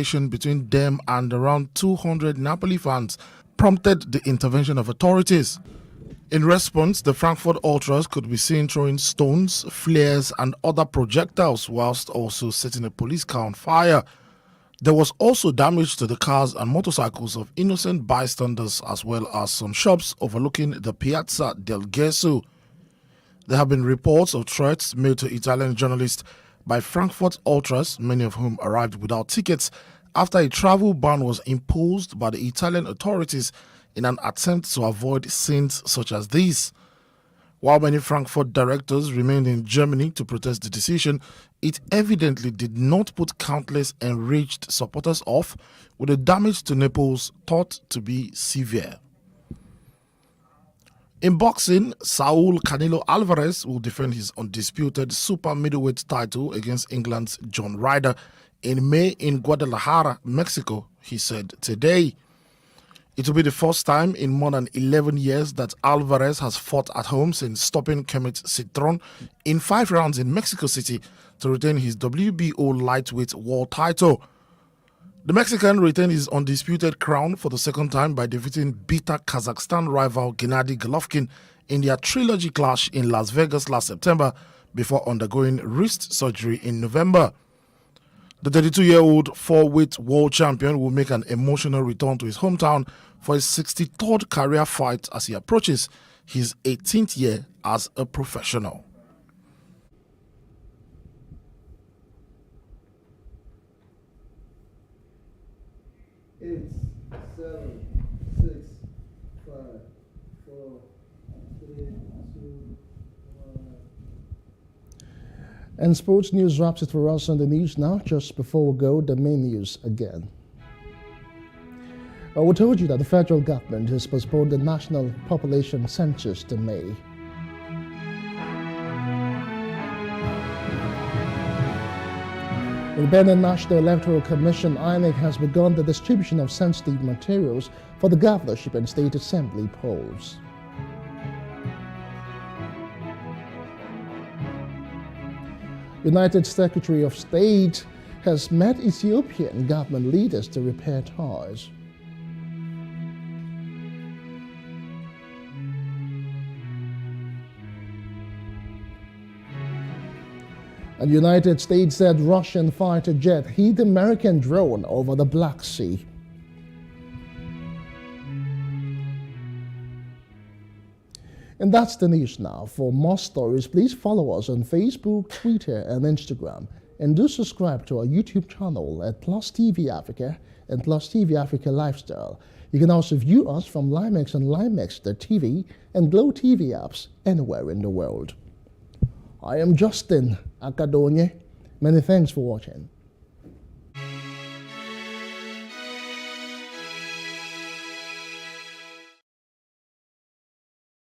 altercation between them and around 200 Napoli fans prompted the intervention of authorities. In response, the Frankfurt Ultras could be seen throwing stones, flares, and other projectiles whilst also setting a police car on fire. There was also damage to the cars and motorcycles of innocent bystanders as well as some shops overlooking the Piazza del Gesù. There have been reports of threats made to Italian journalists by Frankfurt Ultras, many of whom arrived without tickets, after a travel ban was imposed by the Italian authorities in an attempt to avoid scenes such as these. While many Frankfurt directors remained in Germany to protest the decision, it evidently did not put countless enraged supporters off, with the damage to Naples thought to be severe. In boxing, Saul Canelo Alvarez will defend his undisputed super middleweight title against England's John Ryder in May in Guadalajara, Mexico, he said today. It will be the first time in more than 11 years that Alvarez has fought at home since stopping Kemet Citron in 5 rounds in Mexico City to retain his WBO lightweight world title. The Mexican retained his undisputed crown for the second time by defeating bitter Kazakhstan rival Gennady Golovkin in their trilogy clash in Las Vegas last September before undergoing wrist surgery in November. The 32-year-old 4-weight world champion will make an emotional return to his hometown for his 63rd career fight as he approaches his 18th year as a professional. Eight, 7, 6, 5, 4, 3, 2, 1. And sports news wraps it for us on the news now. Just before we go, the main news again. We told you that the federal government has postponed the national population census to May. The Benin National Electoral Commission, INEC, has begun the distribution of sensitive materials for the governorship and state assembly polls. United Secretary of State has met Ethiopian government leaders to repair ties. And United States said Russian fighter jet hit American drone over the Black Sea. And that's the news now. For more stories, please follow us on Facebook, Twitter, and Instagram. And do subscribe to our YouTube channel at PlusTvAfrica and PlusTvAfrica Lifestyle. You can also view us from Limex and Limex.tv and Glow TV apps anywhere in the world. I am Justin Akadonye. Many thanks for watching.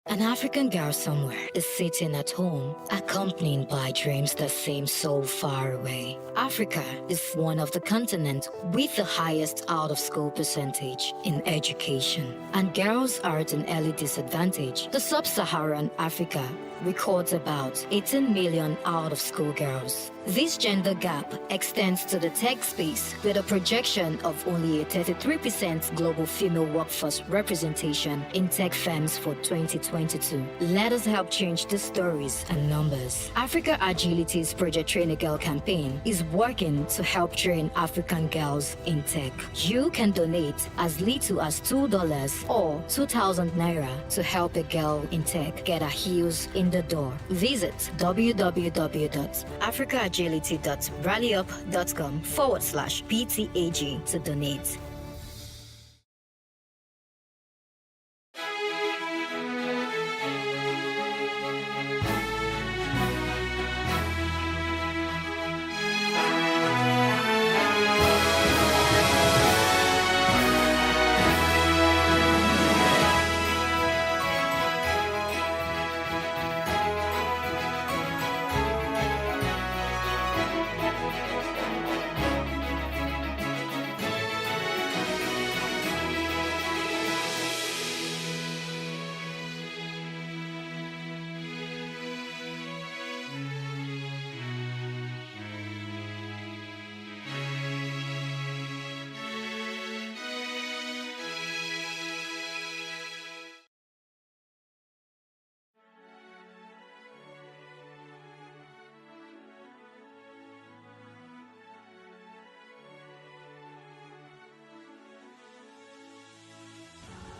An African girl somewhere is sitting at home, accompanied by dreams that seem so far away. Africa is one of the continents with the highest out-of-school percentage in education, and girls are at an early disadvantage. The sub-Saharan Africa records about 18 million out-of-school girls. This gender gap extends to the tech space with a projection of only a 33% global female workforce representation in tech firms for 2022. Let us help change the stories and numbers. Africa Agility's Project Train a Girl campaign is working to help train African girls in tech. You can donate as little as $2 or 2,000 naira to help a girl in tech get her heels in the door. Visit www.africaagility.rallyup.com/PTAG to donate.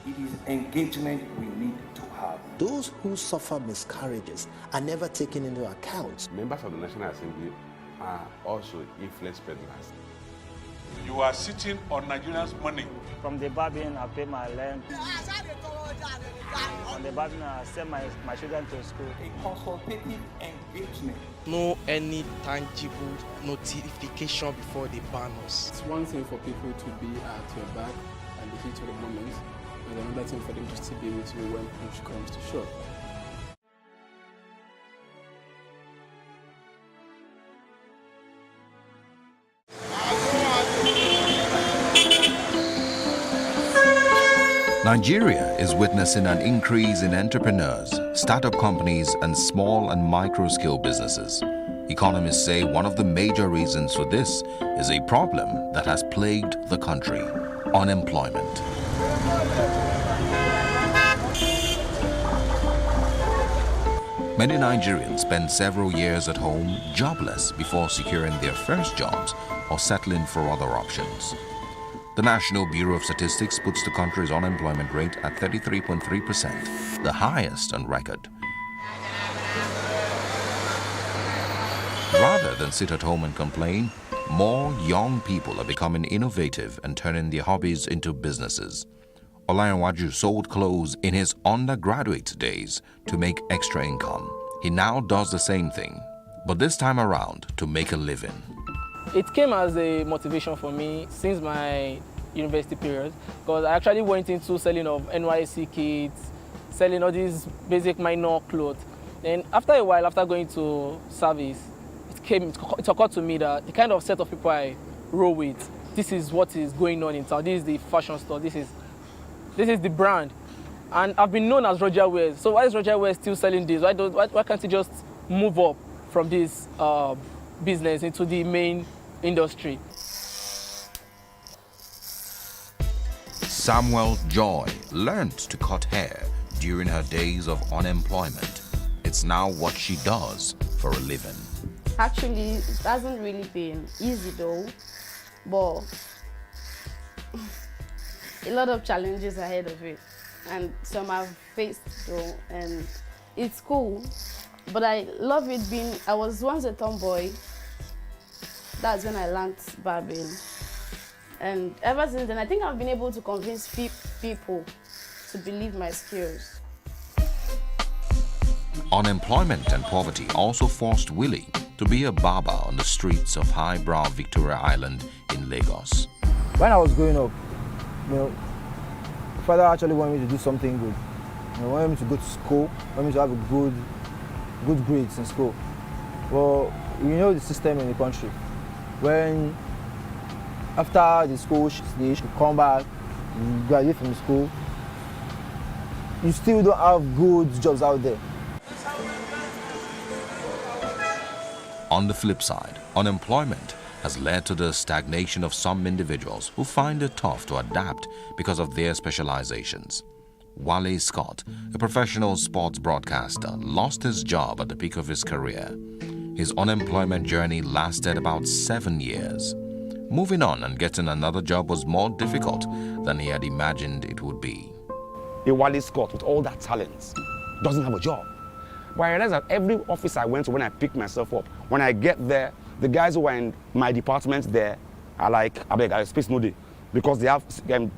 It is engagement we need to have. Those who suffer miscarriages are never taken into account. Members of the National Assembly are also influence peddlers. You are sitting on Nigerians' money. From the barbing, I pay my rent. From the barbing, I send my children to school. A consultative engagement. No any tangible notification before they ban us. It's one thing for people to be at your back and the heat of the moment, and another thing for them to still be with you when push comes to shove. Nigeria is witnessing an increase in entrepreneurs, startup companies, and small and micro-scale businesses. Economists say one of the major reasons for this is a problem that has plagued the country: unemployment. Many Nigerians spend several years at home jobless before securing their first jobs or settling for other options. The National Bureau of Statistics puts the country's unemployment rate at 33.3%, the highest on record. Rather than sit at home and complain, more young people are becoming innovative and turning their hobbies into businesses. Olayanwaju sold clothes in his undergraduate days to make extra income. He now does the same thing, but this time around to make a living. It came as a motivation for me since my university period, because I actually went into selling of NYC kits, selling all these basic minor clothes. Then after a while, after going to service, it occurred to me that the kind of set of people I roll with, this is what is going on in town. This is the fashion store. This is the brand. And I've been known as Roger Wears. So why is Roger Wears still selling this? Why can't he just move up from this business into the main industry? Samuel Joy learned to cut hair during her days of unemployment. It's now what she does for a living. Actually, it hasn't really been easy though, but a lot of challenges ahead of it, and some I've faced though, and it's cool. But I love it being, I was once a tomboy. That's when I learned barbing. And ever since then, I think I've been able to convince people to believe my skills. Unemployment and poverty also forced Willie to be a barber on the streets of highbrow Victoria Island in Lagos. When I was growing up, father actually wanted me to do something good. He wanted me to go to school, wanted me to have a good grades in school. Well, you know the system in the country. When after the school stage, you come back, you graduate from school, you still don't have good jobs out there. On the flip side, unemployment has led to the stagnation of some individuals who find it tough to adapt because of their specializations. Wale Scott, a professional sports broadcaster, lost his job at the peak of his career. His unemployment journey lasted about 7 years. Moving on and getting another job was more difficult than he had imagined it would be. A Wale Scott with all that talent doesn't have a job. But I realized that every office I went to, when I picked myself up, when I get there, the guys who are in my department there are like, I beg, I space no day, because they have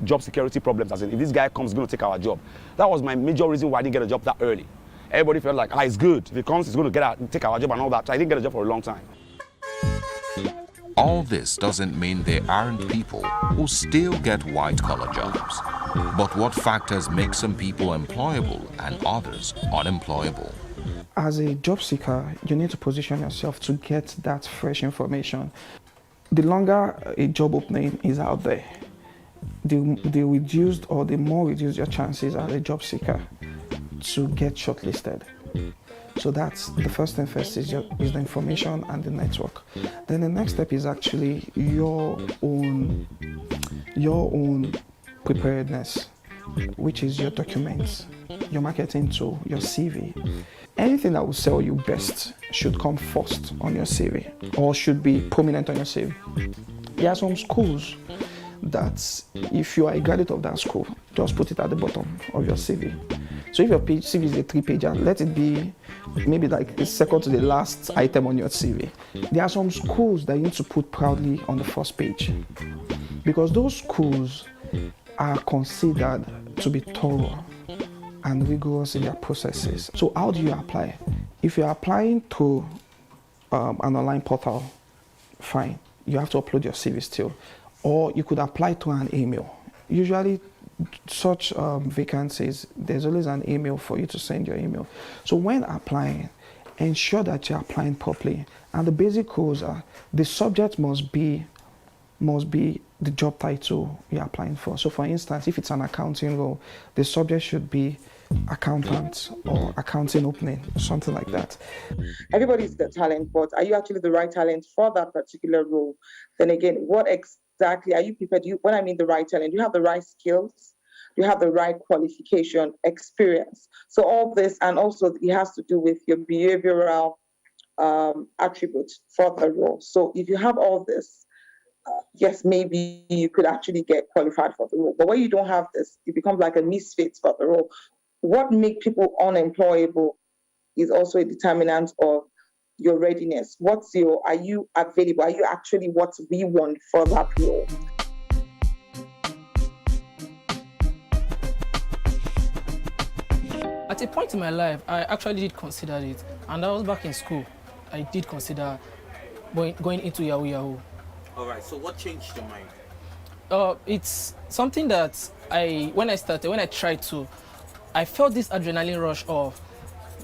job security problems. As in, if this guy comes, he's going to take our job. That was my major reason why I didn't get a job that early. Everybody felt like, it's good. If he comes, he's going to take our job and all that. So I didn't get a job for a long time. All this doesn't mean there aren't people who still get white-collar jobs. But what factors make some people employable and others unemployable? As a job seeker, you need to position yourself to get that fresh information. The longer a job opening is out there, the reduced or the more reduced your chances as a job seeker to get shortlisted. So that's the first thing first is the information and the network. Then the next step is actually your own preparedness, which is your documents, your marketing tool, your CV. Anything that will sell you best should come first on your CV or should be prominent on your CV. There are some schools that if you are a graduate of that school, just put it at the bottom of your CV. So if your CV is a 3-pager, let it be maybe like the second to the last item on your CV. There are some schools that you need to put proudly on the first page, because those schools are considered to be thorough and rigorous in their processes. So how do you apply? If you're applying to an online portal, fine, you have to upload your CV still. Or you could apply to an email. Usually such vacancies, there's always an email for you to send your email. So when applying, ensure that you're applying properly. And the basic rules are, the subject must be the job title you're applying for. So for instance, if it's an accounting role, the subject should be accountant or accounting opening, something like that. Everybody's got talent, but are you actually the right talent for that particular role? Then again, what exactly are you prepared? When I mean the right talent, you have the right skills, you have the right qualification, experience. So all this, and also it has to do with your behavioral attributes for the role. So if you have all this, yes, maybe you could actually get qualified for the role. But when you don't have this, it becomes like a misfit for the role. What makes people unemployable is also a determinant of your readiness. Are you available? Are you actually what we want for that role? At a point in my life, I actually did consider it. And I was back in school. I did consider going into Yahoo Yahoo. All right, so what changed your mind? It's something that when I tried to, I felt this adrenaline rush of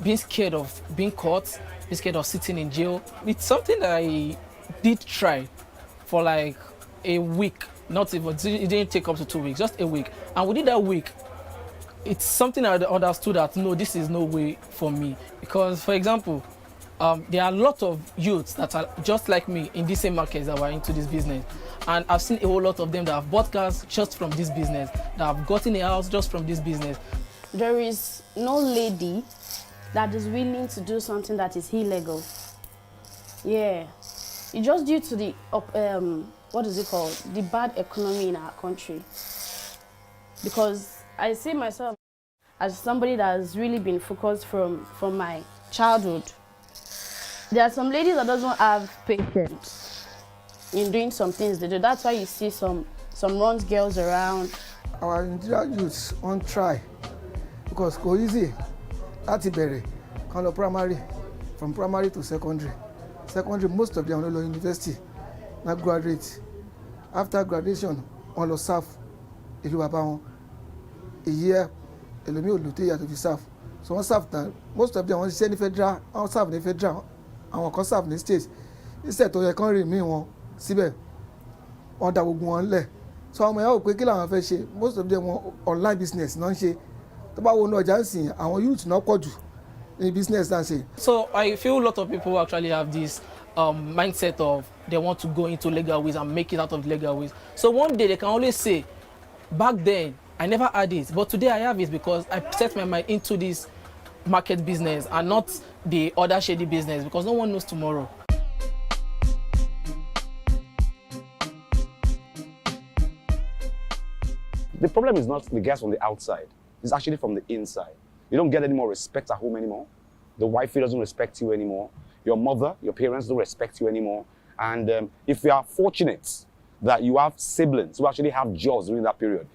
being scared of being caught, being scared of sitting in jail. It's something that I did try for like a week, not even, it didn't take up to 2 weeks, just a week. And within that week, it's something I understood that, no, this is no way for me. Because, for example, there are a lot of youths that are just like me in the same markets that were into this business. And I've seen a whole lot of them that have bought cars just from this business, that have gotten a house just from this business. There is no lady that is willing to do something that is illegal. Yeah. It's just due to the, what is it called? The bad economy in our country. Because I see myself as somebody that has really been focused from my childhood. There are some ladies that doesn't have patience in doing some things they do. That's why you see some runs girls around. Our Nigerian youths won't try because go easy. At the kind of primary, from primary to secondary. Secondary, most of them are university, not graduate. After graduation, on the serve, if you have a year, a year to be served. So one serve, most of them want to say federal, one serve the federal, and one can serve the states. Instead of your country, me one, síbẹ̀, one that will go on less. So I'm going to quickly most of them want online business, non she. The bad one no agency, and our youth not quite in business than say. So I feel a lot of people actually have this mindset of they want to go into legal ways and make it out of legal ways. So one day they can always say, back then I never had it, but today I have it because I set my mind into this market business and not the other shady business, because no one knows tomorrow. The problem is not the guys from the outside. It's actually from the inside. You don't get any more respect at home anymore. The wifey doesn't respect you anymore. Your mother, your parents don't respect you anymore. And if you are fortunate that you have siblings who actually have jobs during that period,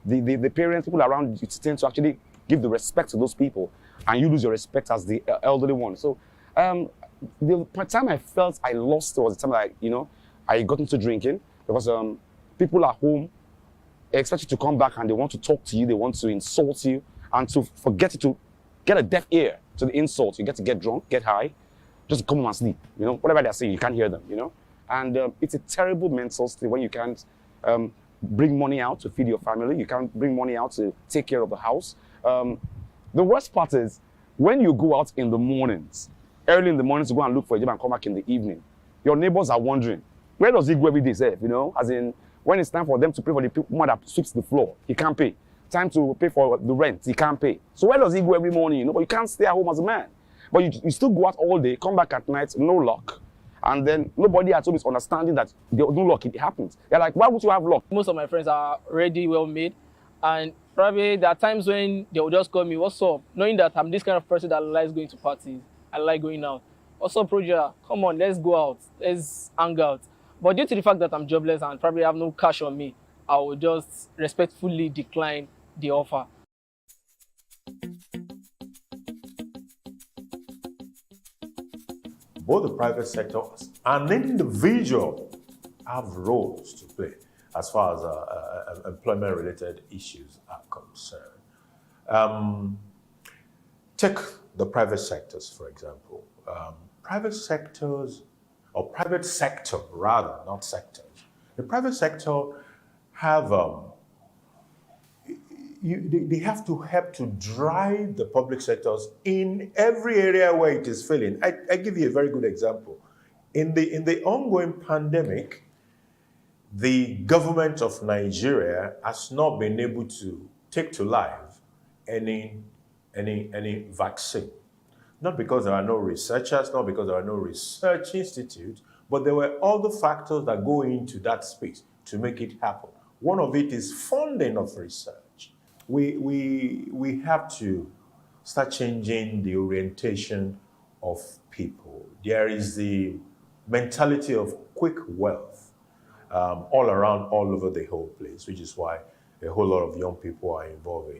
the parents, people around you tend to actually give the respect to those people, and you lose your respect as the elderly one. So the time I felt I lost was the time that I got into drinking, because people at home expect you to come back and they want to talk to you, they want to insult you, and to forget to get a deaf ear to the insult. You get to get drunk, get high, just come home and sleep. Whatever they're saying, you can't hear them. And it's a terrible mental state when you can't bring money out to feed your family, you can't bring money out to take care of the house. The worst part is when you go out in the mornings, early in the morning to go and look for a job and come back in the evening, your neighbors are wondering, where does he go every day, Seth? As in, when it's time for them to pay for the woman that sweeps the floor, he can't pay. Time to pay for the rent, he can't pay. So where does he go every morning? But you can't stay at home as a man. But you still go out all day, come back at night, no luck. And then nobody at home is understanding that there's no luck, it happens. They're like, why would you have luck? Most of my friends are already well made, and probably there are times when they will just call me, what's up? Knowing that I'm this kind of person that likes going to parties, I like going out. What's up, Roger? Come on, let's go out, let's hang out. But due to the fact that I'm jobless and probably have no cash on me, I will just respectfully decline the offer. Both the private sector and individual have roles to play as far as employment-related issues are concerned. Take the private sectors, for example. Private sectors, or private sector rather, not sectors. The private sector have they have to help to drive the public sectors in every area where it is failing. I give you a very good example. In the ongoing pandemic, the government of Nigeria has not been able to take to life any vaccine. Not because there are no researchers, not because there are no research institutes, but there were other factors that go into that space to make it happen. One of it is funding of research. We have to start changing the orientation of people. There is the mentality of quick wealth all around, all over the whole place, which is why a whole lot of young people are involved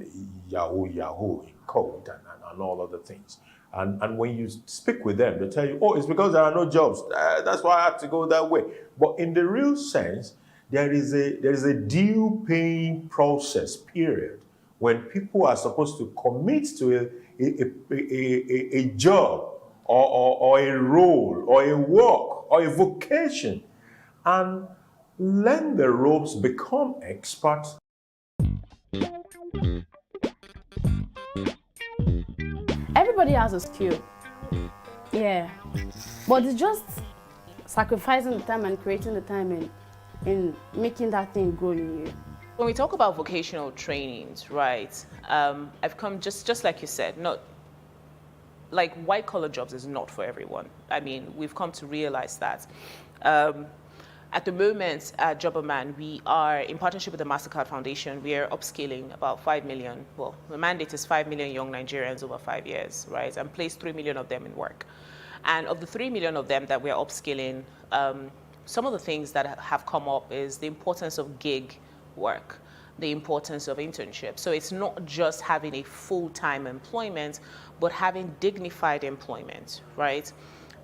in Yahoo, in code, and all other things. And when you speak with them, they tell you, oh, it's because there are no jobs. That's why I have to go that way. But in the real sense, there is a due paying process period when people are supposed to commit to a job or a role or a work or a vocation and learn the ropes, become experts. Everybody has a skill. Yeah. But it's just sacrificing the time and creating the time in making that thing grow in you. When we talk about vocational trainings, right, I've come just like you said, not like white collar jobs is not for everyone. I mean, we've come to realize that. At the moment at Jobberman, we are in partnership with the MasterCard Foundation. We are upskilling about 5 million. Well, the mandate is 5 million young Nigerians over 5 years, right? And place 3 million of them in work. And of the 3 million of them that we are upskilling, some of the things that have come up is the importance of gig work, the importance of internship. So it's not just having a full-time employment, but having dignified employment, right?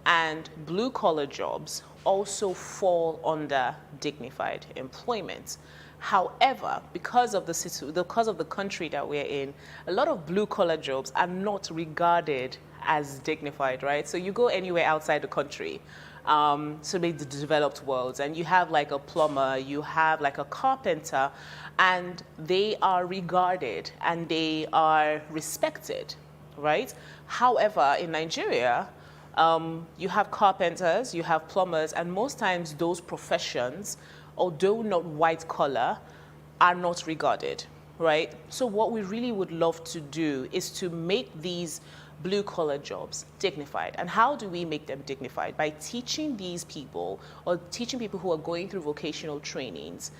And blue-collar jobs also fall under dignified employment. However, because of the country that we're in, a lot of blue-collar jobs are not regarded as dignified, right? So you go anywhere outside the country, so maybe the developed world, and you have like a plumber, you have like a carpenter, and they are regarded and they are respected, right? However, in Nigeria, you have carpenters, you have plumbers, and most times those professions, although not white collar, are not regarded, right? So what we really would love to do is to make these blue collar jobs dignified. And how do we make them dignified? By teaching these people, or teaching people who are going through vocational trainings,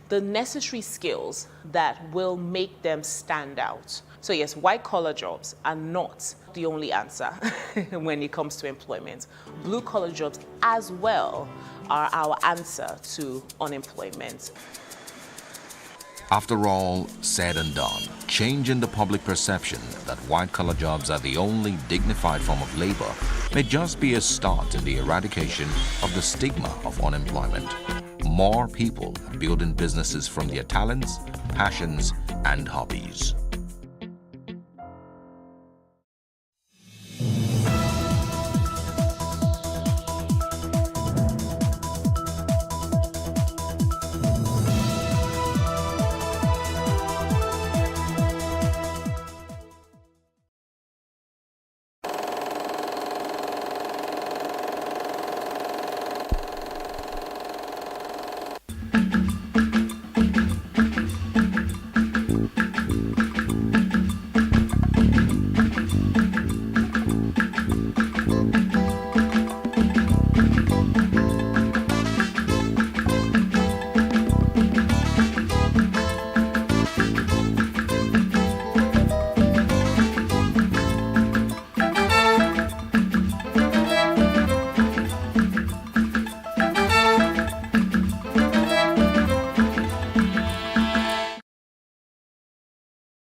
the necessary skills that will make them stand out. So yes, white collar jobs are not the only answer when it comes to employment. Blue collar jobs as well are our answer to unemployment. After all said and done, changing the public perception that white-collar jobs are the only dignified form of labor may just be a start in the eradication of the stigma of unemployment. More people are building businesses from their talents, passions, and hobbies.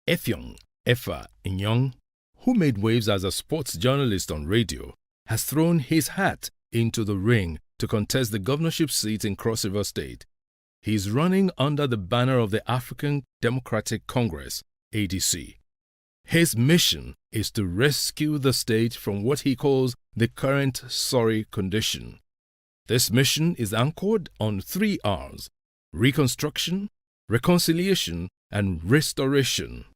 Effiong Efa Inyong, who made waves as a sports journalist on radio, has thrown his hat into the ring to contest the governorship seat in Cross River State. He is running under the banner of the African Democratic Congress, ADC. His mission is to rescue the state from what he calls the current sorry condition. This mission is anchored on 3 R's: reconstruction, reconciliation, and restoration.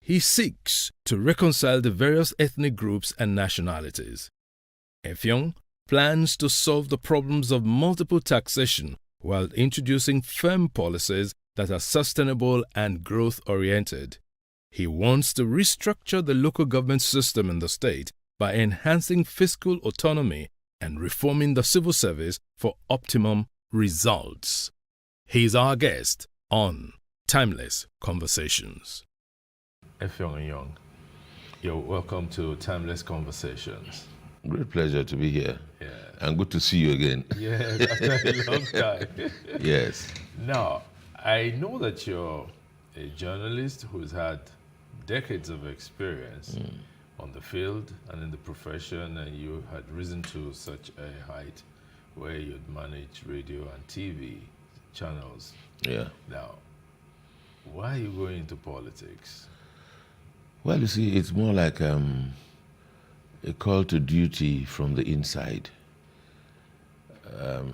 He seeks to reconcile the various ethnic groups and nationalities. Effiong plans to solve the problems of multiple taxation while introducing firm policies that are sustainable and growth-oriented. He wants to restructure the local government system in the state by enhancing fiscal autonomy and reforming the civil service for optimum results. He is our guest on Timeless Conversations. Effiong Young, you're welcome to Timeless Conversations. Great pleasure to be here. Yeah. And good to see you again. Yes, after a long time. Yes. Now, I know that you're a journalist who's had decades of experience on the field and in the profession, and you had risen to such a height where you'd manage radio and TV channels. Yeah. Now, why are you going into politics? Well, you see, it's more like a call to duty from the inside.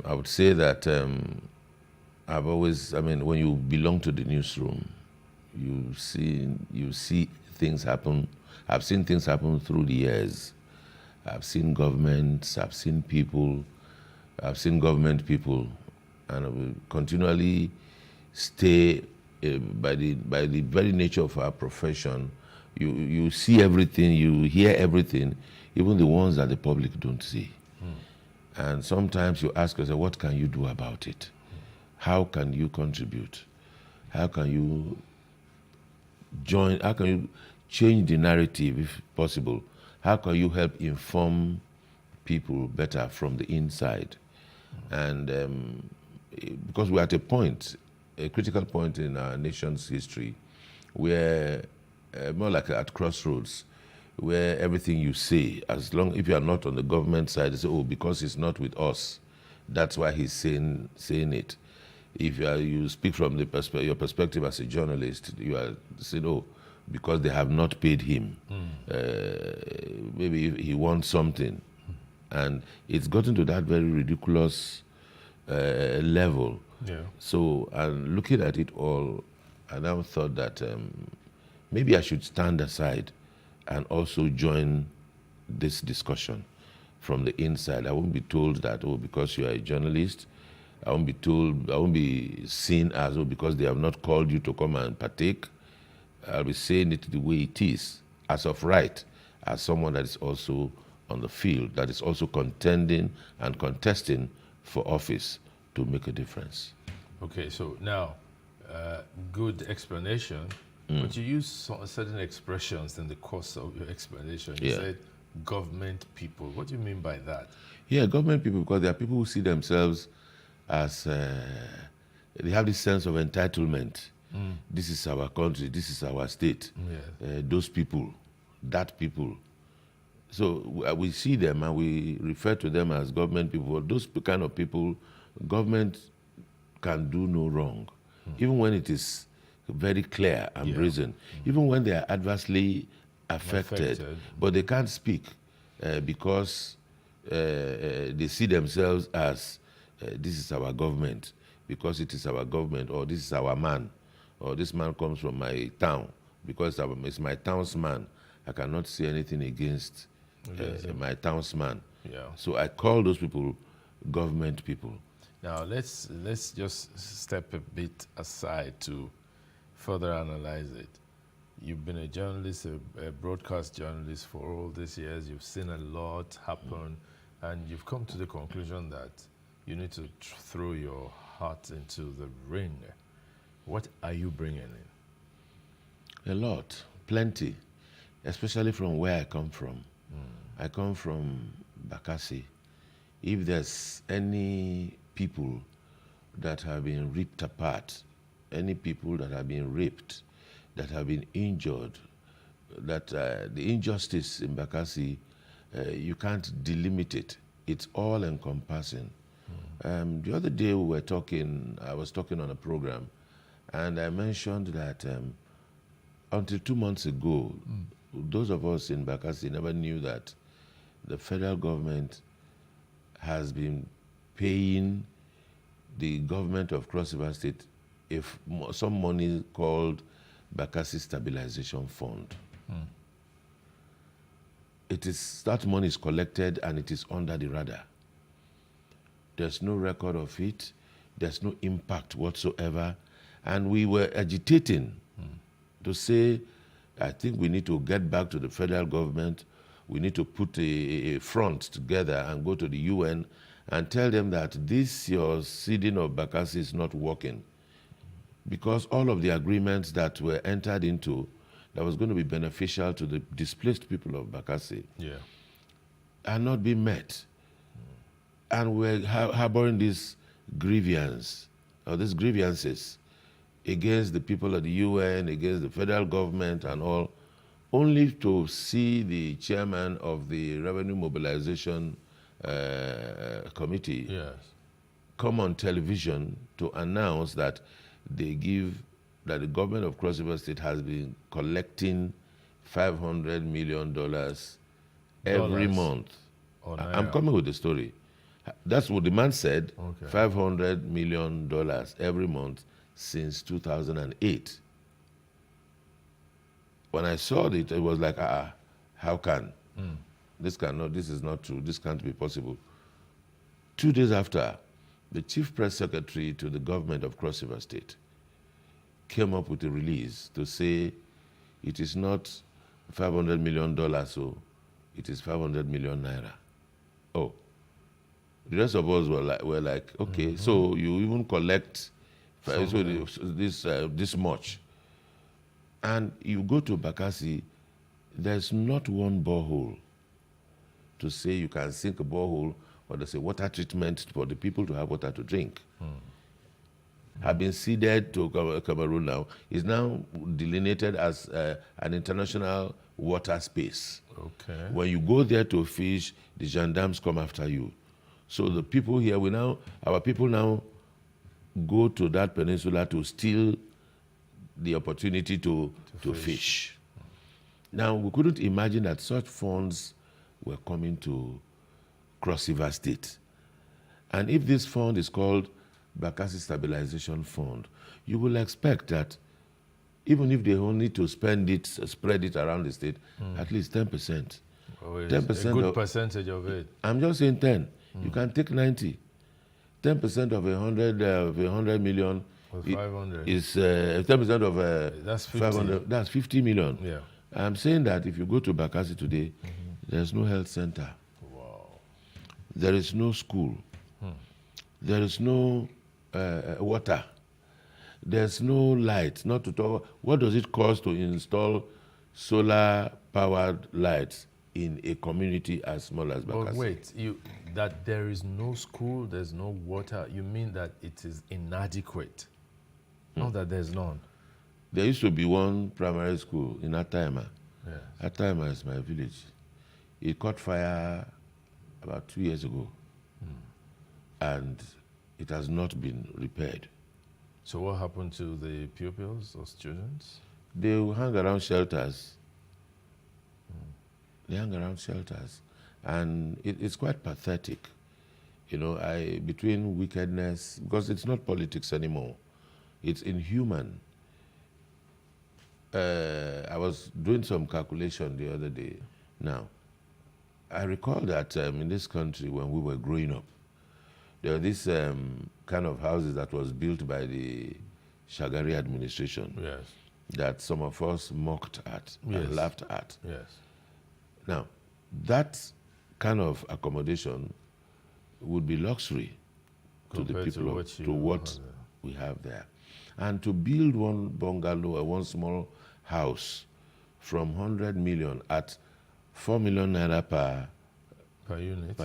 I would say that I've always, when you belong to the newsroom, you see things happen. I've seen things happen through the years. I've seen governments, I've seen people, I've seen government people, and I will continually stay by the very nature of our profession. You see everything, you hear everything, even the ones that the public don't see. And sometimes you ask yourself, what can you do about it? How can you contribute? How can you change the narrative if possible? How can you help inform people better from the inside? And because we're at a critical point in our nation's history, where more like at crossroads, where everything you say, if you are not on the government side, you say, oh, because it's not with us, that's why he's saying it. If you speak from your perspective as a journalist, you are saying, oh, because they have not paid him. Maybe he wants something. And it's gotten to that very ridiculous level. Yeah. So, and looking at it all, I now thought that maybe I should stand aside and also join this discussion from the inside. I won't be told that, oh, because you are a journalist. I won't be seen as, oh, because they have not called you to come and partake. I'll be saying it the way it is, as of right, as someone that is also on the field, that is also contending and contesting for office to make a difference. Okay, so now, good explanation, but you use certain expressions in the course of your explanation. You said government people. What do you mean by that? Yeah, government people, because there are people who see themselves as, they have this sense of entitlement. This is our country, this is our state. Those people, that people. So we see them and we refer to them as government people. Those kind of people, government can do no wrong, even when it is very clear and brazen, even when they are adversely affected. But they can't speak because they see themselves as this is our government, because it is our government, or this is our man, or this man comes from my town, because it's my townsman. I cannot say anything against my townsman. Yeah. So I call those people government people. Now let's just step a bit aside to further analyze it. You've been a journalist, a broadcast journalist for all these years. You've seen a lot happen, and you've come to the conclusion that you need to throw your heart into the ring. What are you bringing in? A lot, plenty, especially from where I come from. I come from Bakassi. If there's any people that have been ripped apart, any people that have been raped, that have been injured, that the injustice in Bakassi, you can't delimit it. It's all encompassing. The other day we were talking, I was talking on a program, and I mentioned that until 2 months ago, those of us in Bakassi never knew that the federal government has been paying the government of Cross River State some money called Bakassi Stabilization Fund. That money is collected and it is under the radar. There's no record of it. There's no impact whatsoever. And we were agitating to say, I think we need to get back to the federal government. We need to put a front together and go to the UN and tell them that this, your seeding of Bakassi, is not working. Because all of the agreements that were entered into that was going to be beneficial to the displaced people of Bakassi are not being met. And we're harboring these grievances against the people of the UN, against the federal government and all, only to see the chairman of the Revenue Mobilization Committee come on television to announce that the government of Cross River State has been collecting $500 million every month. I'm coming with the story. That's what the man said, $500 million every month since 2008. When I saw it, it was like, how can? This is not true, this can't be possible. 2 days after, the chief press secretary to the government of Cross River State came up with a release to say it is not $500 million, so it is 500 million naira. Oh, the rest of us were like okay, so you even collect this much. And you go to Bakassi, there's not one borehole to say you can sink a borehole or there's a water treatment for the people to have water to drink. Have been ceded to Cameroon now, is now delineated as an international water space. When you go there to fish, the gendarmes come after you. So the people here, our people now go to that peninsula to steal the opportunity to fish. Now, we couldn't imagine that such funds were coming to Cross River State. And if this fund is called Bakassi Stabilization Fund, you will expect that even if they only to spread it around the state, at least 10%. 10% a good percentage of it. I'm just saying 10. You can take 90. 10% of 100 million 500 is 10% of that's 50. 500. That's 50 million. Yeah. I'm saying that if you go to Bakassi today, there's no health center. Wow. There is no school. There is no water. There's no light. Not to talk. What does it cost to install solar-powered lights in a community as small as Bakassi? But wait, that there is no school, there's no water. You mean that it is inadequate? Not that there's none. There used to be one primary school in Ataima. Yes. Ataima is my village. It caught fire about 2 years ago. And it has not been repaired. So what happened to the pupils or students? They hang around shelters. They hang around shelters. And it's quite pathetic, between wickedness, because it's not politics anymore. It's inhuman. I was doing some calculation the other day. Now, I recall that in this country, when we were growing up, there were these kind of houses that was built by the Shagari administration that some of us mocked at and laughed at. Yes. Now, that kind of accommodation would be luxury to the people, to what we have there. And to build one bungalow or one small house from 100 million at 4 million naira per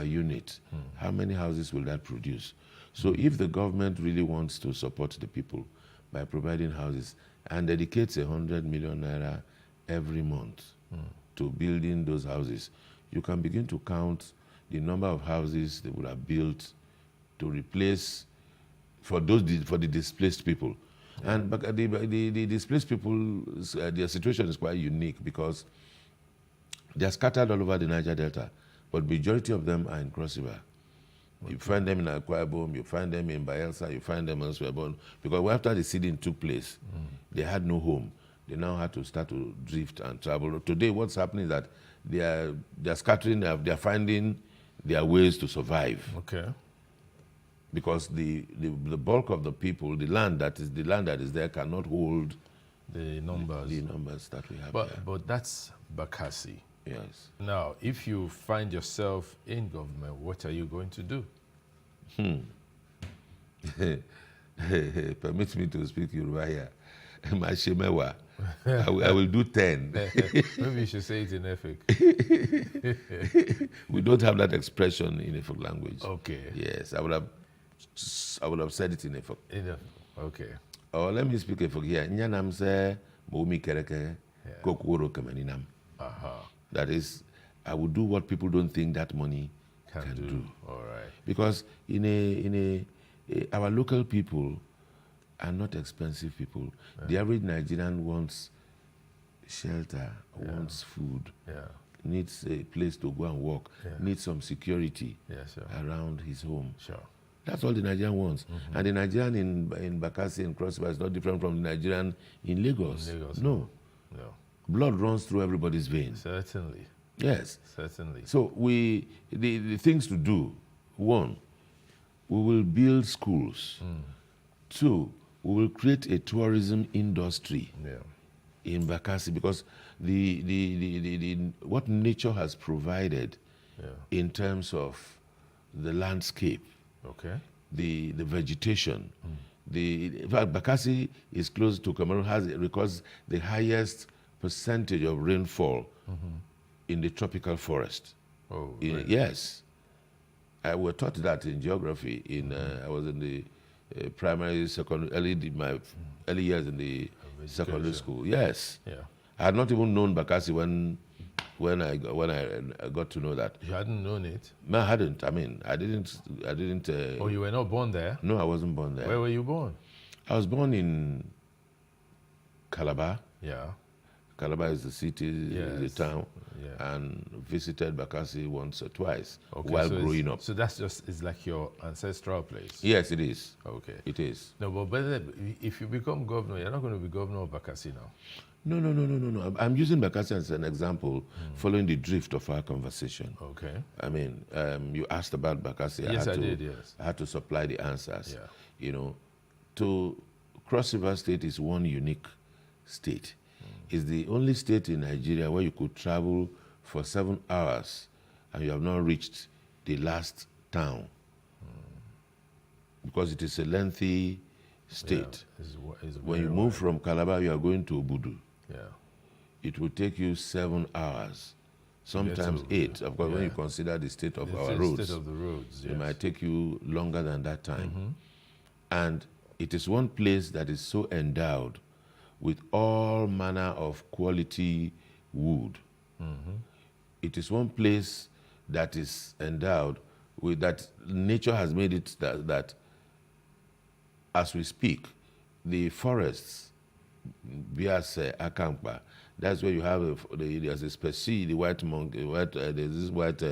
unit. How many houses will that produce? So if the government really wants to support the people by providing houses and dedicates 100 million naira every month to building those houses, you can begin to count the number of houses they would have built to replace for the displaced people. And but the displaced people, their situation is quite unique because they are scattered all over the Niger Delta, but majority of them are in Cross River. Okay. You find them in Akwa Ibom, you find them in Bayelsa, you find them elsewhere. Because after the seeding took place, they had no home. They now had to start to drift and travel. Today, what's happening is that they are scattering, they are finding their ways to survive. Okay. Because the bulk of the people, the land that is there cannot hold the numbers that we have. But that's Bakassi. Yes. Now, if you find yourself in government, what are you going to do? Permit me to speak Yoruba here. I will do 10. Maybe you should say it in Efik. We don't have that expression in Efik language. Okay. Yes, I would have said it in Efik. Okay. Or let me speak Efik here. Nyanam se moumi kereke kokoro kamaninam. That is, I will do what people don't think that money can do. All right. Because our local people are not expensive people. Yeah. The average Nigerian wants shelter, wants food, needs a place to go and work, needs some security around his home. Sure. That's all the Nigerian wants. And the Nigerian in Bakassi and Cross River is not different from the Nigerian in Lagos. No. Blood runs through everybody's veins. Certainly. Yes. Certainly. So the things to do, one, we will build schools. Two, we will create a tourism industry in Bakassi because what nature has provided in terms of the landscape, the vegetation. In fact, Bakassi is close to Cameroon, records the highest percentage of rainfall in the tropical forest. Oh, really? Yes. I was taught that in geography. I was in the primary, secondary, my early years in the secondary school. Yes. Yeah. I had not even known Bakassi when I got to know that. You hadn't known it? No, I hadn't. I mean, I didn't. Oh, you were not born there? No, I wasn't born there. Where were you born? I was born in Calabar. Yeah. Calabar is the city, the town, and visited Bakassi once or twice while growing up. So that's it's like your ancestral place? Yes, it is. Okay. It is. No, but if you become governor, you're not going to be governor of Bakassi now? No. I'm using Bakassi as an example, following the drift of our conversation. Okay. I mean, you asked about Bakassi. Yes, I did, yes. I had to supply the answers. Yeah. You know, to Cross River State is one unique state. It's the only state in Nigeria where you could travel for 7 hours and you have not reached the last town. Because it is a lengthy state. When you move from Calabar, you are going to Obudu. Yeah. It will take you 7 hours, sometimes 8. Of course, when you consider the state of our roads, state of the roads, yes. It might take you longer than that time. And it is one place that is so endowed with all manner of quality wood. It is one place that is endowed with that nature has made it that as we speak, the forests, Biase, Akampa, that's where you have there's a species, the white monkey, there's this white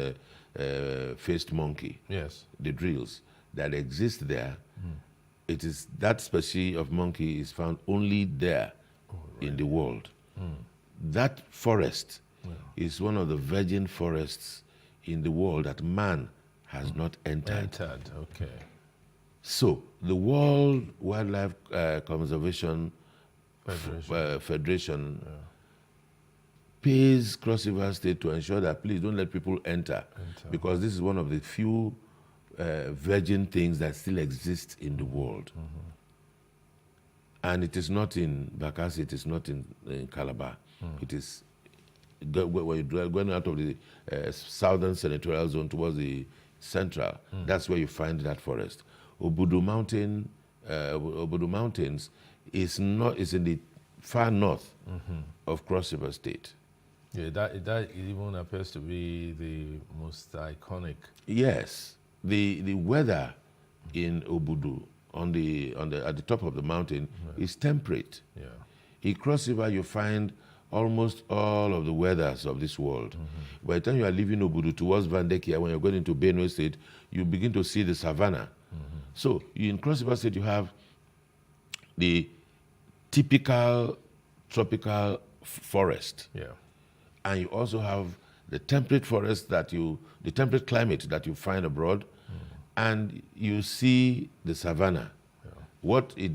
faced monkey. Yes. The drills that exist there. It is that species of monkey is found only there in the world. That forest is one of the virgin forests in the world that man has not entered. Okay. So the World Wildlife Conservation Federation pays Cross River State to ensure that please don't let people enter. Because this is one of the few virgin things that still exist in the world. And it is not in Bakassi, it is not in Calabar. It is when you're going out of the southern senatorial zone towards the central, that's where you find that forest. Obudu Mountains is in the far north of Cross River State. Yeah, that even appears to be the most iconic. Yes, the weather in Obudu at the top of the mountain is temperate. Yeah. In Cross River, you find almost all of the weathers of this world. By the time you are leaving Obudu towards Vandekia, when you're going into Benue State, you begin to see the savanna. So in Cross River State, you have the typical tropical forest. Yeah. And you also have the temperate forest the temperate climate that you find abroad, and you see the savanna. Yeah. What we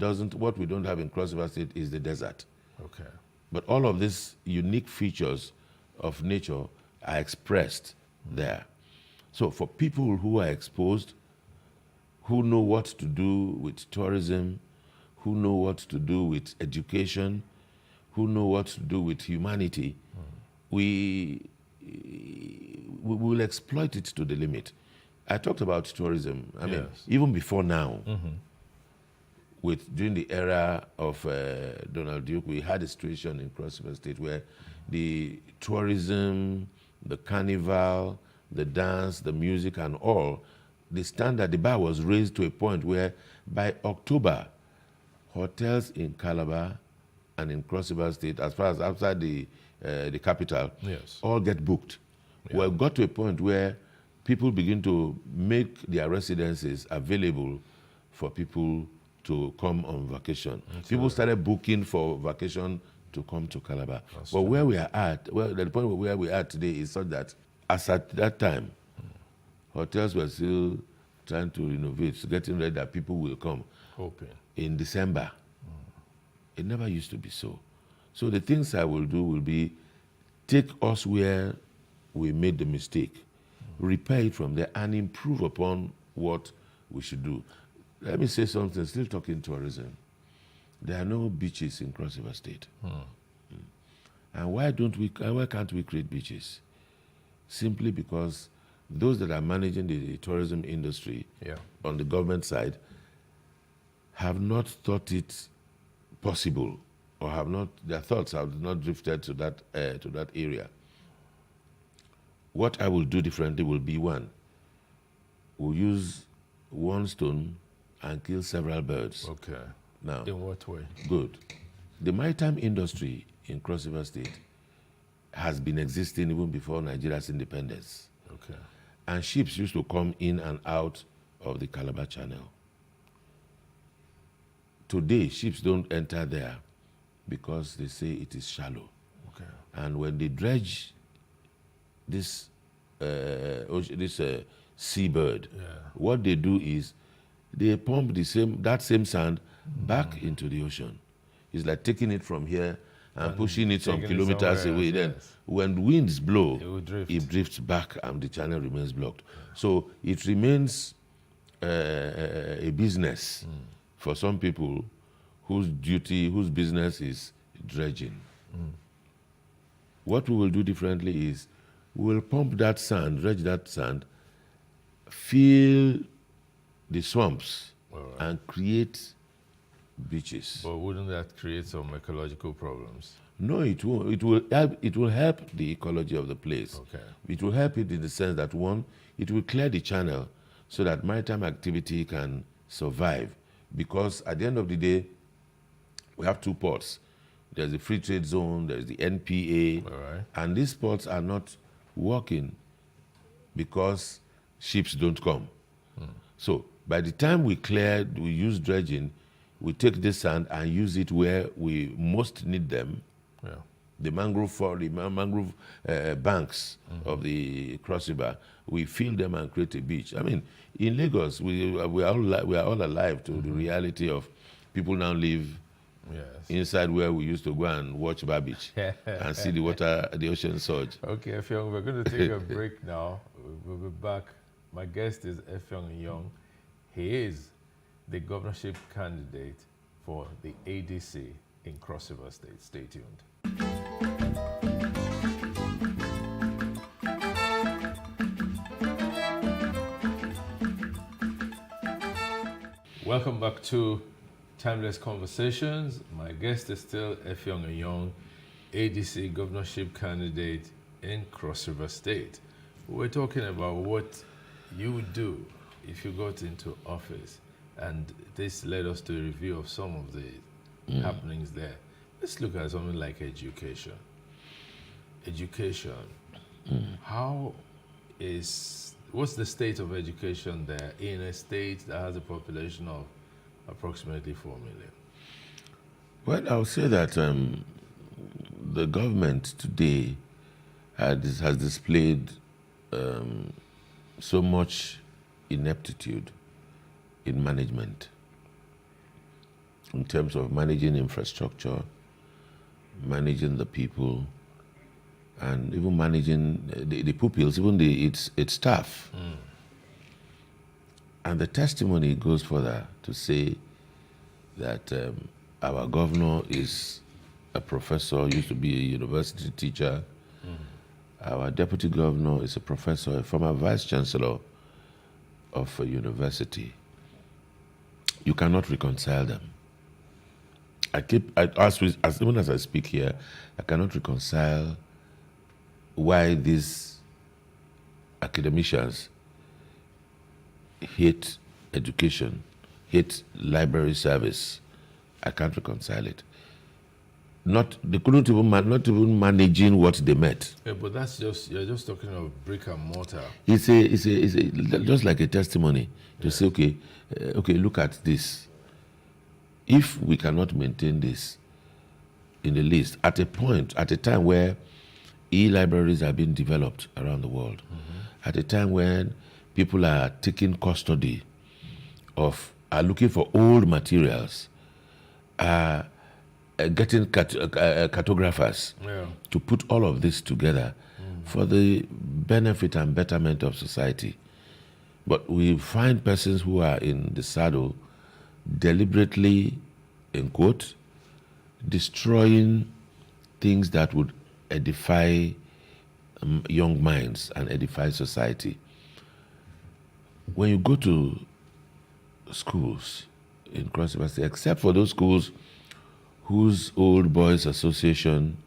don't have in Cross River State is the desert. Okay. But all of these unique features of nature are expressed there. So for people who are exposed, who know what to do with tourism, who know what to do with education, who know what to do with humanity, we will exploit it to the limit. I talked about tourism. I mean, even before now, during the era of Donald Duke, we had a situation in Cross River State where the tourism, the carnival, the dance, the music, and all, the bar was raised to a point where by October, hotels in Calabar and in Cross River State, as far as outside the capital, all get booked. Yeah. Well, got to a point where people begin to make their residences available for people to come on vacation. People started booking for vacation to come to Calabar. But where we are at, the point where we are today is such that, as at that time, hotels were still trying to renovate, getting ready that people will come. Hoping. In December. It never used to be so. So the things I will do will be take us where we made the mistake, repair it from there, and improve upon what we should do. Let me say something, still talking tourism. There are no beaches in Cross River State. And why can't we create beaches? Simply because those that are managing the tourism industry on the government side have not thought it possible, or their thoughts have not drifted to that area. What I will do differently will be, one, we'll use one stone and kill several birds. Okay. Now, in what way? Good. The maritime industry in Cross River State has been existing even before Nigeria's independence. Okay. And ships used to come in and out of the Calabar Channel. Today, ships don't enter there because they say it is shallow. Okay. And when they dredge this seabird, what they do is they pump that same sand back into the ocean. It's like taking it from here and pushing it some kilometers away. Then when winds blow, it drifts back and the channel remains blocked. So it remains a business for some people whose business is dredging. What we will do differently is we will pump that sand, dredge that sand, fill the swamps, and create beaches. But wouldn't that create some ecological problems? No, it won't. It will help the ecology of the place. Okay. It will help it in the sense that, one, it will clear the channel so that maritime activity can survive. Because at the end of the day, we have two ports. There's the free trade zone, there's the NPA, and these ports are not working because ships don't come. So by the time we use dredging, we take this sand and use it where we most need them. The mangrove banks of the Cross River, we fill them and create a beach. I mean, in Lagos, we are all alive to the reality of people now live inside where we used to go and watch Bar Beach and see the ocean surge. Okay, Effiong, we're going to take a break now. We'll be back. My guest is Effiong Young. He is the governorship candidate for the ADC in Cross River State. Stay tuned. Welcome back to Timeless Conversations. My guest is still Effiong Young, ADC governorship candidate in Cross River State. We're talking about what you would do if you got into office, and this led us to a review of some of the happenings there. Let's look at something like education. Education. What's the state of education there in a state that has a population of approximately 4 million? Well, I would say that the government today has displayed so much ineptitude in management, in terms of managing infrastructure, managing the people, and even managing the pupils, even its staff. And the testimony goes further to say that our governor is a professor, used to be a university teacher. Our deputy governor is a professor, a former vice chancellor of a university. You cannot reconcile them. Even as I speak here, I cannot reconcile why these academicians hate education, hate library service. I can't reconcile it. They couldn't even not even managing what they met. Yeah, but you're just talking of brick and mortar. It's just like a testimony to say, okay, look at this. If we cannot maintain this in the list at a time where e-libraries are being developed around the world, at a time when people are taking custody are looking for old materials, getting cartographers to put all of this together for the benefit and betterment of society. But we find persons who are in the saddle deliberately, in quote, destroying things that would edify young minds and edify society. When you go to schools in Cross River State, except for those schools whose Old Boys Association,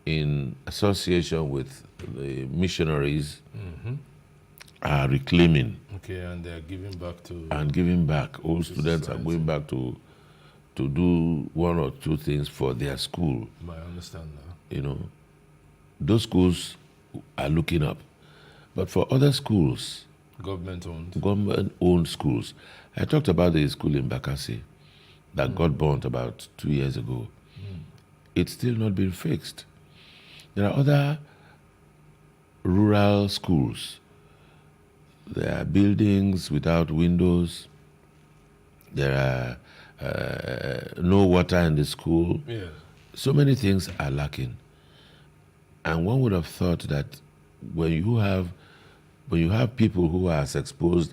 in association with the missionaries, are reclaiming. Okay, and they're giving back to... And giving back. All students society. Are going back to do one or two things for their school. I understand now. You know, those schools are looking up. But for other schools... Government-owned schools. I talked about the school in Bakassi that got burnt about 2 years ago. It's still not been fixed. There are other rural schools. There are buildings without windows. There are no water in the school. Yeah. So many things are lacking. And one would have thought that when you have people who are as exposed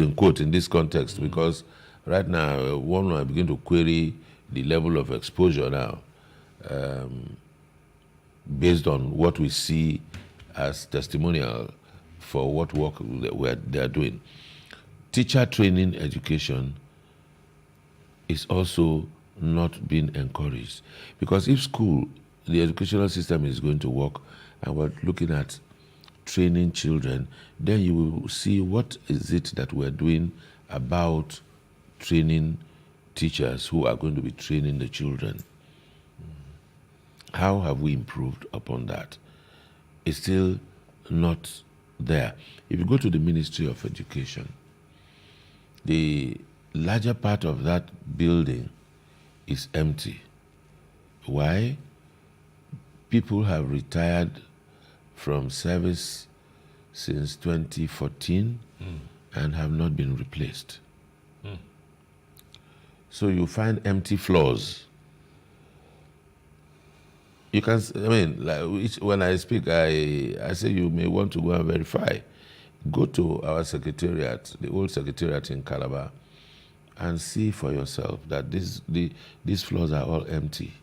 in quote in this context, because right now one will begin to query the level of exposure now, based on what we see as testimonial for what work they are doing. Teacher training education is also not being encouraged, because if the educational system is going to work, and we're looking at training children, then you will see what is it that we're doing about training teachers who are going to be training the children. How have we improved upon that? It's still not there. If you go to the Ministry of Education, the larger part of that building is empty. Why? People have retired from service since 2014 and have not been replaced. So you find empty floors. You can, when I speak, I say you may want to go and verify. Go to our secretariat, the old secretariat in Calabar, and see for yourself that these floors are all empty.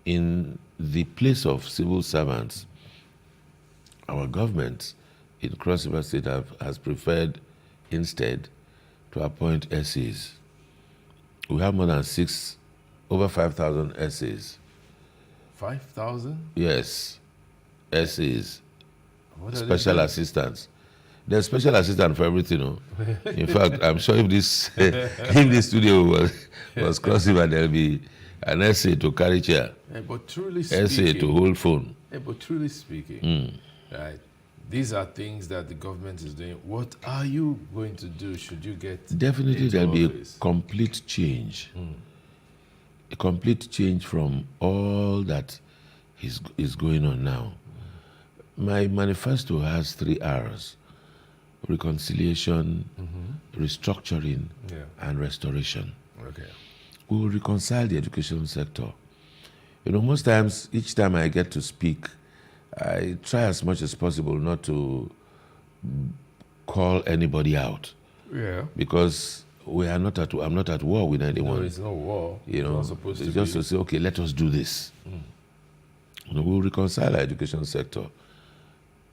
In the place of civil servants, our government in Cross River State has preferred instead to appoint SAs. We have more than over 5,000 SAs. 5,000? Yes, SAs, What are they special doing? assistants. There's special assistant for everything. No? In fact, I'm sure if this studio was crossing, there'll be an essay to carry chair, But truly essay speaking, to hold phone. But truly speaking, right? These are things that the government is doing. What are you going to do should you get Definitely, into there'll be a office? complete change. A complete change from all that is going on now. My manifesto has 3 R's: reconciliation, restructuring, and restoration. Okay. We will reconcile the education sector. You know, most times, each time I get to speak, I try as much as possible not to call anybody out. Yeah. Because I'm not at war with anyone. No, it's not war. You know, It's not supposed it's to just be. to say, okay, let us do this. You know, we'll reconcile our education sector.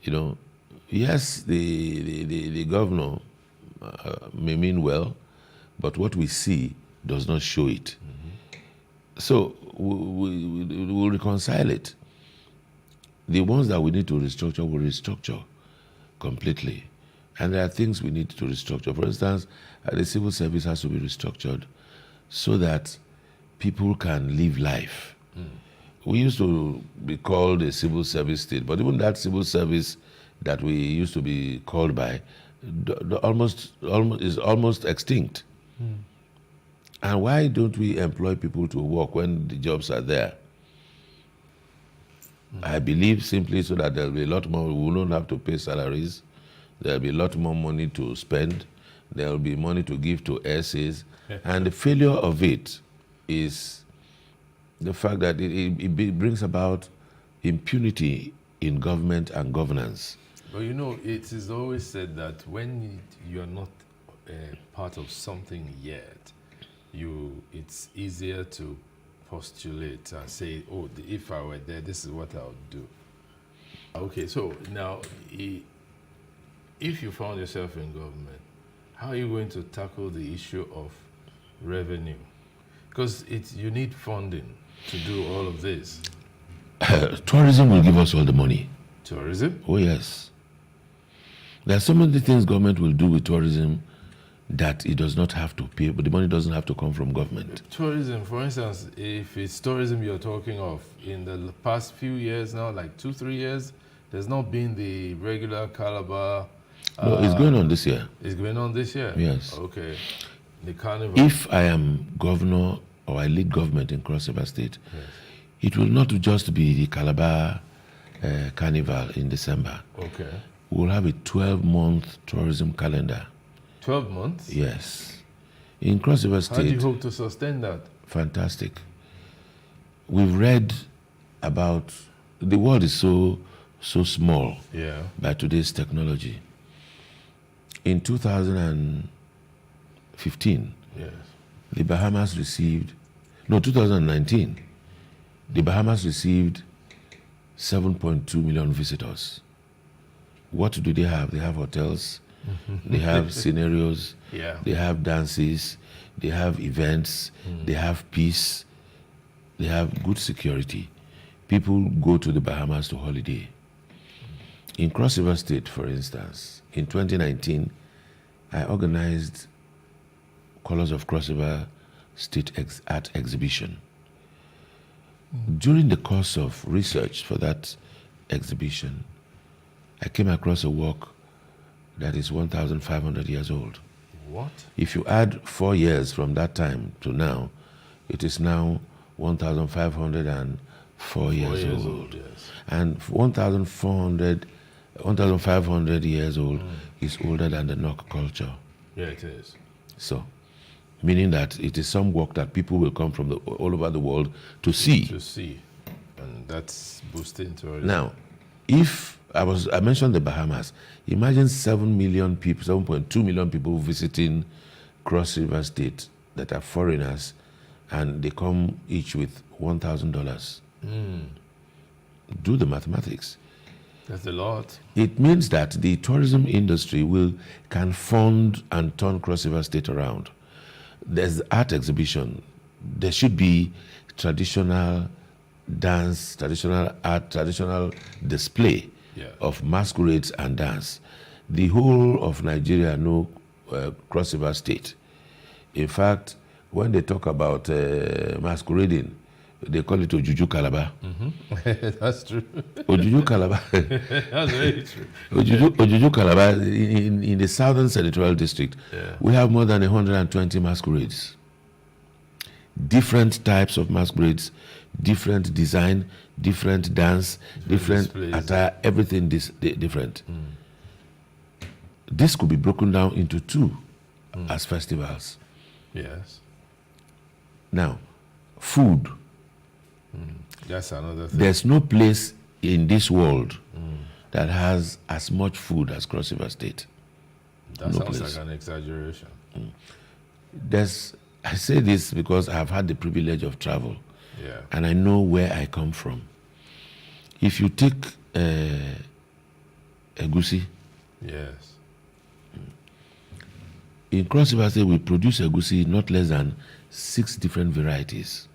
You know, yes, the governor may mean well, but what we see does not show it. So we'll reconcile it. The ones that we need to restructure, we'll restructure completely. And there are things we need to restructure. For instance, the civil service has to be restructured so that people can live life. We used to be called a civil service state, but even that civil service that we used to be called by is almost extinct. And why don't we employ people to work when the jobs are there? I believe simply so that there'll be a lot more, we will not have to pay salaries, there'll be a lot more money to spend, there'll be money to give to SAs, and the failure of it is the fact that it brings about impunity in government and governance. But you know, it is always said that when you're not part of something yet, it's easier to postulate and say, oh, if I were there, this is what I would do. Okay, so now, if you found yourself in government, how are you going to tackle the issue of revenue? Because you need funding to do all of this. Tourism will give us all the money. Tourism? Oh, yes. There are so many things government will do with tourism that it does not have to pay, but the money doesn't have to come from government. Tourism, for instance, if it's tourism you're talking of, in the past few years now, like 2-3 years, there's not been the regular Calabar. No, it's going on this year. It's going on this year? Yes. Okay. The carnival. If I am governor or I lead government in Cross River State, it will not just be the Calabar carnival in December. Okay. We'll have a 12-month tourism calendar. 12 months? Yes. In Cross River State. How do you hope to sustain that? Fantastic. We've read about, the world is so small by today's technology. In 2015, the Bahamas received, 2019, the Bahamas received 7.2 million visitors. What do they have? They have hotels, they have scenarios, they have dances, they have events, they have peace, they have good security. People go to the Bahamas to holiday. In Cross River State, for instance, in 2019, I organized Colors of Cross River State Art Exhibition. During the course of research for that exhibition, I came across a work that is 1,500 years old. What? If you add 4 years from that time to now, it is now 1,504 years old. And 1,500 years old is older than the Nok culture. Yeah, it is. So, meaning that it is some work that people will come from all over the world to see. To see. And that's boosting tourism. Now, if I mentioned the Bahamas, imagine 7 million people, 7.2 million people visiting Cross River State that are foreigners, and they come each with $1,000. Do the mathematics. That's a lot. It means that the tourism industry can fund and turn Cross River State around. There's art exhibition. There should be traditional dance, traditional art, traditional display of masquerades and dance. The whole of Nigeria know Cross River State. In fact, when they talk about masquerading, they call it Ojuju Calabar. That's true. Ojuju Calabar. That's very true. Ojuju Calabar, in the Southern Senatorial District, we have more than 120 masquerades. Different types of masquerades, different design, different dance, different attire, everything different. This could be broken down into two as festivals. Yes. Now, food. That's another thing. There's no place in this world that has as much food as Cross River State. That sounds like an exaggeration. I say this because I've had the privilege of travel. And I know where I come from. If you take egusi. Yes. In Cross River State, we produce egusi not less than 6 different varieties.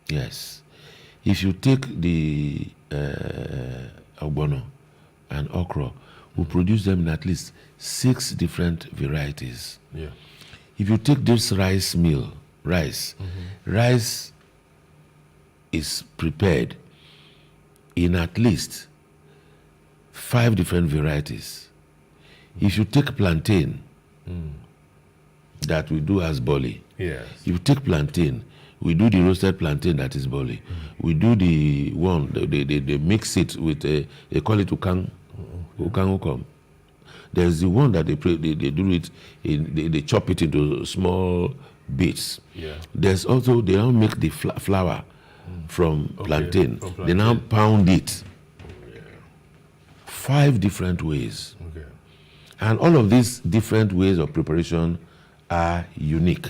Yes. If you take the ogbono and okra, we produce them in at least 6 different varieties. Yeah. If you take this rice meal, rice is prepared in at least 5 different varieties. If you take plantain, that we do as boli. Yes. If you take plantain, we do the roasted plantain that is boli. We do the one, they mix it with, they call it ukang ukom. There's the one that they do it, they chop it into small bits. Yeah. There's also, they now make the flour from plantain. They now pound it. 5 different ways. Okay. And all of these different ways of preparation are unique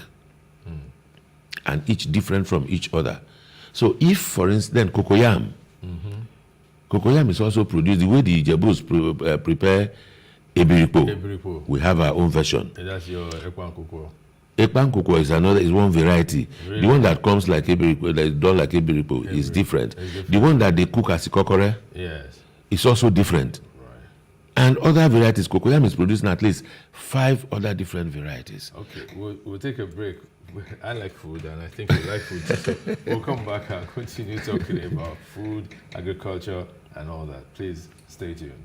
and each different from each other. So if, for instance, cocoyam, cocoyam is also produced the way the Ijebus prepare ebiripo. We have our own version. And that's your ekwan cocoa. Ekpan cocoa is one variety. Really? The one that comes like ebiripo, that is done like ebiripo, is different. The one that they cook as ikokore, is also different. And other varieties, cocoyam is produced in at least 5 other different varieties. Okay, we'll take a break. I like food, and I think you like food. So we'll come back and continue talking about food, agriculture, and all that. Please stay tuned.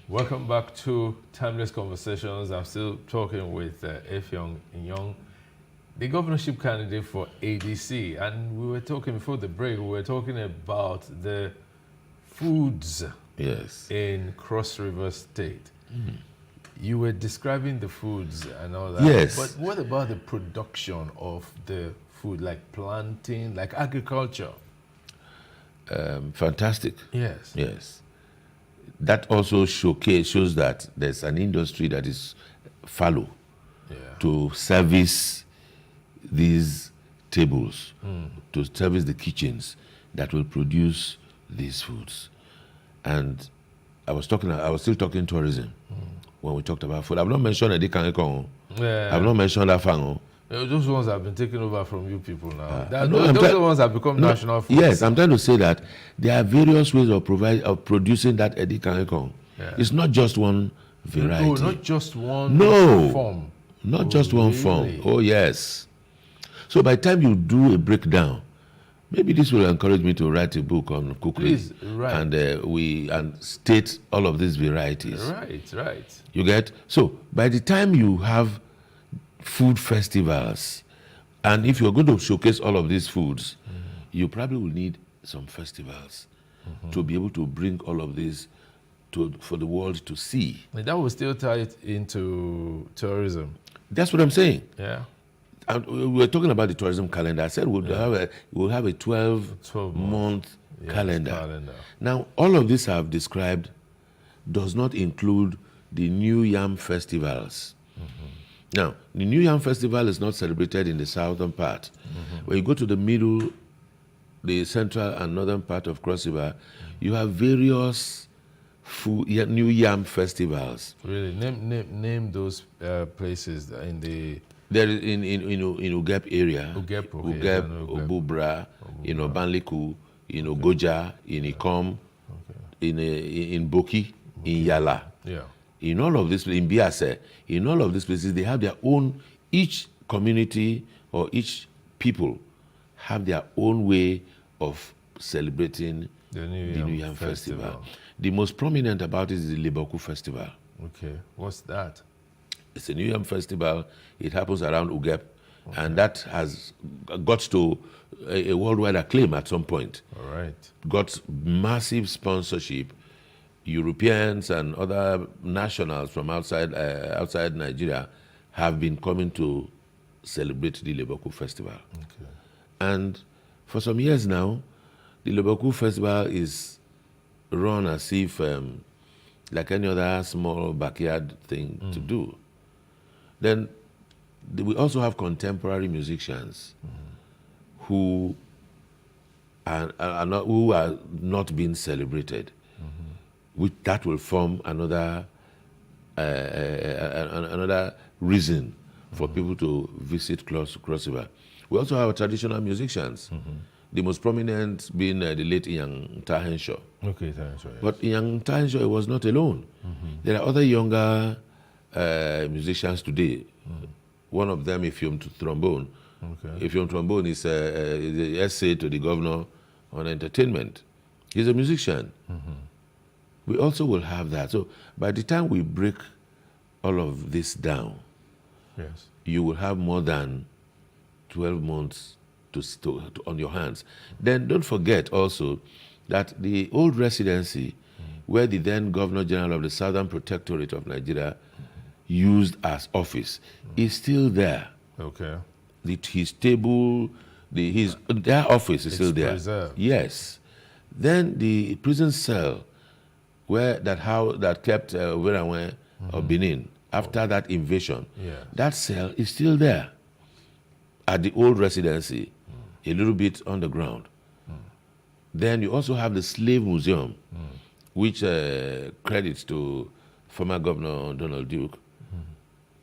Welcome back to Timeless Conversations. I'm still talking with Effiong Inyong, the governorship candidate for ADC. And we were talking before the break, we were talking about the foods in Cross River State. You were describing the foods and all that. Yes. But what about the production of the food, like planting, like agriculture? Fantastic. Yes. Yes. That also shows that there's an industry that is fallow to service these tables, to service the kitchens that will produce these foods. And I was still talking tourism when we talked about food. I've not mentioned Edikan Ekong. I've not mentioned Afang. Those ones have been taken over from you people now. Those ones have become national foods. Yes, I'm trying to say that there are various ways of producing that Edikan Ekong. It's not just one variety. No, not just one form. Not just one form. Oh, yes. So by the time you do a breakdown, maybe this will encourage me to write a book on cookery. Please, right. And state all of these varieties. Right. You get? So by the time you have food festivals, and if you're going to showcase all of these foods, you probably will need some festivals to be able to bring all of these for the world to see. And that will still tie it into tourism. That's what I'm saying. Yeah. And we were talking about the tourism calendar. I said we'll have a 12-month calendar. Now, all of this I've described does not include the new yam festivals Now, the New Yam Festival is not celebrated in the southern part. When you go to the middle, the central and northern part of Cross River, you have various New Yam festivals. Really, name those places in the. There is in Ugep area. Ugep, okay, Ugep, Obubra, Banliku, Goja, in Ikom, in Boki, in Yala. Yeah. In all of this, in Biase, in all of these places, they have their own, each community or each people have their own way of celebrating the New Yam Festival. The most prominent about it is the Leboku Festival. Okay, what's that? It's a New Yam Festival. It happens around Ugep, and that has got to a worldwide acclaim at some point. All right. Got massive sponsorship. Europeans and other nationals from outside Nigeria have been coming to celebrate the Leboku Festival. Okay. And for some years now, the Leboku Festival is run as if like any other small backyard thing to do. Then we also have contemporary musicians who are not being celebrated. That will form another reason for people to visit Cross River. We also have traditional musicians. The most prominent being the late Inyang Tahenshaw. Okay, Tahenshaw. Yes. But Inyang Tahenshaw was not alone. There are other younger musicians today. One of them, Ifyom Trombone. Okay. Ifyom Trombone is an essay to the governor on entertainment. He's a musician. We also will have that. So by the time we break all of this down, yes, you will have more than 12 months on your hands. Then don't forget also that the old residency, where the then Governor General of the Southern Protectorate of Nigeria used as office, is still there. Okay. His table, their office is still there. Preserved. Yes. Then the prison cell, that kept Werawe of Benin after that invasion, that cell is still there at the old residency, a little bit underground. Then you also have the Slave Museum, which credits to former Governor Donald Duke,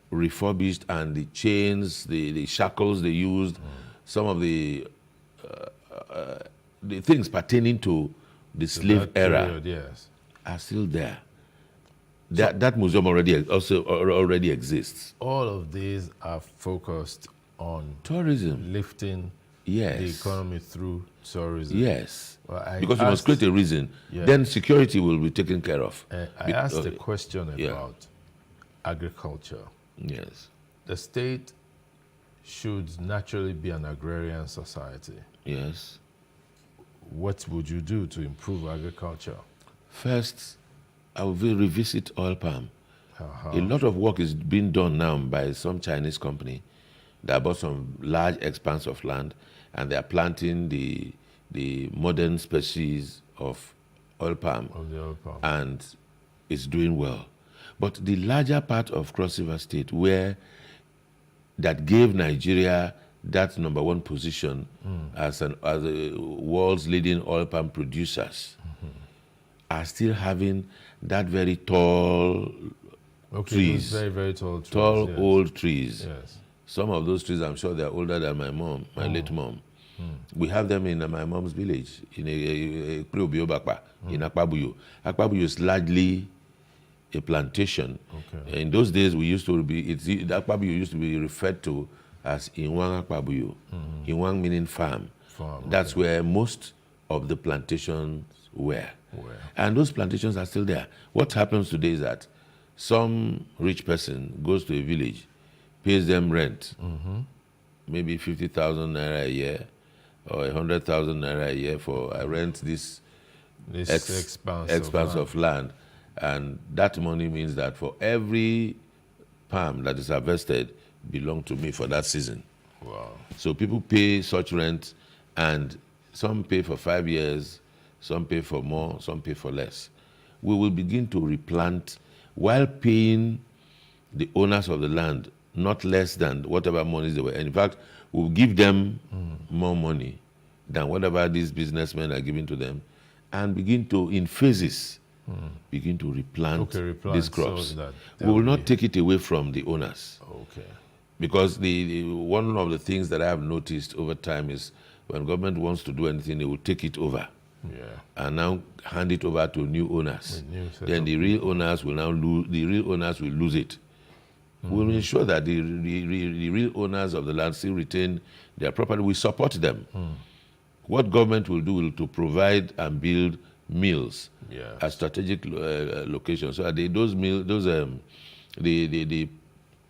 refurbished, and the chains, the shackles they used, some of the things pertaining to the slave era period, yes, are still there. That museum already exists. All of these are focused on tourism, lifting yes, the economy through tourism. Yes, well, because you must create a reason. Yeah. Then security will be taken care of. I asked a question about agriculture. Yes. The state should naturally be an agrarian society. Yes. What would you do to improve agriculture? First, I will revisit oil palm. Uh-huh. A lot of work is being done now by some Chinese company that bought some large expanse of land, and they are planting the modern species of oil palm, and it's doing well. But the larger part of Cross River State, that gave Nigeria that #1 position as a world's leading oil palm producers, are still having that very tall trees. Very, very tall trees. Tall, yes. old trees. Yes. Some of those trees, I'm sure they're older than my mom, my late mom. We have them in my mom's village, in a Kriobio in Akpabuyo. Akpabuyo is largely a plantation. Okay. In those days, Akpabuyo used to be referred to as Inwang Akpabuyo. Inwang meaning farm. That's where most of the plantations were. And those plantations are still there. What happens today is that some rich person goes to a village, pays them rent, maybe 50,000 naira a year or 100,000 naira a year for I rent this expanse of land. And that money means that for every palm that is harvested belong to me for that season. Wow. So people pay such rent, and some pay for 5 years, some pay for more, some pay for less. We will begin to replant while paying the owners of the land not less than whatever monies they were. And in fact, we'll give them more money than whatever these businessmen are giving to them, and begin to, in phases, begin to replant, these crops. So we will not take it away from the owners. Okay. Because one of the things that I have noticed over time is when government wants to do anything, they will take it over. Yeah. And now hand it over to new owners. Then the real owners will lose it. We will ensure that the real owners of the land still retain their property. We support them. What government will do to provide and build mills at strategic locations, so that the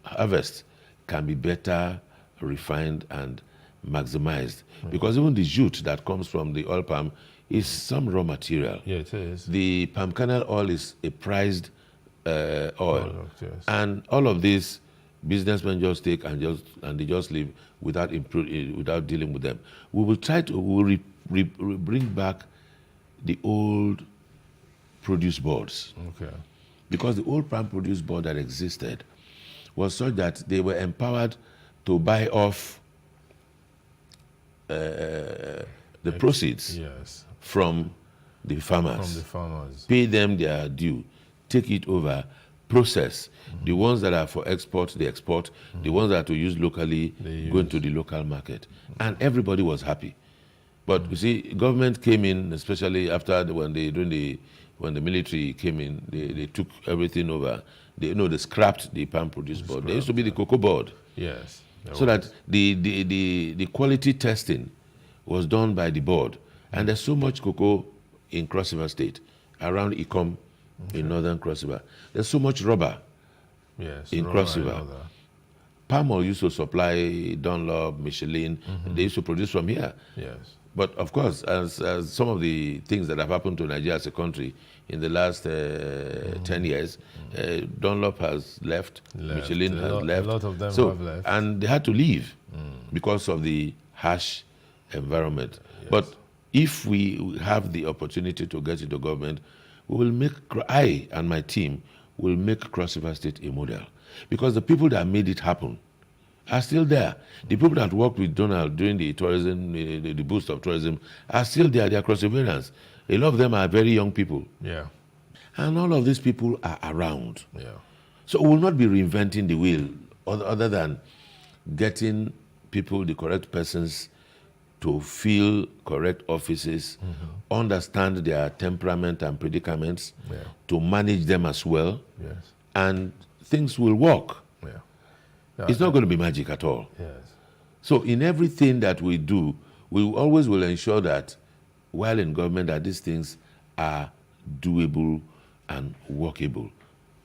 harvest can be better refined and maximized. Because even the jute that comes from the oil palm is some raw material. Yeah, it is. The palm kernel oil is a prized oil. Yes. And all of this, businessmen just take and they just leave without dealing with them. We will try to bring back the old produce boards. Okay. Because the old palm produce board that existed was such that they were empowered to buy off the proceeds from the farmers. Pay them their due, take it over, process. The ones that are for export, they export. The ones that are to use locally, go into the local market. And everybody was happy. But you see, government came in, especially after when the military came in, they took everything over. They scrapped the palm produce board. There used to be the cocoa board. Yes. So that the quality testing was done by the board. And there's so much cocoa in Cross River State, around Ikom, in northern Cross River. There's so much rubber in Cross River. Palm oil used to supply Dunlop, Michelin. They used to produce from here. Yes. But of course, as some of the things that have happened to Nigeria as a country in the last 10 years, Dunlop has left, Michelin has left. A lot of them have left. And they had to leave because of the harsh environment. Yes. But if we have the opportunity to get into government, we will I and my team will make Cross River State a model. Because the people that made it happen are still there. The people that worked with Donald during the tourism, the boost of tourism, are still there. They are Cross Riverians. A lot of them are very young people. Yeah. And all of these people are around. Yeah. So we will not be reinventing the wheel other than getting people, the correct persons, to fill correct offices, understand their temperament and predicaments, to manage them as well, and things will work. It's not going to be magic at all. Yes. So in everything that we do, we always will ensure that while in government that these things are doable and workable.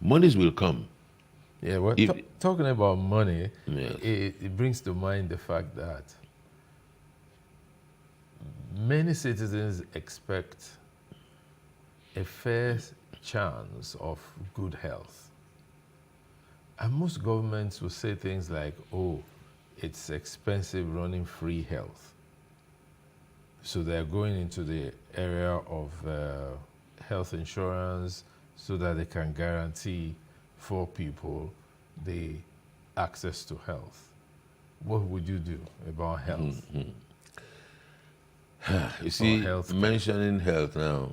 Monies will come. Yeah, well, talking about money, it brings to mind the fact that many citizens expect a fair chance of good health. And most governments will say things like, oh, it's expensive running free health. So they're going into the area of health insurance so that they can guarantee for people the access to health. What would you do about health? You see, mentioning health now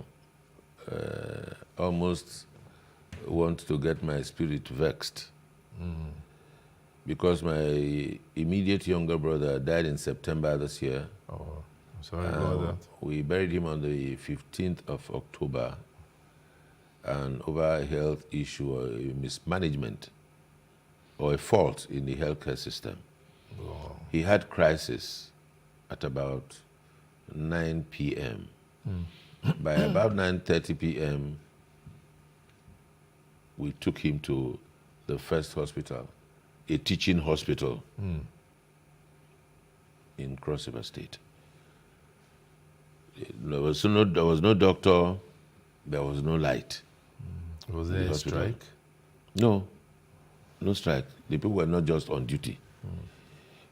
almost want to get my spirit vexed. Because my immediate younger brother died in September this year. Oh, I'm sorry about that. We buried him on the 15th of October, and over a health issue or a mismanagement or a fault in the healthcare system. Oh. He had crisis at about 9 p.m. By about 9:30 p.m., we took him to the first hospital, a teaching hospital in Cross River State. There was no doctor, there was no light. Was there a strike? No strike. The people were not just on duty.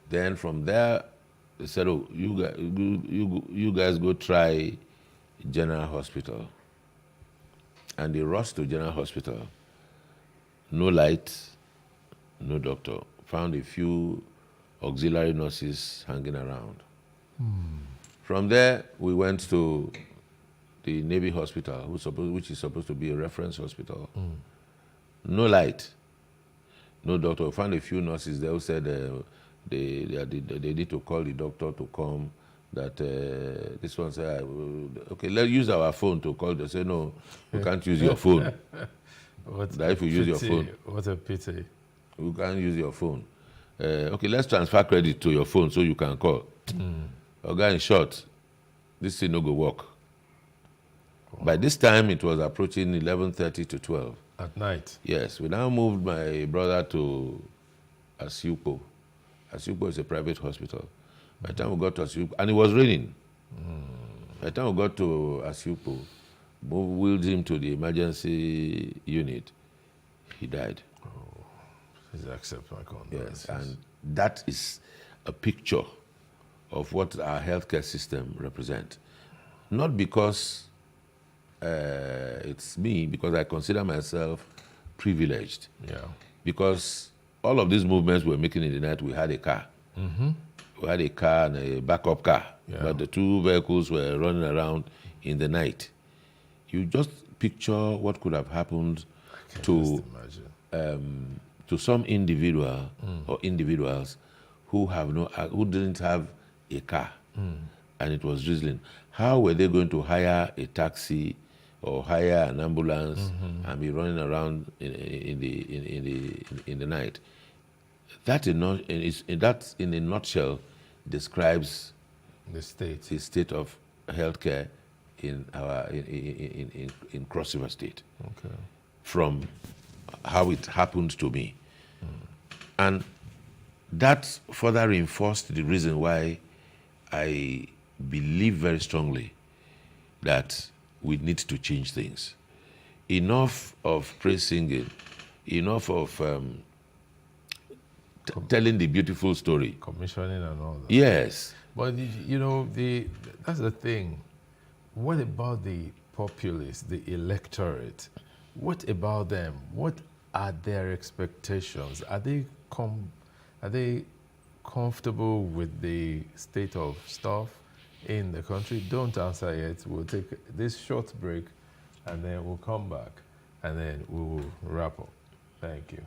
Then from there, they said, oh, you guys go try General Hospital. And they rushed to General Hospital. No light, No doctor. Found a few auxiliary nurses hanging around. From there, we went to the Navy Hospital, which is supposed to be a reference hospital. No light. No doctor. We found a few nurses there who said they need to call the doctor to come. That this one said, okay, let's use our phone to call. They say, no, you can't use your phone. That if you use your phone. What a pity. You can't use your phone. Okay, let's transfer credit to your phone so you can call. Okay, in short, this thing no go work. By this time, it was approaching 11:30 to 12. At night? Yes. We now moved my brother to Asiupo. Asiupo is a private hospital. By the time we got to Asiupo, and it was raining. By the time we got to Asiupo, wheeled him to the emergency unit. He died. Please accept my condolences. Yes, and that is a picture of what our healthcare system represents. Not because it's me, because I consider myself privileged. Yeah. Because all of these movements we're making in the night, we had a car. We had a car and a backup car, but the two vehicles were running around in the night. You just picture what could have happened to some individual or individuals who didn't have a car, and it was drizzling. How were they going to hire a taxi or hire an ambulance and be running around in the night? That in a nutshell describes the state of healthcare in Cross River State. Okay. From how it happened to me. And that further reinforced the reason why I believe very strongly that we need to change things. Enough of praise singing, enough of telling the beautiful story. Commissioning and all that. Yes. But, you know, that's the thing. What about the populace, the electorate? What about them? What are their expectations? Are they comfortable with the state of stuff in the country? Don't answer yet. We'll take this short break and then we'll come back and then we will wrap up. Thank you.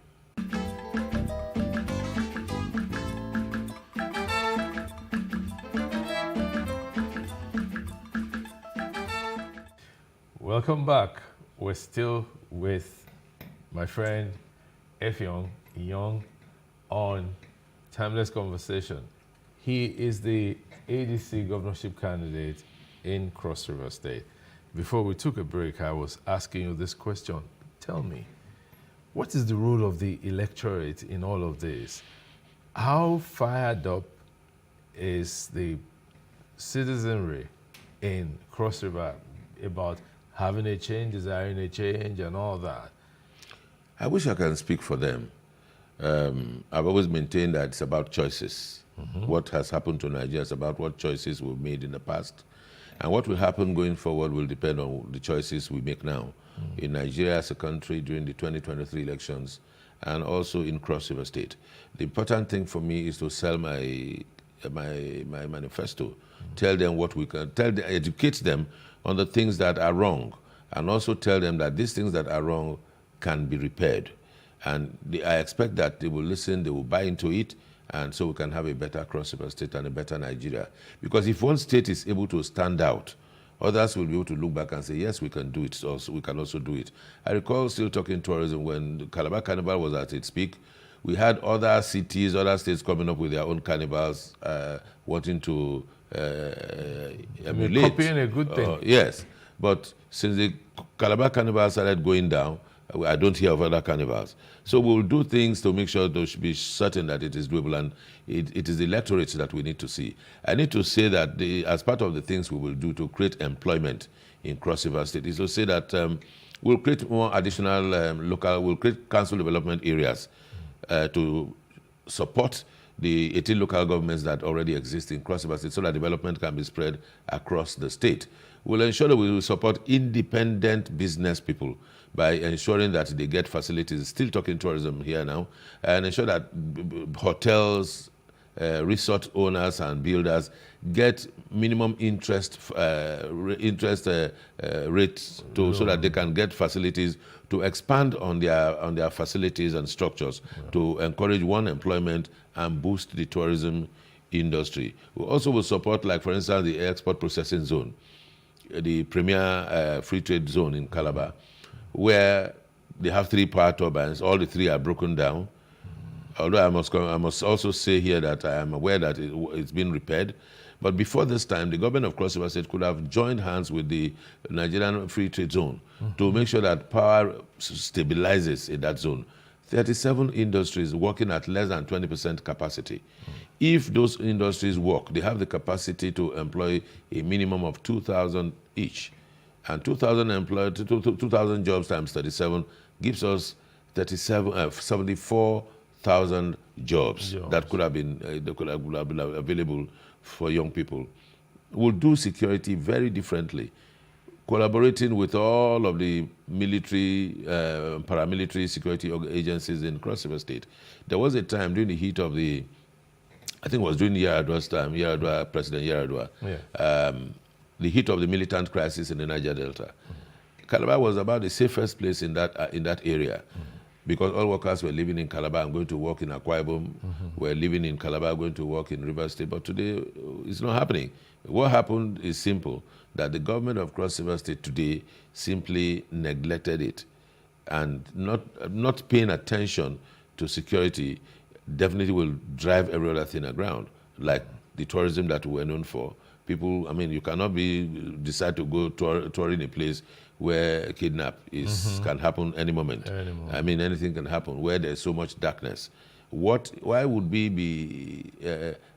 Welcome back. We're still with my friend Effiong Young on Timeless Conversation. He is the ADC governorship candidate in Cross River State. Before we took a break, I was asking you this question. Tell me, what is the role of the electorate in all of this? How fired up is the citizenry in Cross River about having a change, desiring a change, and all that? I wish I can speak for them. I've always maintained that it's about choices. What has happened to Nigeria is about what choices we've made in the past. And what will happen going forward will depend on the choices we make now. In Nigeria as a country during the 2023 elections, and also in Cross River State. The important thing for me is to sell my manifesto, tell them what we can, educate them on the things that are wrong, and also tell them that these things that are wrong can be repaired. And I expect that they will listen, they will buy into it, and so we can have a better Cross River State and a better Nigeria. Because if one state is able to stand out, others will be able to look back and say, yes, we can do it, so we can also do it. I recall still talking tourism when the Calabar Carnival was at its peak. We had other cities, other states coming up with their own carnivals, wanting to emulate. Copying a good thing. Yes, but since the Calabar Carnival started going down, I don't hear of other carnivals. So we'll do things to make sure to be certain that it is doable, and it is the electorate that we need to see. I need to say that as part of the things we will do to create employment in Cross River State is to say that we'll create more additional we'll create council development areas to support the 18 local governments that already exist in Cross River State so that development can be spread across the state. We'll ensure that we will support independent business people by ensuring that they get facilities, still talking tourism here now, and ensure that hotels, resort owners and builders get minimum interest rates so that they can get facilities to expand on their facilities and structures to encourage employment and boost the tourism industry. We also will support, like for instance, the export processing zone, the premier free trade zone in Calabar, where they have 3 power turbines. All the 3 are broken down. Although I must also say here that I am aware that it's been repaired. But before this time, the government of Cross River State could have joined hands with the Nigerian Free Trade Zone to make sure that power stabilizes in that zone. 37 industries working at less than 20% capacity. If those industries work, they have the capacity to employ a minimum of 2,000 each. And 2,000 jobs times 37 gives us 74,000 jobs that could have been available for young people. We'll do security very differently, collaborating with all of the military, paramilitary security agencies in Cross River State. There was a time during the heat of the, I think it was during Yar'Adua's time, President Yar'Adua, the heat of the militant crisis in the Niger Delta. Calabar was about the safest place in that area. Because all workers were living in Calabar and going to work in Akwa Ibom, were living in Calabar, going to work in River State. But today, it's not happening. What happened is simple, that the government of Cross River State today simply neglected it. And not paying attention to security definitely will drive every other thing aground, like the tourism that we're known for. People, I mean, you cannot decide to go touring a place where kidnap can happen any moment. I mean, anything can happen, where there's so much darkness. Why would we be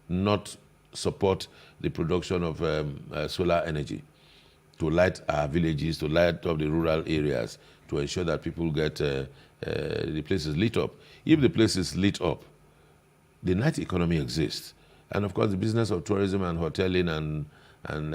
not support the production of solar energy to light our villages, to light up the rural areas, to ensure that people get the places lit up? If the place is lit up, the night economy exists. And of course, the business of tourism and hoteling and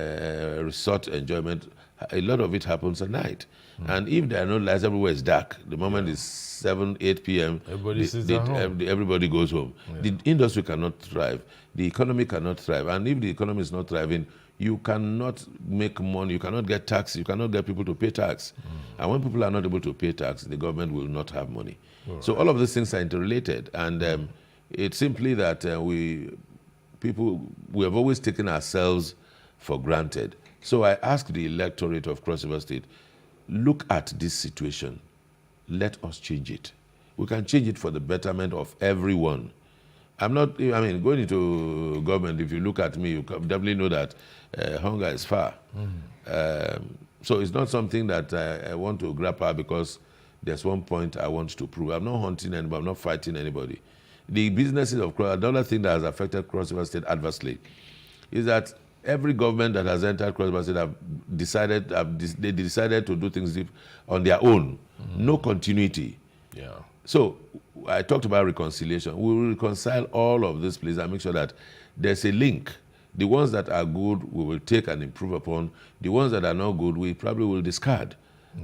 resort enjoyment, a lot of it happens at night. And if there are no lights, everywhere is dark. The moment it's 7, 8 p.m., everybody goes home. The industry cannot thrive. The economy cannot thrive. And if the economy is not thriving, you cannot make money, you cannot get tax, you cannot get people to pay tax. And when people are not able to pay tax, the government will not have money. So all of these things are interrelated. And it's simply that we have always taken ourselves for granted. So I ask the electorate of Cross River State, look at this situation. Let us change it. We can change it for the betterment of everyone. Going into government, if you look at me, you definitely know that hunger is far. So it's not something that I want to grapple because there's one point I want to prove. I'm not hunting anybody, I'm not fighting anybody. The businesses of Cross, the other thing that has affected Cross River State adversely is that every government that has entered Cross River State they decided to do things on their own. No continuity. So I talked about reconciliation. We will reconcile all of this, please, and make sure that there's a link. The ones that are good, we will take and improve upon. The ones that are not good, we probably will discard.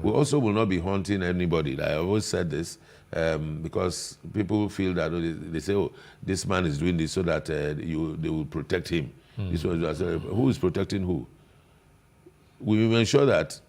We also will not be haunting anybody. I always said this because people feel that they say, oh, this man is doing this so that they will protect him. This one, who is protecting who? We will ensure that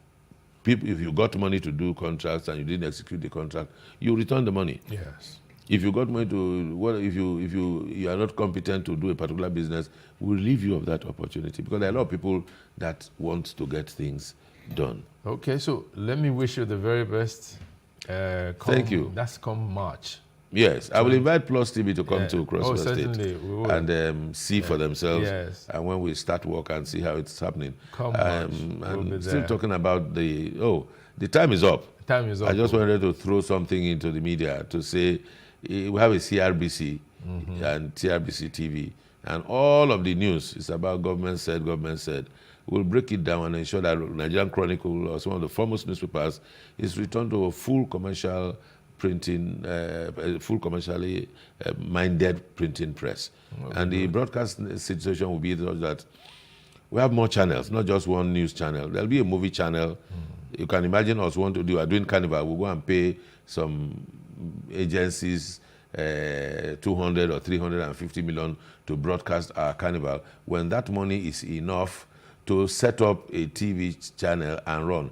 people, if you got money to do contracts and you didn't execute the contract, you return the money. Yes. If you got money to, if you are not competent to do a particular business, we'll relieve you of that opportunity because there are a lot of people that want to get things done. Okay, so let me wish you the very best. Thank you. That's come March. Yes, I will invite PlusTV to come to Cross River State and see for themselves. Yes. And when we start work and see how it's happening. Come and still talking about the time is up. Time is up. I just wanted to throw something into the media to say we have a CRBC and TRBC TV, and all of the news is about government said. We'll break it down and ensure that Nigerian Chronicle, or some of the foremost newspapers, is returned to a full commercial printing, full commercially minded printing press. And the broadcast situation will be that we have more channels, not just one news channel. There'll be a movie channel. You can imagine us doing carnival. We'll go and pay some agencies 200 or 350 million to broadcast our carnival. When that money is enough to set up a TV channel and run.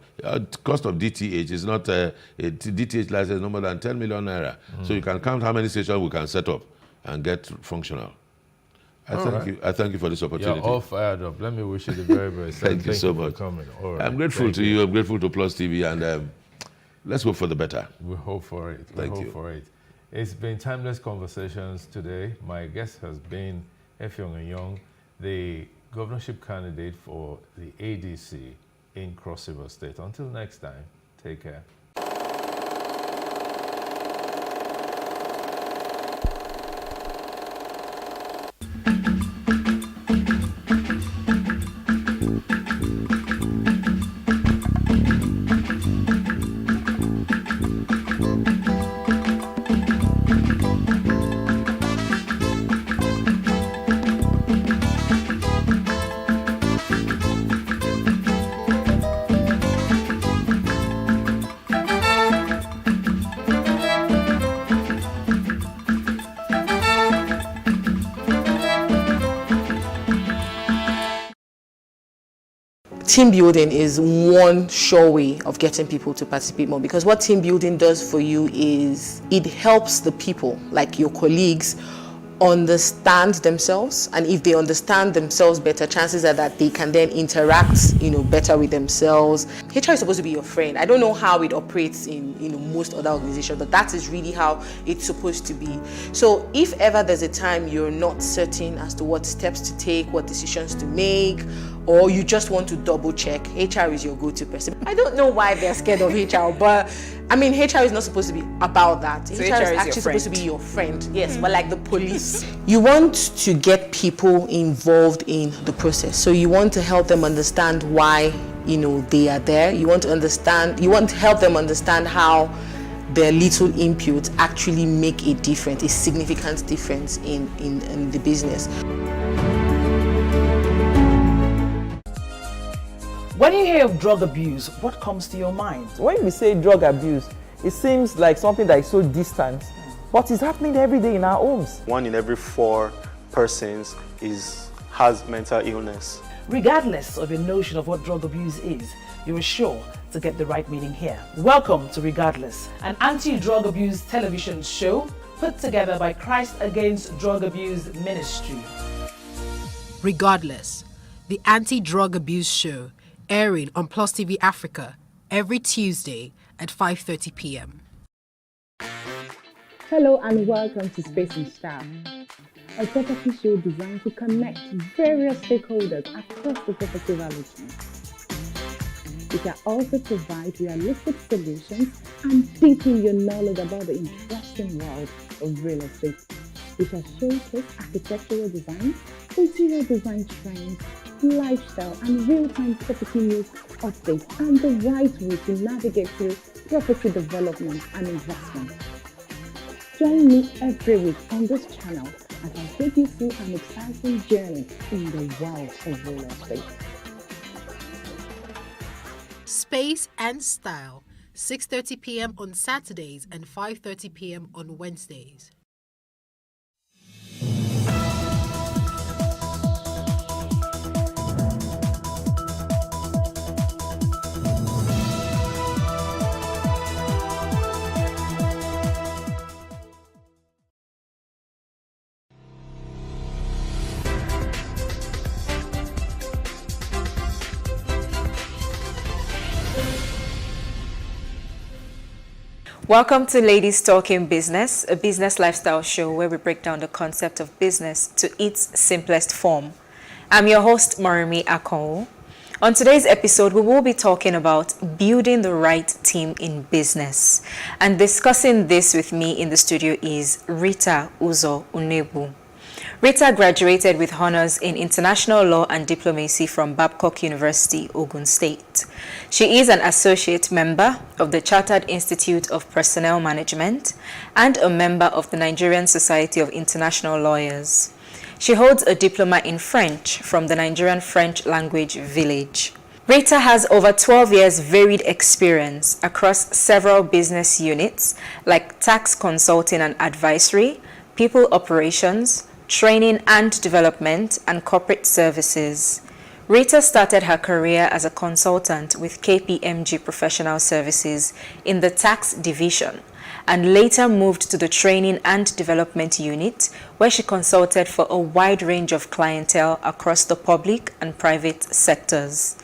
Cost of DTH is not a DTH license no more than 10 million naira. So you can count how many stations we can set up and get functional. I thank you for this opportunity. You're all fired up. Let me wish you the very best. Thank you so much. For coming. All right. I'm grateful to you. I'm grateful to Plus TV, and let's hope for the better. We hope for it. Thank you. Hope for it. It's been timeless conversations today. My guest has been Effiong Young, the governorship candidate for the ADC in Cross River State. Until next time, take care. Team building is one sure way of getting people to participate more, because what team building does for you is it helps the people, like your colleagues, understand themselves, and if they understand themselves better, chances are that they can then interact, better with themselves. HR is supposed to be your friend. I don't know how it operates in most other organizations, but that is really how it's supposed to be. So if ever there's a time you're not certain as to what steps to take, what decisions to make, or you just want to double check, HR is your go-to person. I don't know why they're scared of HR, but HR is not supposed to be about that. So HR is actually supposed to be your friend. Yes, but like the police. You want to get people involved in the process. So you want to help them understand why, they are there. You want to help them understand how their little input actually make a difference, a significant difference in the business. When you hear of drug abuse, what comes to your mind? When we say drug abuse, it seems like something that is so distant, but it's happening every day in our homes. 1 in every 4 persons has mental illness. Regardless of your notion of what drug abuse is, you are sure to get the right meaning here. Welcome to Regardless, an anti-drug abuse television show put together by Christ Against Drug Abuse Ministry. Regardless, the anti-drug abuse show, airing on PlusTvAfrica every Tuesday at 5:30 p.m. Hello and welcome to Space and Style, a property show designed to connect various stakeholders across the property value chain. We can also provide realistic solutions and deepen your knowledge about the interesting world of real estate. We shall showcase architectural design, interior design trends, lifestyle and real-time property news updates, and the right way to navigate through property development and investment. Join me every week on this channel as I take you through an exciting journey in the world of real estate. Space and Style, 6:30 p.m. on Saturdays and 5:30 p.m. on Wednesdays. Welcome to Ladies Talking Business, a business lifestyle show where we break down the concept of business to its simplest form. I'm your host, Marimi Akonwu. On today's episode, we will be talking about building the right team in business. And discussing this with me in the studio is Rita Uzo Unebu. Rita graduated with honors in international law and diplomacy from Babcock University, Ogun State. She is an associate member of the Chartered Institute of Personnel Management and a member of the Nigerian Society of International Lawyers. She holds a diploma in French from the Nigerian French Language Village. Rita has over 12 years varied experience across several business units like tax consulting and advisory, people operations, training and development, and corporate services. Rita started her career as a consultant with KPMG Professional Services in the tax division and later moved to the training and development unit where she consulted for a wide range of clientele across the public and private sectors.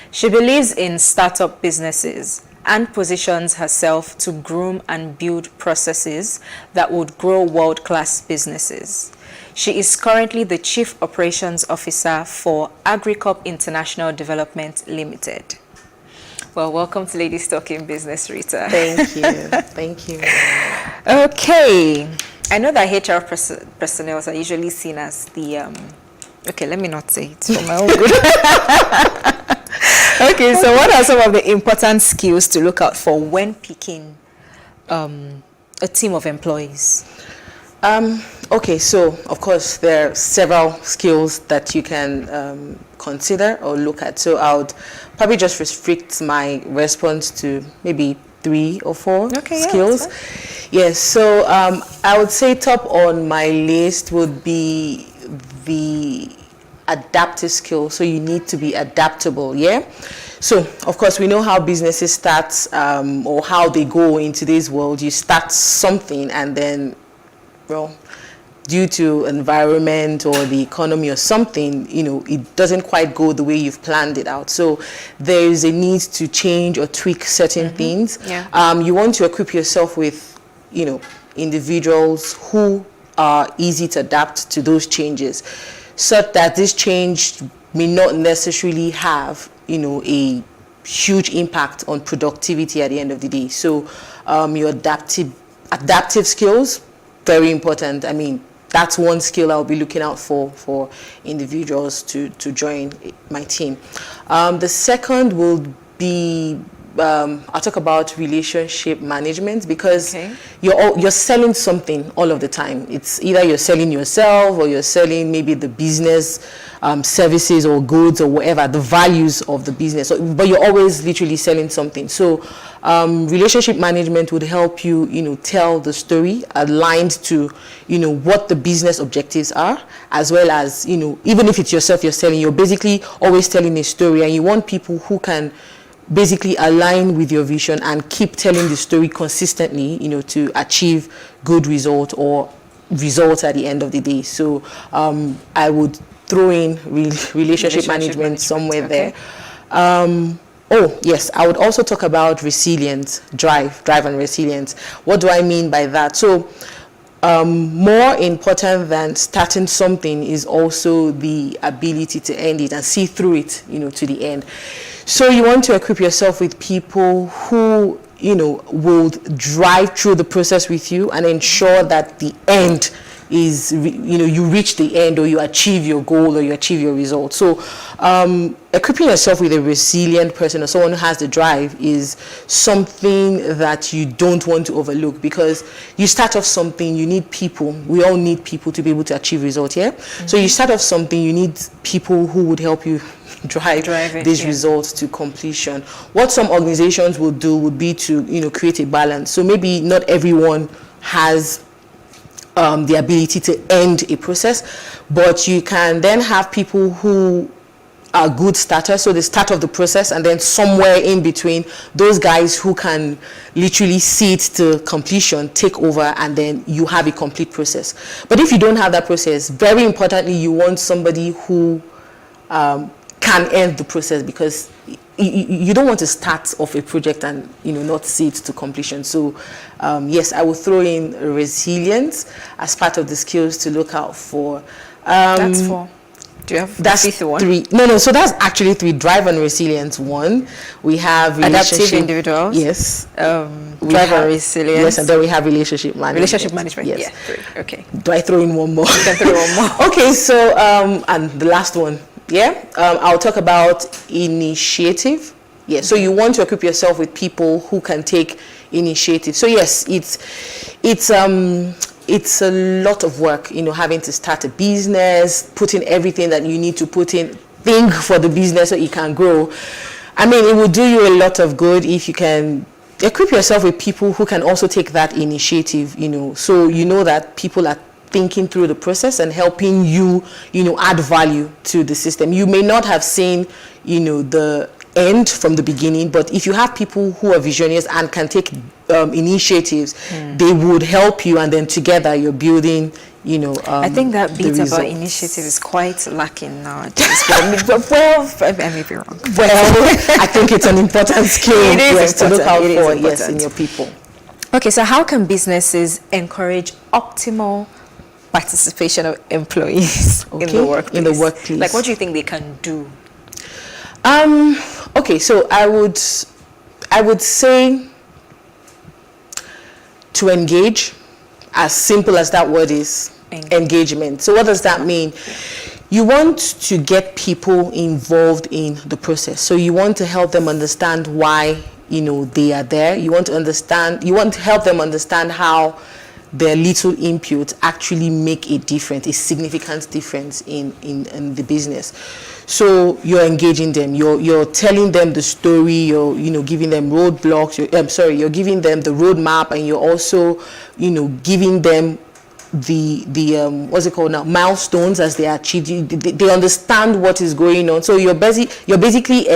She believes in startup businesses and positions herself to groom and build processes that would grow world-class businesses. She is currently the Chief Operations Officer for Agricorp International Development Limited. Well, welcome to Ladies Talking Business, Rita. Thank you. Thank you. Okay. I know that HR personnel are usually seen as the... okay, let me not say it for my own good. Okay, so what are some of the important skills to look out for when picking a team of employees? Okay, so of course there are several skills that you can consider or look at. So I would probably just restrict my response to maybe 3 or 4 skills. Yes, so I would say top on my list would be the adaptive skills. So you need to be adaptable, yeah? So, of course, we know how businesses start or how they go in today's world. You start something and then, well, due to environment or the economy or something, you know, it doesn't quite go the way you've planned it out. So there is a need to change or tweak certain things. Yeah. You want to equip yourself with, you know, individuals who are easy to adapt to those changes, such that this change may not necessarily have, you know, a huge impact on productivity at the end of the day. So your adaptive skills, very important. I mean, that's one skill I'll be looking out for individuals to join my team. The second will be, I'll talk about relationship management, because you're selling something all of the time. It's either you're selling yourself or you're selling maybe the business services or goods or whatever, the values of the business, but you're always literally selling something. So relationship management would help you, you know, tell the story aligned to, you know, what the business objectives are, as well as, you know, even if it's yourself you're selling, you're basically always telling a story, and you want people who can basically align with your vision and keep telling the story consistently, you know, to achieve good result or results at the end of the day. So I would throw in relationship management somewhere there. Oh, yes, I would also talk about resilience, drive and resilience. What do I mean by that? So more important than starting something is also the ability to end it and see through it, you know, to the end. So you want to equip yourself with people who, you know, will drive through the process with you and ensure that the end is, you know, you reach the end or you achieve your goal or you achieve your result. So equipping yourself with a resilient person or someone who has the drive is something that you don't want to overlook, because you start off something, you need people. We all need people to be able to achieve results, yeah? So you start off something, you need people who would help you drive these results to completion. What some organizations will do would be to, you know, create a balance. So maybe not everyone has the ability to end a process, but you can then have people who are good starters, so the start of the process, and then somewhere in between, those guys who can literally see it to completion, take over, and then you have a complete process. But if you don't have that process, very importantly, you want somebody who can end the process, because you don't want to start off a project and, you know, not see it to completion. So yes, I will throw in resilience as part of the skills to look out for. That's 4. Do you have that's the 5th one? 3. No, so that's actually 3. Drive and resilience 1. We have adaptive individuals. Yes. Drive and resilience. Yes, and then we have relationship management. Relationship management. Yes. Yeah. 3. Okay. Do I throw in one more? You can throw one more. Okay, so and the last one. Yeah, I'll talk about initiative. Yeah, so you want to equip yourself with people who can take initiative. So yes, it's it's a lot of work, having to start a business, putting everything that you need to put in, think for the business so it can grow. I mean, it will do you a lot of good if you can equip yourself with people who can also take that initiative, so that people are thinking through the process and helping you, add value to the system. You may not have seen, the end from the beginning, but if you have people who are visionaries and can take initiatives, they would help you, and then together you're building, I think that bit about initiative is quite lacking nowadays. Well, I may be wrong. Well, I think it's an important skill. It is to look out for, important. in your people. Okay, so how can businesses encourage optimal participation of employees in the workplace? Like, what do you think they can do? Okay, so I would say to engage, as simple as that word is, engagement. So what does that mean? You want to get people involved in the process. So you want to help them understand why, they are there. You want to help them understand how their little input actually make a difference, a significant difference in the business. So you're engaging them, you're telling them the story, you're giving them roadblocks, you're giving them the roadmap, and you're also giving them the what's it called now, milestones as they achieve. They understand what is going on. So you're basically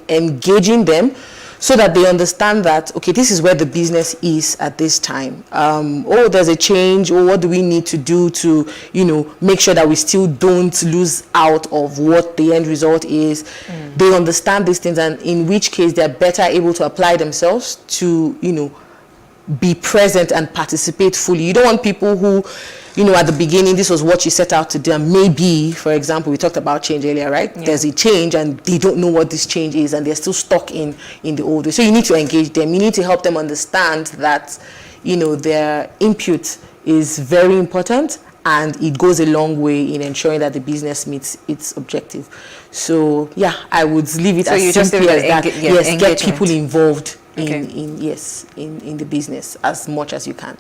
engaging them, so that they understand that, okay, this is where the business is at this time. There's a change, or what do we need to do to, make sure that we still don't lose out of what the end result is. They understand these things, and in which case they're better able to apply themselves to, be present and participate fully. You don't want people who, at the beginning, this was what you set out to do, and maybe, for example, we talked about change earlier, right? Yeah. There's a change and they don't know what this change is, and they're still stuck in the old way. So you need to engage them. You need to help them understand that, their input is very important, and it goes a long way in ensuring that the business meets its objective. So yeah, I would leave it as simply as that. Yes, get people involved in the business as much as you can.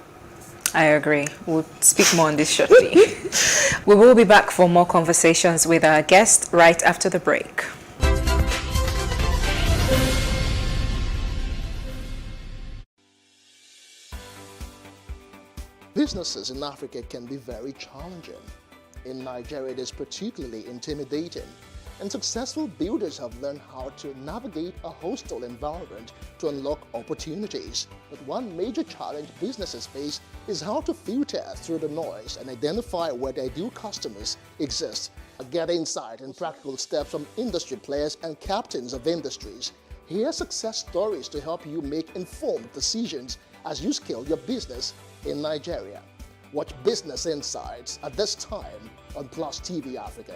I agree. We'll speak more on this shortly. We will be back for more conversations with our guest right after the break. Businesses in Africa can be very challenging. In Nigeria, it is particularly intimidating, and successful builders have learned how to navigate a hostile environment to unlock opportunities. But one major challenge businesses face is how to filter through the noise and identify where their ideal customers exist. Get insight and practical steps from industry players and captains of industries. Hear success stories to help you make informed decisions as you scale your business in Nigeria. Watch Business Insights at this time on PlusTvAfrica.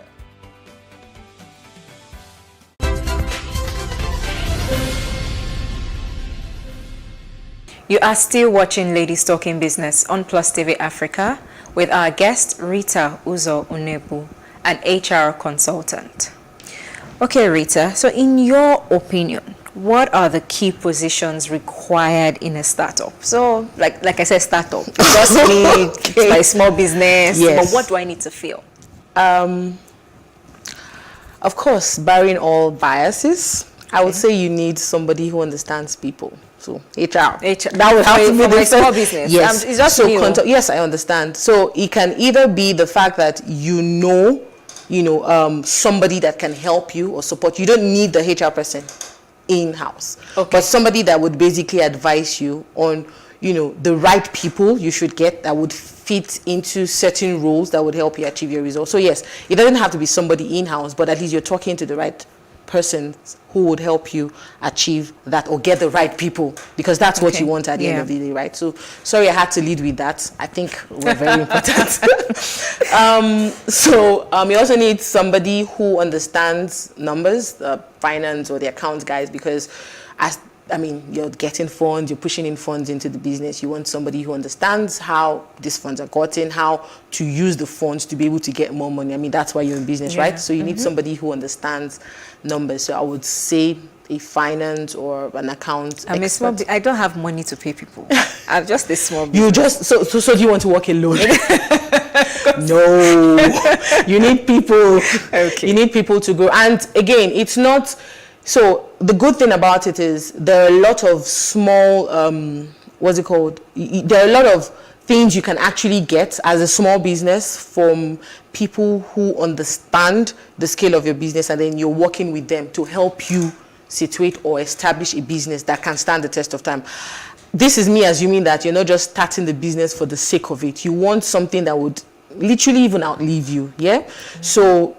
You are still watching Ladies Talking Business on PlusTvAfrica with our guest Rita Uzo Unebu, an HR consultant. Okay, Rita, so in your opinion, what are the key positions required in a startup? So, like I said, startup. Just me, my small business. Yes. But what do I need to feel? Of course, barring all biases, I would say you need somebody who understands people. So HR. That would have to be the small business. Yes. It's just yes, I understand. So it can either be the fact that somebody that can help you or support. You don't need the HR person in-house, but somebody that would basically advise you on, the right people you should get that would fit into certain roles that would help you achieve your results. So yes, it doesn't have to be somebody in-house, but at least you're talking to the right person who would help you achieve that, or get the right people, because that's what you want at the end of the day, right? So sorry, I had to lead with that. I think we're very important. You also need somebody who understands numbers, finance, or the accounts guys, because you're getting funds, you're pushing in funds into the business. You want somebody who understands how these funds are gotten, how to use the funds to be able to get more money. That's why you're in business, right? So you need somebody who understands numbers. So I would say a finance or an account I'm expert. I don't have money to pay people. I'm just a small business. You just so do you want to work alone? No, you need people. Okay. You need people to grow. And again, it's not. So the good thing about it is there are a lot of small. What's it called? There are a lot of things you can actually get as a small business from people who understand the scale of your business, and then you're working with them to help you situate or establish a business that can stand the test of time. This is me assuming that you're not just starting the business for the sake of it. You want something that would literally even outlive you, yeah? Mm-hmm. So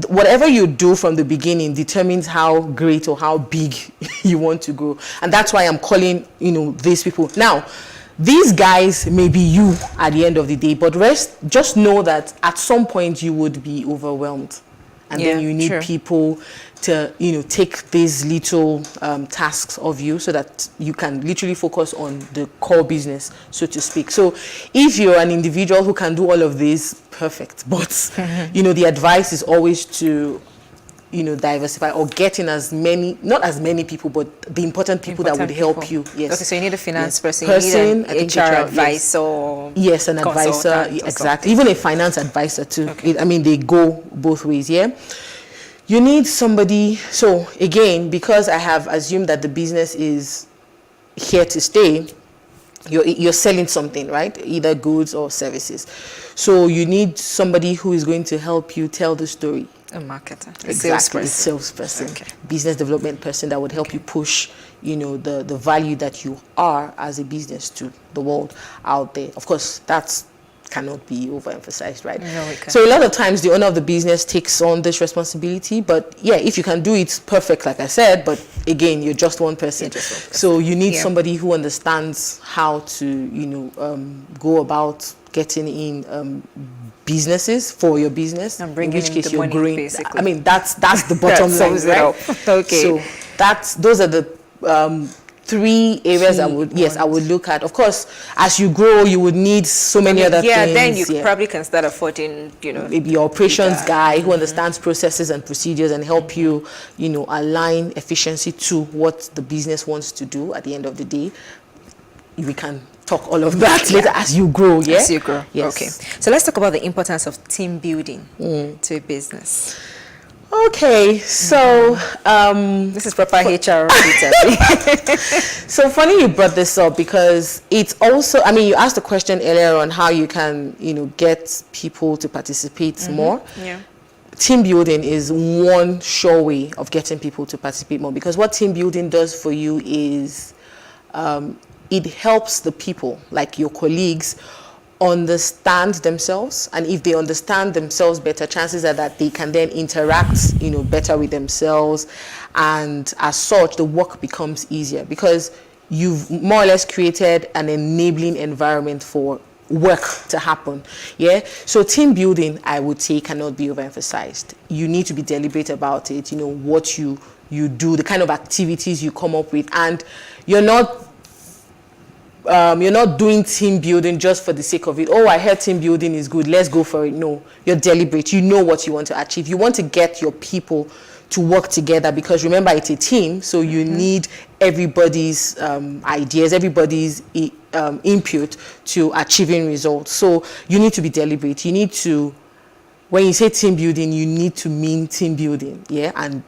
whatever you do from the beginning determines how great or how big you want to grow. And that's why I'm calling, these people. Now, these guys may be you at the end of the day, but just know that at some point you would be overwhelmed. And then you need people to, take these little tasks of you so that you can literally focus on the core business, so to speak. So if you're an individual who can do all of this, perfect. But, the advice is always to, diversify or get in not as many people, but the important people that would help you. Yes. Okay, so you need a finance person, you need an HR advisor. Yes, an advisor, exactly. Even a finance advisor too. Okay. They go both ways, yeah? You need somebody, so again, because I have assumed that the business is here to stay, you're selling something, right? Either goods or services. So you need somebody who is going to help you tell the story. A marketer, exactly, a salesperson, business development person that would help you push, the value that you are as a business to the world out there. Of course, that cannot be overemphasized, right? No, it can't. So a lot of times the owner of the business takes on this responsibility, but yeah, if you can do it perfect, like I said, but again, you're just one person. So you need somebody who understands how to, go about getting in businesses for your business, in which case you're growing. Basically. That's the bottom line, right? Okay. So those are the 3 areas I would look at. Of course, as you grow, you would need so many other things. Yeah, then you probably can start affording, maybe your operations guy who understands processes and procedures and help you, align efficiency to what the business wants to do at the end of the day. We can talk all of that later as you grow, yeah? As you grow, yes. Okay. So let's talk about the importance of team building to a business. Okay, so this is proper HR. So funny you brought this up because it's also, you asked a question earlier on how you can, get people to participate more. Yeah. Team building is one sure way of getting people to participate more, because what team building does for you is it helps the people, like your colleagues, understand themselves, and if they understand themselves better, chances are that they can then interact better with themselves, and as such the work becomes easier because you've more or less created an enabling environment for work to happen. So team building, I would say, cannot be overemphasized. You need to be deliberate about it, what you do, the kind of activities you come up with, and you're not doing team building just for the sake of it. Oh, I heard team building is good, let's go for it. No, you're deliberate. You know what you want to achieve. You want to get your people to work together because remember, it's a team, so you need everybody's ideas, everybody's input to achieving results. So you need to be deliberate. You need to, when you say team building, you need to mean team building, and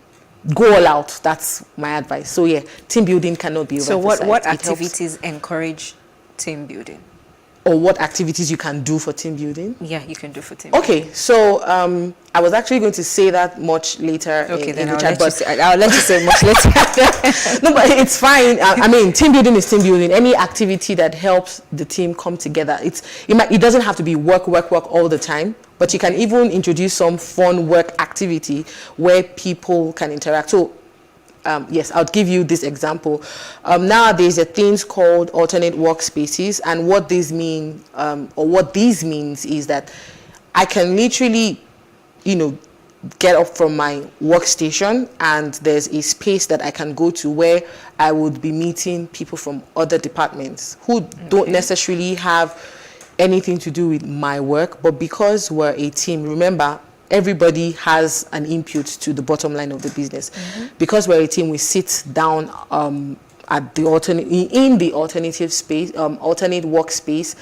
go all out. That's my advice. So team building cannot be overemphasized. So what activities encourage team building? Or what activities you can do for team building? Yeah, you can do for team building. Okay, so I was actually going to say that much later in the chat, but I'll let you say much later. No, but it's fine. Team building is team building. Any activity that helps the team come together. It doesn't have to be work all the time, but you can even introduce some fun work activity where people can interact. So yes, I'll give you this example. Nowadays, there are things called alternate workspaces, and what these means is that I can literally, get up from my workstation, and there's a space that I can go to where I would be meeting people from other departments who don't necessarily have anything to do with my work, but because we're a team, remember, everybody has an input to the bottom line of the business. Because we're a team, we sit down at the alternative space, alternate workspace,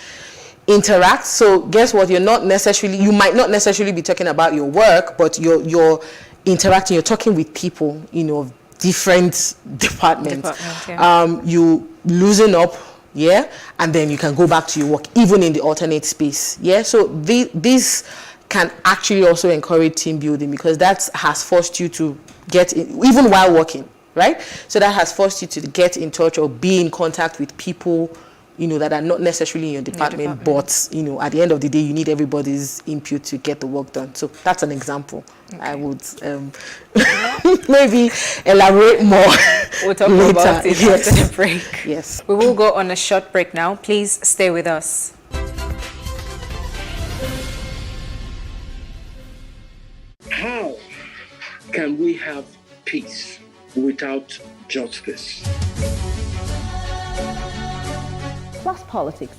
interact. So guess what? You might not necessarily be talking about your work, but you're interacting. You're talking with people, of different departments. You loosen up, and then you can go back to your work, even in the alternate space. So this can actually also encourage team building, because that has forced you to get in, even while working, right? So that has forced you to get in touch or be in contact with people, that are not necessarily in your department, but, at the end of the day, you need everybody's input to get the work done. So that's an example. I would maybe elaborate more. We'll talk later. about it after the break. Yes. We will go on a short break now. Please stay with us. How can we have peace without justice? Plus Politics.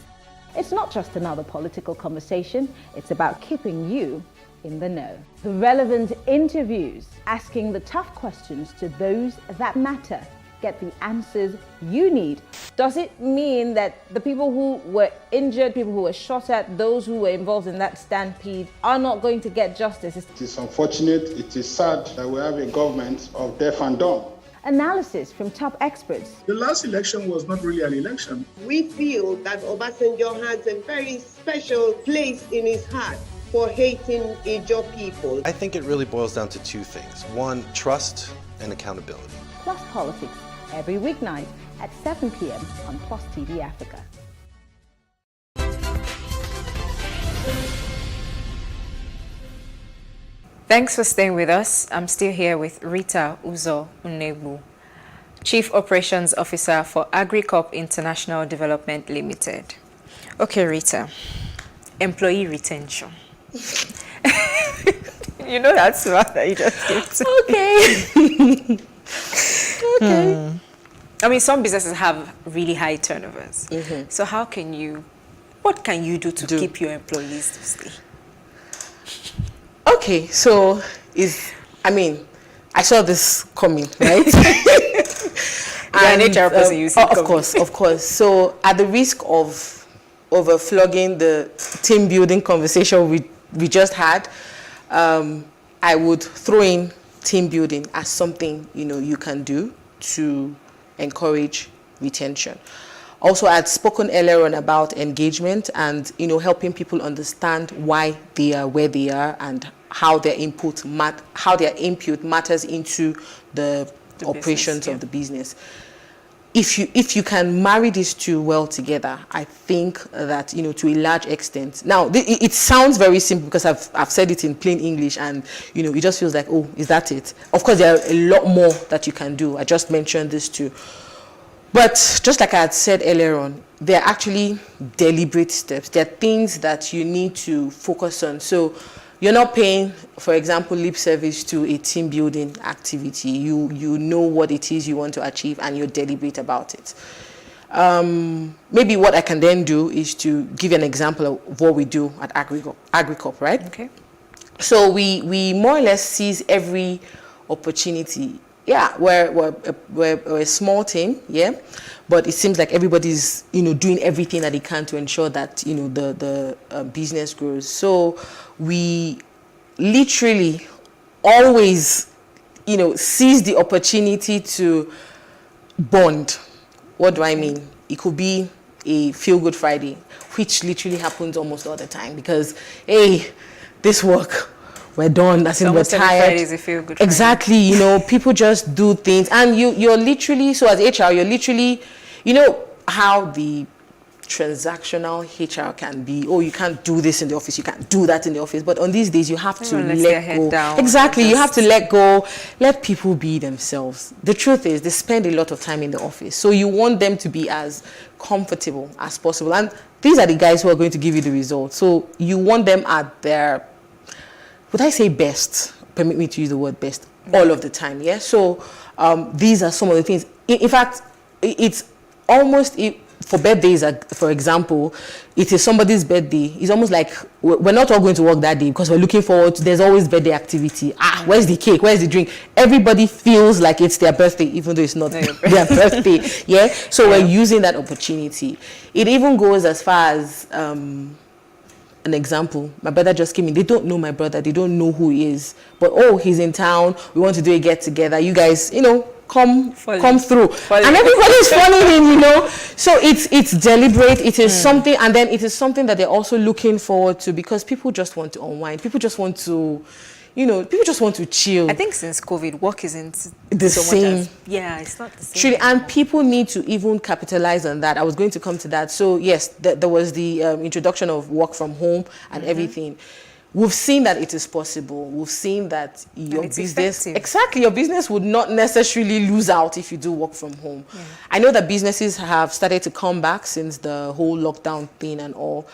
It's not just another political conversation, it's about keeping you in the know. The relevant interviews, asking the tough questions to those that matter. Get the answers you need. Does it mean that the people who were injured, people who were shot at, those who were involved in that stampede are not going to get justice? It is unfortunate, it is sad that we have a government of deaf and dumb. Analysis from top experts. The last election was not really an election. We feel that Obasanjo has a very special place in his heart for hating Ijaw people. I think it really boils down to two things. One, trust and accountability. Plus Politics, every weeknight at 7 p.m. on Plus TV Africa. Thanks for staying with us. I'm still here with Rita Uzo Unebu, Chief Operations Officer for AgriCorp International Development Limited. Okay, Rita, employee retention. That's what you just gave to me. Okay. I mean, some businesses have really high turnovers. So what can you do to keep your employees to stay? Okay, so I saw this coming, right? You're an HR person, you see it coming. Of course. So at the risk of overflogging the team building conversation we just had, I would throw in team building as something you can do to encourage retention. Also, I had spoken earlier on about engagement and helping people understand why they are where they are and how their input matters into the operations of the business. If you can marry these two well together, I think that to a large extent. Now it sounds very simple because I've said it in plain English, and it just feels like, oh, is that it? Of course, there are a lot more that you can do. I just mentioned this too. But just like I had said earlier on, there are actually deliberate steps. There are things that you need to focus on. So you're not paying, for example, lip service to a team building activity. You know what it is you want to achieve and you're deliberate about it. Maybe what I can then do is to give you an example of what we do at AgriCorp, right? Okay. So we more or less seize every opportunity. Yeah, we're a small team, but it seems like everybody's doing everything that they can to ensure that the business grows. So we literally always seize the opportunity to bond. What do I mean? It could be a Feel Good Friday, which literally happens almost all the time because hey, this work, we're done. That's it. We're tired. Fridays, it feel good. Exactly. People just do things, and you're literally. So as HR, you're literally, how the transactional HR can be. Oh, you can't do this in the office. You can't do that in the office. But on these days, you have to let go. Down. Exactly. You have to let go. Let people be themselves. The truth is, they spend a lot of time in the office, so you want them to be as comfortable as possible. And these are the guys who are going to give you the results. So you want them at their, would I say best? Permit me to use the word best all of the time, yeah? So these are some of the things. In fact, it's almost for birthdays, for example, it is somebody's birthday. It's almost like we're not all going to work that day because we're looking forward to, there's always birthday activity. Where's the cake? Where's the drink? Everybody feels like it's their birthday, even though it's not their birthday. Yeah. So we're using that opportunity. It even goes as far as an example. My brother just came in. They don't know my brother. They don't know who he is. But he's in town. We want to do a get together. You guys, come through, and everybody's falling in, so it's deliberate. It is something, and then it is something that they're also looking forward to, because people just want to unwind, people just want to chill. I think since COVID, work isn't the same. It's not the same. Truly, and people need to even capitalize on that. I was going to come to that. So yes, there was the introduction of work from home and everything. We've seen that it is possible. We've seen that your business, your business would not necessarily lose out if you do work from home. Yeah. I know that businesses have started to come back since the whole lockdown thing and all.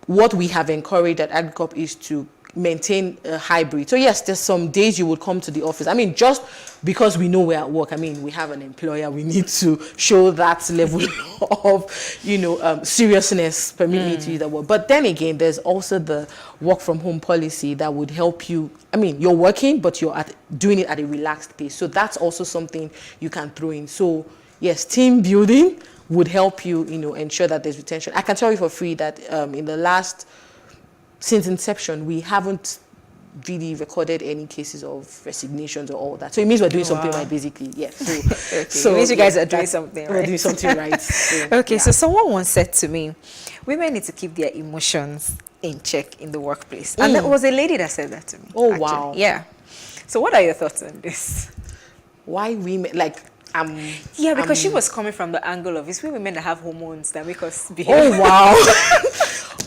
What we have encouraged at AgriCorp is to maintain a hybrid. So yes, there's some days you would come to the office. I mean, just because we know we're at work, I mean, we have an employer, we need to show that level of, seriousness, permit me to use that word. But then again, there's also the work from home policy that would help you. I mean, you're working, but you're doing it at a relaxed pace. So that's also something you can throw in. So yes, team building would help you, ensure that there's retention. I can tell you for free that since inception, we haven't really recorded any cases of resignations or all that. So it means we're doing something right, basically. Yeah. So it means you guys are doing something right. We're doing something right. So someone once said to me, women need to keep their emotions in check in the workplace. And that was a lady that said that to me. Oh, actually. Wow. Yeah. So what are your thoughts on this? Why women, because she was coming from the angle of it's we women that have hormones that make us behave. Oh, wow.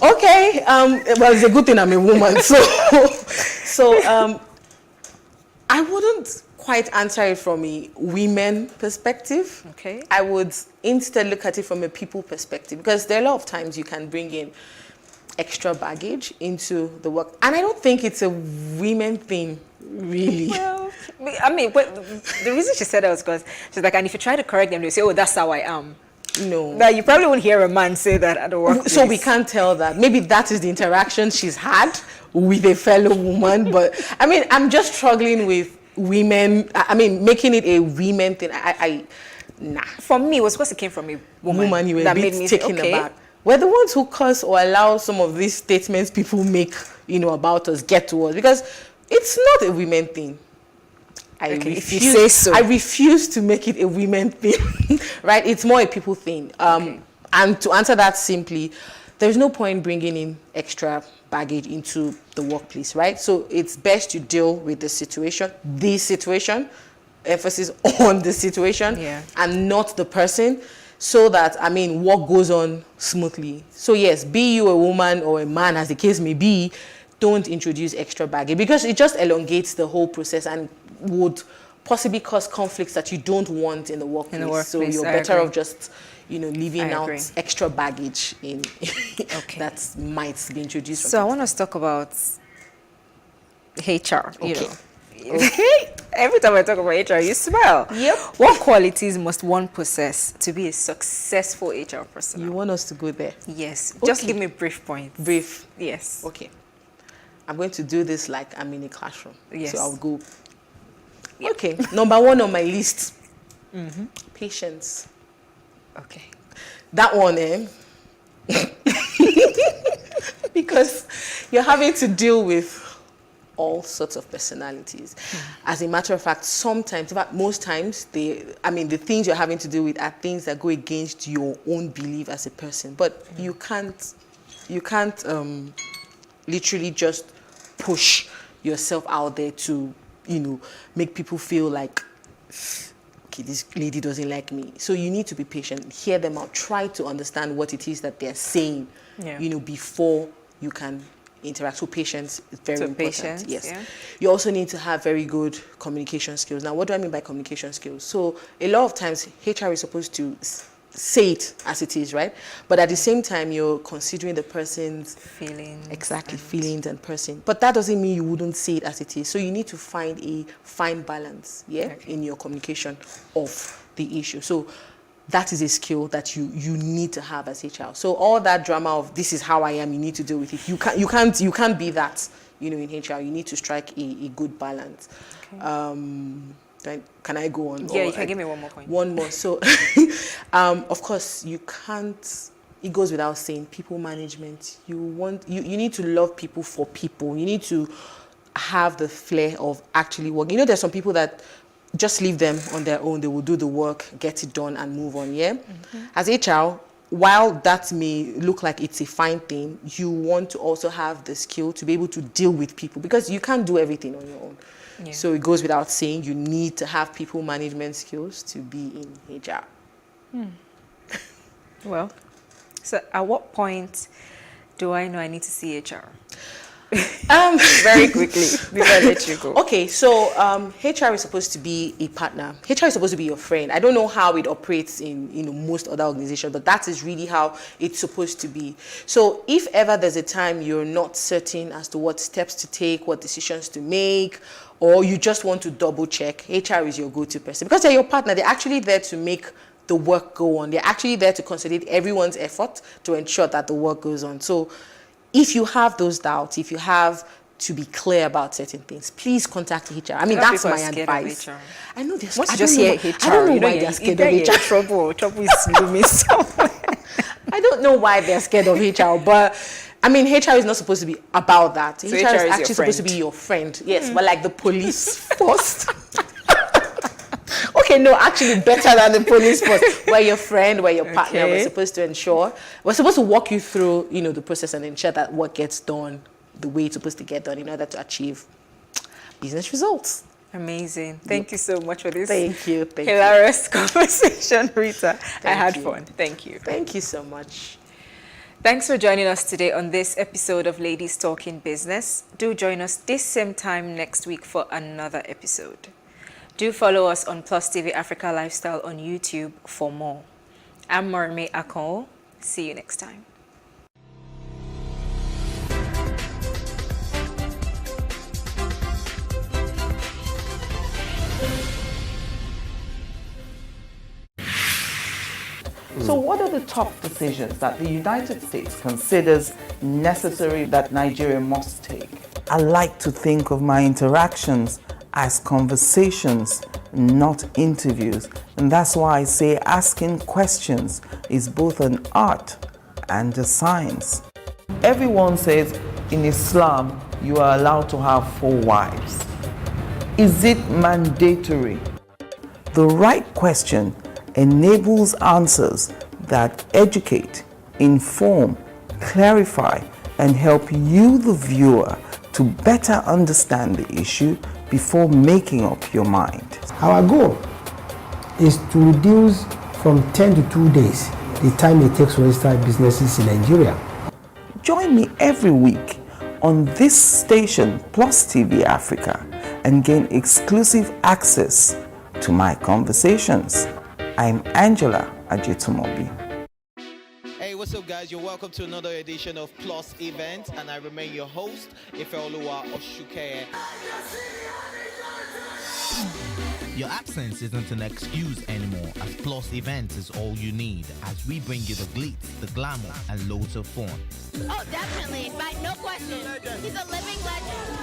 Okay, well, it's a good thing I'm a woman, so I wouldn't quite answer it from a women perspective. Okay. I would instead look at it from a people perspective, because there are a lot of times you can bring in extra baggage into the work, and I don't think it's a women thing, really. Well, I mean, the reason she said that was because she's like, and if you try to correct them, they say, oh, that's how I am. No. Now, you probably won't hear a man say that at the workplace. So we can't tell that. Maybe that is the interaction she's had with a fellow woman. But, I mean, I'm just struggling with women. I mean, making it a women thing. Nah. For me, it was because it came from a woman. You were a bit taken aback. We're the ones who curse or allow some of these statements people make, about us get to us. Because it's not a women thing. If you say so. I refuse to make it a women thing, right? It's more a people thing. And to answer that simply, there's no point bringing in extra baggage into the workplace, right? So it's best to deal with the situation, emphasis on the situation, and not the person, so that, work goes on smoothly. So yes, be you a woman or a man, as the case may be, don't introduce extra baggage, because it just elongates the whole process and would possibly cause conflicts that you don't want in the workplace. So you're better off just, leaving out extra baggage in that might be introduced. So I want us to talk about HR. Okay. Every time I talk about HR, you smile. Yep. What qualities must one possess to be a successful HR person? You want us to go there? Yes. Okay. Just give me brief points. Brief. Yes. Okay. I'm going to do this like I'm in a classroom. Yes. So I'll go. Okay. Number one on my list. Patience. Okay. That one, because you're having to deal with all sorts of personalities. As a matter of fact, sometimes, in fact, most times, the things you're having to deal with are things that go against your own belief as a person. But you can't literally just push yourself out there to, make people feel like, okay, this lady doesn't like me. So you need to be patient, hear them out, try to understand what it is that they're saying, before you can interact. So patience is very important. Yes. Yeah. You also need to have very good communication skills. Now, what do I mean by communication skills? So a lot of times HR is supposed to say it as it is, right? But at the same time, you're considering the person's feelings. Exactly, feelings and person. But that doesn't mean you wouldn't say it as it is. So you need to find a fine balance, in your communication of the issue. So that is a skill that you need to have as HR. So all that drama of this is how I am, you need to deal with it. You can't be that, in HR. You need to strike a good balance. Okay. Can I go on? Yeah, you can give me one more point. One more. So, of course, you can't. It goes without saying. People management. You need to love people for people. You need to have the flair of actually working. There's some people that just leave them on their own. They will do the work, get it done, and move on. Yeah. Mm-hmm. As HR, while that may look like it's a fine thing, you want to also have the skill to be able to deal with people, because you can't do everything on your own. Yeah. So it goes without saying, you need to have people management skills to be in HR. Well, so at what point do I know I need to see HR? Very quickly before I let you go. Okay, so HR is supposed to be a partner. HR is supposed to be your friend. I don't know how it operates in most other organizations, but that is really how it's supposed to be. So if ever there's a time you're not certain as to what steps to take, what decisions to make, or you just want to double check, HR is your go-to person, because they're your partner. They're actually there to make the work go on. They're actually there to consolidate everyone's effort to ensure that the work goes on. So if you have those doubts, if you have to be clear about certain things, please contact HR. I mean, that's my advice. I know they're scared. I don't know why they're scared of HR. Trouble is looming somewhere. I don't know why they're scared of HR, but I mean, HR is not supposed to be about that. So HR is actually supposed to be your friend. Yes, but like the police force. Okay, no, actually better than the police force. We're your friend, we're your partner. We're supposed to walk you through, the process and ensure that work gets done the way it's supposed to get done in order to achieve business results. Amazing. Thank you so much for this. Thank you. Hilarious conversation, Rita. I had fun. Thank you. Thank you so much. Thanks for joining us today on this episode of Ladies Talking Business. Do join us this same time next week for another episode. Do follow us on PlusTvAfrica Lifestyle on YouTube for more. I'm Morimi Akon. See you next time. So what are the top decisions that the United States considers necessary that Nigeria must take? I like to think of my interactions as conversations, not interviews. And that's why I say asking questions is both an art and a science. Everyone says in Islam you are allowed to have 4 wives. Is it mandatory? The right question enables answers that educate, inform, clarify, and help you, the viewer, to better understand the issue before making up your mind. Our goal is to reduce from 10 to 2 days the time it takes to register businesses in Nigeria. Join me every week on this station, PlusTvAfrica, and gain exclusive access to my conversations. I'm Angela Ajetumobi. Hey, what's up, guys? You're welcome to another edition of Plus Event, and I remain your host, Ifeoluwa Oshuke. Your absence isn't an excuse anymore, as Plus Events is all you need, as we bring you the glitz, the glamour, and loads of fun. Oh, definitely, right? No question. He's a living legend.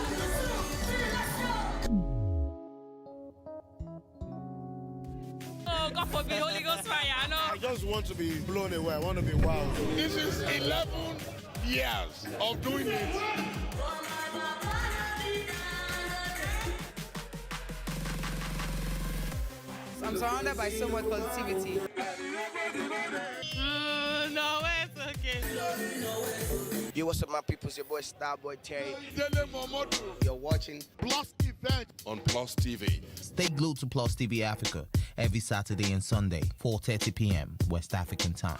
Oh, God forbid, Holy Ghost fire, I know. I just want to be blown away. I want to be wild. This is 11 years of doing it. I'm surrounded by so much positivity. No, it's okay. Yo, what's up, my people? It's your boy Starboy Terry. You're watching Plus Event on Plus TV. Stay glued to Plus TV Africa every Saturday and Sunday, 4:30 p.m. West African time.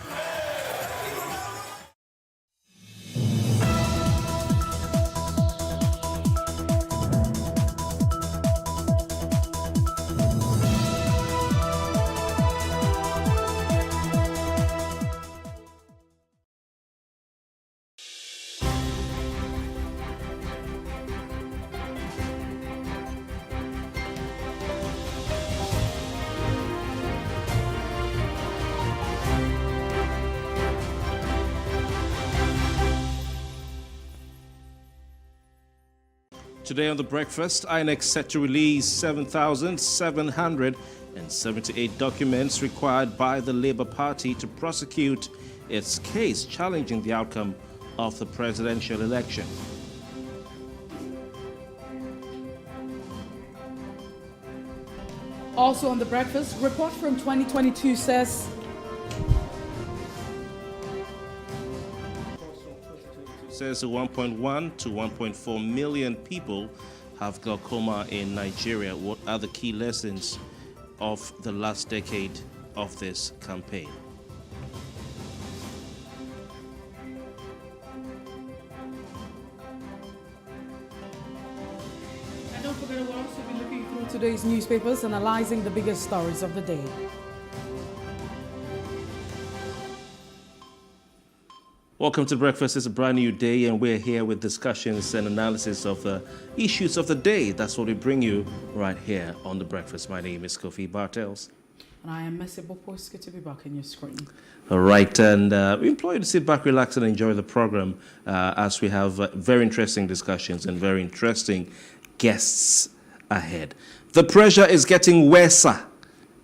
Today on The Breakfast, INEC set to release 7,778 documents required by the Labour Party to prosecute its case challenging the outcome of the presidential election. Also on The Breakfast, report from 2022 says says 1.1 to 1.4 million people have glaucoma in Nigeria. What are the key lessons of the last decade of this campaign? And don't forget, we'll also be looking through today's newspapers, analyzing the biggest stories of the day. Welcome to Breakfast. It's a brand new day, and we're here with discussions and analysis of the issues of the day. That's what we bring you right here on The Breakfast. My name is Kofi Bartels. And I am Messi Bopo. It's good to be back on your screen. All right, and we implore you to sit back, relax, and enjoy the program as we have very interesting discussions and very interesting guests ahead. The pressure is getting worse,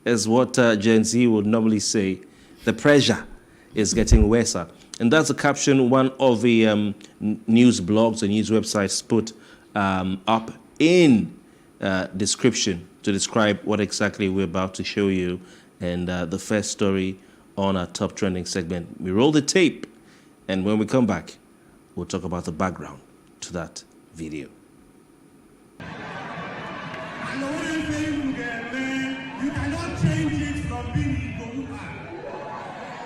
is what Gen Z would normally say. The pressure is getting worse. And that's a caption one of the news blogs and news websites put up in description to describe what exactly we're about to show you. And the first story on our top trending segment. We roll the tape, and when we come back, we'll talk about the background to that video. You cannot change it from being Igbo.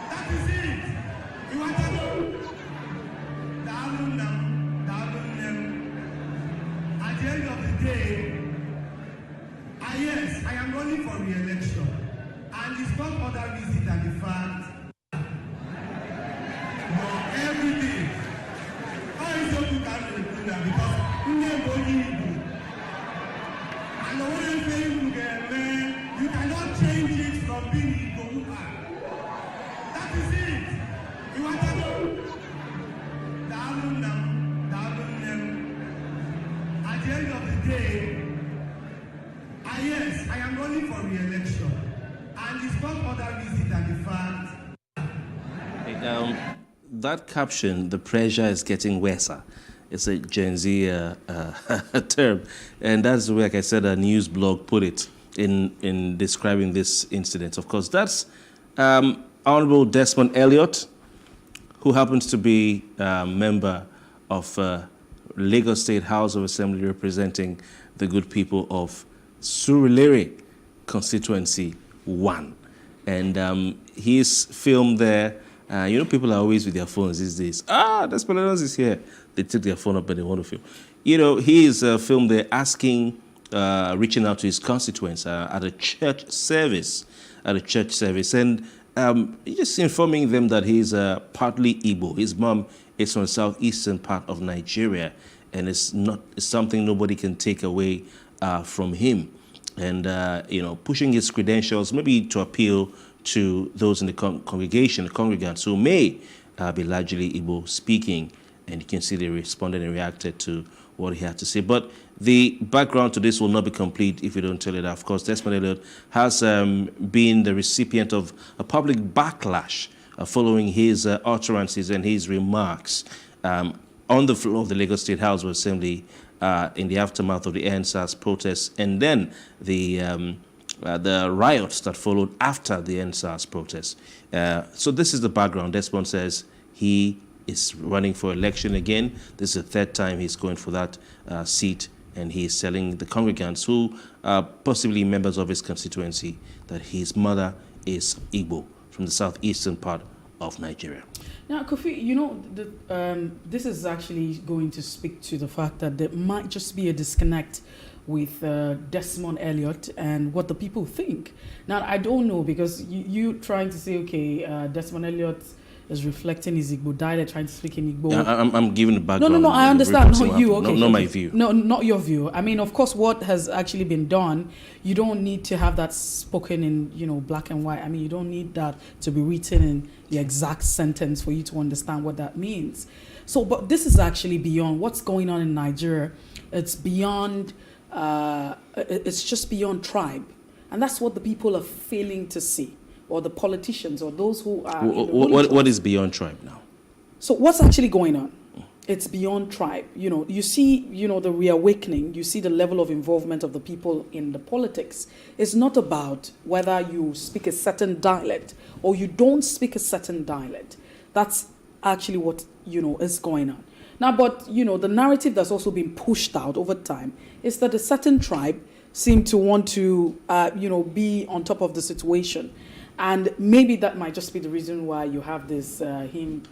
That is it. You want to know? At the end of the day, yes, I am running for re-election. And it's not other reason than the fact you're everything. How is it you can do that? Because you never Igbo. And the way you say you cannot change it from being Igbo. That is it. You want to know? At the end of the day, yes, I am running for re-election. And it's not other reason than the fact. That caption, the pressure is getting worse. It's a Gen Z term. And that's the way, like I said, a news blog put it in describing this incident. Of course, that's Honorable Desmond Elliott, who happens to be a member of Lagos State House of Assembly representing the good people of Surulere Constituency 1. And he's filmed there. People are always with their phones these days. Desmond Elliott is here. They took their phone up and they want to film. He is filmed there asking, reaching out to his constituents at a church service. And just informing them that he's partly Igbo. His mom is from the southeastern part of Nigeria, and it's something nobody can take away from him. And pushing his credentials, maybe to appeal to those in the congregation, the congregants who may be largely Igbo speaking. And you can see they responded and reacted to what he had to say. But the background to this will not be complete if we don't tell it. Of course, Desmond Elliott has been the recipient of a public backlash following his utterances and his remarks on the floor of the Lagos State House of Assembly in the aftermath of the NSAS protests, and then the riots that followed after the NSAS protests. So this is the background. Desmond says he is running for election again. This is the third time he's going for that seat, and he's telling the congregants who are possibly members of his constituency that his mother is Igbo from the southeastern part of Nigeria. Now, Kofi, this is actually going to speak to the fact that there might just be a disconnect with Desmond Elliott and what the people think. Now, I don't know, because you trying to say, okay, Desmond Elliott is reflecting his Igbo dialect, trying to speak in Igbo. Yeah, I'm giving the background. No, I understand. Not you, okay. Not my view. No, not your view. I mean, of course, what has actually been done, you don't need to have that spoken in, black and white. I mean, you don't need that to be written in the exact sentence for you to understand what that means. So, but this is actually beyond what's going on in Nigeria. It's beyond, it's just beyond tribe. And that's what the people are failing to see, or the politicians, or those who are... What is beyond tribe now? So what's actually going on? It's beyond tribe. You see, the reawakening, you see the level of involvement of the people in the politics. It's not about whether you speak a certain dialect or you don't speak a certain dialect. That's actually what, is going on. Now, but, the narrative that's also been pushed out over time is that a certain tribe seem to want to, be on top of the situation. And maybe that might just be the reason why you have this, him,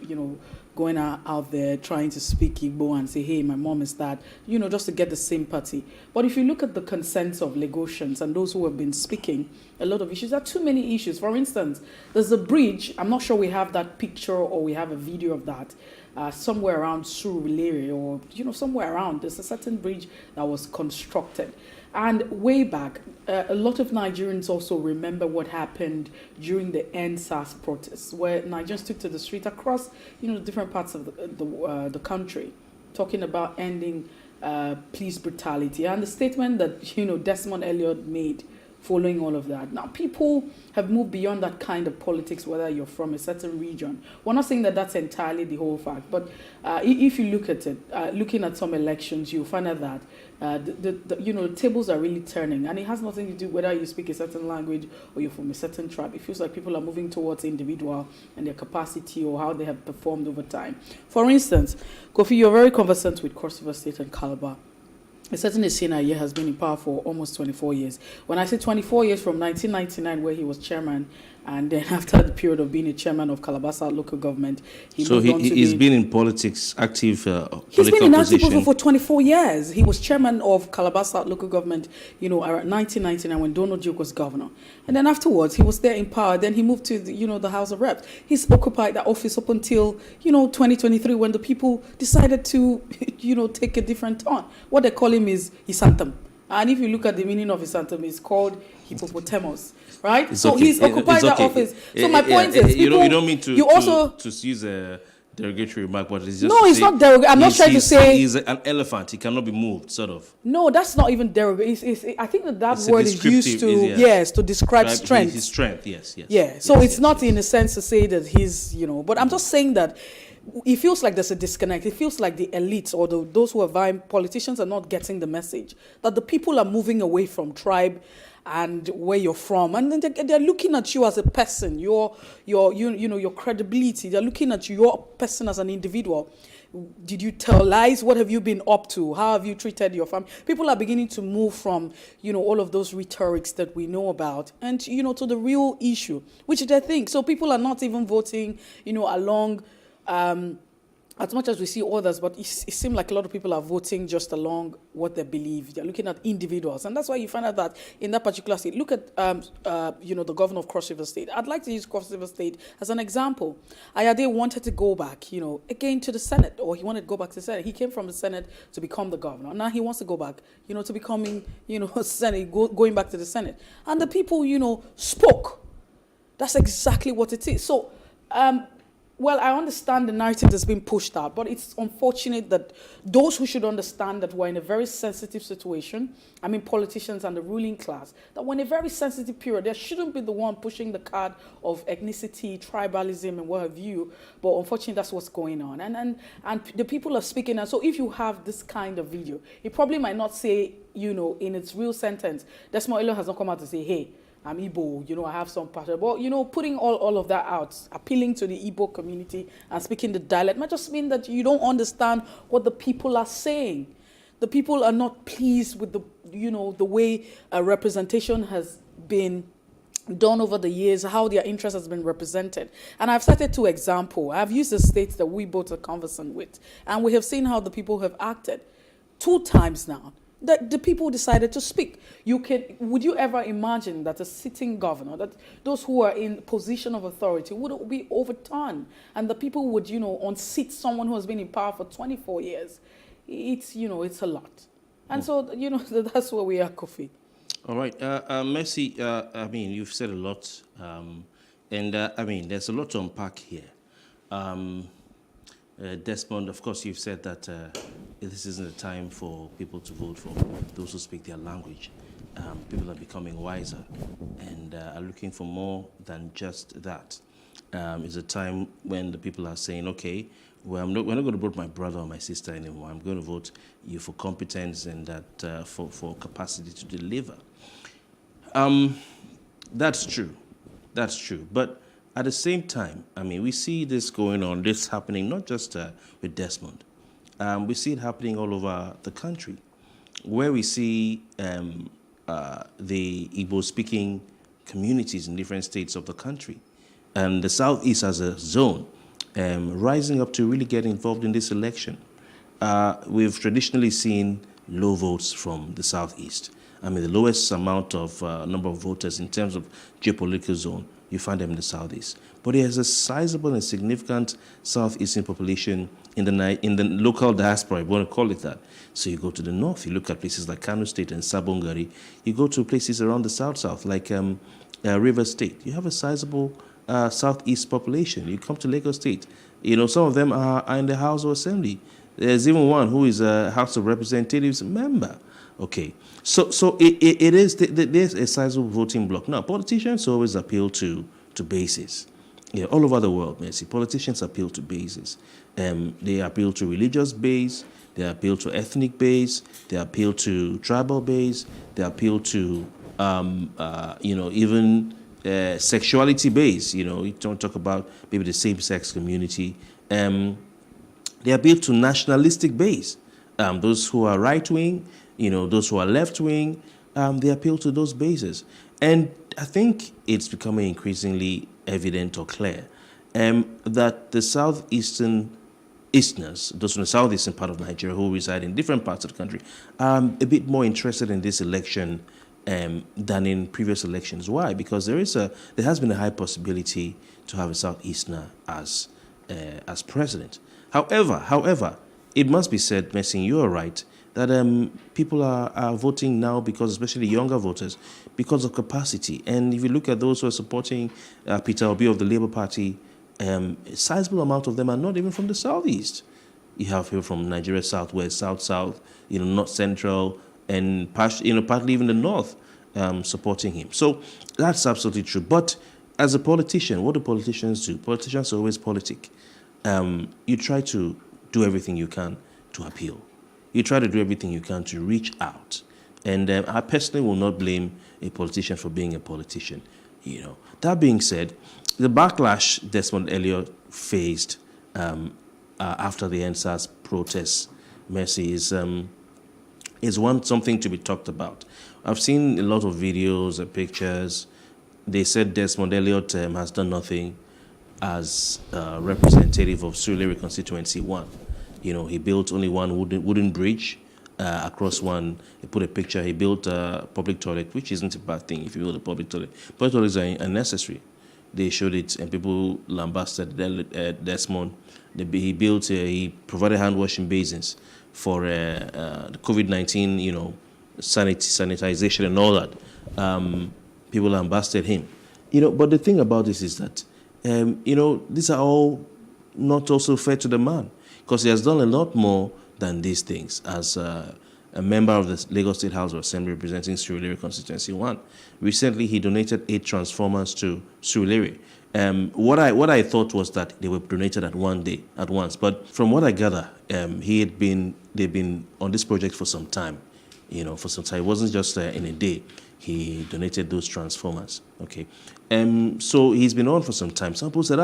going out there trying to speak Igbo and say, hey, my mom is that, just to get the sympathy. But if you look at the consents of Lagosians and those who have been speaking, a lot of issues, there are too many issues. For instance, there's a bridge, I'm not sure we have that picture or we have a video of that, somewhere around Surulere or, somewhere around, there's a certain bridge that was constructed. And way back, a lot of Nigerians also remember what happened during the NSAS protests, where Nigerians took to the street across, different parts of the country, talking about ending police brutality. And the statement that, Desmond Elliot made following all of that. Now, people have moved beyond that kind of politics, whether you're from a certain region. We're not saying that that's entirely the whole fact, but if you look at it, looking at some elections, you'll find out that the tables are really turning, and it has nothing to do whether you speak a certain language or you're from a certain tribe. It feels like people are moving towards individual and their capacity or how they have performed over time. For instance, Kofi, you're very conversant with Cross River State and Calabar. A certain Esina has been in power for almost 24 years. When I say 24 years, from 1999, where he was chairman, and then after the period of being a chairman of Calabar South local government, he's been in politics, active he's been in active position for 24 years. He was chairman of Calabar South local government, around 1999 when Donald Duke was governor. And then afterwards, he was there in power. Then he moved to the House of Reps. He's occupied that office up until 2023 when the people decided to take a different turn. What they call him is Isantam. And if you look at the meaning of Isantam, it's called hippopotamus, right? It's so okay. he's occupied that office. So my point is, people, you don't mean to use a derogatory remark, but it's just it's not derogatory. I'm not trying to say he's an elephant. He cannot be moved, sort of. No, that's not even derogatory. I think that word is used to to describe strength. His strength, yes. Yeah. So it's not in a sense to say that he's but I'm just saying that it feels like there's a disconnect. It feels like the elites or those who are vying, politicians are not getting the message that the people are moving away from tribe and where you're from, and then they're looking at you as a person, your credibility. They're looking at your person as an individual. Did you tell lies? What have you been up to? How have you treated your family? People are beginning to move from, all of those rhetorics that we know about and, to the real issue, which they think. So people are not even voting, along, as much as we see others, but it seems like a lot of people are voting just along what they believe. They're looking at individuals. And that's why you find out that in that particular state, look at, the governor of Cross River State. I'd like to use Cross River State as an example. Ayade wanted to go back, again to the Senate, or he wanted to go back to the Senate. He came from the Senate to become the governor. Now he wants to go back, to becoming, Senate, going back to the Senate. And the people, spoke. That's exactly what it is. So, well, I understand the narrative that's been pushed out, but it's unfortunate that those who should understand that we're in a very sensitive situation, politicians and the ruling class, that we're in a very sensitive period. There shouldn't be the one pushing the card of ethnicity, tribalism, and what have you, but unfortunately that's what's going on. And the people are speaking, and so if you have this kind of video, it probably might not say, in its real sentence, Desmond Elliot has not come out to say, hey, I'm Igbo, I have some passion. But, putting all of that out, appealing to the Igbo community and speaking the dialect might just mean that you don't understand what the people are saying. The people are not pleased with the way a representation has been done over the years, how their interest has been represented. And I've cited two examples. I've used the states that we both are conversant with, and we have seen how the people have acted. 2 times now. the people decided to speak. Would you ever imagine that a sitting governor, that those who are in position of authority would be overturned and the people would, unseat someone who has been in power for 24 years? It's a lot. And so, that's where we are, Kofi. All right. Mercy, you've said a lot. There's a lot to unpack here. Desmond, of course, you've said that this isn't a time for people to vote for those who speak their language. People are becoming wiser and are looking for more than just that. It's a time when the people are saying, okay, well, we're not going to vote my brother or my sister anymore. I'm going to vote you for competence and that for capacity to deliver. That's true. That's true. But at the same time, we see this going on, this happening not just with Desmond. We see it happening all over the country, where we see the Igbo-speaking communities in different states of the country, and the Southeast as a zone, rising up to really get involved in this election. We've traditionally seen low votes from the Southeast. The lowest amount of number of voters in terms of geopolitical zone, you find them in the Southeast. But there's a sizable and significant Southeastern population in the local diaspora, if you want to call it that. So you go to the north, you look at places like Kano State and Sabongari. You go to places around the south, like River State. You have a sizable Southeast population. You come to Lagos State. Some of them are in the House of Assembly. There's even one who is a House of Representatives member. Okay, so it is, there's a sizable voting bloc. Now, politicians always appeal to bases. All over the world, politicians appeal to bases. They appeal to religious base, they appeal to ethnic base, they appeal to tribal base, they appeal to, even sexuality base. You don't talk about maybe the same-sex community. They appeal to nationalistic base. Those who are right-wing, those who are left-wing, they appeal to those bases. And I think it's becoming increasingly evident or clear that the Southeastern Easterners, those from the southeastern part of Nigeria who reside in different parts of the country, are a bit more interested in this election than in previous elections. Why? Because there has been a high possibility to have a Southeasterner as president. However, it must be said, Messing, you are right, that people are voting now because, especially younger voters, because of capacity. And if you look at those who are supporting Peter Obi of the Labour Party, a sizable amount of them are not even from the Southeast. You have people from Nigeria, Southwest, South, North Central, and partly even the North supporting him. So that's absolutely true. But as a politician, what do politicians do? Politicians are always politic. You try to do everything you can to appeal. You try to do everything you can to reach out. And I personally will not blame a politician for being a politician. That being said, the backlash Desmond Elliott faced after the NSAS protests, Mercy, is something to be talked about. I've seen a lot of videos and pictures. They said Desmond Elliott has done nothing as representative of Surulere Constituency 1. He built only one wooden bridge across one. He put a picture. He built a public toilet, which isn't a bad thing if you build a public toilet. Public toilets are unnecessary. They showed it, and people lambasted Desmond. He provided hand washing basins for the COVID-19, sanitization and all that. People lambasted him. But the thing about this is that, these are all not also fair to the man, because he has done a lot more than these things as a member of the Lagos State House of Assembly representing Surulere Constituency 1. Recently, he donated 8 transformers to Surulere. What I thought was that they were donated at once. But from what I gather, they've been on this project for some time. For some time. It wasn't just in a day. He donated those transformers. Okay. So he's been on for some time. Some people said,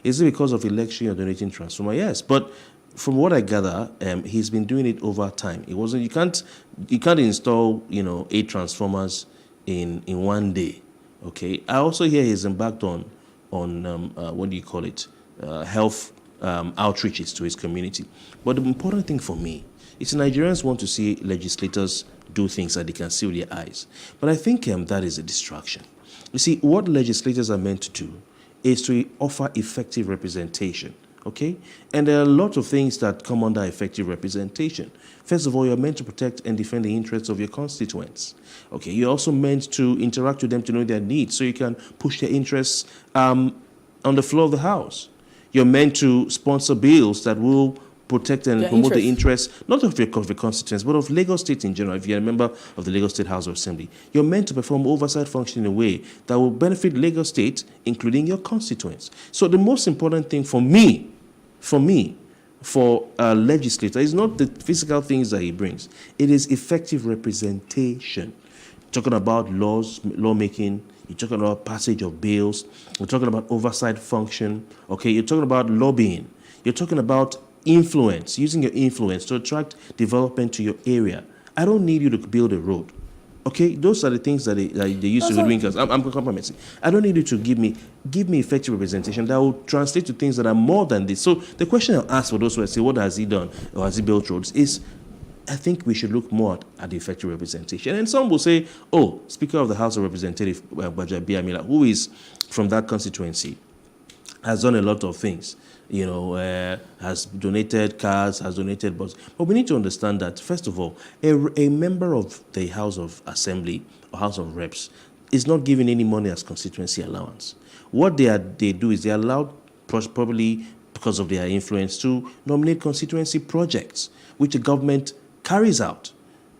is it because of election you're donating transformer? Yes, but from what I gather, he's been doing it over time. It wasn't. You can't install 8 transformers in one day. Okay. I also hear he's embarked on what do you call it? Health outreaches to his community. But the important thing for me You see, Nigerians want to see legislators do things that they can see with their eyes. But I think that is a distraction. You see, what legislators are meant to do is to offer effective representation, okay? And there are a lot of things that come under effective representation. First of all, you're meant to protect and defend the interests of your constituents. Okay, you're also meant to interact with them to know their needs so you can push their interests on the floor of the House. You're meant to sponsor bills that will protect and promote the interests, not of your constituents, but of Lagos State in general. If you're a member of the Lagos State House of Assembly, you're meant to perform oversight function in a way that will benefit Lagos State, including your constituents. So the most important thing for a legislator is not the physical things that he brings. It is effective representation. Talking about lawmaking, you're talking about passage of bills, you're talking about oversight function, okay? You're talking about lobbying, you're talking about influence, using your influence to attract development to your area. I don't need you to build a road. Okay, those are the things that they used to do. I'm compromising. I don't need you to give me effective representation that will translate to things that are more than this. So the question I'll ask for those who say, what has he done or has he built roads, is I think we should look more at the effective representation. And some will say, oh, Speaker of the House of Representatives, Gbajabiamila, who is from that constituency, has done a lot of things. Has donated cars, has donated buses. But we need to understand that, first of all, a member of the House of Assembly or House of Reps is not given any money as constituency allowance. What they do is they are allowed, probably because of their influence, to nominate constituency projects, which the government carries out.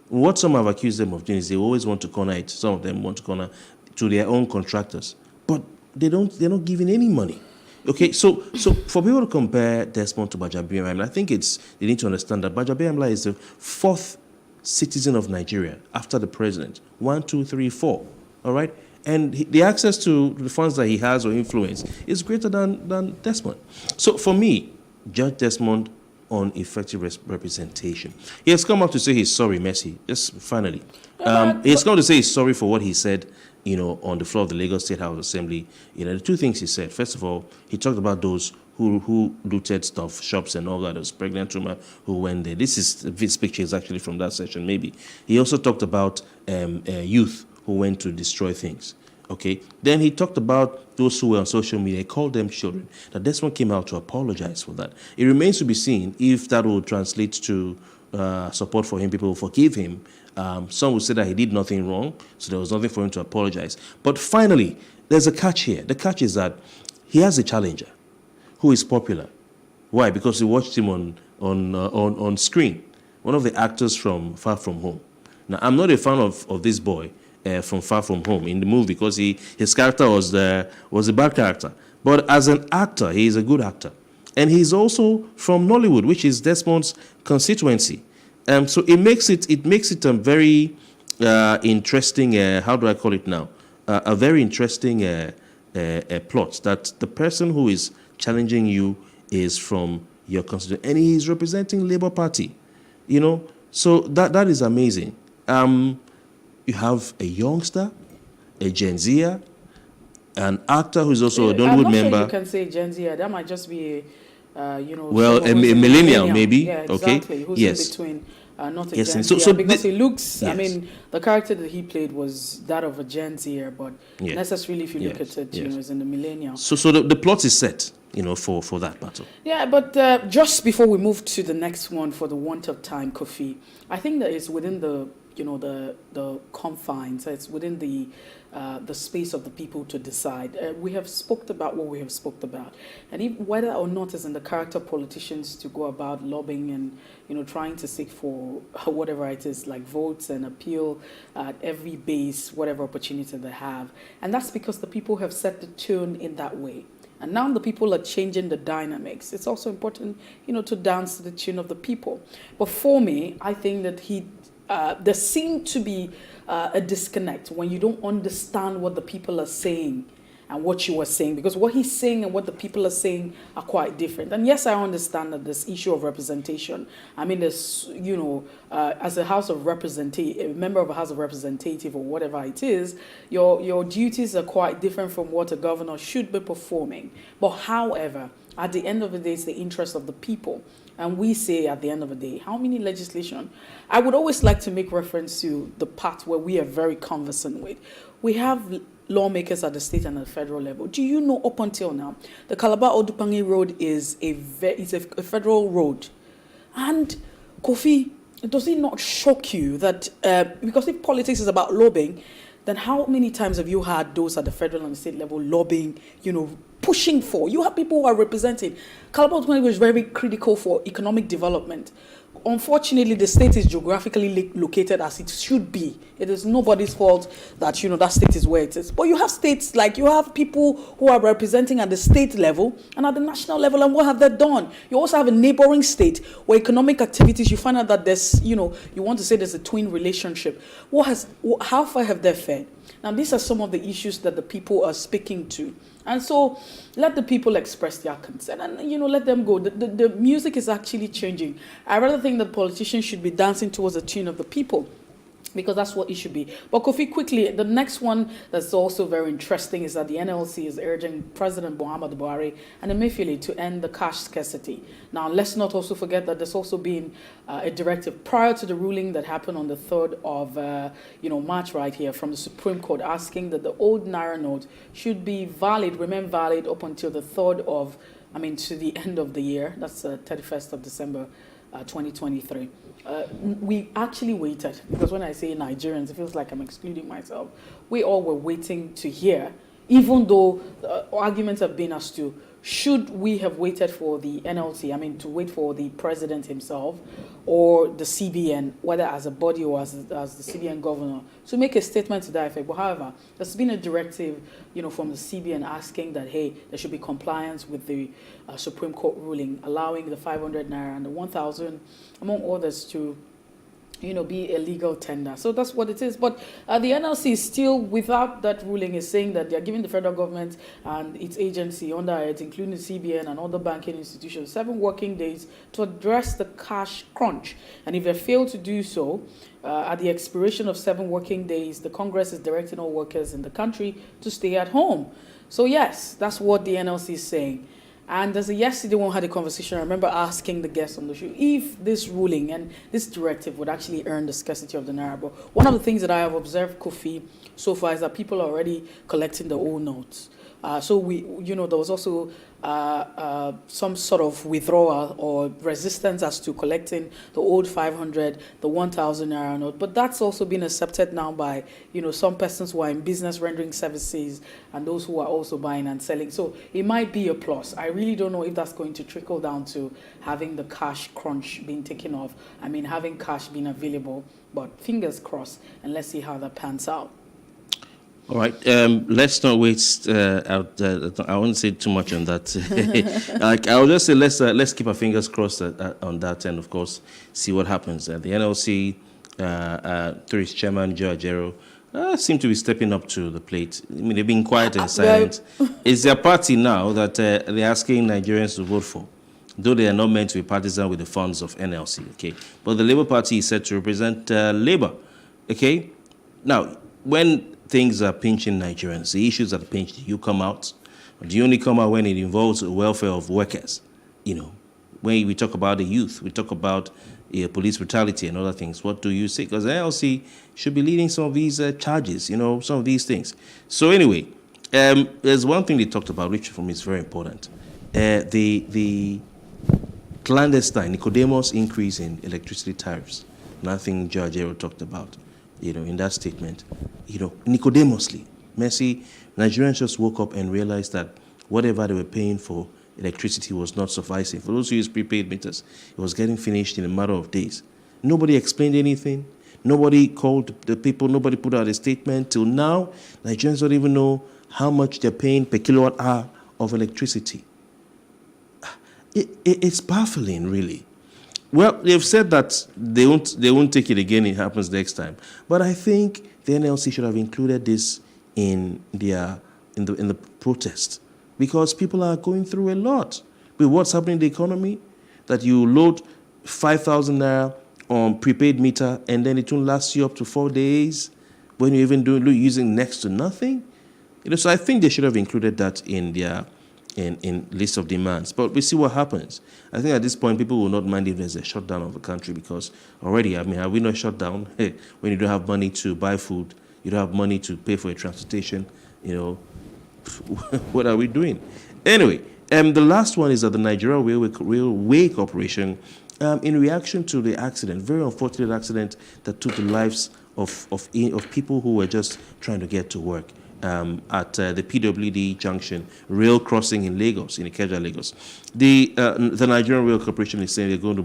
What some have accused them of doing is they always want to corner it. Some of them want to corner to their own contractors. But they're not giving any money. Okay, so for people to compare Desmond to Gbajabiamila, I think they need to understand that Gbajabiamila is the fourth citizen of Nigeria after the president. 1, 2, 3, 4. All right, and the access to the funds that he has or influence is greater than Desmond. So for me, Judge Desmond on effective representation. He has come out to say he's sorry, Messi. Just finally, he has come to say he's sorry for what he said, on the floor of the Lagos State House Assembly. The two things he said. First of all, he talked about those who looted stuff, shops and all that. Those pregnant women who went there. This picture is actually from that session, maybe. He also talked about youth who went to destroy things. Okay. Then he talked about those who were on social media. He called them children. Now, Desmond came out to apologize for that. It remains to be seen if that will translate to support for him. People will forgive him. Some will say that he did nothing wrong, so there was nothing for him to apologize. But finally, there's a catch here. The catch is that he has a challenger who is popular. Why? Because he watched him on screen. One of the actors from Far From Home. Now, I'm not a fan of this boy from Far From Home in the movie because his character was a bad character. But as an actor, he is a good actor. And he's also from Nollywood, which is Desmond's constituency. So it makes it a very interesting, how do I call it now? A very interesting plot that the person who is challenging you is from your constituency, and he is representing Labour Party. So that is amazing. You have a youngster, a Gen Zer, an actor who's also a Nollywood member. Sure you can say Gen Z. That might just be a millennial maybe. Yeah, exactly. Okay. Who's yes. in between, not a yes. Gen Z. Because he looks, yes. The character that he played was that of a Gen Z, but necessarily if you look at it, is in the millennial. So the plot is set, for that battle. Yeah, but just before we move to the next one, for the want of time, Kofi, I think that it's within the confines. It's within the space of the people to decide. We have spoke about what we have spoke about, and whether or not it's in the character of politicians to go about lobbying and trying to seek for whatever it is, like votes and appeal at every base, whatever opportunity they have, and that's because the people have set the tune in that way. And now the people are changing the dynamics. It's also important, to dance to the tune of the people. But for me, I think that there seemed to be a disconnect when you don't understand what the people are saying and what you are saying, because what he's saying and what the people are saying are quite different. And yes, I understand that this issue of representation, I mean, there's, as a House of Representative, a member of a House of Representative or whatever it is, your duties are quite different from what a governor should be performing. But however, At the end of the day, it's the interest of the people. And we say at the end of the day, how many legislation? I would always like to make reference to the part where we are very conversant with. We have lawmakers at the state and at the federal level. Do you know up until now, the Calabar-Odupangi Road is a federal road? And Kofi, does it not shock you that, because if politics is about lobbying, then how many times have you had those at the federal and state level lobbying, pushing for? You have people who are representing. Calabar-Odupangi was very critical for economic development. Unfortunately, the state is geographically located as it should be. It is nobody's fault that, that state is where it is. But you have states, like you have people who are representing at the state level and at the national level, and what have they done? You also have a neighboring state where economic activities, you find out that there's, you want to say there's a twin relationship. How far have they fared? Now, these are some of the issues that the people are speaking to. And so let the people express their concern and, let them go. The music is actually changing. I rather think that politicians should be dancing towards the tune of the people, because that's what it should be. But Kofi, quickly, the next one that's also very interesting is that the NLC is urging President Muhammadu Buhari and Emefiele to end the cash scarcity. Now, let's not also forget that there's also been a directive prior to the ruling that happened on the 3rd of March right here from the Supreme Court, asking that the old Naira note should be remain valid up until the 3rd of, to the end of the year. That's 31st of December 2023. We actually waited, because when I say Nigerians, it feels like I'm excluding myself. We all were waiting to hear, even though arguments have been as to should we have waited for the NLC, to wait for the president himself or the CBN, whether as a body or as the CBN governor, to make a statement to that effect. But however, there's been a directive, from the CBN asking that, hey, there should be compliance with the Supreme Court ruling, allowing the 500 Naira and the 1,000, among others, to be a legal tender. So that's what it is. But the NLC is still, without that ruling, is saying that they're giving the federal government and its agency under it, including the CBN and other banking institutions, 7 working days to address the cash crunch. And if they fail to do so, at the expiration of 7 working days, the Congress is directing all workers in the country to stay at home. So yes, that's what the NLC is saying. And as yesterday when we had a conversation, I remember asking the guests on the show if this ruling and this directive would actually earn the scarcity of the Naira. But one of the things that I have observed, Kofi, so far is that people are already collecting the old notes. So there was also some sort of withdrawal or resistance as to collecting the old 500, the 1,000 Naira note. But that's also been accepted now by, some persons who are in business rendering services and those who are also buying and selling. So it might be a plus. I really don't know if that's going to trickle down to having the cash crunch being taken off. Having cash being available, but fingers crossed, and let's see how that pans out. All right, let's not waste. I won't say too much on that. I'll just say let's keep our fingers crossed on that, and of course see what happens. The NLC, through its chairman Joe Ajero, seem to be stepping up to the plate. They've been quiet and silent. It's their party now that they're asking Nigerians to vote for, though they are not meant to be partisan with the funds of NLC. Okay, but the Labour Party is said to represent Labour. Okay, now when things are pinching Nigerians, the issues that are pinched, do you come out? Or do you only come out when it involves the welfare of workers? When we talk about the youth, we talk about police brutality and other things. What do you say? Because the NLC should be leading some of these charges, some of these things. So anyway, there's one thing they talked about, which for me is very important. The clandestine, Nicodemus increase in electricity tariffs. Nothing Judge Ajero talked about. In that statement, Nicodemusly, Messi, Nigerians just woke up and realized that whatever they were paying for electricity was not sufficing. For those who use prepaid meters, it was getting finished in a matter of days. Nobody explained anything. Nobody called the people. Nobody put out a statement. Till now, Nigerians don't even know how much they're paying per kilowatt hour of electricity. It's baffling, really. Well, they've said that they won't take it again. It happens next time. But I think the NLC should have included this in the protest, because people are going through a lot with what's happening in the economy. That you load 5,000 Naira on prepaid meter and then it will last you up to 4 days when you're even using next to nothing. So I think they should have included that in their in list of demands. But we see what happens. I think at this point, people will not mind if there's a shutdown of the country, because already, I mean, have we not shut down? Hey, when you don't have money to buy food, you don't have money to pay for your transportation, you know, what are we doing? Anyway, the last one is that the Nigeria Railway Corporation, in reaction to the accident, very unfortunate accident that took the lives of people who were just trying to get to work at the PWD Junction rail crossing in Lagos, in Ikeja, Lagos. The Nigerian Rail Corporation is saying they're going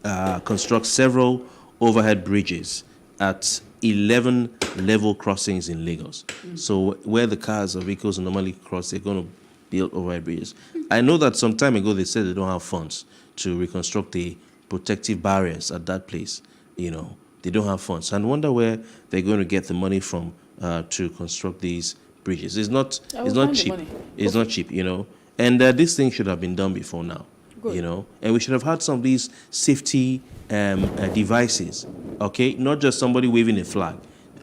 to construct several overhead bridges at 11 level crossings in Lagos. So where the cars or vehicles normally cross, they're going to build overhead bridges. I know that some time ago they said they don't have funds to reconstruct the protective barriers at that place. You know, they don't have funds. And I wonder where they're going to get the money from to construct these bridges. It's not cheap. It's not cheap, you know. And this thing should have been done before now. Good. You know, and we should have had some of these safety devices, okay? Not just somebody waving a flag,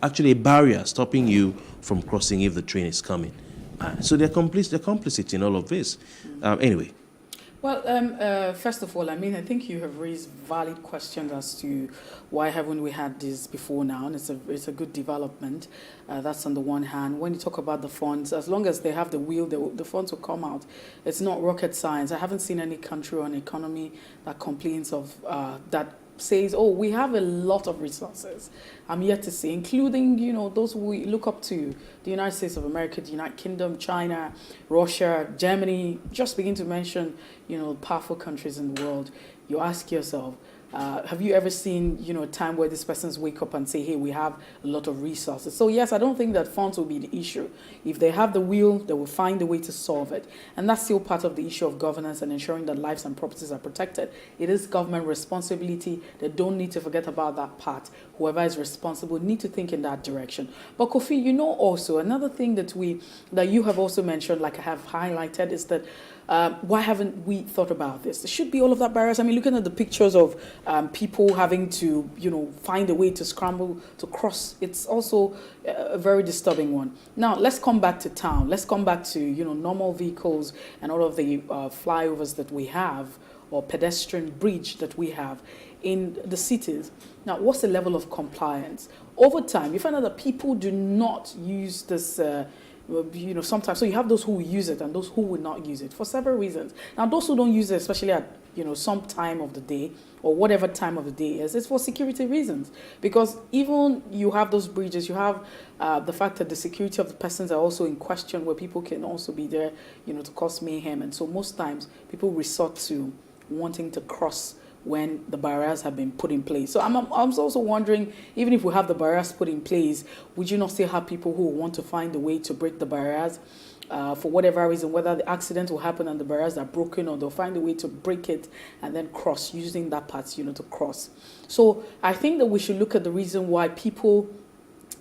actually a barrier stopping you from crossing if the train is coming. So they're complicit in all of this. Anyway. Well, first of all, I mean, I think you have raised valid questions as to why haven't we had this before now, and it's a good development. That's on the one hand. When you talk about the funds, as long as they have the will, the funds will come out. It's not rocket science. I haven't seen any country or an economy that complains of that says, oh, we have a lot of resources. I'm yet to see, including, you know, those we look up to, the United States of America, the United Kingdom, China, Russia, Germany, just begin to mention, you know, powerful countries in the world. You ask yourself, have you ever seen, you know, a time where these persons wake up and say, hey, we have a lot of resources? So yes, I don't think that funds will be the issue. If they have the will, they will find a way to solve it. And that's still part of the issue of governance and ensuring that lives and properties are protected. It is government responsibility. They don't need to forget about that part. Whoever is responsible need to think in that direction. But Kofi, you know, also another thing that you have also mentioned, like I have highlighted, is that why haven't we thought about this? There should be all of that barriers. I mean, looking at the pictures of people having to, you know, find a way to scramble to cross, it's also a very disturbing one. Now, let's come back to town. Let's come back to, you know, normal vehicles and all of the flyovers that we have, or pedestrian bridge that we have in the cities. Now, what's the level of compliance? Over time, you find out that people do not use this you know, sometimes, so you have those who will use it and those who will not use it for several reasons. Now, those who don't use it, especially at, you know, some time of the day or whatever time of the day is, it's for security reasons. Because even you have those bridges, you have the fact that the security of the persons are also in question, where people can also be there, you know, to cause mayhem. And so most times people resort to wanting to cross when the barriers have been put in place. So I'm also wondering, even if we have the barriers put in place, would you not still have people who want to find a way to break the barriers for whatever reason, whether the accident will happen and the barriers are broken, or they'll find a way to break it and then cross, using that part, you know, to cross. So I think that we should look at the reason why people,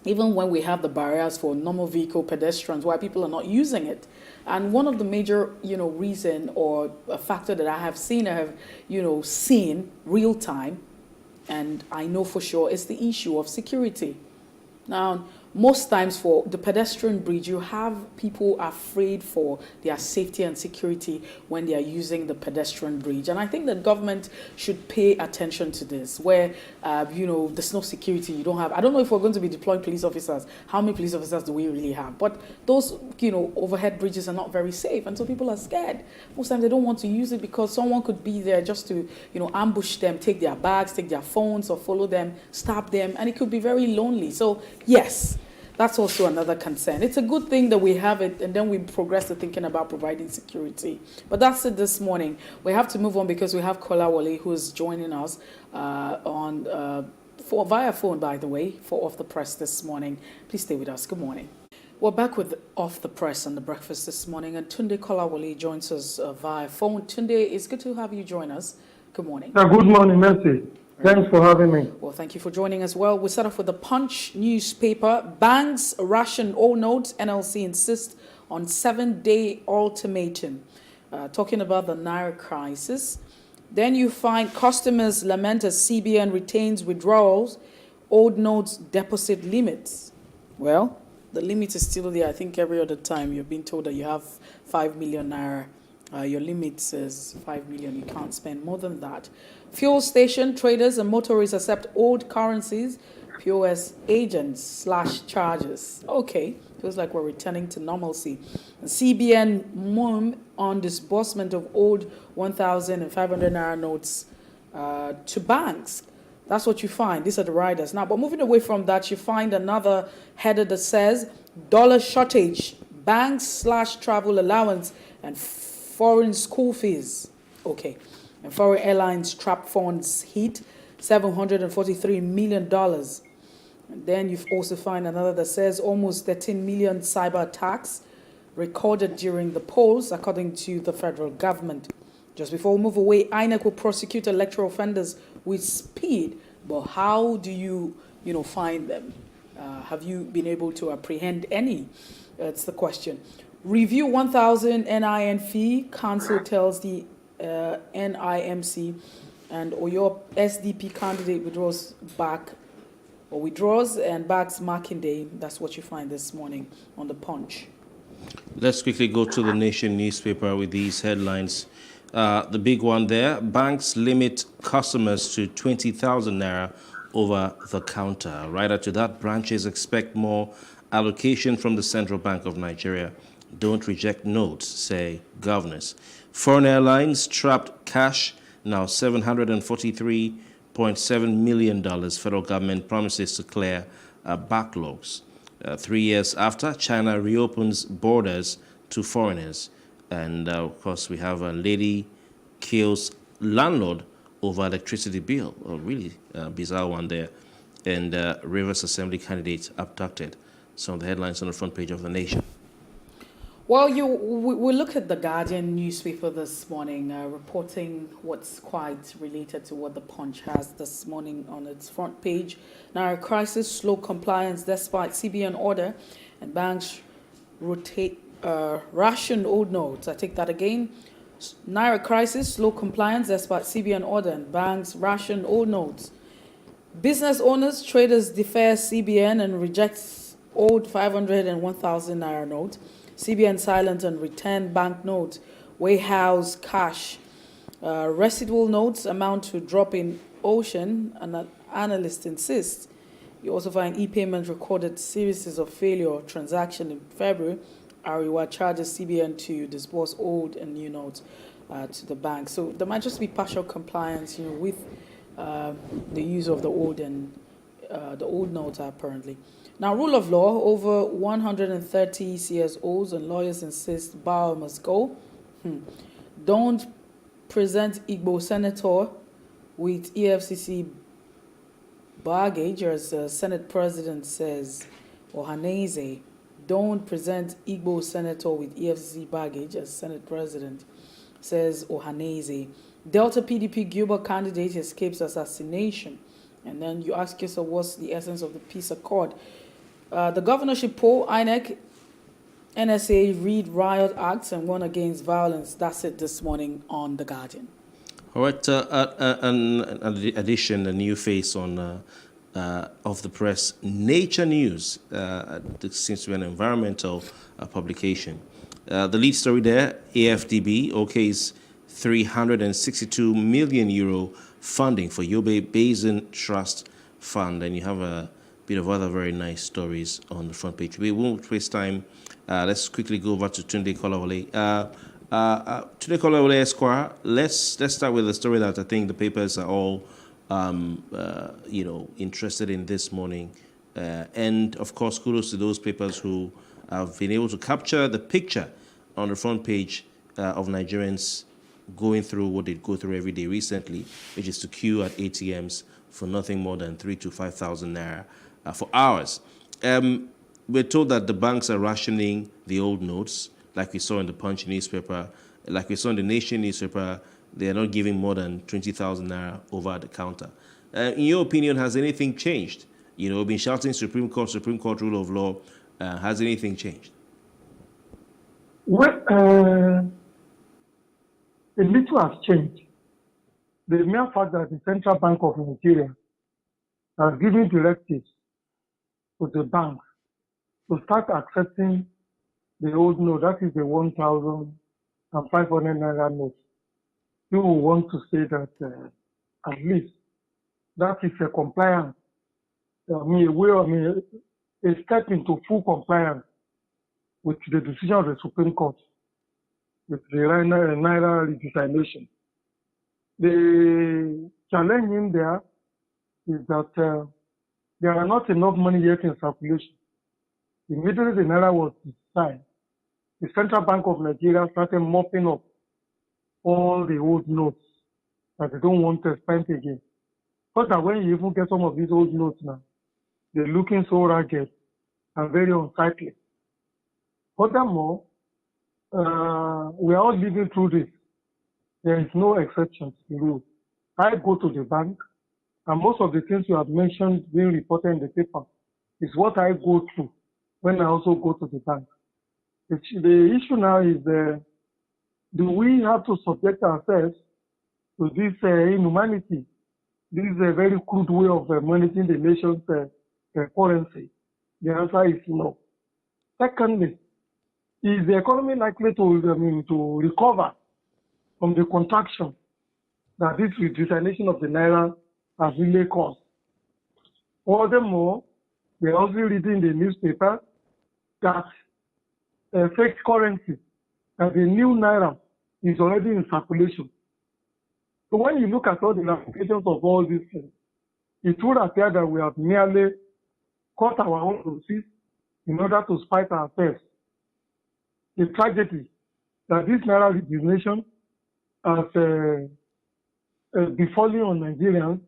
even when we have the barriers for normal vehicle pedestrians, why people are not using it. And one of the major, you know, reason or a factor that I have seen real time, and I know for sure, is the issue of security. Now, most times for the pedestrian bridge, you have people afraid for their safety and security when they are using the pedestrian bridge. And I think that government should pay attention to this, where, you know, there's no security, you don't have, I don't know if we're going to be deploying police officers. How many police officers do we really have? But those, you know, overhead bridges are not very safe. And so people are scared. Most times they don't want to use it because someone could be there just to, you know, ambush them, take their bags, take their phones, or follow them, stab them. And it could be very lonely. So yes, that's also another concern. It's a good thing that we have it, and then we progress to thinking about providing security. But that's it this morning. We have to move on because we have Kola Wale, who is joining us via phone, by the way, for Off the Press this morning. Please stay with us. Good morning. We're back with Off the Press on the breakfast this morning, and Tunde Kola Wale joins us via phone. Tunde, it's good to have you join us. Good morning. Good morning, Mercy. Thanks for having me. Well, thank you for joining as well. We'll start off with the Punch newspaper. Banks ration all notes. NLC insists on 7-day ultimatum. Talking about the Naira crisis. Then you find customers lament as CBN retains withdrawals, old notes deposit limits. Well, The limit is still there. I think every other time you're being told that you have 5 million naira. Your limit says 5 million. You can't spend more than that. Fuel station traders and motorists accept old currencies. POS agents / charges. Okay, feels like we're returning to normalcy. CBN mum on disbursement of old 1,000 and 500 naira notes to banks. That's what you find. These are the riders. Now, but moving away from that, you find another header that says dollar shortage, banks / travel allowance, and foreign school fees. Okay. And foreign airlines trap funds hit $743 million. And then you also find another that says almost 13 million cyber attacks recorded during the polls, according to the federal government. Just before we move away, INEC will prosecute electoral offenders with speed. But how do you find them? Have you been able to apprehend any? That's the question. Review 1,000 NIN fee. Council tells the NIMC, and Oyo SDP candidate withdraws and backs Markinde. That's what you find this morning on the Punch. Let's quickly go to the Nation newspaper with these headlines. The big one there, banks limit customers to 20,000 naira over the counter. Right after that, branches expect more allocation from the Central Bank of Nigeria. Don't reject notes, say governors. Foreign airlines trapped cash, now $743.7 million. Federal government promises to clear backlogs. 3 years after, China reopens borders to foreigners. And, of course, we have a lady kills landlord over electricity bill. A really bizarre one there. And Rivers Assembly candidate abducted. Some of the headlines on the front page of The Nation. Well, we look at the Guardian newspaper this morning, reporting what's quite related to what the Punch has this morning on its front page. Naira crisis, slow compliance despite CBN order, and banks ration old notes. I take that again. Naira crisis, slow compliance despite CBN order, and banks ration old notes. Business owners, traders defer CBN and reject old 500 and 1,000 naira note. CBN silent and return bank notes, warehouse cash. Residual notes amount to drop in ocean, and analysts insist. You also find e-payment recorded series of failure transaction in February. Ariwa charges CBN to disburse old and new notes to the bank. So there might just be partial compliance, with the use of the old and the old notes apparently. Now, rule of law, over 130 CSOs and lawyers insist bar must go. Don't present Igbo senator with EFCC baggage, as Senate President says, Ohaneze. Don't present Igbo senator with EFCC baggage, as Senate President says Ohaneze. Delta PDP Gilbert candidate escapes assassination. And then you ask yourself, what's the essence of the peace accord? The governorship poll, INEC, NSA read riot acts and warn against violence. That's it this morning on The Guardian. All right, an addition, a new face on of the press, Nature News. This seems to be an environmental publication. The lead story there, AFDB okays €362 million funding for Yobe Basin Trust Fund. And you have a bit of other very nice stories on the front page. We won't waste time. Let's quickly go over to Tunde Kolawole. Tunde Kolawole Esquire, let's start with the story that I think the papers are all interested in this morning. And of course, kudos to those papers who have been able to capture the picture on the front page of Nigerians going through what they go through every day recently, which is to queue at ATMs for nothing more than 3,000 to 5,000 naira for hours. We're told that the banks are rationing the old notes, like we saw in the Punch newspaper, like we saw in the Nation newspaper. They are not giving more than 20,000 naira over at the counter. In your opinion, has anything changed? We've been shouting Supreme Court, rule of law. Has anything changed? Well, a little has changed. The mere fact that the Central Bank of Nigeria has given directives to the banks to start accepting the old note, that is the 1,500 naira note. You will want to say that at least that is a compliance. A step into full compliance with the decision of the Supreme Court, with the Naira redesignation. The challenge in there is that there are not enough money yet in circulation. Immediately the Naira was designed, the Central Bank of Nigeria started mopping up all the old notes that they don't want to spend again. But that when you even get some of these old notes now, they're looking so ragged and very unsightly. Furthermore, we are all living through this. There is no exception to the rule. I go to the bank, and most of the things you have mentioned being reported in the paper is what I go through when I also go to the bank. The issue now is, do we have to subject ourselves to this inhumanity, this very crude way of managing the nation's currency? The answer is no. Secondly, is the economy likely to recover from the contraction that this redesignation of the Naira has really caused? Furthermore, we are also reading in the newspaper that fake currency, that the new Naira is already in circulation. So when you look at all the ramifications of all these things, it would appear that we have merely cut our own losses in order to spite ourselves. The tragedy that this Naira redesignation has befalling on Nigerians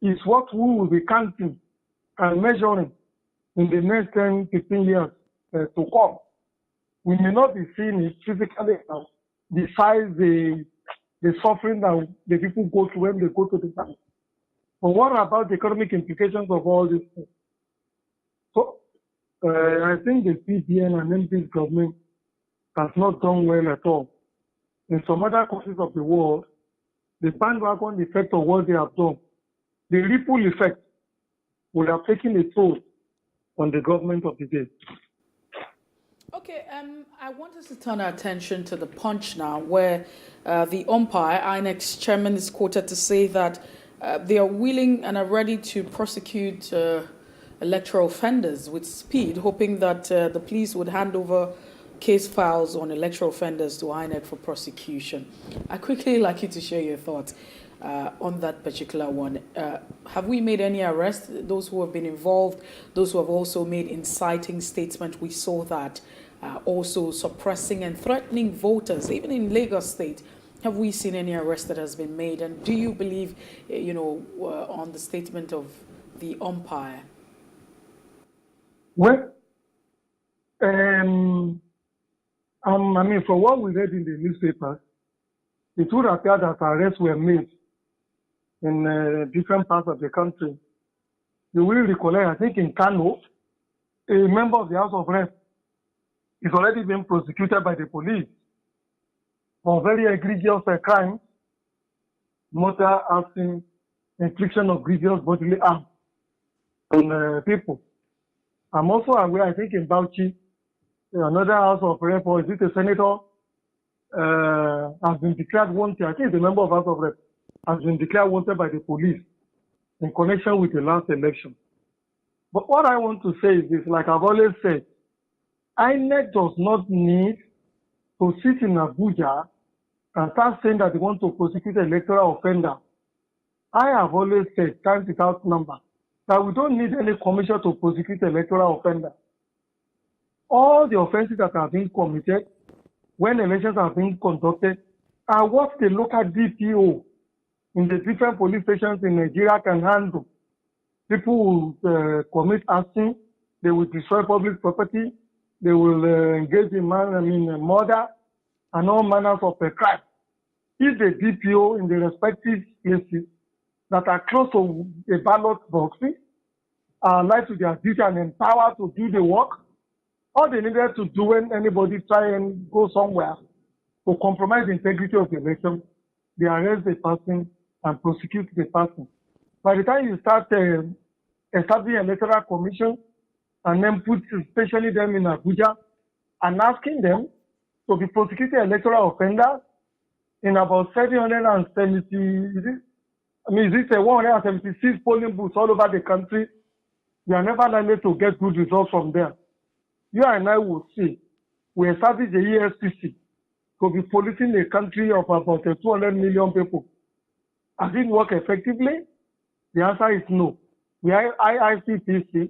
is what we will be counting and measuring in the next 10, 15 years to come. We may not be seeing it physically now, besides the suffering that the people go through when they go to the bank. But what about the economic implications of all these things? So I think the CBN and MP's government has not done well at all. In some other countries of the world, the bandwagon effect of what they have done, the ripple effect, would have taken a toll on the government of the day. Okay, I want us to turn our attention to the Punch now, where the umpire, INEC's chairman, is quoted to say that they are willing and are ready to prosecute electoral offenders with speed, hoping that the police would hand over case files on electoral offenders to INEC for prosecution. I'd quickly like you to share your thoughts on that particular one. Have we made any arrests? Those who have been involved, those who have also made inciting statements, we saw that. Also suppressing and threatening voters, even in Lagos State. Have we seen any arrest that has been made? And do you believe, on the statement of the umpire? Well, from what we read in the newspapers, it would appear that arrests were made in different parts of the country. You will recollect, I think in Kano, a member of the House of Reps is already being prosecuted by the police for very egregious crimes, motor arson, infliction of grievous bodily harm on people. I'm also aware, I think in Bauchi, another House of Reps, or is it a senator, has been declared wanted. I think it's a member of House of Reps, has been declared wanted by the police in connection with the last election. But what I want to say is this, like I've always said, INEC does not need to sit in Abuja and start saying that they want to prosecute an electoral offender. I have always said, times without number, that we don't need any commission to prosecute an electoral offender. All the offenses that are being committed when elections are being conducted are what the local DPO in the different police stations in Nigeria can handle. People will commit arson, they will destroy public property, they will engage in murder and all manners of crime. If the DPO in the respective places that are close to a ballot box are alive to their duty and empowered to do the work, all they needed to do when anybody try and go somewhere to compromise the integrity of the election, they arrest the person and prosecute the person. By the time you start establishing an electoral commission and then put especially them in Abuja and asking them to be prosecuted electoral offenders in about 176 polling booths all over the country. We are never likely to get good results from them. You and I will see. We established the EFCC to be policing a country of about 200 million people. Has it worked effectively? The answer is no. We are IICPC.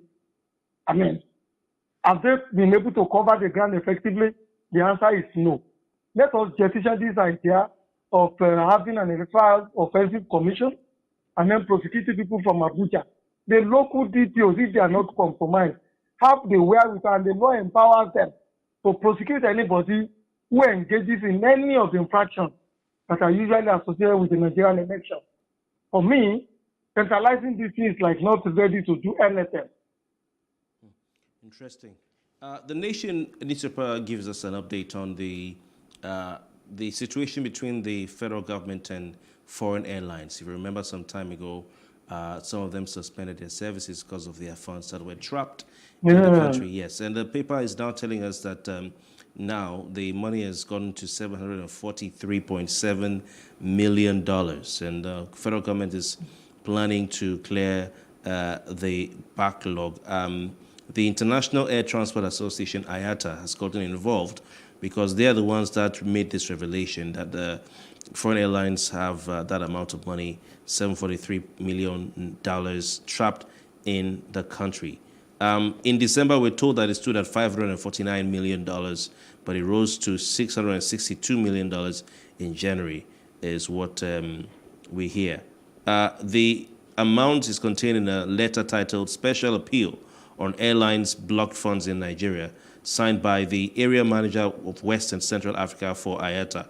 Have they been able to cover the ground effectively? The answer is no. Let us jettison this idea of having an electoral offensive commission and then prosecuting people from Abuja. The local DPOs, if they are not compromised, have the wherewithal and the law empowers them to prosecute anybody who engages in any of the infractions that are usually associated with the Nigerian election. For me, centralizing this is like not ready to do anything. Interesting. The Nation newspaper gives us an update on the situation between the federal government and foreign airlines. If you remember some time ago, some of them suspended their services because of their funds that were trapped in the country. Yes, and the paper is now telling us that now the money has gone to $743.7 million, and the federal government is planning to clear the backlog. The International Air Transport Association, IATA, has gotten involved because they are the ones that made this revelation that the foreign airlines have that amount of money, $743 million, trapped in the country. In December, we're told that it stood at $549 million, but it rose to $662 million in January, is what we hear. The amount is contained in a letter titled Special Appeal on Airlines Blocked Funds in Nigeria, signed by the area manager of West and Central Africa for IATA,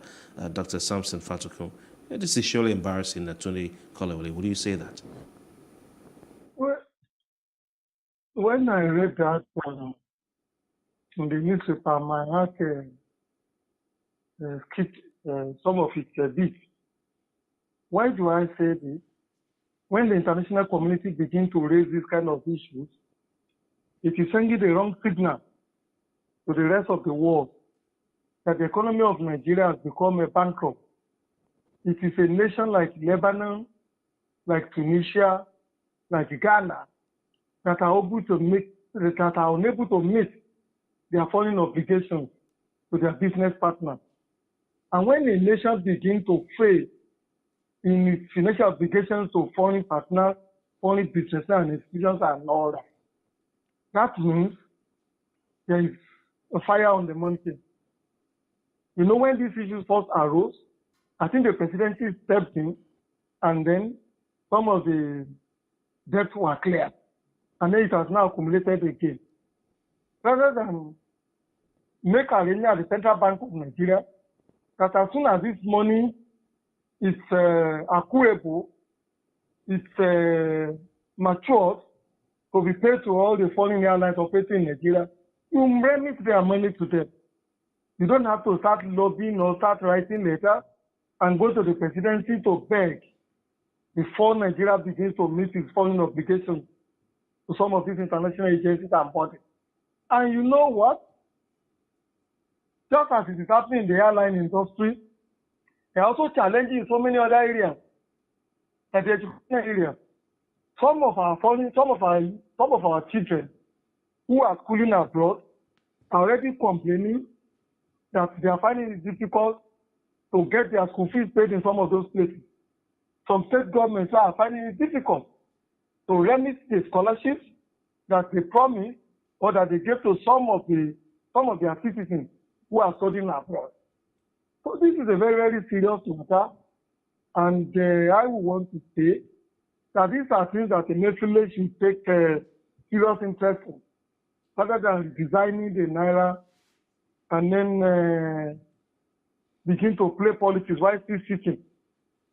Dr. Samson Fatukum. This is surely embarrassing, Tony Kolawole. Would you say that? Well, when I read that in the newspaper, my heart skipped some of it a bit. Why do I say this? When the international community begins to raise this kind of issues, it is sending the wrong signal to the rest of the world that the economy of Nigeria has become a bankrupt. It is a nation like Lebanon, like Tunisia, like Ghana, that are unable to meet their foreign obligations to their business partners. And when a nation begins to fail in its financial obligations to foreign partners, foreign businesses and institutions and all that, that means there is a fire on the mountain. You know, when these issues first arose, I think the presidency stepped in and then some of the debts were cleared. And then it has now accumulated again. Rather than make arrangement at the Central Bank of Nigeria, that as soon as this money is accruable, it's matured to be paid to all the foreign airlines operating in Nigeria, you remit their money to them. You don't have to start lobbying or start writing letters and go to the presidency to beg before Nigeria begins to meet its foreign obligations to some of these international agencies and bodies. And you know what? Just as it is happening in the airline industry, they are also challenging in so many other areas, like the education area. Some of our children who are schooling abroad are already complaining that they are finding it difficult to get their school fees paid in some of those places. Some state governments are finding it difficult to remit the scholarships that they promised or that they gave to some of their citizens who are studying abroad. So this is a very, very serious matter, and I would want to say that these are things that the military should take serious interest in, rather than designing the Naira and then begin to play politics while still sitting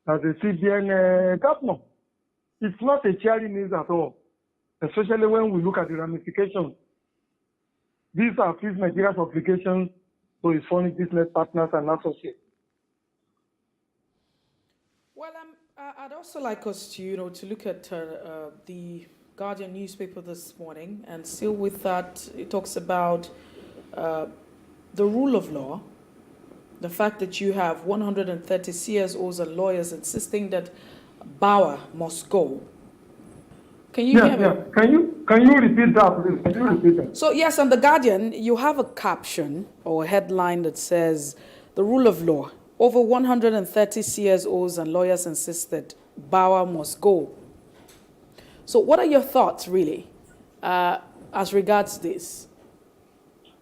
as a CBN governor. It's not a cheering news at all, especially when we look at the ramifications. These are Nigeria's obligations to its foreign business partners and associates. Well, I'd also like us to, to look at the Guardian newspaper this morning, and still with that, it talks about the rule of law, the fact that you have 130 CSOs and lawyers insisting that Bauer must go. Can you hear me? Yeah. Can you repeat that, please? Can you repeat that? So yes, on the Guardian, you have a caption or a headline that says, "The rule of law. Over 130 CSOs and lawyers insist that Bauer must go." So what are your thoughts, really, as regards this?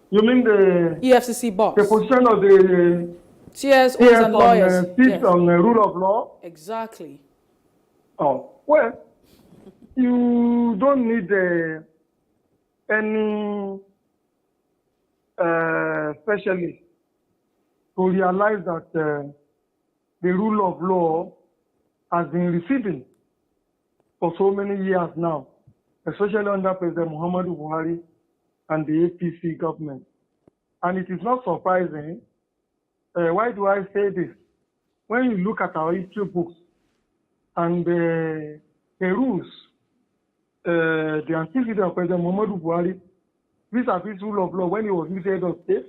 You mean the EFCC boss? The position of the CSOs and lawyers. Yes. On the rule of law? Exactly. Oh, well, you don't need any specialist to realize that the rule of law has been receding for so many years now, especially under President Muhammadu Buhari and the APC government. And it is not surprising. Why do I say this? When you look at our history books and the rules, the antecedent of President Muhammadu Buhari, vis-a-vis rule of law when he was head of state,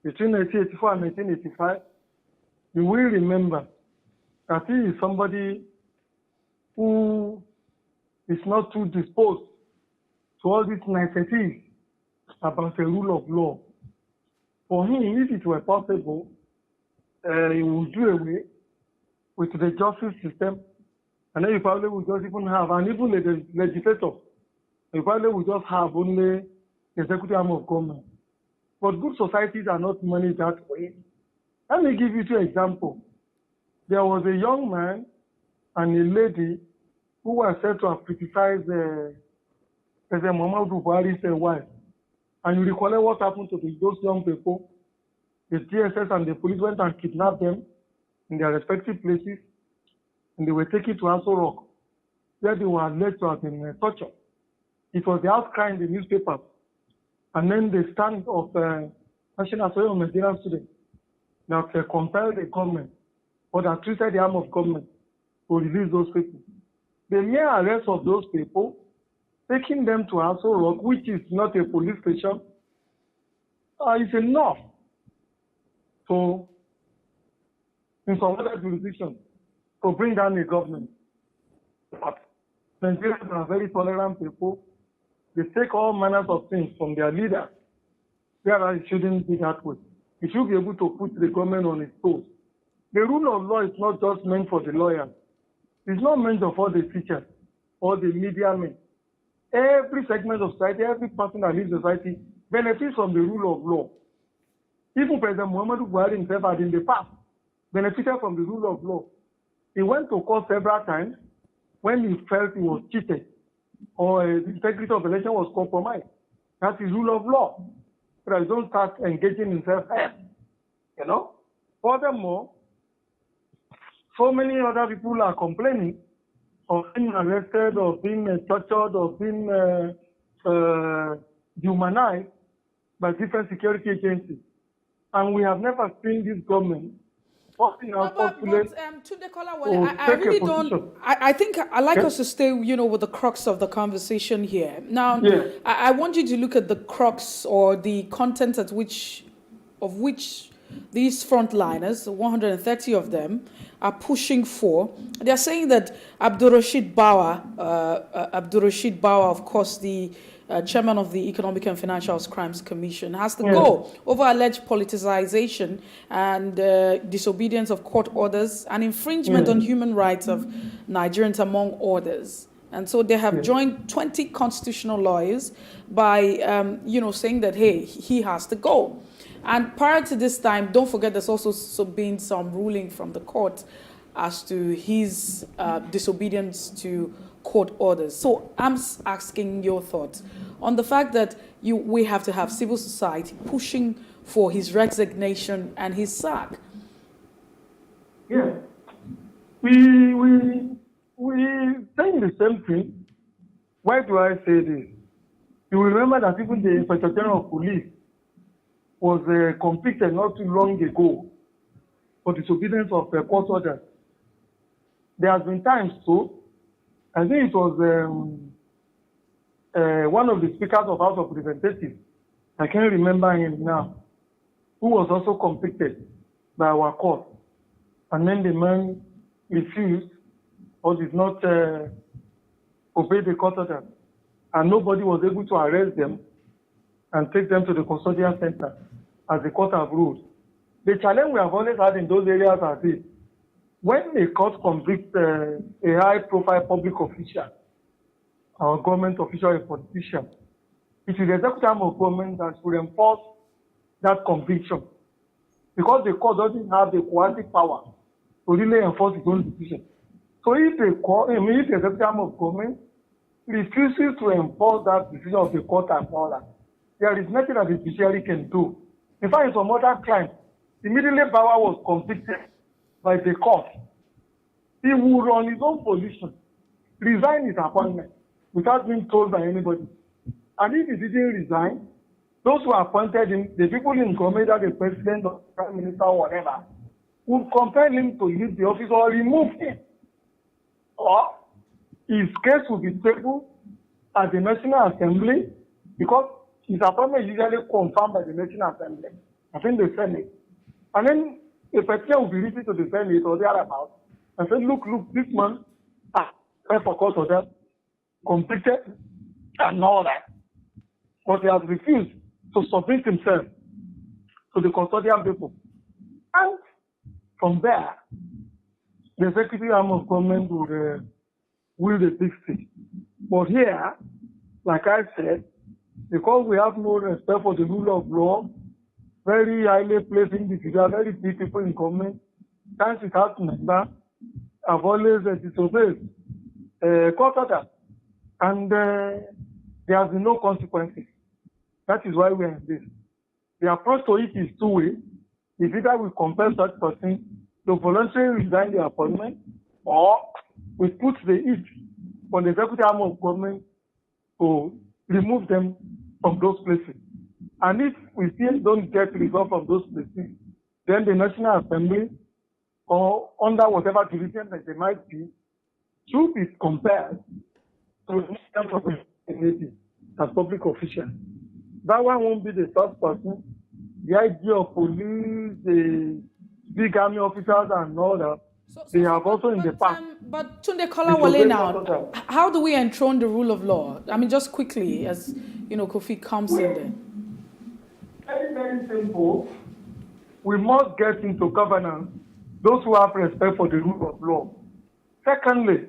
between 1984 and 1985, you will remember that he is somebody who is not too disposed to all these niceties about the rule of law. For him, if it were possible, he would do away with the justice system, and then you probably would just even have, and even the legislator, you probably would just have only the executive arm of government. But good societies are not managed that way. Let me give you two examples. There was a young man and a lady who were said to have criticized President Muhammadu Buhari's wife. And you recall what happened to those young people? The DSS and the police went and kidnapped them in their respective places, and they were taken to Aso Rock, where they were alleged to have been tortured. It was the outcry in the newspapers. And then the stand of National Association of Nigerian Students that compelled the government, or that treated the arm of government to release those people. The mere arrest of those people, taking them to Aso Rock, which is not a police station, is enough. So, in some other jurisdictions, to bring down the government. But Nigerians are very tolerant people. They take all manners of things from their leaders, whereas it shouldn't be that way. It should be able to put the government on its toes. The rule of law is not just meant for the lawyers. It's not meant for the teachers or the media men. Every segment of society, every person that lives in society benefits from the rule of law. Even President Muhammadu Buhari himself had in the past benefited from the rule of law. He went to court several times when he felt he was cheated or the integrity of the election was compromised. That is rule of law. But I don't start engaging in self-help. Furthermore, so many other people are complaining of being arrested or being tortured or being dehumanized by different security agencies. And we have never seen this government forcing our population. I really don't. I think I like us to stay, with the crux of the conversation here. Now, I want you to look at the crux or the content of which these frontliners, 130 of them, are pushing for. They're saying that Abdurrashid Bauer, of course, the chairman of the Economic and Financial Crimes Commission, has to go over alleged politicization and disobedience of court orders and infringement on human rights of Nigerians, among others. And so they have joined 20 constitutional lawyers by, saying that, hey, he has to go. And prior to this time, don't forget there's also been some ruling from the court as to his disobedience to court orders. So I'm asking your thoughts on the fact that we have to have civil society pushing for his resignation and his sack. Yeah. We saying the same thing. Why do I say this? You will remember that even the Inspector General of Police was convicted not too long ago for disobedience of court orders. There has been times too. I think it was one of the speakers of House of Representatives, I can't remember him now, who was also convicted by our court. And then the man refused or did not obey the court order. And nobody was able to arrest them and take them to the custodial center as the court have ruled. The challenge we have always had in those areas are this. When a court convicts a high-profile public official, or government official, a politician, it is the executive arm of government that should enforce that conviction, because the court doesn't have the coercive power to really enforce its own decision. So if the executive arm of government refuses to enforce that decision of the court and all that, there is nothing that the judiciary can do. In fact, in some other crimes, immediately Bauer was convicted by the court. He would, on his own position, resign his appointment without being told by anybody. And if he didn't resign, those who appointed him, the people in government, the president or prime minister or whatever, would compel him to leave the office or remove him. Or his case will be tabled at the National Assembly, because his appointment is usually confirmed by the National Assembly, I think the Senate. And then a petition will be written to the Senate or thereabouts and say, look, this man, for court order, convicted and all that. But he has refused to submit himself to the custodian people. And from there, the executive arm of government would wield a big stick. But here, like I said, because we have no respect for the rule of law, very highly placed individuals, very big people in government, times without number, have always disobeyed court order. And there has been no consequences. That is why we are in this. The approach to it is two-way. It's either we compel such person to voluntarily resign the appointment, or we put the heat on the executive arm of government to remove them from those places. And if we still don't get result from those places, then the National Assembly, or under whatever jurisdiction that they might be, should be compelled to remove them from the as public officials. That one won't be the first person. The idea of police, the big army officers and all that, they have also in the past. But Tunde Kolawole now, how do we enthrone the rule of law? I mean, just quickly, as you know, Kofi comes in there. Very, very simple. We must get into governance those who have respect for the rule of law. Secondly,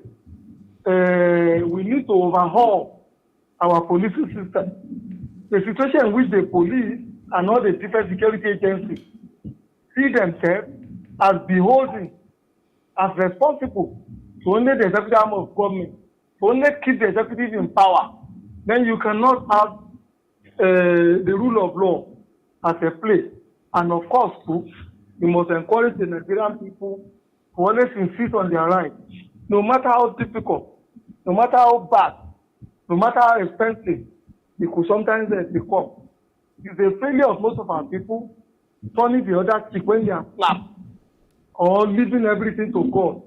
we need to overhaul our policing system. The situation in which the police and all the different security agencies see themselves as beholding, as responsible to only the executive arm of government, to only keep the executive in power, then you cannot have the rule of law as a play. And of course, too, you must encourage the Nigerian people to always insist on their rights, no matter how difficult, no matter how bad, no matter how expensive it could sometimes become. It's a failure of most of our people turning the other cheek when they are slapped, or leaving everything to God,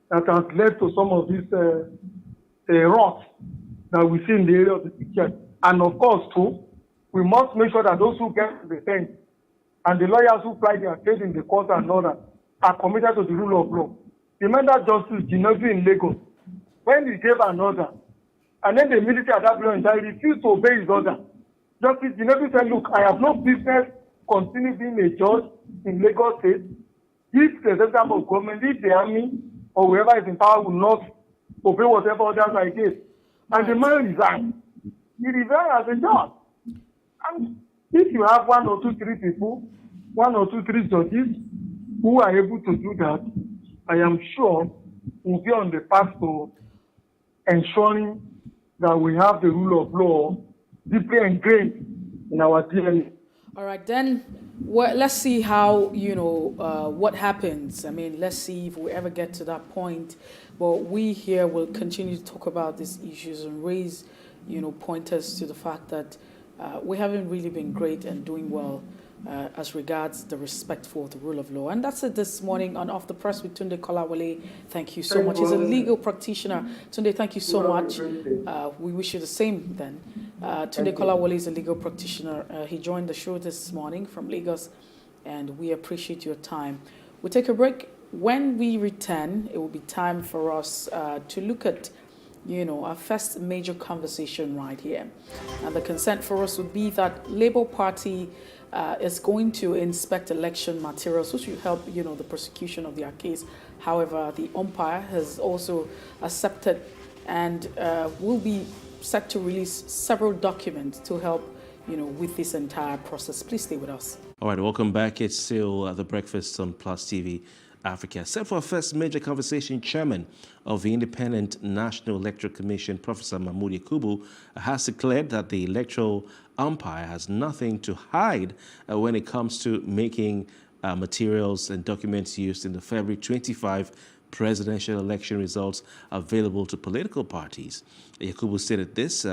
that has led to some of this rot that we see in the area of the picture. And of course, too, we must make sure that those who get the defense and the lawyers who ply their case in the court and all that are committed to the rule of law. Remember Justice Ginevi in Lagos, when he gave an order, and then the military at that point refused to obey his order. Justice Ginevi said, look, I have no business continue being a judge in Lagos State if the executive of government, if the army or whoever is in power will not obey whatever orders I gave. And the man resigned. He resigned as a judge. And if you have 1 or 2, 3 people, 1 or 2, 3 judges who are able to do that, I am sure we'll be on the path to ensuring that we have the rule of law deeply ingrained in our DNA. All right, then let's see how, what happens. I mean, let's see if we ever get to that point. But we here will continue to talk about these issues and raise, pointers to the fact that we haven't really been great and doing well as regards the respect for the rule of law. And that's it this morning on Off the Press with Tunde Kolawole. Thank you so much. He's a legal practitioner. Tunde, thank you so much. We wish you the same then. Tunde Kolawole is a legal practitioner. He joined the show this morning from Lagos, and we appreciate your time. We'll take a break. When we return, it will be time for us to look at our first major conversation right here. And the consent for us would be that Labour Party is going to inspect election materials, which will help, the prosecution of their case. However, the umpire has also accepted and will be set to release several documents to help, with this entire process. Please stay with us. All right, welcome back. It's still The Breakfast on Plus TV Africa. Set for our first major conversation, Chairman of the Independent National Electoral Commission, Professor Mahmood Yakubu, has declared that the electoral umpire has nothing to hide when it comes to making materials and documents used in the February 25 presidential election results available to political parties. Yakubu stated this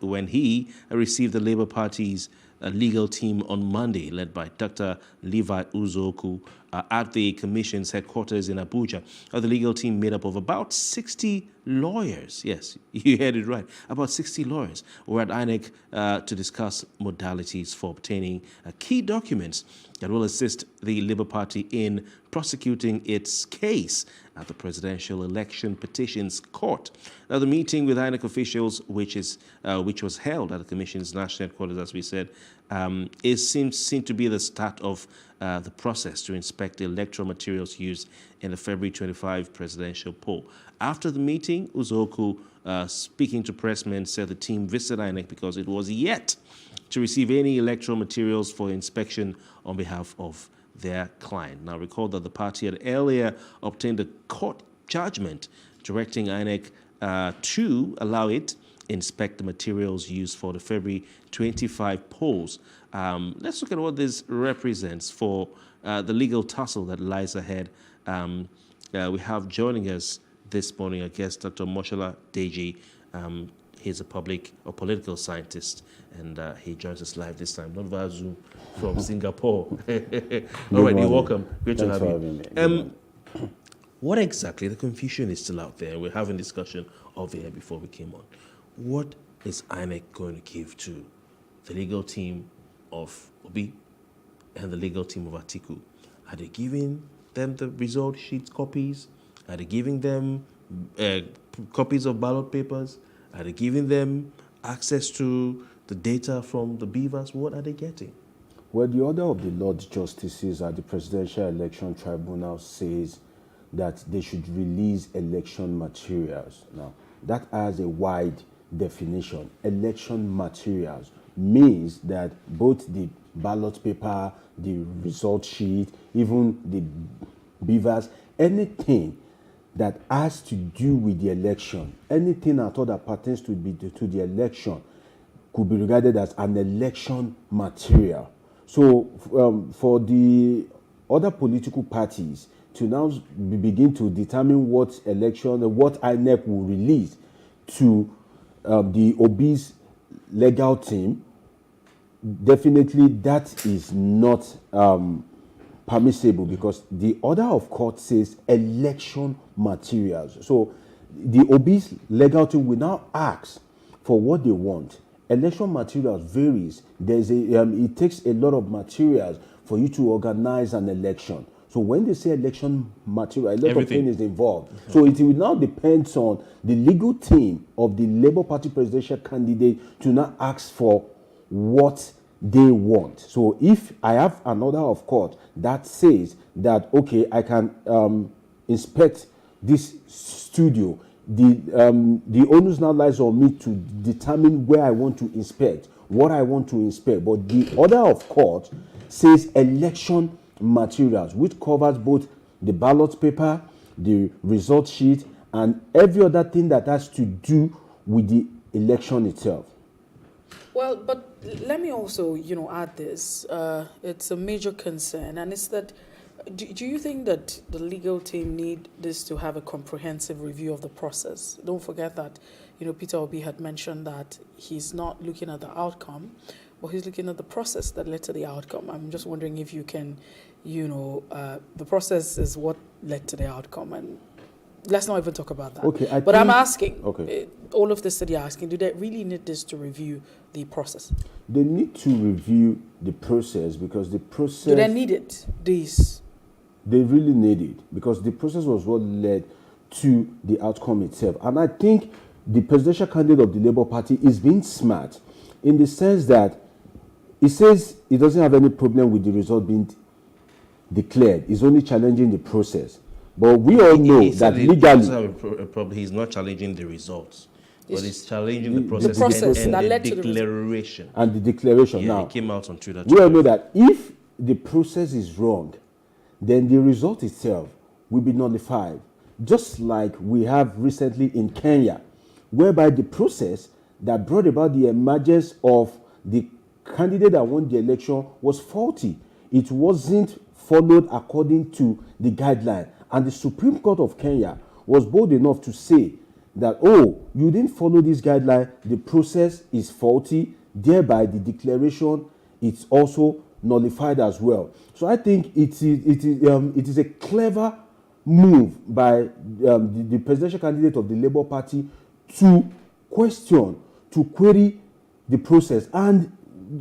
when he received the Labour Party's legal team on Monday, led by Dr. Levi Uzoku, at the Commission's headquarters in Abuja. The legal team made up of about 60 lawyers. Yes, you heard it right. About 60 lawyers were at INEC to discuss modalities for obtaining key documents that will assist the Labour Party in prosecuting its case at the Presidential Election Petitions Court. Now, the meeting with INEC officials, which was held at the Commission's national headquarters, as we said, seems to be the start of the process to inspect the electoral materials used in the February 25 presidential poll. After the meeting, Uzoku, speaking to pressmen, said the team visited INEC because it was yet to receive any electoral materials for inspection on behalf of their client. Now, recall that the party had earlier obtained a court judgment directing INEC to allow it inspect the materials used for the February 25 polls. Let's look at what this represents for the legal tussle that lies ahead. We have joining us this morning, I guess, Dr. Moshola Deji. He's a public or political scientist, and he joins us live this time, not via Zoom, from Singapore. All right, you're welcome. Great to have you. What exactly, the confusion is still out there. We're having discussion of it before we came on. What is INEC going to give to the legal team of Obi and the legal team of Atiku? Are they giving them the result sheet copies? Are they giving them copies of ballot papers? Are they giving them access to the data from the beavers? What are they getting? Well, the order of the Lord Justices at the Presidential Election Tribunal says that they should release election materials. Now, that has a wide definition. Election materials means that both the ballot paper, the result sheet, even the beavers, anything that has to do with the election, anything at all that pertains to the election could be regarded as an election material. So for the other political parties to now begin to determine what INEC will release to the Obi's legal team, definitely that is not permissible, because the order of court says election materials. So the Obi's legal team will now ask for what they want. Election materials varies. It takes a lot of materials for you to organize an election. So when they say election material, a lot of things is involved. Mm-hmm. So it will now depend on the legal team of the Labour Party presidential candidate to now ask for what they want. So if I have an order of court that says that, okay, I can inspect this studio, the onus now lies on me to determine where I want to inspect, what I want to inspect. But the order of court says election materials, which covers both the ballot paper, the result sheet, and every other thing that has to do with the election itself. Well, but let me also, add this. It's a major concern, and it's that, do you think that the legal team need this to have a comprehensive review of the process? Don't forget that, Peter Obi had mentioned that he's not looking at the outcome, but he's looking at the process that led to the outcome. I'm just wondering if you can, the process is what led to the outcome, and let's not even talk about that. Okay, I'm asking, okay, all of this that you're asking, do they really need this to review the process? They need to review the process because the process... Do they need it, this? They really need it because the process was what led to the outcome itself. And I think the presidential candidate of the Labour Party is being smart in the sense that he says he doesn't have any problem with the result being declared. He's only challenging the process. But we all know that legally... He doesn't have a problem. He's not challenging the results. But he's challenging the process and that the led declaration. And the declaration. Yeah, now, it came out on Twitter. We all know that if the process is wrong, then the result itself will be nullified. Just like we have recently in Kenya, whereby the process that brought about the emergence of the candidate that won the election was faulty. It wasn't followed according to the guideline. And the Supreme Court of Kenya was bold enough to say that, oh, you didn't follow this guideline, the process is faulty, thereby the declaration is also nullified as well. So I think it is a clever move by the presidential candidate of the Labour Party to question, to query the process. And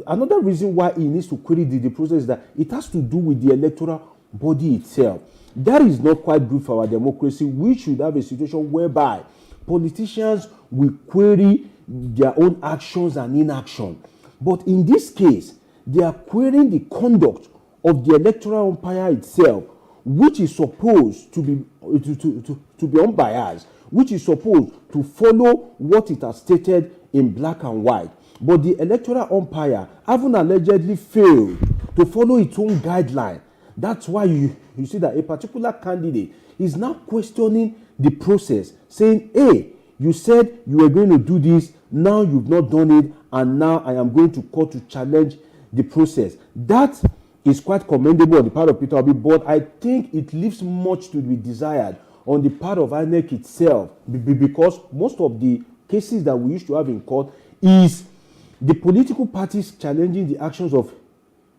another reason why he needs to query the process is that it has to do with the electoral body itself. That is not quite good for our democracy. We should have a situation whereby politicians will query their own actions and inaction. But in this case, they are querying the conduct of the electoral umpire itself, which is supposed to be unbiased, which is supposed to follow what it has stated in black and white. But the electoral umpire haven't allegedly failed to follow its own guideline. That's why you see that a particular candidate is now questioning the process, saying, hey, you said you were going to do this, now you've not done it, and now I am going to court to challenge the process. That is quite commendable on the part of Peter Obi, but I think it leaves much to be desired on the part of INEC itself, because most of the cases that we used to have in court is the political parties challenging the actions of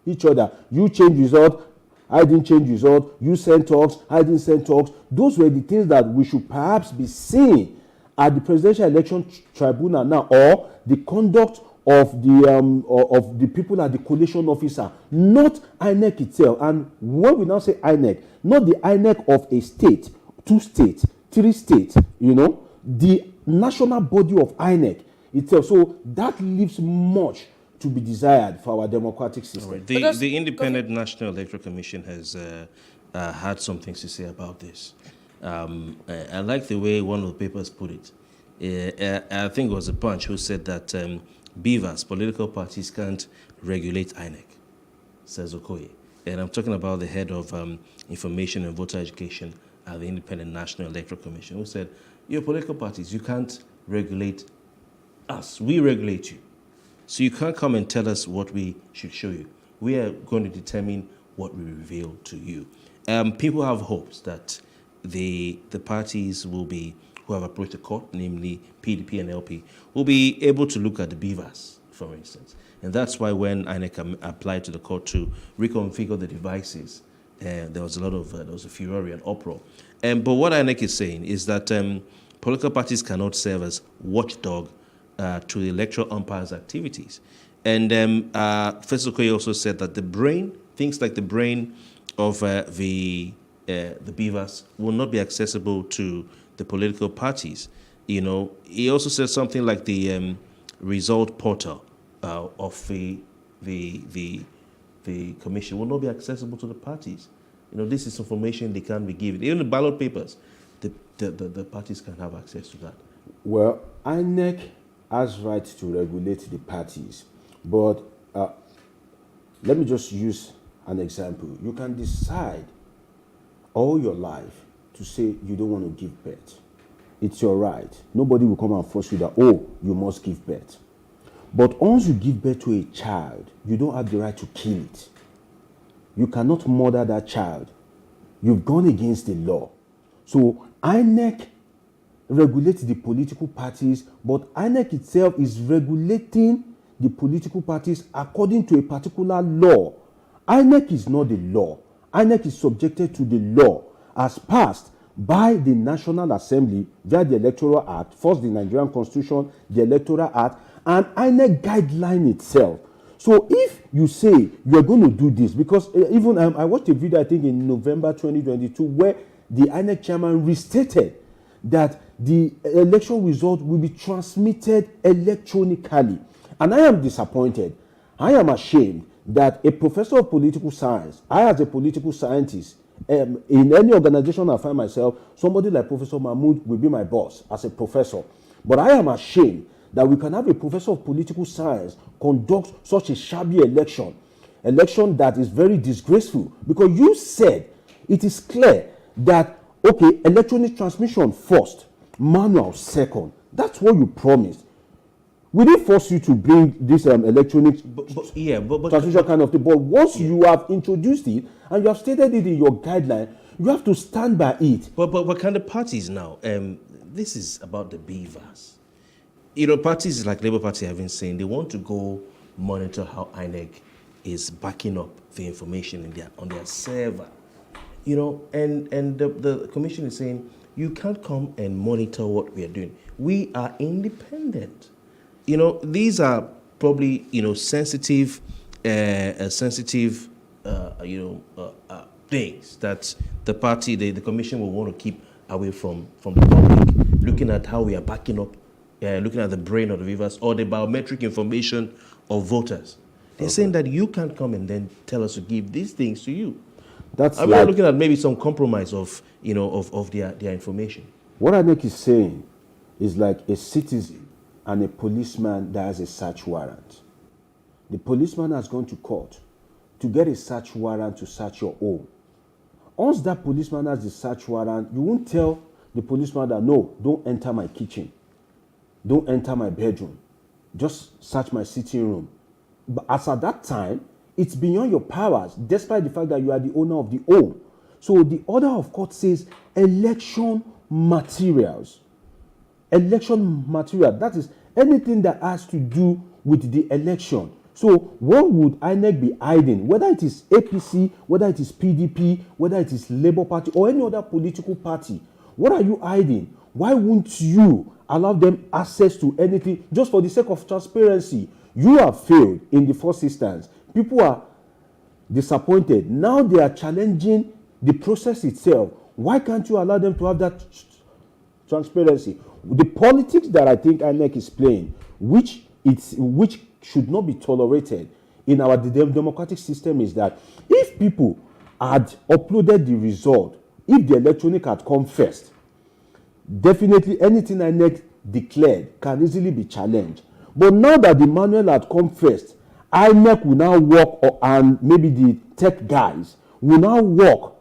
each other. You change result, I didn't change result. You sent talks, I didn't send talks. Those were the things that we should perhaps be seeing at the Presidential Election Tribunal now, or the conduct of the people at the collation officer, not INEC itself. And when we now say INEC, not the INEC of a state, 2 states, 3 states, the national body of INEC itself. So that leaves much to be desired for our democratic system. Right. The Independent National Electoral Commission has had some things to say about this. I like the way one of the papers put it. I think it was a Punch who said that beavers, political parties, can't regulate INEC, says Okoye. And I'm talking about the head of information and voter education at the Independent National Electoral Commission, who said, your political parties, you can't regulate us. We regulate you. So you can't come and tell us what we should show you. We are going to determine what we reveal to you. People have hopes that the parties will be, who have approached the court, namely PDP and LP, will be able to look at the beavers, for instance. And that's why when INEC applied to the court to reconfigure the devices, there was a lot of, there was a furor and uproar. But what INEC is saying is that political parties cannot serve as watchdog to the electoral umpire's activities. And Professor Okoye also said that the brain, things like the brain of the beavers will not be accessible to the political parties. He also said something like the result portal of the commission will not be accessible to the parties. This is information they can't be given. Even the ballot papers, the parties can have access to that. Well, INEC has right to regulate the parties, but let me just use an example. You can decide all your life to say you don't want to give birth. It's your right. Nobody will come and force you that, oh, you must give birth. But once you give birth to a child, you don't have the right to kill it. You cannot murder that child. You've gone against the law. So INEC regulates the political parties, but INEC itself is regulating the political parties according to a particular law. INEC is not the law. INEC is subjected to the law as passed by the National Assembly via the Electoral Act, first the Nigerian Constitution, the Electoral Act, and INEC guideline itself. So if you say you are going to do this, because even I watched a video, I think in November 2022, where the INEC chairman restated that the election result will be transmitted electronically. And I am disappointed. I am ashamed that a professor of political science, I as a political scientist, in any organization I find myself, somebody like Professor Mahmoud will be my boss as a professor. But I am ashamed that we can have a professor of political science conduct such a shabby election that is very disgraceful, because you said it is clear that, okay, electronic transmission first, manual second. That's what you promised. We didn't force you to bring this electronic transmission kind of thing, but once you have introduced it and you have stated it in your guideline, you have to stand by it. But can the parties now, this is about the beavers. You know, parties like Labour Party have been saying they want to go monitor how INEC is backing up the information on their server. You know, and the commission is saying you can't come and monitor what we are doing. We are independent. You know, these are probably, you know, sensitive things that the party, the commission will want to keep away from the public, looking at how we are backing up, looking at the brain of the voters or the biometric information of voters. They're saying that you can't come and then tell us to give these things to you. We are looking at maybe some compromise of, you know, of their information. What INEC is saying is like a citizen and a policeman that has a search warrant. The policeman has gone to court to get a search warrant to search your home. Once that policeman has the search warrant, you won't tell the policeman that, no, don't enter my kitchen, don't enter my bedroom, just search my sitting room. But as at that time, it's beyond your powers, despite the fact that you are the owner of the home. So the order of court says election materials. Election material, that is anything that has to do with the election. So what would INEC be hiding? Whether it is APC, whether it is PDP, whether it is Labour Party or any other political party, what are you hiding? Why won't you allow them access to anything just for the sake of transparency? You have failed in the first instance. People are disappointed. Now they are challenging the process itself. Why can't you allow them to have that transparency? The politics that I think INEC is playing, which should not be tolerated in our democratic system, is that if people had uploaded the result, if the electronic had come first, definitely anything INEC declared can easily be challenged. But now that the manual had come first, INEC will now work, and maybe the tech guys will now work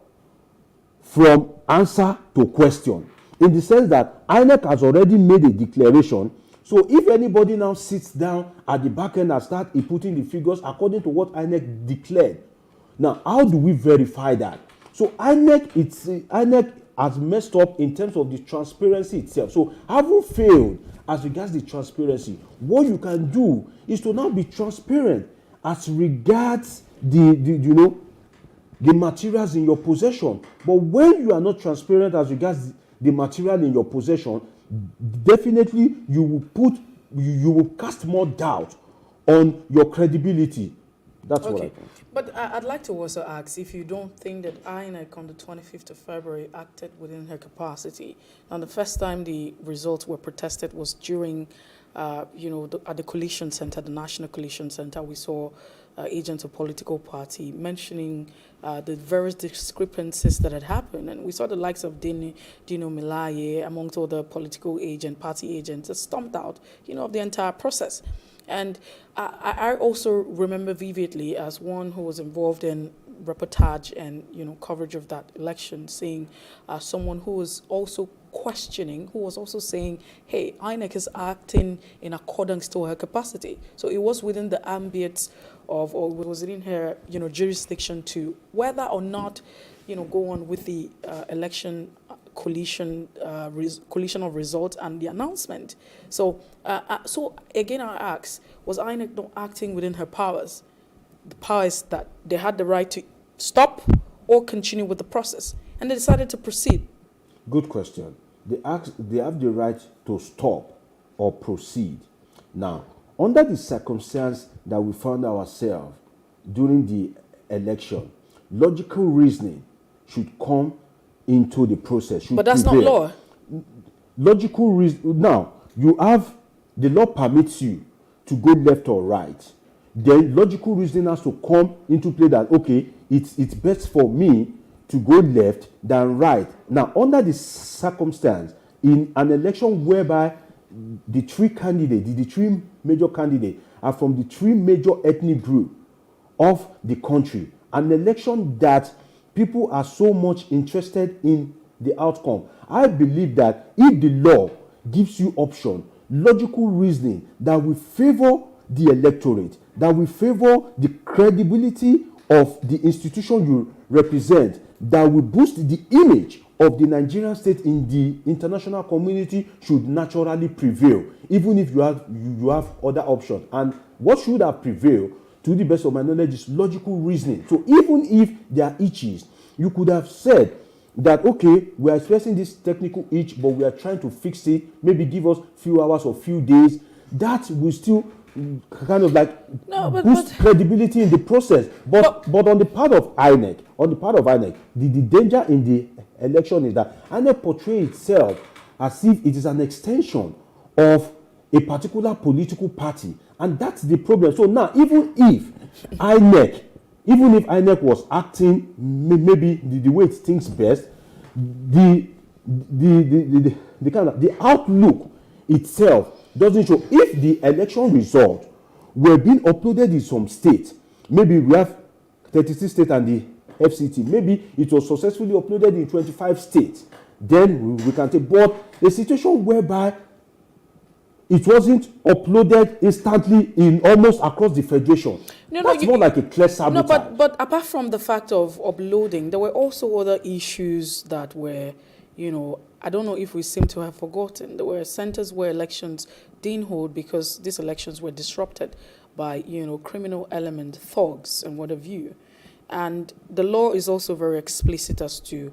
from answer to question, in the sense that INEC has already made a declaration. So if anybody now sits down at the back end and starts inputting the figures according to what INEC declared, now how do we verify that? So INEC has messed up in terms of the transparency itself. So having failed as regards the transparency, what you can do is to now be transparent as regards the materials in your possession. But when you are not transparent as regards the material in your possession, definitely you will cast more doubt on your credibility. That's what I think. But I'd like to also ask if you don't think that INEC on the 25th of February acted within her capacity. And the first time the results were protested was during, at the Coalition Center, the National Coalition Center. We saw agents of political party mentioning the various discrepancies that had happened. And we saw the likes of Dino Milaye, amongst other political party agents, that stomped out, of the entire process. And I also remember vividly, as one who was involved in reportage and coverage of that election, seeing someone who was also questioning, who was also saying, hey, INEC is acting in accordance to her capacity. So it was within the ambit of, or was it in her jurisdiction to whether or not go on with the election collision of results and the announcement. So again, I ask, was INEC not acting within her powers? The powers that they had the right to stop or continue with the process, and they decided to proceed. Good question. They have the right to stop or proceed. Now, under the circumstance that we found ourselves during the election, logical reasoning should come into the process. But that's not law. Logical reason. Now, the law permits you to go left or right. Then logical reasoning has to come into play that, okay, it's best for me to go left than right. Now, under the circumstance, in an election whereby the three major candidates are from the three major ethnic groups of the country, an election that people are so much interested in the outcome, I believe that if the law gives you option, logical reasoning that will favor the electorate, that will favor the credibility of the institution you represent, that will boost the image of the Nigerian state in the international community, should naturally prevail, even if you have other options. And what should have prevailed, to the best of my knowledge, is logical reasoning. So even if there are itches, you could have said that, okay, we are expressing this technical itch, but we are trying to fix it, maybe give us few hours or few days. That will still kind of like boost credibility in the process. But on the part of INEC, the danger in the election is that INEC portrays itself as if it is an extension of a particular political party, and that's the problem. So now, even if INEC was acting maybe the way it thinks best, the outlook itself doesn't show. If the election result were being uploaded in some states, maybe we have 36 states and the FCT, maybe it was successfully uploaded in 25 states, then we can take. But a situation whereby it wasn't uploaded instantly in almost across the federation, that's more like a clear sabotage. No, but apart from the fact of uploading, there were also other issues that were, I don't know if we seem to have forgotten. There were centers where elections didn't hold because these elections were disrupted by, criminal element, thugs, and what have you. And the law is also very explicit as to,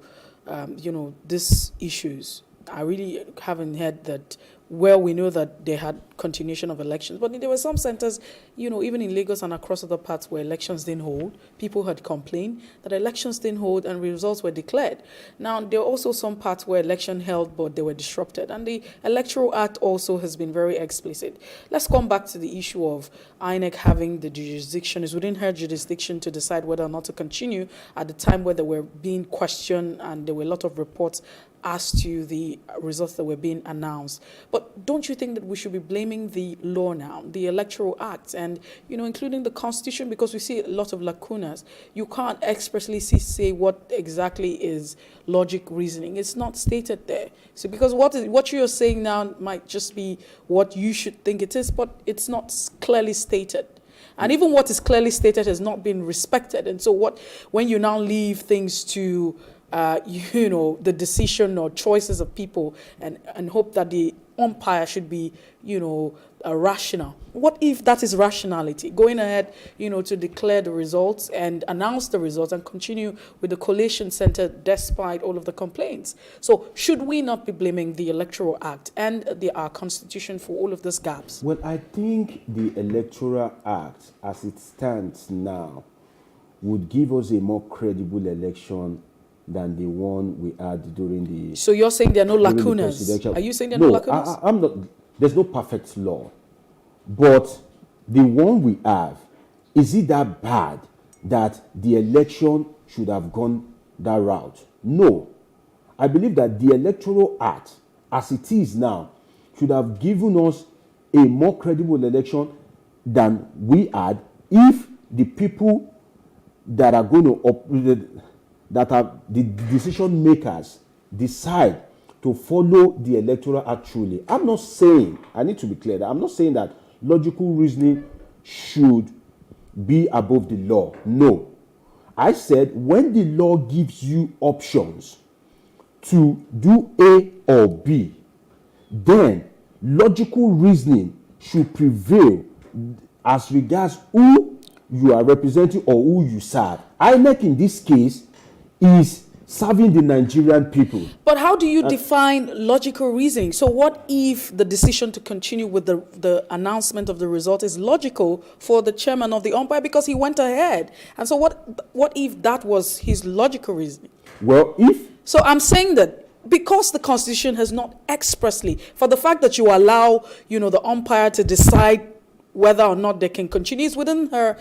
these issues. I really haven't heard that where we know that they had continuation of elections. But there were some centers, even in Lagos and across other parts where elections didn't hold. People had complained that elections didn't hold and results were declared. Now, there are also some parts where election held, but they were disrupted. And the Electoral Act also has been very explicit. Let's come back to the issue of INEC having the jurisdiction. It's within her jurisdiction to decide whether or not to continue at the time where they were being questioned and there were a lot of reports as to the results that were being announced. But don't you think that we should be blaming the law now, the Electoral Act, and, including the Constitution, because we see a lot of lacunas. You can't expressly say what exactly is logic reasoning. It's not stated there. So because what you're saying now might just be what you should think it is, but it's not clearly stated. And even what is clearly stated has not been respected. And so when you now leave things to the decision or choices of people and hope that the umpire should be, rational. What if that is rationality? Going ahead, to declare the results and announce the results and continue with the collation center despite all of the complaints. So should we not be blaming the Electoral Act and our Constitution for all of these gaps? Well, I think the Electoral Act, as it stands now, would give us a more credible election than the one we had during the... So you're saying there are no lacunas? Are you saying there are no lacunas? I'm not. There's no perfect law. But the one we have, is it that bad that the election should have gone that route? No. I believe that the Electoral Act, as it is now, should have given us a more credible election than we had if the people that are going to... that are the decision makers decide to follow the Electoral Act truly. I'm not saying, I need to be clear, that I'm not saying that logical reasoning should be above the law. No. I said when the law gives you options to do A or B, then logical reasoning should prevail as regards who you are representing or who you serve. INEC in this case is serving the Nigerian people. But how do you define logical reasoning? So what if the decision to continue with the announcement of the result is logical for the chairman of the umpire because he went ahead? And so what if that was his logical reasoning? Well, So I'm saying that because the Constitution has not expressly, for the fact that you allow, the umpire to decide whether or not they can continue, is within her,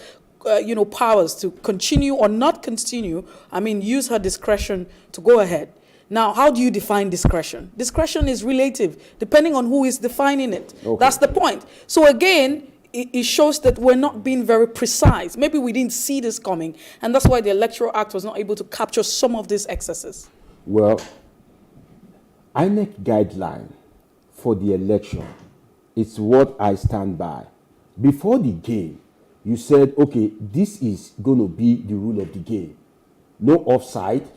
powers to continue or not continue. I mean, use her discretion to go ahead. Now, how do you define discretion? Discretion is relative, depending on who is defining it. Okay. That's the point. So again, it shows that we're not being very precise. Maybe we didn't see this coming, and that's why the Electoral Act was not able to capture some of these excesses. Well, INEC guideline for the election is what I stand by. Before the game, you said, okay, this is going to be the rule of the game. No offside.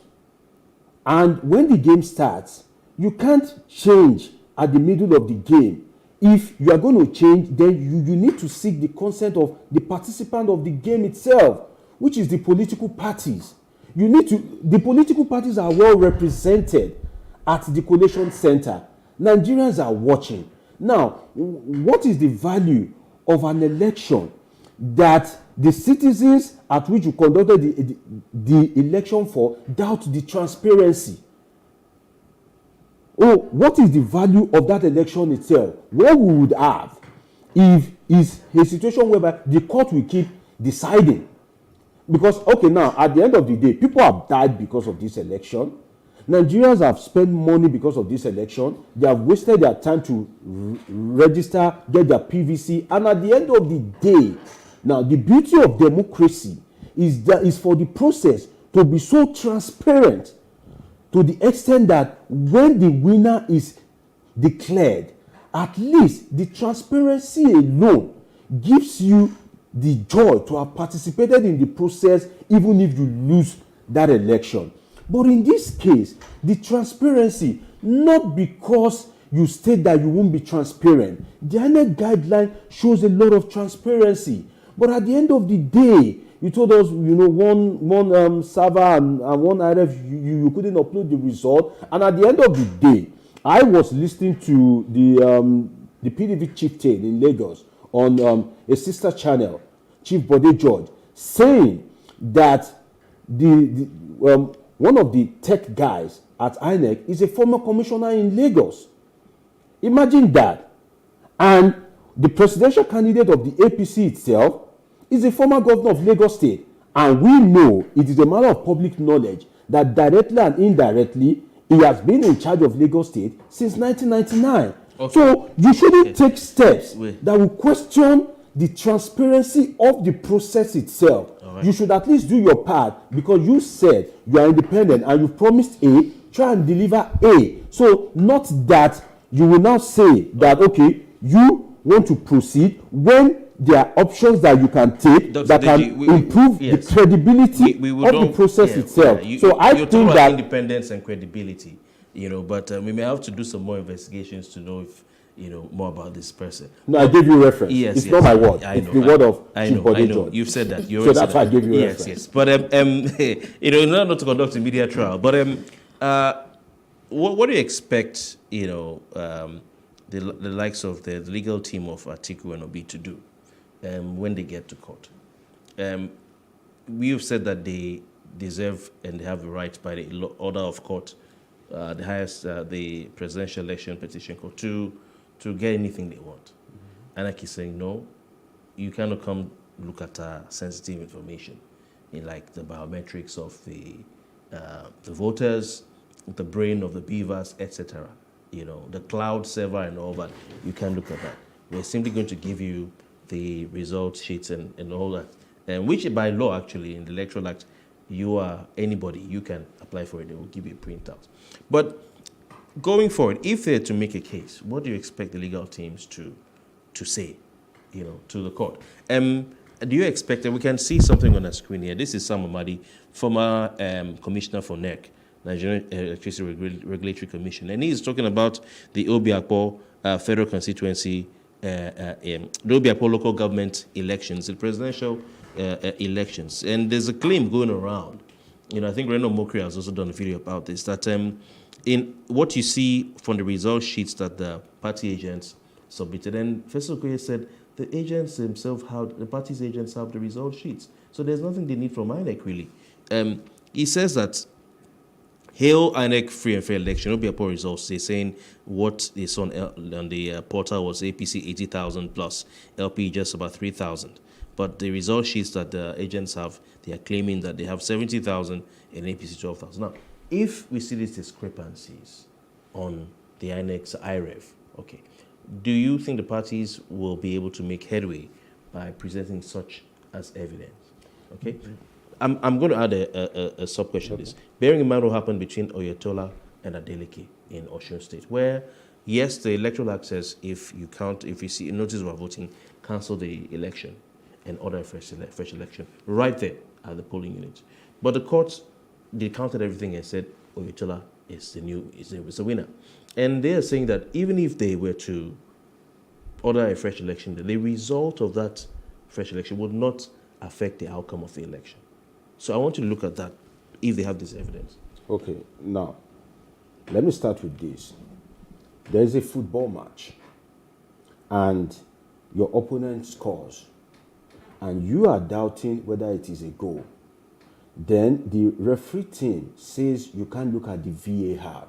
And when the game starts, you can't change at the middle of the game. If you are going to change, then you need to seek the consent of the participant of the game itself, which is the political parties. The political parties are well represented at the collation center. Nigerians are watching. Now, what is the value of an election that the citizens at which you conducted the election for doubt the transparency? Oh, what is the value of that election itself? What we would have if is a situation whereby the court will keep deciding. Because, okay, now, at the end of the day, people have died because of this election. Nigerians have spent money because of this election. They have wasted their time to register, get their PVC. And at the end of the day, now, the beauty of democracy is for the process to be so transparent to the extent that when the winner is declared, at least the transparency alone gives you the joy to have participated in the process even if you lose that election. But in this case, the transparency, not because you state that you won't be transparent. The INEC guideline shows a lot of transparency. But at the end of the day, you told us, one server and one IRF, you couldn't upload the result. And at the end of the day, I was listening to the PDP chieftain in Lagos on a sister channel, Chief Bode George, saying that one of the tech guys at INEC is a former commissioner in Lagos. Imagine that. And the presidential candidate of the APC itself is a former governor of Lagos State. And we know, it is a matter of public knowledge, that directly and indirectly, he has been in charge of Lagos State since 1999. Okay. So you shouldn't take steps that will question the transparency of the process itself. Right. You should at least do your part, because you said you are independent and you promised A, try and deliver A. So not that you will now say that, okay, you want to proceed when there are options that you can take that can improve the credibility of the process itself. So I think that independence and credibility, but we may have to do some more investigations to know if more about this person. No, I gave you reference. Yes, it's not my word. It's the word of Chief Bode George. You've said that. So that's why I gave you reference. Yes. But in order not to conduct a media trial, but what do you expect? The likes of the legal team of Atiku and Obi to do when they get to court. We've said that they deserve and they have the right by the order of court, the highest, the Presidential Election Petition Court, to get anything they want. And I keep saying, no, you cannot come look at sensitive information in like the biometrics of the voters, the brain of the beavers, etc. The cloud server and all that. You can't look at that. We're simply going to give you the result sheets and all that. And which by law, actually, in the Electoral Act, you are anybody, you can apply for it. They will give you a printout. But going forward, if they're to make a case, what do you expect the legal teams to say, to the court? Do you expect that we can see something on the screen here? This is Sam Amadi, former commissioner for NEC, Nigerian Electricity Regulatory Commission. And he's talking about the Obiakpo federal constituency, the Obiakpo local government elections, the presidential elections. And there's a claim going around, I think Reno Mokri has also done a video about this, that in what you see from the result sheets that the party agents submitted, and Festus Okoye said the agents themselves the party's agents have the result sheets. So there's nothing they need from INEC, really. He says that hail INEC free and fair election. Obiakpo results. They're saying what they saw on the portal was APC 80,000 plus LP just about 3,000. But the result sheets that the agents have, they are claiming that they have 70,000 and APC 12,000. Now, if we see these discrepancies on the INEC's IREV, okay, do you think the parties will be able to make headway by presenting such as evidence? Okay. I'm going to add a sub-question to this. Bearing in mind what happened between Oyetola and Adeleke in Osun State, where, yes, the electoral access, if you see a notice of voting, cancel the election and order a fresh election right there at the polling unit. But the courts, they counted everything and said Oyetola is the winner. And they are saying that even if they were to order a fresh election, the result of that fresh election would not affect the outcome of the election. So I want you to look at that if they have this evidence. Okay, now, let me start with this. There's a football match, and your opponent scores, and you are doubting whether it is a goal. Then the referee team says you can't look at the VAR.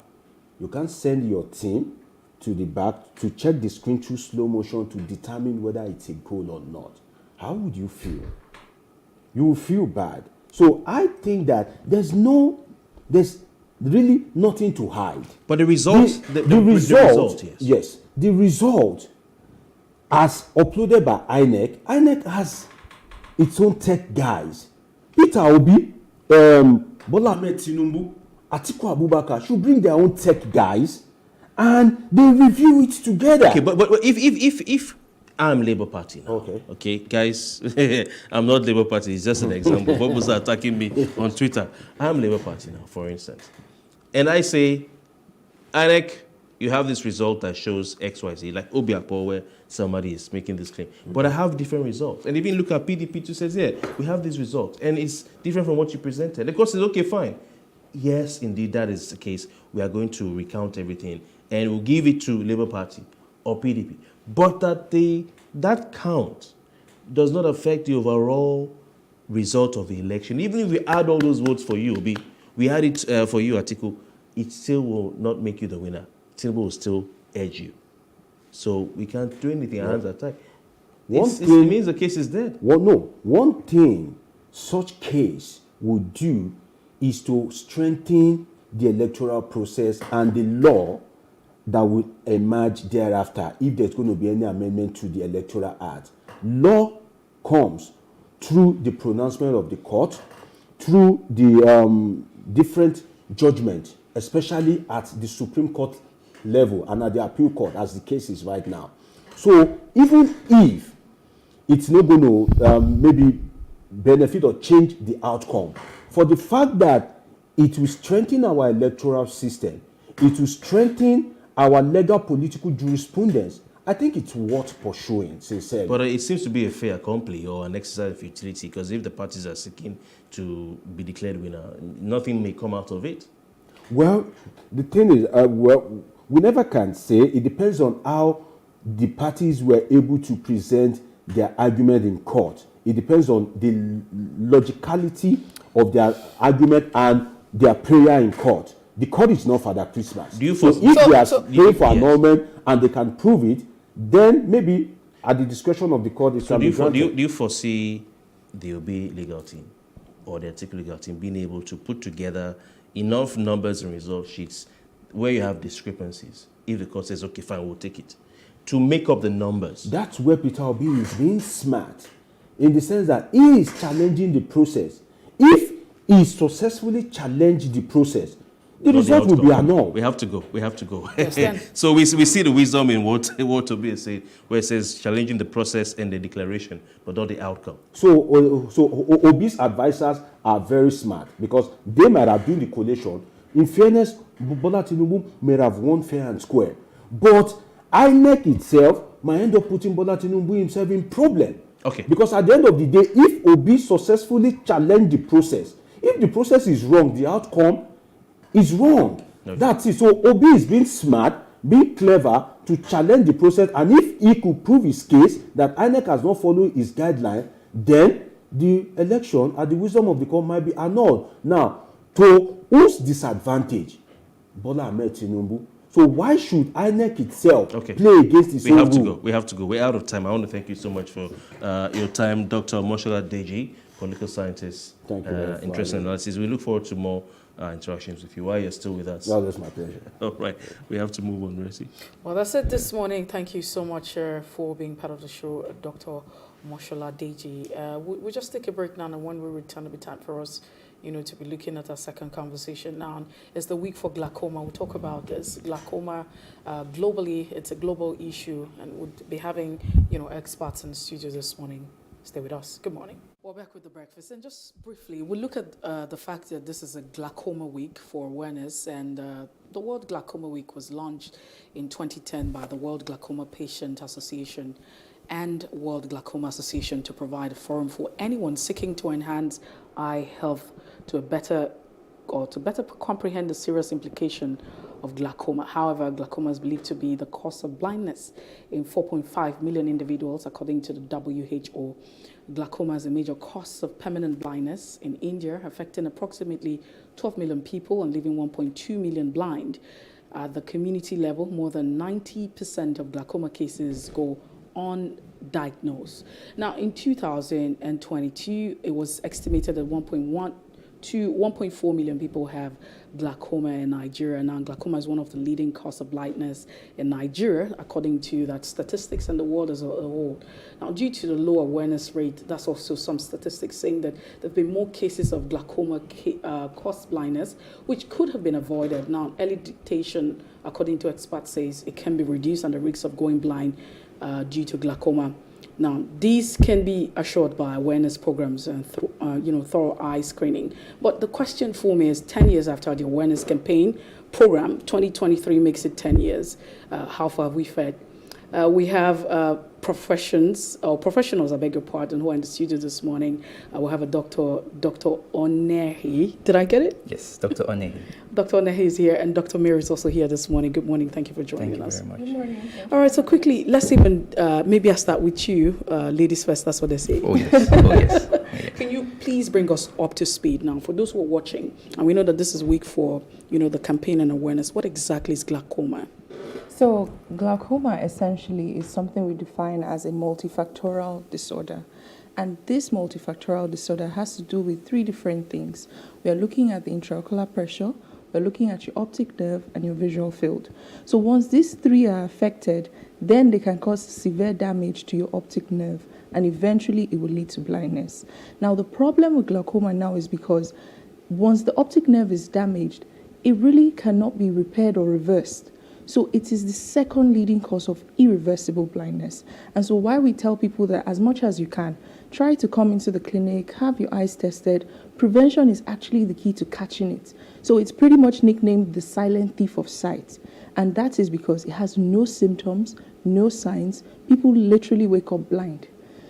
You can send your team to the back to check the screen through slow motion to determine whether it's a goal or not. How would you feel? You will feel bad. So I think that there's really nothing to hide. But the result, the result, yes, the result, as uploaded by INEC has its own tech guys. Peter Obi, Bola Ahmed Tinubu, Atiku Abubakar should bring their own tech guys, and they review it together. Okay, but if I'm Labour Party now. Okay, guys, I'm not Labour Party. It's just an example. People are attacking me on Twitter. I'm Labour Party now, for instance. And I say, INEC, you have this result that shows XYZ, like Obiakpo, where somebody is making this claim. But I have different results. And even look at PDP too, says, yeah, we have this result. And it's different from what you presented. Of course, it's okay, fine. Yes, indeed, that is the case. We are going to recount everything. And we'll give it to Labour Party or PDP. But that count does not affect the overall result of the election. Even if we add all those votes for you, we had it for you, Atiku, it still will not make you the winner. Tinubu will still edge you. So we can't do anything. Our hands are tied. It means the case is dead. Well, no. One thing such case would do is to strengthen the electoral process and the law that will emerge thereafter if there's going to be any amendment to the Electoral Act. Law comes through the pronouncement of the court, through the different judgment, especially at the Supreme Court level and at the appeal court, as the case is right now. So even if it's not going to maybe benefit or change the outcome, for the fact that it will strengthen our electoral system, it will strengthen our legal political jurisprudence, I think it's worth pursuing, sincerely. But it seems to be a fait accompli or an exercise of futility, because if the parties are seeking to be declared winner, nothing may come out of it. Well, the thing is, we never can say. It depends on how the parties were able to present their argument in court. It depends on the logicality of their argument and their prayer in court. The court is not Father Christmas. If they are praying for annulment and they can prove it, then maybe at the discretion of the court, it can be granted. Do you foresee the Obi legal team or the Atiku legal team being able to put together enough numbers and result sheets where you have discrepancies, if the court says, okay, fine, we'll take it, to make up the numbers? That's where Peter Obi is being smart, in the sense that he is challenging the process. If he successfully challenged the process, the result will be annulled. We have to go. So we see the wisdom in what Obi is saying, where it says challenging the process and the declaration, but not the outcome. So Obi's advisors are very smart, because they might have done the collation In fairness, Bola Tinubu may have won fair and square. But INEC itself might end up putting Bola Tinubu himself in problem. Okay. Because at the end of the day, if Obi successfully challenge the process, if the process is wrong, the outcome is wrong. Okay. That's it. So Obi is being smart, being clever to challenge the process, and if he could prove his case that INEC has not followed his guideline, then the election at the wisdom of the court might be annulled. Now, to whose disadvantage? Bola Ahmed Tinubu. So why should INEC itself play against its own rule? We have to go. We're out of time. I want to thank you so much for your time, Dr. Moshola Deji, political scientist. Thank you. Interesting analysis. We look forward to more interactions with you while you're still with us. Well, that's my pleasure. All right. We have to move on, Mercy. Well, that's it this morning. Thank you so much for being part of the show, Dr. Moshola Deji. We'll just take a break now, and when we return, it'll be time for us to be looking at our second conversation now. It's the week for glaucoma. We'll talk about this. Glaucoma globally, it's a global issue, and we'll be having, experts in the studio this morning. Stay with us. Good morning. We're back with the breakfast. And just briefly, we'll look at the fact that this is a glaucoma week for awareness, and the World Glaucoma Week was launched in 2010 by the World Glaucoma Patient Association and World Glaucoma Association to provide a forum for anyone seeking to enhance eye health to better comprehend the serious implication of glaucoma. However, glaucoma is believed to be the cause of blindness in 4.5 million individuals, according to the WHO. Glaucoma is a major cause of permanent blindness in India, affecting approximately 12 million people and leaving 1.2 million blind. At the community level, more than 90% of glaucoma cases go undiagnosed. Now, in 2022, it was estimated that 1.4 million people have glaucoma in Nigeria. Now, glaucoma is one of the leading causes of blindness in Nigeria, according to that statistics and the world as a whole. Now, due to the low awareness rate, that's also some statistics saying that there have been more cases of glaucoma caused blindness, which could have been avoided. Now, early detection, according to experts, says it can be reduced and the risks of going blind due to glaucoma. Now, these can be assured by awareness programs and thorough eye screening. But the question for me is, 10 years after the awareness campaign program, 2023 makes it 10 years. How far have we fared? We have professionals, I beg your pardon, who are in the studio this morning. We have a Dr. Onehi. Did I get it? Yes, Dr. Onehi. Dr. Onehi is here, and Dr. Mir is also here this morning. Good morning. Thank you for joining us. Thank you very much. Good morning. All right, so quickly, let's even, maybe I'll start with you. Ladies first, that's what they say. Oh, yes. Oh, yes. Can you please bring us up to speed now? For those who are watching, and we know that this is week for, the campaign and awareness, what exactly is glaucoma? So glaucoma essentially is something we define as a multifactorial disorder. And this multifactorial disorder has to do with three different things. We are looking at the intraocular pressure, we're looking at your optic nerve and your visual field. So once these three are affected, then they can cause severe damage to your optic nerve, and eventually it will lead to blindness. Now the problem with glaucoma now is because once the optic nerve is damaged, it really cannot be repaired or reversed. So it is the second leading cause of irreversible blindness. And so why we tell people that as much as you can, try to come into the clinic, have your eyes tested. Prevention is actually the key to catching it. So it's pretty much nicknamed the silent thief of sight. And that is because it has no symptoms, no signs. People literally wake up blind.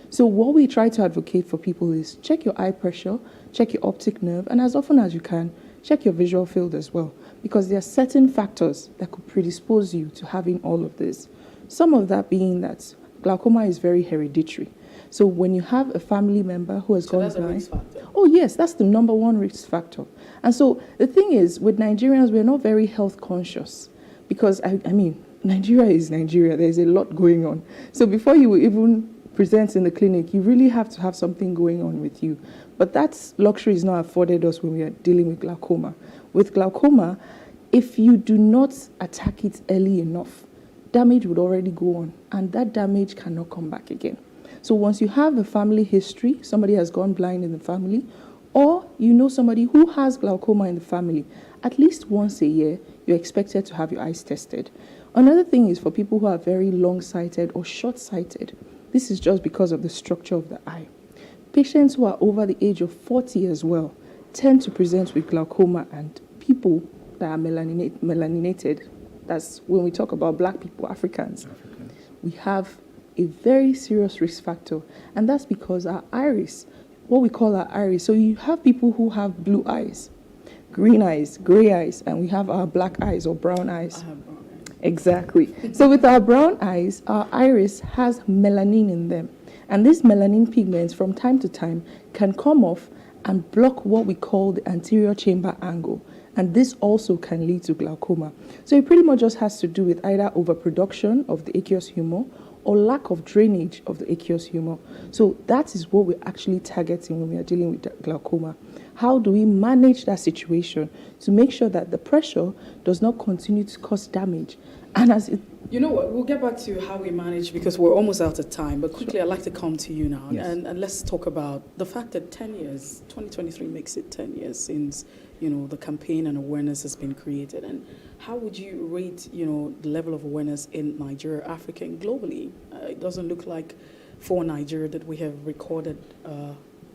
So what we try to advocate for people is check your eye pressure, check your optic nerve, and as often as you can, check your visual field as well, because there are certain factors that could predispose you to having all of this. Some of that being that glaucoma is very hereditary. So when you have a family member who has gone blind, a risk factor. Oh yes, that's the number one risk factor. And so the thing is, with Nigerians, we're not very health conscious, because I mean, Nigeria is Nigeria. There's a lot going on. So before you even present in the clinic, you really have to have something going on with you. But that luxury is not afforded us when we are dealing with glaucoma. With glaucoma, if you do not attack it early enough, damage would already go on, and that damage cannot come back again. So once you have a family history, somebody has gone blind in the family, or you know somebody who has glaucoma in the family, at least once a year, you're expected to have your eyes tested. Another thing is for people who are very long-sighted or short-sighted. This is just because of the structure of the eye. Patients who are over the age of 40 as well tend to present with glaucoma, and people that are melaninated, that's when we talk about black people, Africans, we have a very serious risk factor. And that's because our iris, what we call our iris, so you have people who have blue eyes, green eyes, gray eyes, and we have our black eyes or brown eyes. Exactly. So with our brown eyes, our iris has melanin in them. And these melanin pigments from time to time can come off and block what we call the anterior chamber angle. And this also can lead to glaucoma. So it pretty much just has to do with either overproduction of the aqueous humor or lack of drainage of the aqueous humor. So that is what we're actually targeting when we are dealing with glaucoma. How do we manage that situation to make sure that the pressure does not continue to cause damage? And as it, you know what, we'll get back to how we manage because we're almost out of time. But quickly, I'd like to come to you now. Yes. And let's talk about the fact that 10 years, 2023 makes it 10 years since, the campaign and awareness has been created. And how would you rate, the level of awareness in Nigeria, Africa, and globally? It doesn't look like for Nigeria that we have recorded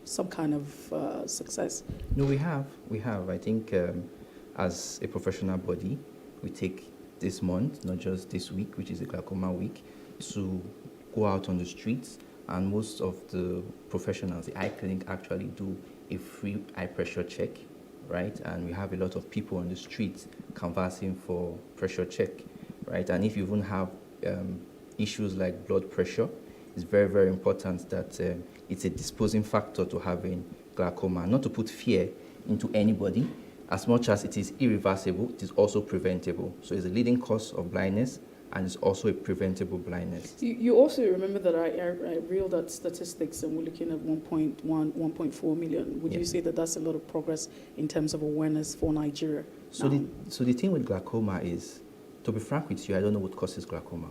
some kind of success. No, we have. I think as a professional body, we take this month, not just this week, which is a glaucoma week, to go out on the streets, and most of the professionals, the eye clinic, actually do a free eye pressure check, right? And we have a lot of people on the streets canvassing for pressure check, right? And if you even have issues like blood pressure, it's very, very important that it's a disposing factor to having glaucoma. Not to put fear into anybody. As much as it is irreversible, it is also preventable. So it's a leading cause of blindness, and it's also a preventable blindness. You also remember that I reeled out statistics, and we're looking at 1.4 million. Would you say that that's a lot of progress in terms of awareness for Nigeria? So the thing with glaucoma is, to be frank with you, I don't know what causes glaucoma,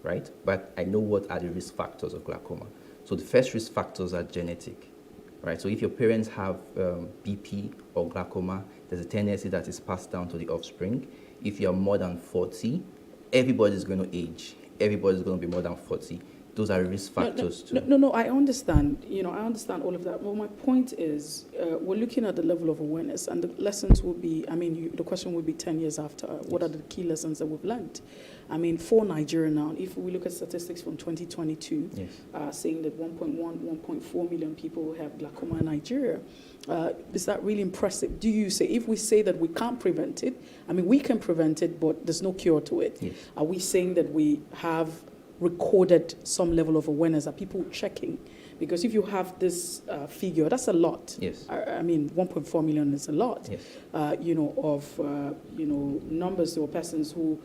right? But I know what are the risk factors of glaucoma. So the first risk factors are genetic. Right, so if your parents have BP or glaucoma, there's a tendency that is passed down to the offspring. If you're more than 40, everybody's going to age. Everybody's going to be more than 40. Those are risk factors too. No, I understand. I understand all of that. But my point is, we're looking at the level of awareness, and the lessons will be, the question will be 10 years after. What are the key lessons that we've learned? For Nigeria now, if we look at statistics from 2022, saying that 1.4 million people have glaucoma in Nigeria, is that really impressive? Do you say, if we say that we can't prevent it, we can prevent it, but there's no cure to it. Yes. Are we saying that we have recorded some level of awareness? Are people checking? Because if you have this figure, that's a lot. Yes. 1.4 million is a lot. Yes. Numbers or persons who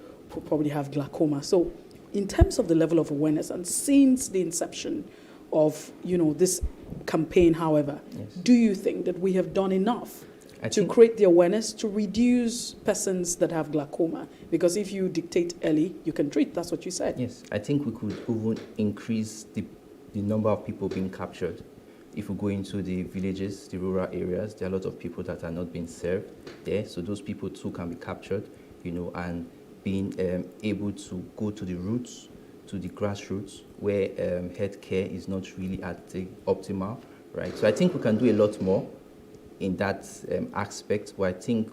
probably have glaucoma. So, in terms of the level of awareness, and since the inception of this campaign, however, do you think that we have done enough to create the awareness to reduce persons that have glaucoma? Because if you dictate early, you can treat. That's what you said. Yes, I think we could even increase the number of people being captured. If we go into the villages, the rural areas, there are a lot of people that are not being served there. So those people too can be captured, and being able to go to the roots, to the grassroots, where healthcare is not really at the optimal, right? So I think we can do a lot more in that aspect, where I think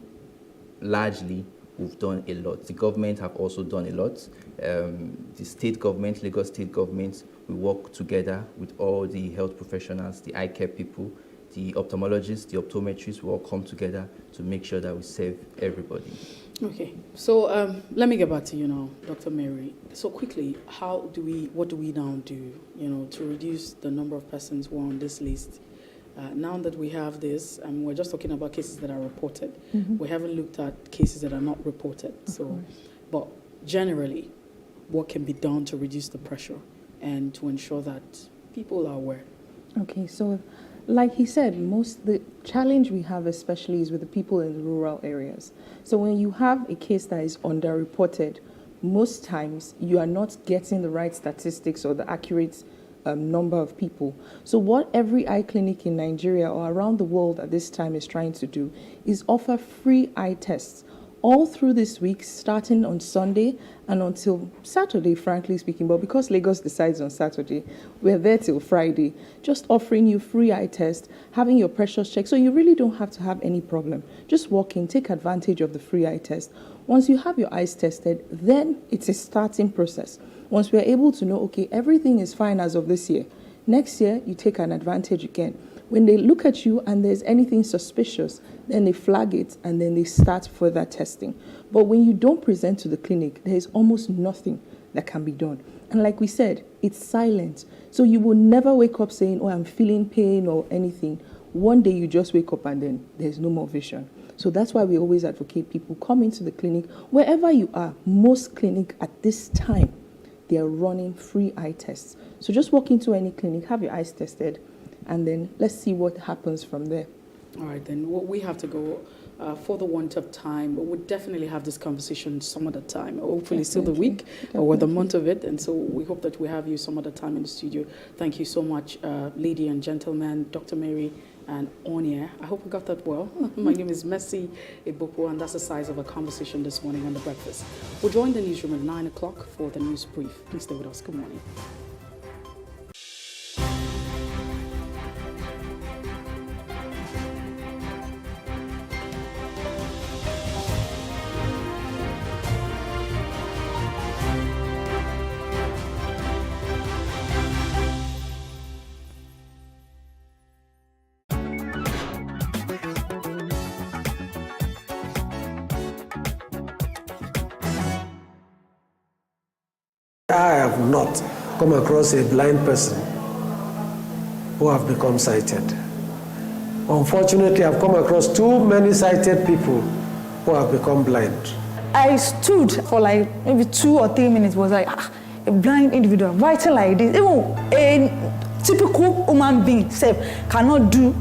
largely we've done a lot. The government have also done a lot. The state government, Lagos state government, we work together with all the health professionals, the eye care people, the ophthalmologists, the optometrists, we all come together to make sure that we save everybody. Okay, so let me get back to you now, Dr. Mary. So quickly, what do we now do, to reduce the number of persons who are on this list? Now that we have this, and we're just talking about cases that are reported, we haven't looked at cases that are not reported. But generally, what can be done to reduce the pressure and to ensure that people are aware? Okay, so like he said, the challenge we have especially is with the people in the rural areas. So when you have a case that is underreported, most times you are not getting the right statistics or the accurate number of people. So what every eye clinic in Nigeria or around the world at this time is trying to do is offer free eye tests all through this week, starting on Sunday and until Saturday, frankly speaking. But because Lagos decides on Saturday, we're there till Friday, just offering you free eye test, having your pressures checked. So you really don't have to have any problem. Just walk in, take advantage of the free eye test. Once you have your eyes tested, then it's a starting process. Once we're able to know, okay, everything is fine as of this year, next year you take an advantage again. When they look at you and there's anything suspicious, then they flag it and then they start further testing. But when you don't present to the clinic, there is almost nothing that can be done. And like we said, it's silent. So you will never wake up saying, oh, I'm feeling pain or anything. One day you just wake up and then there's no more vision. So that's why we always advocate people come into the clinic. Wherever you are, most clinics at this time, they are running free eye tests. So just walk into any clinic, have your eyes tested, and then let's see what happens from there. All right, then we have to go for the want of time, but we'll definitely have this conversation some other time. Hopefully still the week or the month of it, and so we hope that we have you some other time in the studio. Thank you so much, lady and gentlemen, Dr. Mary and Onia. I hope we got that well. My name is Messi Ibopo, and that's the size of a conversation this morning on The Breakfast. We'll join the newsroom at 9 o'clock for the news brief. Please stay with us. Good morning. I have not come across a blind person who have become sighted. Unfortunately, I've come across too many sighted people who have become blind. I stood for like maybe 2 or 3 minutes, was like, a blind individual writing like this. Even a typical human being cannot do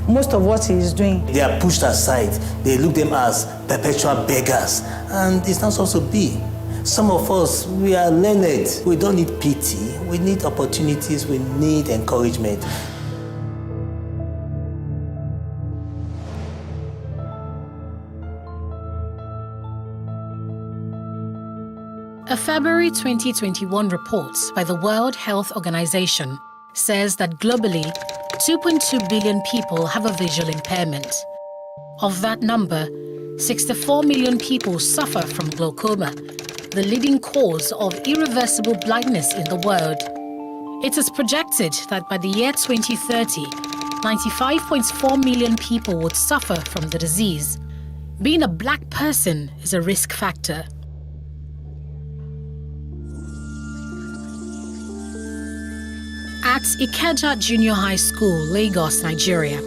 most of what he is doing. They are pushed aside. They look them as perpetual beggars. And it's not supposed to be. Some of us, we are learned. We don't need pity. We need opportunities. We need encouragement. A February 2021 report by the World Health Organization says that globally, 2.2 billion people have a visual impairment. Of that number, 64 million people suffer from glaucoma, the leading cause of irreversible blindness in the world. It is projected that by the year 2030, 95.4 million people would suffer from the disease. Being a black person is a risk factor. At Ikeja Junior High School, Lagos, Nigeria,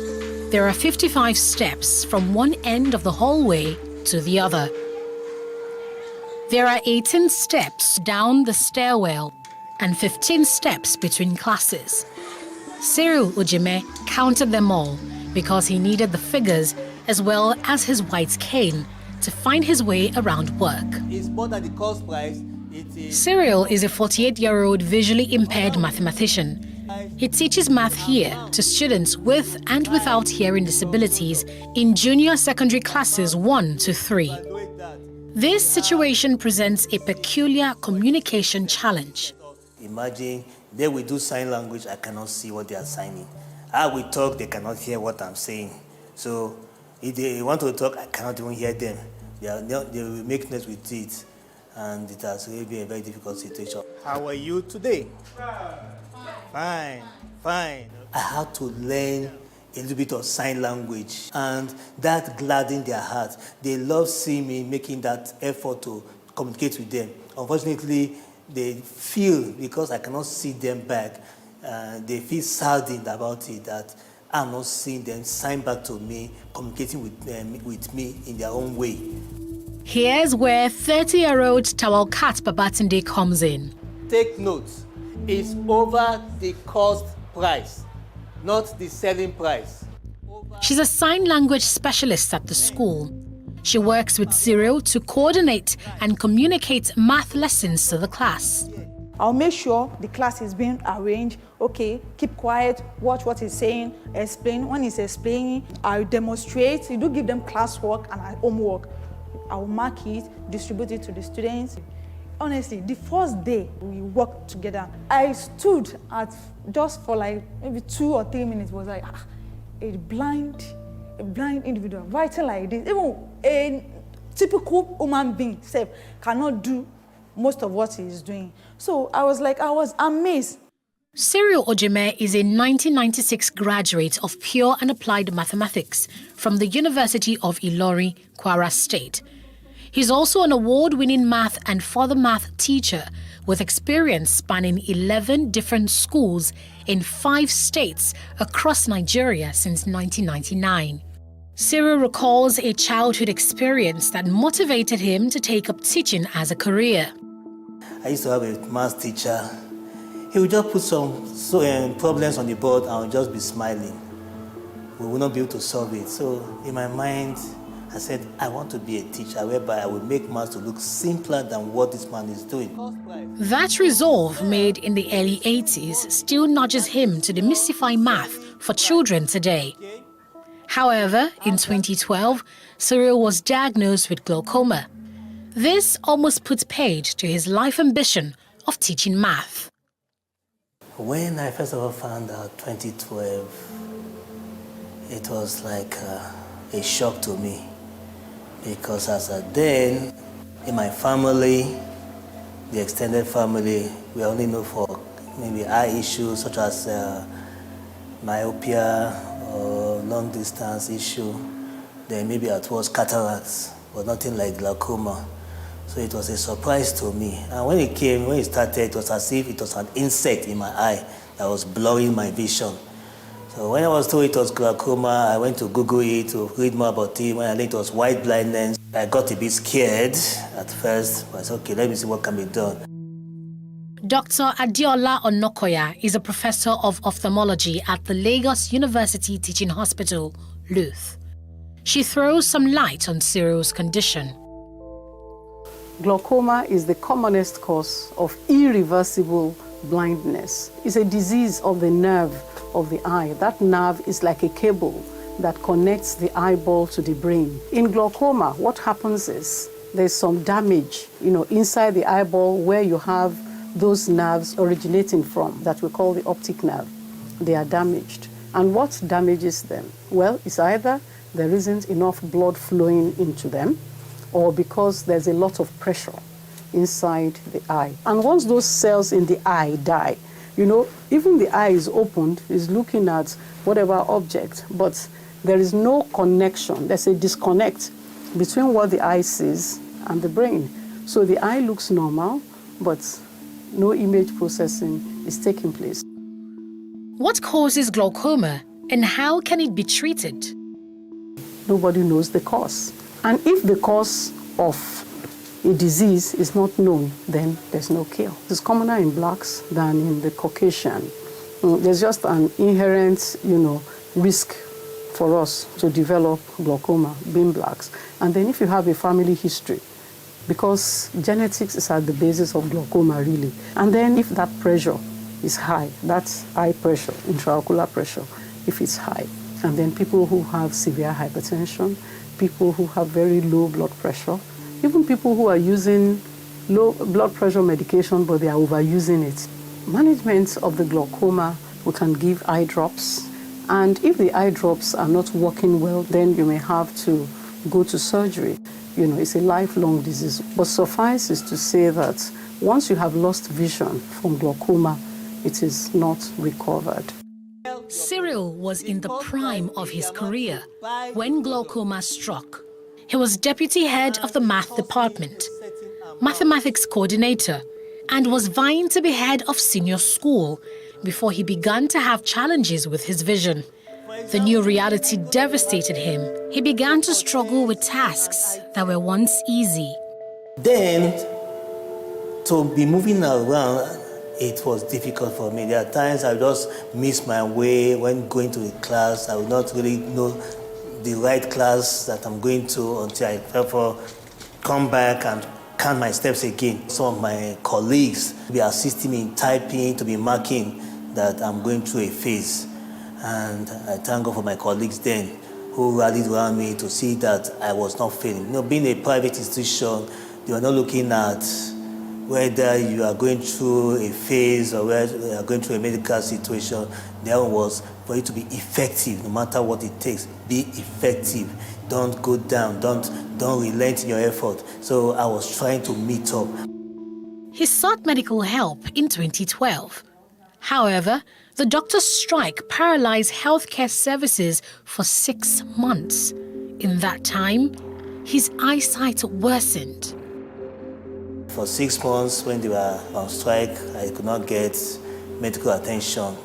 there are 55 steps from one end of the hallway to the other. There are 18 steps down the stairwell and 15 steps between classes. Cyril Ujime counted them all because he needed the figures as well as his white cane to find his way around work. It's more than the cost price. Cyril is a 48-year-old visually impaired mathematician. He teaches math here to students with and without hearing disabilities in junior secondary classes 1 to 3. This situation presents a peculiar communication challenge. Imagine they will do sign language, I cannot see what they are signing. I will talk, they cannot hear what I'm saying. So if they want to talk, I cannot even hear them. They will make noise with it. And it has really been a very difficult situation. How are you today? Fine, fine. I had to learn a little bit of sign language, and that gladdened their heart. They love seeing me making that effort to communicate with them. Unfortunately, they feel, because I cannot see them back, they feel saddened about it, that I'm not seeing them sign back to me, communicating with me in their own way. Here's where 30-year-old Tawalkat Babatunde comes in. Take note, it's over the cost price, not the selling price. She's a sign language specialist at the school. She works with Cyril to coordinate and communicate math lessons to the class. I'll make sure the class is being arranged. Okay, keep quiet, watch what he's saying, explain. When he's explaining, I'll demonstrate. You do give them classwork and homework. I will mark it, distribute it to the students. Honestly, the first day we worked together, I stood at just for like maybe 2 or 3 minutes, was like, a blind individual writing like this. Even a typical human being cannot do most of what he is doing. So I was amazed. Cyril Ojeme is a 1996 graduate of Pure and Applied Mathematics from the University of Ilori, Kwara State. He's also an award-winning math and further math teacher with experience spanning 11 different schools in 5 states across Nigeria since 1999. Cyril recalls a childhood experience that motivated him to take up teaching as a career. I used to have a math teacher. He would just put some problems on the board and I would just be smiling. We would not be able to solve it. So in my mind, I said, I want to be a teacher whereby I will make math to look simpler than what this man is doing. That resolve made in the early 80s still nudges him to demystify math for children today. However, in 2012, Cyril was diagnosed with glaucoma. This almost put paid to his life ambition of teaching math. When I first of all found out 2012, it was like a shock to me. Because as a then, in my family, the extended family, we only know for maybe eye issues such as myopia or long distance issue. Then maybe it was cataracts, but nothing like glaucoma. So it was a surprise to me. And when it started, it was as if it was an insect in my eye that was blurring my vision. So when I was told it was glaucoma, I went to Google it to read more about it. When I learned it was white blindness, I got a bit scared at first. But I said, okay, let me see what can be done. Dr. Adiola Onokoya is a professor of ophthalmology at the Lagos University Teaching Hospital, Luth. She throws some light on Cyril's condition. Glaucoma is the commonest cause of irreversible blindness. It's a disease of the nerve of the eye. That nerve is like a cable that connects the eyeball to the brain. In glaucoma, what happens is there's some damage, inside the eyeball where you have those nerves originating from that we call the optic nerve. They are damaged. And what damages them? Well, it's either there isn't enough blood flowing into them, or because there's a lot of pressure inside the eye. And once those cells in the eye die, even the eye is opened, is looking at whatever object, but there is no connection. There's a disconnect between what the eye sees and the brain. So the eye looks normal, but no image processing is taking place. What causes glaucoma and how can it be treated? Nobody knows the cause. And if the cause of a disease is not known, then there's no cure. It's commoner in blacks than in the Caucasian. There's just an inherent, risk for us to develop glaucoma, being blacks. And then if you have a family history, because genetics is at the basis of glaucoma, really. And then if that pressure is high, that's eye pressure, intraocular pressure, if it's high. And then people who have severe hypertension, people who have very low blood pressure, even people who are using low blood pressure medication but they are overusing it. Management of the glaucoma, we can give eye drops. And if the eye drops are not working well, then you may have to go to surgery. It's a lifelong disease. But suffice is to say that once you have lost vision from glaucoma, it is not recovered. Cyril was in the prime of his career when glaucoma struck. He was deputy head of the math department, mathematics coordinator, and was vying to be head of senior school before he began to have challenges with his vision. The new reality devastated him. He began to struggle with tasks that were once easy. Then, to be moving around, it was difficult for me. There are times I would just miss my way when going to a class. I would not really know the right class that I'm going to until I therefore come back and count my steps again. Some of my colleagues will be assisting me in typing, to be marking that I'm going through a phase. And I thank God for my colleagues then who rallied around me to see that I was not failing. You know, being a private institution, they are not looking at whether you are going through a phase or whether you are going through a medical situation. There was for you to be effective, no matter what it takes. Be effective. Don't go down. Don't relent in your effort. So I was trying to meet up. He sought medical help in 2012. However, the doctor's strike paralyzed healthcare services for 6 months. In that time, his eyesight worsened. For 6 months, when they were on strike, I could not get medical attention,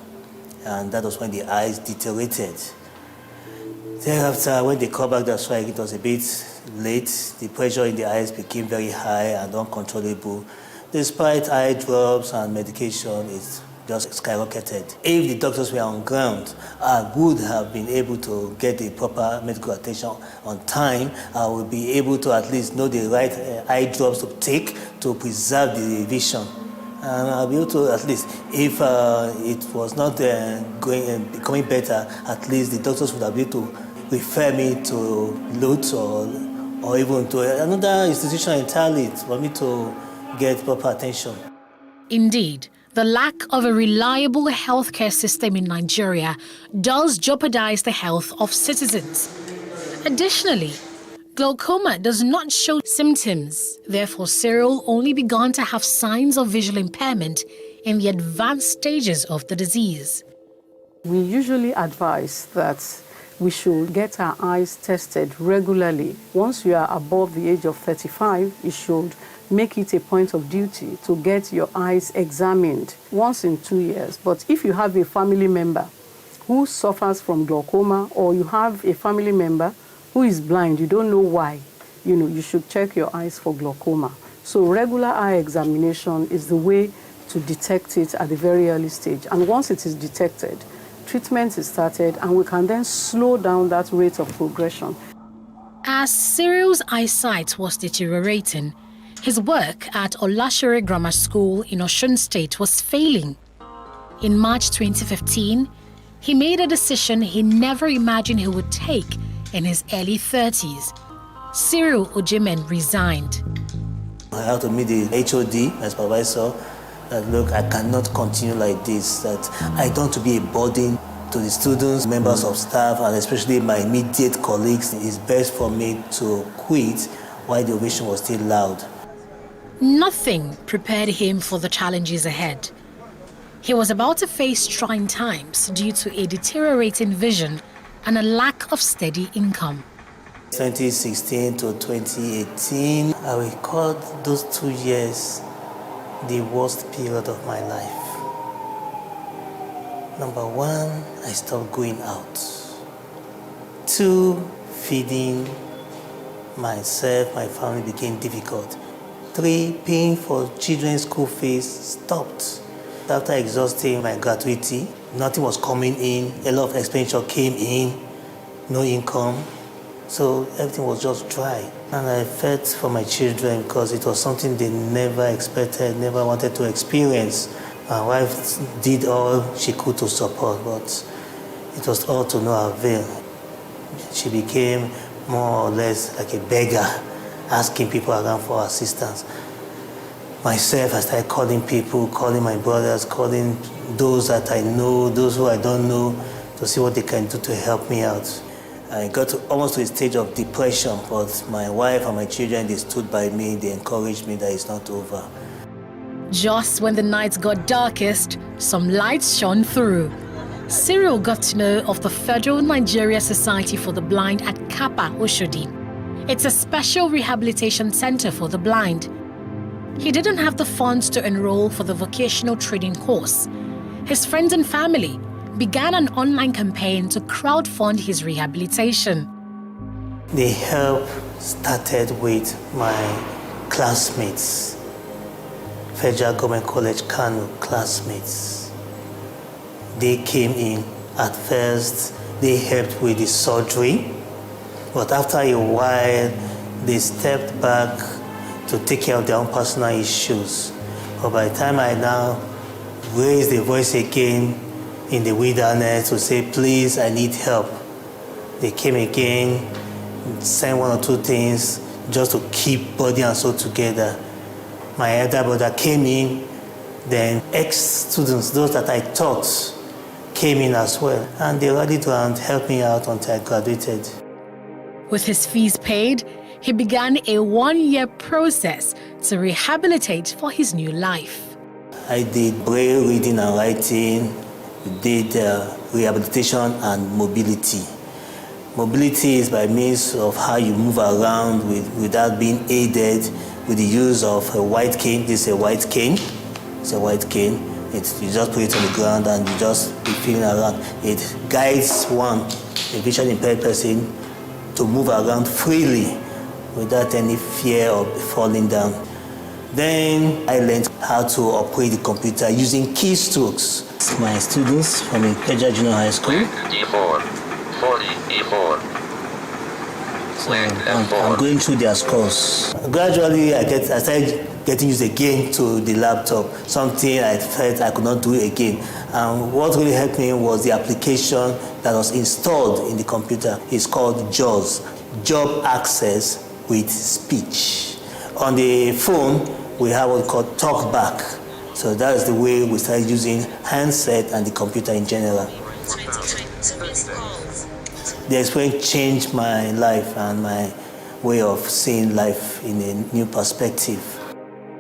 and that was when the eyes deteriorated. Thereafter, when they called back the strike, it was a bit late. The pressure in the eyes became very high and uncontrollable. Despite eye drops and medication, it just skyrocketed. If the doctors were on ground, I would have been able to get the proper medical attention on time. I would be able to at least know the right eye drops to take to preserve the vision. And I'll be able to at least, if it was not becoming better, at least the doctors would have been able to refer me to Lutz or even to another institution entirely for me to get proper attention. Indeed, the lack of a reliable healthcare system in Nigeria does jeopardize the health of citizens. Additionally, glaucoma does not show symptoms. Therefore, Cyril only began to have signs of visual impairment in the advanced stages of the disease. We usually advise that we should get our eyes tested regularly. Once you are above the age of 35, you should make it a point of duty to get your eyes examined once in 2 years. But if you have a family member who suffers from glaucoma, or you have a family member who is blind, you don't know why, you should check your eyes for glaucoma. So regular eye examination is the way to detect it at the very early stage. And once it is detected, treatment is started, and we can then slow down that rate of progression. As Cyril's eyesight was deteriorating, his work at Olashere Grammar School in Osun State was failing. In March 2015, he made a decision he never imagined he would take in his early 30s. Cyril Ojemen resigned. I had to meet the HOD, my supervisor, that look, I cannot continue like this, that I don't want to be a burden to the students, members of staff, and especially my immediate colleagues. It's best for me to quit while the ovation was still loud. Nothing prepared him for the challenges ahead. He was about to face trying times due to a deteriorating vision and a lack of steady income. 2016 to 2018, I will call those 2 years the worst period of my life. Number one, I stopped going out. 2, feeding myself, my family became difficult. 3, paying for children's school fees stopped. After exhausting my gratuity, nothing was coming in, a lot of expenditure came in, no income. So everything was just dry. And I felt for my children because it was something they never expected, never wanted to experience. My wife did all she could to support, but it was all to no avail. She became more or less like a beggar, asking people around for assistance. Myself, I started calling people, calling my brothers, calling those that I know, those who I don't know, to see what they can do to help me out. I got almost to a stage of depression, but my wife and my children, they stood by me, they encouraged me that it's not over. Just when the nights got darkest, some lights shone through. Cyril got to know of the Federal Nigeria Society for the Blind at Kappa, Oshodi. It's a special rehabilitation center for the blind. He didn't have the funds to enroll for the vocational training course. His friends and family began an online campaign to crowdfund his rehabilitation. The help started with my classmates, Federal Government College Kano classmates. They came in. At first, they helped with the surgery, but after a while, they stepped back to take care of their own personal issues. But by the time I now raised the voice again in the wilderness to say, please, I need help, They came again, sent one or two things just to keep body and soul together. My elder brother came in, then ex-students, those that I taught, came in as well. And they rallied around, helped me out until I graduated. With his fees paid, he began a one-year process to rehabilitate for his new life. I did braille reading and writing, did rehabilitation and mobility. Mobility is by means of how you move around without being aided with the use of a white cane. This is a white cane. It's a white cane. You just put it on the ground and you just be feeling around. It guides one, a visually impaired person, to move around freely without any fear of falling down. Then I learned how to operate the computer using keystrokes. My students from Ikeja Junior High School. So I'm going through their scores. Gradually, I started getting used again to the laptop, something I felt I could not do again. And what really helped me was the application that was installed in the computer. It's called JAWS, Job Access with Speech. On the phone, we have what we call TalkBack. So that is the way we started using handset and the computer in general. The experience changed my life and my way of seeing life in a new perspective.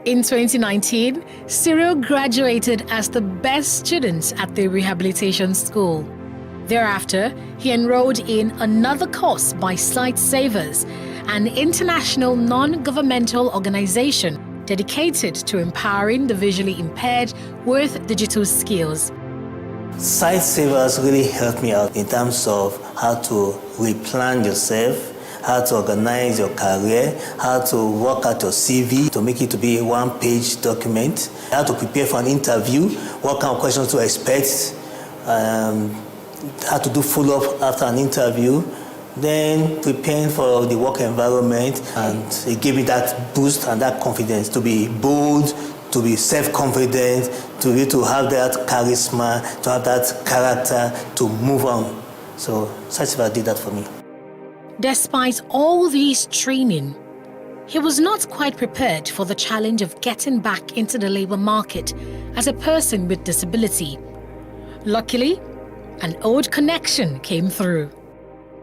In 2019, Cyril graduated as the best student at the rehabilitation school. Thereafter, he enrolled in another course by Sight Savers, an international non-governmental organization dedicated to empowering the visually impaired with digital skills. Sight Savers really helped me out in terms of how to replan yourself, how to organize your career, how to work out your CV to make it to be a one-page document, how to prepare for an interview, what kind of questions to expect, how to do follow-up after an interview, then preparing for the work environment, and it gave me that boost and that confidence to be bold, to be self-confident, to be to have that charisma, to have that character, to move on. So Sight Savers did that for me. Despite all this training, he was not quite prepared for the challenge of getting back into the labor market as a person with disability. Luckily, an old connection came through.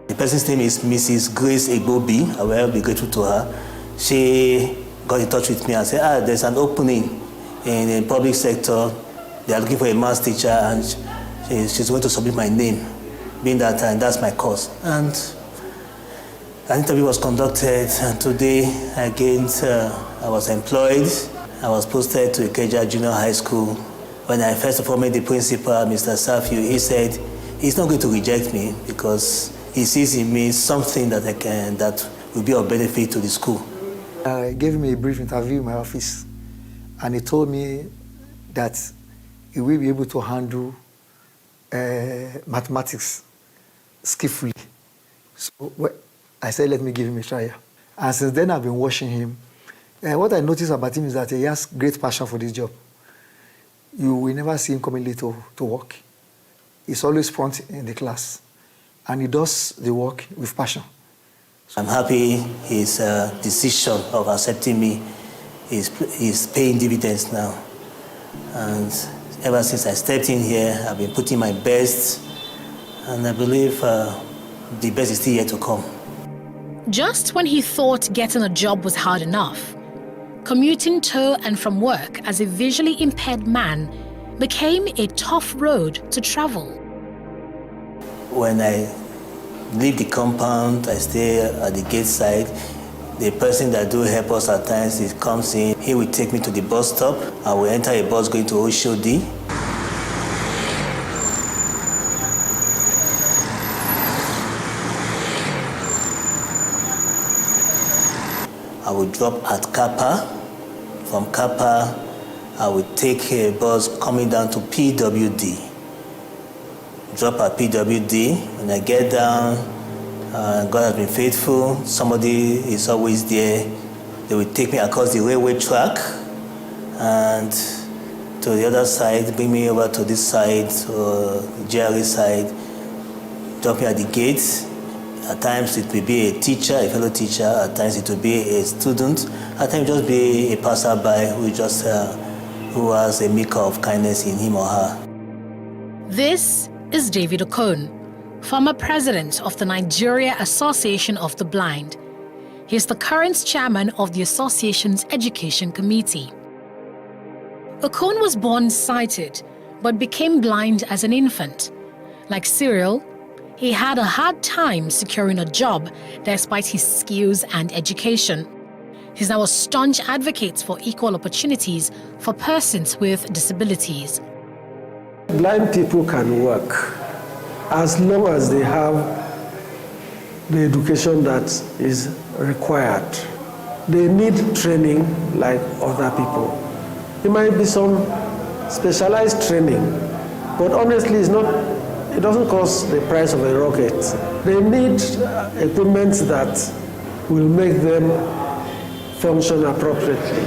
The person's name is Mrs. Grace Egbobi. I will be grateful to her. She got in touch with me and said, there's an opening in the public sector. They are looking for a maths teacher, and she's going to submit my name, being that that's my course. And an interview was conducted, and today I was employed. I was posted to Ikeja Junior High School. When I first of all met the principal, Mr. Safiu, he said he's not going to reject me because he sees in me something that will be of benefit to the school. He gave me a brief interview in my office, and he told me that he will be able to handle mathematics skillfully. So I said, let me give him a try. And since then, I've been watching him. What I noticed about him is that he has great passion for this job. You will never see him coming late to work. He's always front in the class, and he does the work with passion. I'm happy his decision of accepting me is paying dividends now. And ever since I stepped in here, I've been putting my best, and I believe the best is still yet to come. Just when he thought getting a job was hard enough, commuting to and from work as a visually impaired man became a tough road to travel. When I leave the compound, I stay at the gate side. The person that do help us at times, he comes in, he will take me to the bus stop. I will enter a bus going to Oshodi. I will drop at Kappa. From Kappa, I will take a bus coming down to PWD. Drop at PWD. When I get down, God has been faithful. Somebody is always there. They will take me across the railway track and to the other side, bring me over to this side, to the GRA side, drop me at the gate. At times it will be a teacher, a fellow teacher. At times it will be a student. At times just be a passerby who has a maker of kindness in him or her. This is David Okon, former president of the Nigeria Association of the Blind. He is the current chairman of the association's education committee. Okon was born sighted, but became blind as an infant. Like Cyril, he had a hard time securing a job despite his skills and education. He's now a staunch advocate for equal opportunities for persons with disabilities. Blind people can work as long as they have the education that is required. They need training like other people. It might be some specialized training, but honestly it doesn't cost the price of a rocket. They need equipment that will make them function appropriately.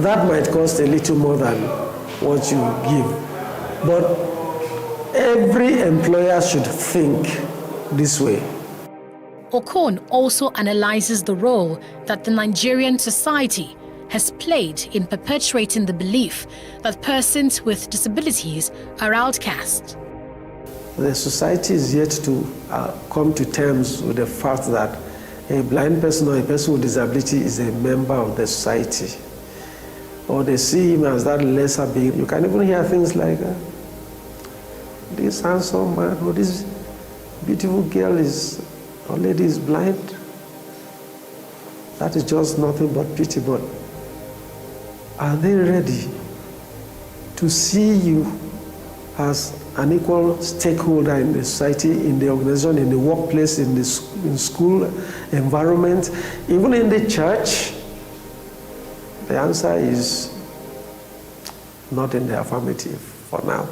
That might cost a little more than what you give. But every employer should think this way. Okon also analyzes the role that the Nigerian society has played in perpetuating the belief that persons with disabilities are outcast. The society is yet to come to terms with the fact that a blind person or a person with disability is a member of the society. Or they see him as that lesser being. You can even hear things like, this handsome man or this beautiful girl or lady is blind. That is just nothing but pity. But are they ready to see you as an equal stakeholder in the society, in the organization, in the workplace, in school environment, even in the church? The answer is not in the affirmative for now.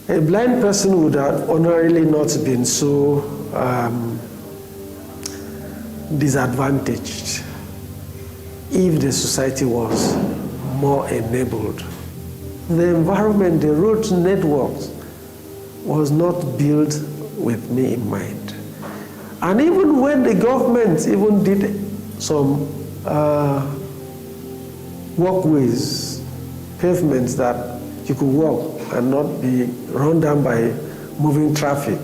A blind person would have ordinarily not been so disadvantaged if the society was more enabled. The environment, the road networks was not built with me in mind. And even when the government even did some walkways, pavements that you could walk and not be run down by moving traffic,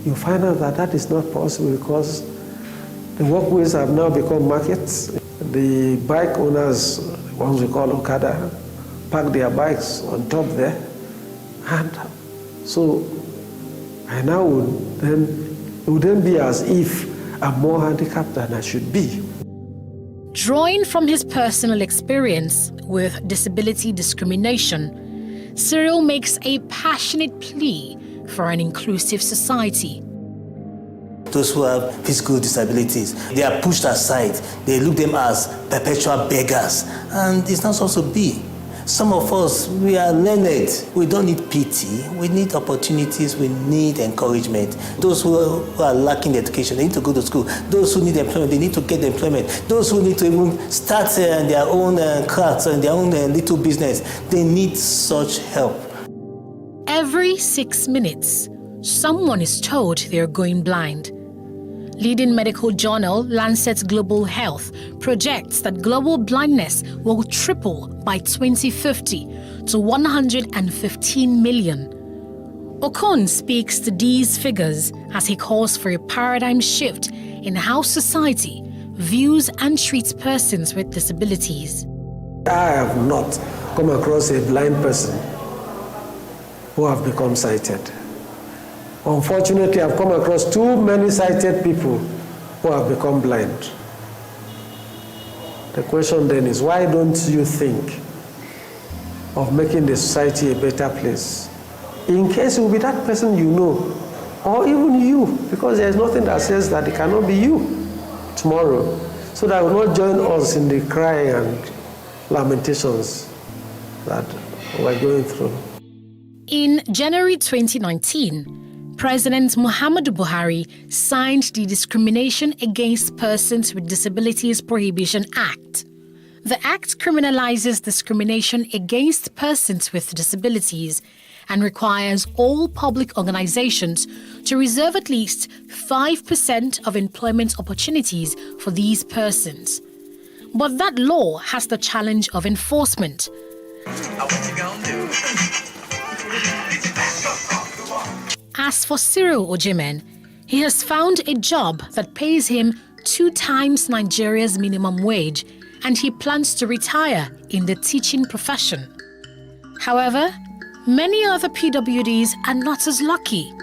you find out that that is not possible because the walkways have now become markets. The bike owners, the ones we call Okada, park their bikes on top there. And so I now it would then be as if I'm more handicapped than I should be. Drawing from his personal experience with disability discrimination, Cyril makes a passionate plea for an inclusive society. Those who have physical disabilities, they are pushed aside. They look them as perpetual beggars. And it's not supposed to be. Some of us, we are learned. We don't need pity. We need opportunities. We need encouragement. Those who are lacking education, they need to go to school. Those who need employment, they need to get employment. Those who need to even start their own crafts and their own little business, they need such help. Every 6 minutes, someone is told they're going blind. Leading medical journal Lancet Global Health projects that global blindness will triple by 2050 to 115 million. Okon speaks to these figures as he calls for a paradigm shift in how society views and treats persons with disabilities. I have not come across a blind person who have become sighted. Unfortunately, I've come across too many sighted people who have become blind. The question then is, why don't you think of making the society a better place? In case it will be that person you know, or even you, because there's nothing that says that it cannot be you tomorrow, so that will not join us in the cry and lamentations that we're going through. In January 2019, President Muhammadu Buhari signed the Discrimination Against Persons with Disabilities Prohibition Act. The act criminalizes discrimination against persons with disabilities and requires all public organizations to reserve at least 5% of employment opportunities for these persons. But that law has the challenge of enforcement. As for Cyril Ojimen, he has found a job that pays him 2 times Nigeria's minimum wage, and he plans to retire in the teaching profession. However, many other PWDs are not as lucky.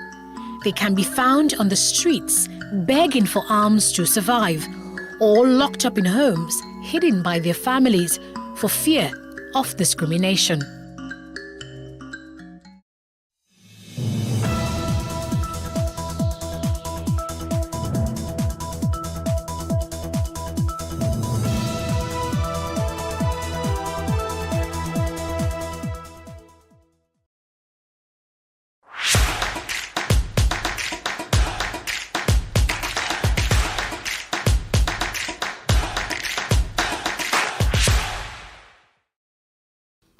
They can be found on the streets, begging for alms to survive, or locked up in homes, hidden by their families for fear of discrimination.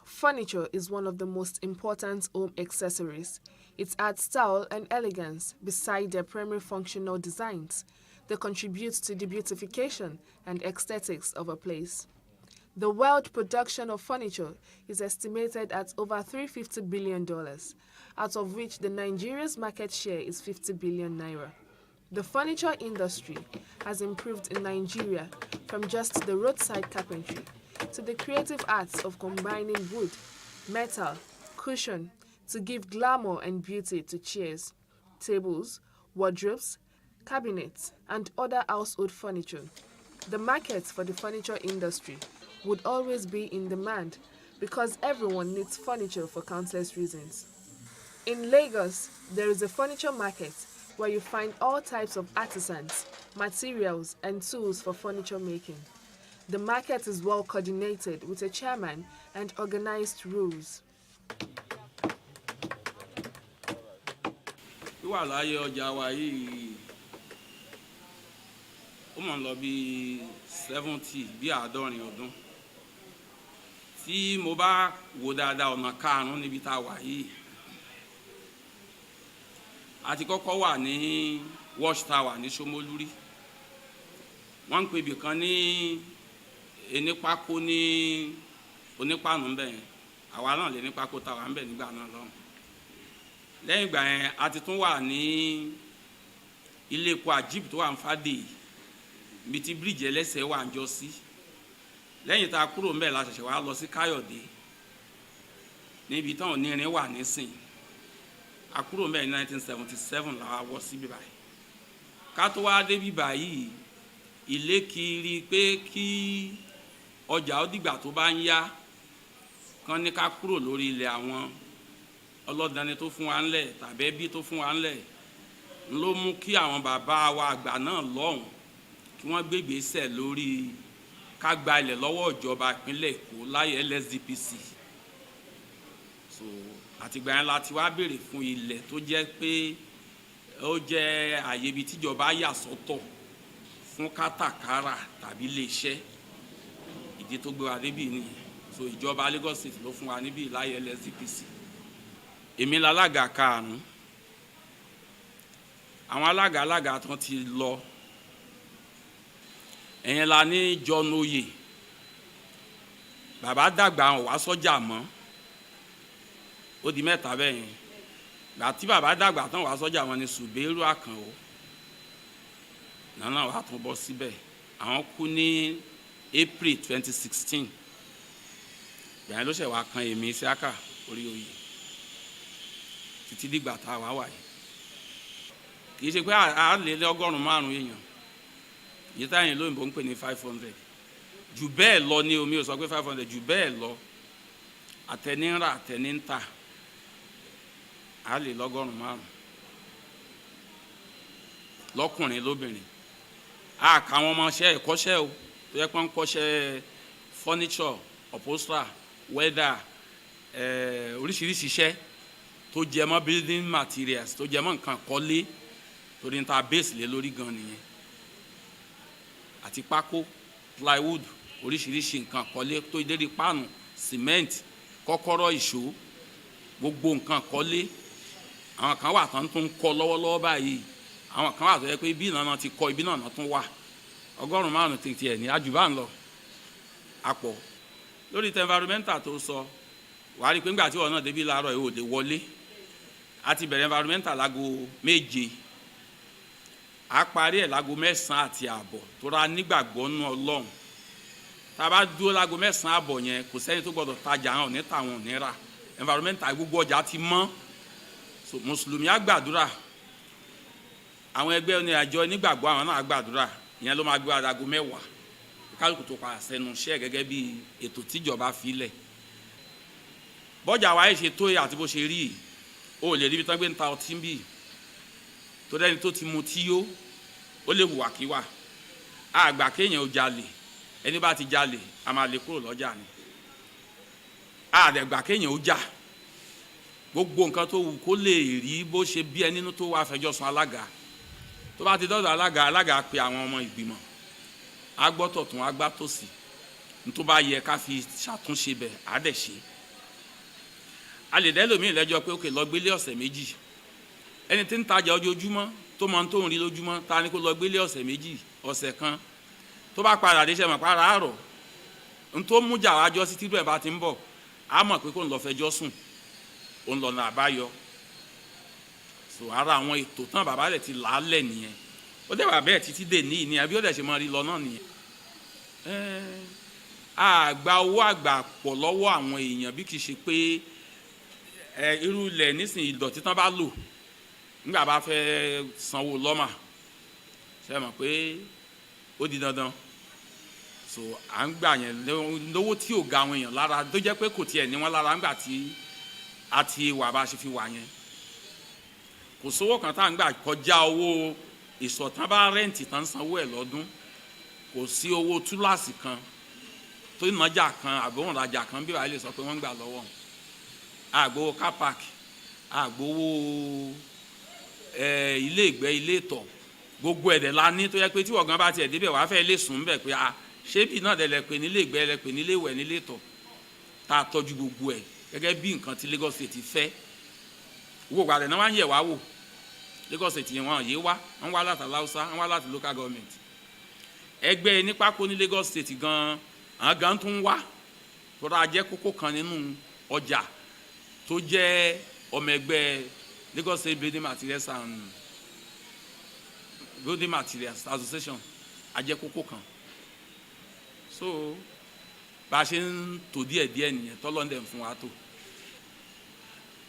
Furniture is one of the most important home accessories. It adds style and elegance beside their primary functional designs. They contribute to the beautification and aesthetics of a place. The world production of furniture is estimated at over $350 billion, out of which the Nigeria's market share is 50 billion naira. The furniture industry has improved in Nigeria from just the roadside carpentry to the creative arts of combining wood, metal, cushion to give glamour and beauty to chairs, tables, wardrobes, cabinets, and other household furniture. The market for the furniture industry would always be in demand because everyone needs furniture for countless reasons. In Lagos, there is a furniture market where you find all types of artisans, materials, and tools for furniture making. The market is well coordinated with a chairman and organized rules. Wíwà láyé ọjà wa yìí ó mọ̀ lọ bí 70 bí 70 ọdún. Tí mo bá wò dáadáa ọ̀nà karùn-ún níbi tá a wà yìí. A ti kọ́kọ́ wà ní Watchtower ní Ṣómólúrí. Wọ́n ń pè ibì kan ní Enípákó ní Onípànù ńbẹ̀ yẹn. Àwa náà lè Nípákó tá wà ńbẹ̀ nígbà náà lọ́hùn. Lẹ́yìn ìgbà yẹn a ti tún wà ní ilé epo Àjíìpù tó wà ní Fádèyí ibi tí bíríìjì ẹlẹ́sẹ̀ wà ń jọ sí. Lẹ́yìn tá a kúrò ńbẹ̀ la ṣẹ̀ṣẹ̀ wá lọ sí Káyọ̀dé níbi táwọn onírin wà nísìn. A kúrò ńbẹ̀ ní 1977 la wá wọ́ sí bíbá yìí. Ká tó wá dé bíbá yìí ilé kiri pé kí ọjà ó dìgbà tó bá ń yá kán ní ká kúrò lórí ilẹ̀ àwọn ọlọ́dani tó fún wa ńlẹ̀ tàbí ẹbí tó fún wa ńlẹ̀ ló mú kí àwọn bàbá wa àgbà náà lọ́hùn kí wọ́n gbé ìgbésẹ̀ lórí ká gba ilẹ̀ lọ́wọ́ ìjọba ìpínlẹ̀ Èkó láyé LSDPC. So àtìgbà yẹn la ti wá béèrè fún ilẹ̀ tó jẹ́ pé ó jẹ́ àyè ibi tíjọba yà sọ́tọ̀ fún kátàkárà tàbí iléeṣẹ́. Ìdí tó gbé wa débì nìyẹn. So ìjọba Lagos State ló fún wa níbí láyé LSDPC. Èmi lálága karùn-ún. Àwọn alága tán ti lọ. Ẹ̀yẹn la ní John Oyè. Bàbá dàgbà wọn wá sọ́jà mọ́. Ó di mẹ́ta bẹ́ẹ̀ yẹn. Gbà tí bàbá dàgbà tán wá sọ́jà wọn ni Sùbẹ́rù Àkànó. Nànà wà tún bọ́ síbẹ̀. Àwọn kú ní April 2016. Ìgbà ló ṣẹ̀ wá kan èmi Isiaka orí oyè. Títí dìgbà tá a wá wà yìí. Kì í ṣe pé a lè lé 105 èèyàn. Èyí táyìn lóyìnbó ń pè ní 500. Jù bẹ́ẹ̀ lọ ní omi ò sọ pé 500 jù bẹ́ẹ̀ lọ. Àtẹnírà àtẹníntà. A lè 105. Lọ́kùnrin lóbìnrin. A kà wọn ọmọọṣẹ́ ẹ̀kọ́ṣẹ́ o. Tó yẹ pé ń kọ́ṣẹ́ furniture, upholstery, weather, oríṣiríṣi iṣẹ́ tó jẹ mọ́ building materials tó jẹ mọ́ nǹkan kọ́lé torí ń ta base lé lórí gan nìyẹn. Àti pákó, plywood, oríṣiríṣi nǹkan kọ́lé tó dérí páànù, cement, kọ́kọ́rọ́ ìṣó gbogbo nǹkan kọ́lé àwọn kan wà tán tún kọ́ lọ́wọ́lọ́wọ́ báyìí àwọn kan wà tó yẹ pé ibi náà ti kọ́ ibi náà tún wà 100,000 tètè ẹ̀ ní àjùbá ń lọ àpọ̀ lórí tẹ environmental tó sọ wàá rí i pé ńgbà tí wọn náà débi láàárọ̀ yìí ò lè wọlé a ti bẹ̀rẹ̀ environmental lágo 7 a parí ẹ̀ lágo 9:30 tó ra nígbàgbọ́ nú Ọlọ́run tá a bá dúró lágo 9:30 yẹn kò sẹ́ni tó gbọ́dọ̀ tajà hàn ní tàwọn ò ní rà environmental gbogbo ọjà ti mọ́ so mùsùlùmí á gbàdúrà àwọn ẹgbẹ́ ní àjọ nígbàgbọ́ àwọn náà á gbàdúrà ìyẹn ló máa gbé adago 10 kálukú tó padà sẹ́nu iṣẹ́ gẹ́gẹ́ bí ètò tíjọba filẹ̀ bọ́jà wa yìí ṣe tó yẹ àti bó ṣe rí o lè rí ibi tán gbé ń ta ọtí bí tó dẹ́ni tó ti mu tí yó ó lè hùwà kíwà àgbà kéèyàn ó jalè ẹni bá ti jalè a máa lè kúrò lọ́jà ni àdẹ̀gbà kéèyàn ó jà gbogbo nǹkan tó wù kó lè rí bó ṣe bí ẹni tó wá fẹjọ́ sùn alága tó bá ti dọ́dọ̀ alága pe àwọn ọmọ ìgbìmọ̀ agbọ́tọ̀ tún agbátòsí tó bá yẹ ká fi ṣàtúnṣe bẹ̀ á dẹ̀ ṣe a lè dẹ́lòmíì lẹ́jọ́ pé òkè lọ gbélé ọ̀sẹ̀ 2 ẹni tí ń tajà ojoojúmọ́ tó mọ tó ń rí lójúmọ́ ta ni kó lọ gbélé ọ̀sẹ̀ 2 ọ̀sẹ̀ kan tó bá padà dé sẹ́mọ̀ para àárọ̀ n tó mú jà wájọ́ sí tírú ẹ̀ bá ti ń bọ̀ á mọ̀ pé kó ń lọ fẹjọ́ sùn òun lọ́nà àbáyọ so ara àwọn ètò tán bàbá rẹ̀ ti làálẹ̀ nìyẹn ó dẹ̀ wà bẹ́ẹ̀ títí dè ní ìní àbí ó dẹ̀ ṣe máa rí lọ náà nìyẹn àgbà owó àgbà pọ̀ lọ́wọ́ àwọn èèyàn bí kì í ṣe pé irú ilẹ̀ nísìnyí ìdọ̀tí tán bá lò nígbà bá fẹ́ sanwó lọ́mà ṣe mọ̀ pé ó di dandan so à ń gbà yẹn lówó tí ò ga àwọn èèyàn lára tó jẹ́ pé kò tiẹ̀ ní wọ́n lára ńgbà tí a ti wà bá ṣe fi wà yẹn kò sówó kan tá à ń gbà kọjá owó ìsọ̀tán bá rẹ́ǹtì tán sanwó ẹ̀ lọ́dún kò sí owó túláàsì kan tó ìnájà kan àbòrùn rajà kan bí wàá lè sọ pé wọ́n ń gbà lọ́wọ́ àgbowó car park àgbowó ilé ìgbẹ́ ilé ìtọ̀ gbogbo ẹ̀dẹ̀ la ní tó yẹ pé tí ọ̀gán bá tiẹ̀ débẹ̀ wàá fẹ́ lè sùn bẹ̀ pé ṣé bí náà dẹ̀ lẹ pé nílé ìgbẹ́ lẹ pé nílé ìwẹ̀ nílé ìtọ̀ tá a tọ́jú gbogbo ẹ̀ gẹ́gẹ́ bí nǹkan tí Lagos State fẹ́ owó ìgbàlẹ̀ náà wá ń yẹ̀ wá wò Lagos State yẹn wọn yé wá wọn wá láti Aláùsá wọn wá láti local government ẹgbẹ́ nípákó ní Lagos State gan àwọn gan tún wá tó dáa jẹ́ kókó kan nínú ọjà tó jẹ́ ọmọ ẹgbẹ́ Lagos State Building Materials and Building Materials Association ajẹ́ kókó kan so bá a ṣe ń tò díẹ̀ nìyẹn tọ́lọ́ndẹ̀ fún wa tó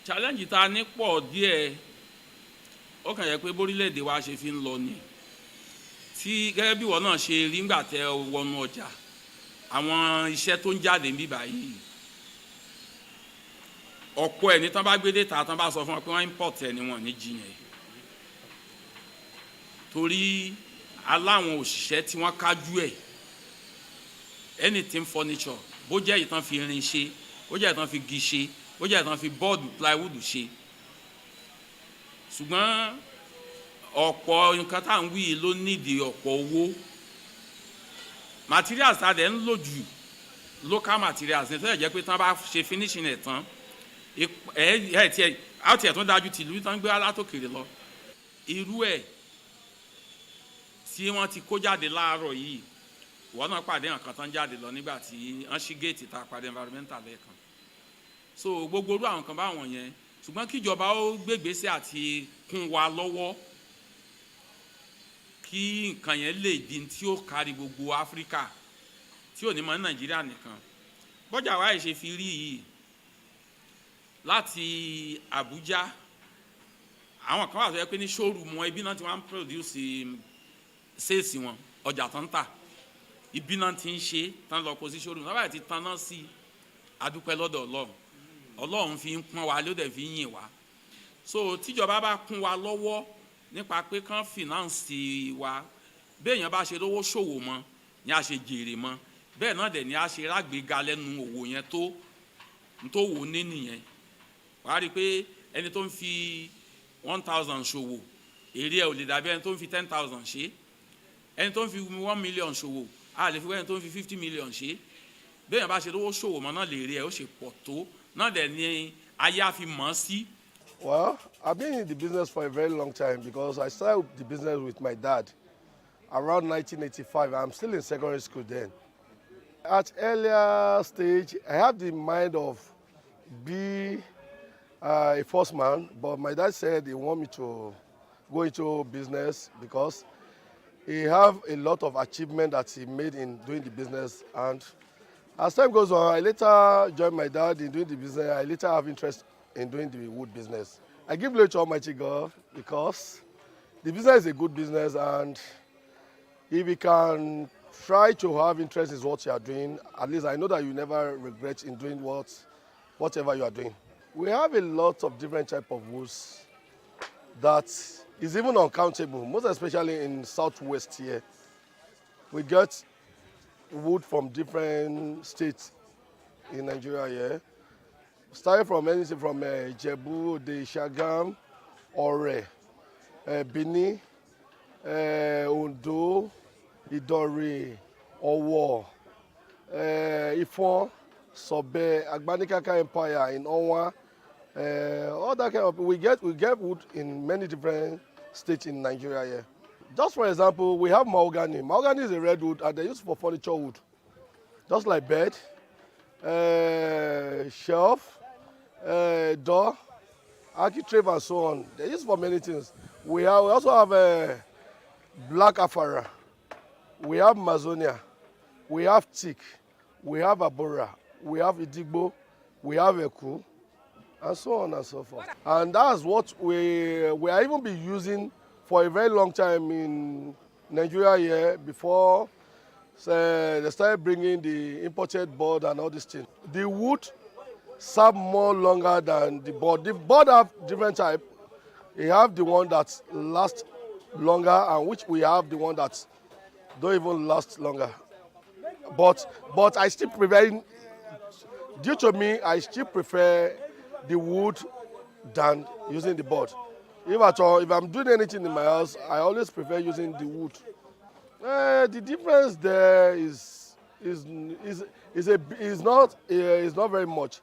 challenge ta ní pọ̀ díẹ̀ ó kàn yẹ pé bórílẹ̀-èdè wa ṣe fi ń lọ ni tí gẹ́gẹ́ bí wọn náà ṣe rí ńgbà tẹ wọnú ọjà àwọn iṣẹ́ tó ń jáde níbí báyìí ọ̀pọ̀ ẹ̀ ní tán bá gbé déta tán bá sọ fún wọn pé wọ́n import ẹ̀ ni wọ́n ní jiyàn torí aláwọn òṣìṣẹ́ tí wọ́n kájú ẹ̀ anything furniture bó jẹ́ ìtàn fi irin ṣe bó jẹ́ ìtàn fi igi ṣe bó jẹ́ ìtàn fi bọ́ọ̀dù plywood ṣe ṣùgbọ́n ọ̀pọ̀ nǹkan tá à ń wí ló nídìí ọ̀pọ̀ owó materials tá a dẹ̀ ń lò jù local materials ní tó yẹ jẹ́ pé tán bá ṣe finishing ẹ̀ tán tiẹ̀ tún dájú tìlú tán gbé alátòkèrè lọ irú ẹ̀ tí wọ́n ti kó jáde láàárọ̀ yìí wọ́n náà pàdé nǹkan tán jáde lọ nígbà tí wọ́n ṣí géètì tá a pàdé environmental lẹ́ẹ̀kan so gbogbo orú àwọn kan báwọn yẹn ṣùgbọ́n kíjọba ó gbégbèsè àti kún wa lọ́wọ́ kí nǹkan yẹn lè di tí ó kárí gbogbo Áfíríkà tí ò ní mọ Nàìjíríà nìkan bọ́jà wa ṣe fi rí yìí láti Àbújá àwọn kan wà tó yẹ pé ní showroom wọn ibi náà ti wọ́n ń produce sales wọn ọjà tó ń tà ibi náà ti ń ṣe tán lọ kó sí showroom náà báyìí ti tan náà sí adúpẹ́ lọ́dọ̀ Ọlọ́run fi ń pọ́n wa ló dẹ̀ fi ń yìn wá so tíjọba bá kún wa lọ́wọ́ nípa pé kán finance wa béèyàn bá ṣe lówó ṣòwò mọ́ ni a ṣe jèrè mọ́ bẹ́ẹ̀ náà dẹ̀ ni a ṣe rágbéga lẹ́nu òwò yẹn tó wò ní nìyẹn wàá rí i pé ẹni tó ń fi 1,000 ṣòwò èrè ẹ̀ ò lè dàbí ẹni tó ń fi 10,000 ṣe ẹni tó ń fi 1 million ṣòwò a lè fi wẹ́n tó ń fi 50 million ṣe béèyàn bá ṣe lówó ṣòwò mọ́ náà lè rí ẹ̀ ó ṣe pọ̀ tó náà dẹ̀ ni ayé á fi mọ̀ ọ́ sí. Well, I've been in the business for a very long time because I started the business with my dad around 1985. I'm still in secondary school then. At earlier stage, I have the mind of be a first man, but my dad said he want me to go into business because he have a lot of achievement that he made in doing the business. And as time goes on, I later joined my dad in doing the business. I later have interest in doing the wood business. I give glory to Almighty God because the business is a good business, and if you can try to have interest in what you are doing, at least I know that you never regret in doing whatever you are doing. We have a lot of different type of woods that is even uncountable, most especially in southwest here. We get wood from different states in Nigeria here. Starting from anything from Ijebu, the Shagam, Ore, Bini, Ondo, Idori, Owo, Ifon, Sobe, Agbanikaka Empire in Onwa, all that kind of, we get wood in many different states in Nigeria here. Just for example, we have mahogany. Mahogany is a redwood and they're used for furniture wood. Just like bed, shelf, door, architrave and so on. They're used for many things. We also have black afara, we have mazonia, we have teak, we have abora, we have idigbo, we have eku, and so on and so forth. And that's what we are even be using for a very long time in Nigeria here before they started bringing the imported board and all these things. The wood serve more longer than the board. The board have different type. You have the one that lasts longer, and which we have the one that don't even last longer. But I still prefer, due to me, I still prefer the wood than using the board. If I'm doing anything in my house, I always prefer using the wood. The difference there is not very much,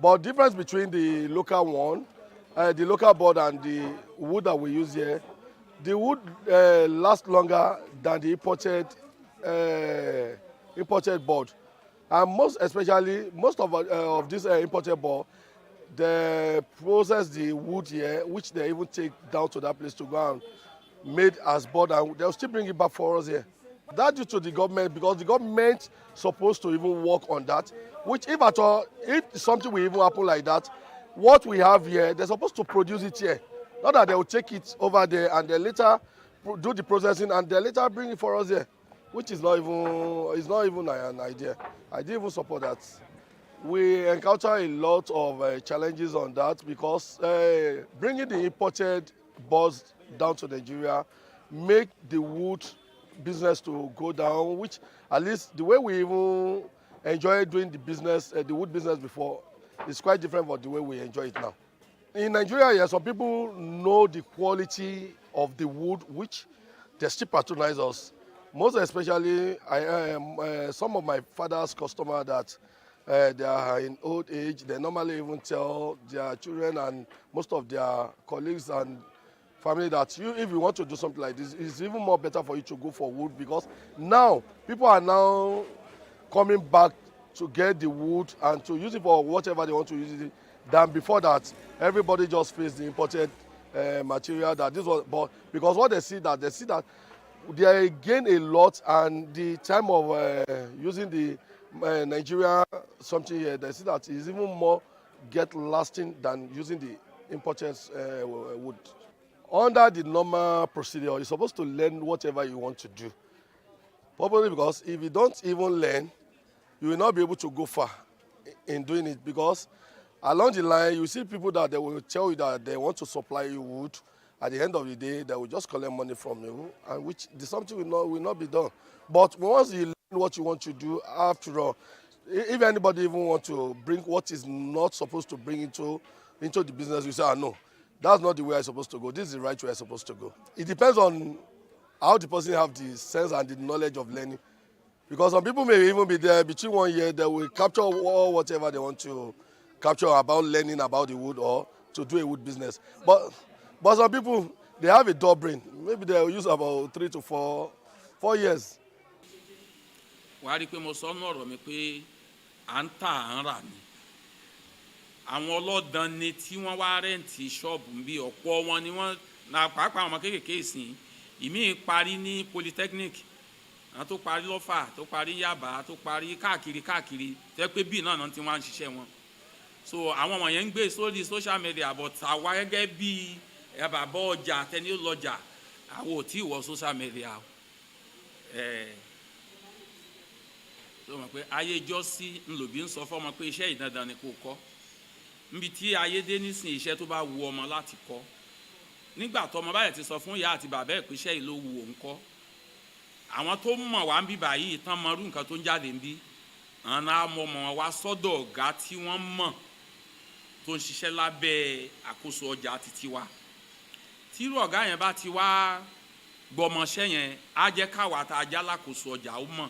but difference between the local one, the local board and the wood that we use here, the wood lasts longer than the imported board, and most of this imported board, they process the wood here, which they even take down to that place to go and made as board, and they'll still bring it back for us here. That due to the government, because the government supposed to even work on that, which if at all, if something will even happen like that, what we have here, they're supposed to produce it here. Not that they will take it over there and they later do the processing and they later bring it for us here, which is not even an idea. I didn't even support that. We encounter a lot of challenges on that because bringing the imported boards down to Nigeria make the wood business to go down, which at least the way we even enjoy doing the business, the wood business before, is quite different from the way we enjoy it now. In Nigeria, yeah, some people know the quality of the wood, which they still patronize us. Most especially, some of my father's customers that they are in old age, they normally even tell their children and most of their colleagues and family that if you want to do something like this, it's even more better for you to go for wood, because now people are now coming back to get the wood and to use it for whatever they want to use it than before that. Everybody just faced the imported material that this was, but because what they see that they gain a lot, and the time of using the Nigeria something here, they see that is even more get lasting than using the imported wood. Under the normal procedure, you're supposed to learn whatever you want to do. Probably because if you don't even learn, you will not be able to go far in doing it, because along the line, you see people that they will tell you that they want to supply you wood. At the end of the day, they will just collect money from you, and which the something will not be done. But once you learn what you want to do, after all, if anybody even want to bring what is not supposed to bring into the business, you say, no, that's not the way I'm supposed to go. This is the right way I'm supposed to go. It depends on how the person have the sense and the knowledge of learning. Because some people may even be there between 1 year, they will capture whatever they want to capture about learning about the wood or to do a wood business. But some people, they have a dull brain. Maybe they'll use about 3 to 4 years. Wàá rí i pé mo sọ ọ́nà ọ̀rọ̀ mi pé à ń tà à ń rà ni. Àwọn ọlọ́dàn ni tí wọ́n wá rẹ́ǹtì ṣọ́ọ̀bù ń bí ọ̀pọ̀ wọn ni wọ́n na pàápàá ọmọ kéékèèké ìsìn ìmí parí ní polytechnic àwọn tó parí lọ́fà tó parí Yaba tó parí káàkiri tẹ́ pé bíi náà tí wọ́n ń ṣiṣẹ́ wọn. So àwọn ọmọ yẹn ń gbé sórí social media but àwa gẹ́gẹ́ bíi bàbá ọjà tẹni ó lọ́jà àwọn ò tí ì wọ social media tó mọ̀ pé ayé ìjọ́sí ńlòbí ń sọ fọ́mọ pé iṣẹ́ ìdandan ni kò kọ́ níbi tí ayé dé nísìn iṣẹ́ tó bá wu ọmọ láti kọ́ nígbà tó ọmọ báyìí ti sọ fún ìyá àti bàbá ẹ̀ pé iṣẹ́ yìí ló wu òun kọ́ àwọn tó mọ̀ wá ń bí báyìí tán mọ irú nǹkan tó ń jáde ń bí àwọn amọ̀mọ̀ wá sọ́dọ̀ ọ̀gá tí wọ́n mọ̀ tó ń ṣiṣẹ́ lábẹ́ àkóso ọjà títí wa tírú ọ̀gá yẹn bá ti wá gbọmọṣẹ́ yẹn á jẹ́ káwa tá a já lákòóso ọjà ó mọ̀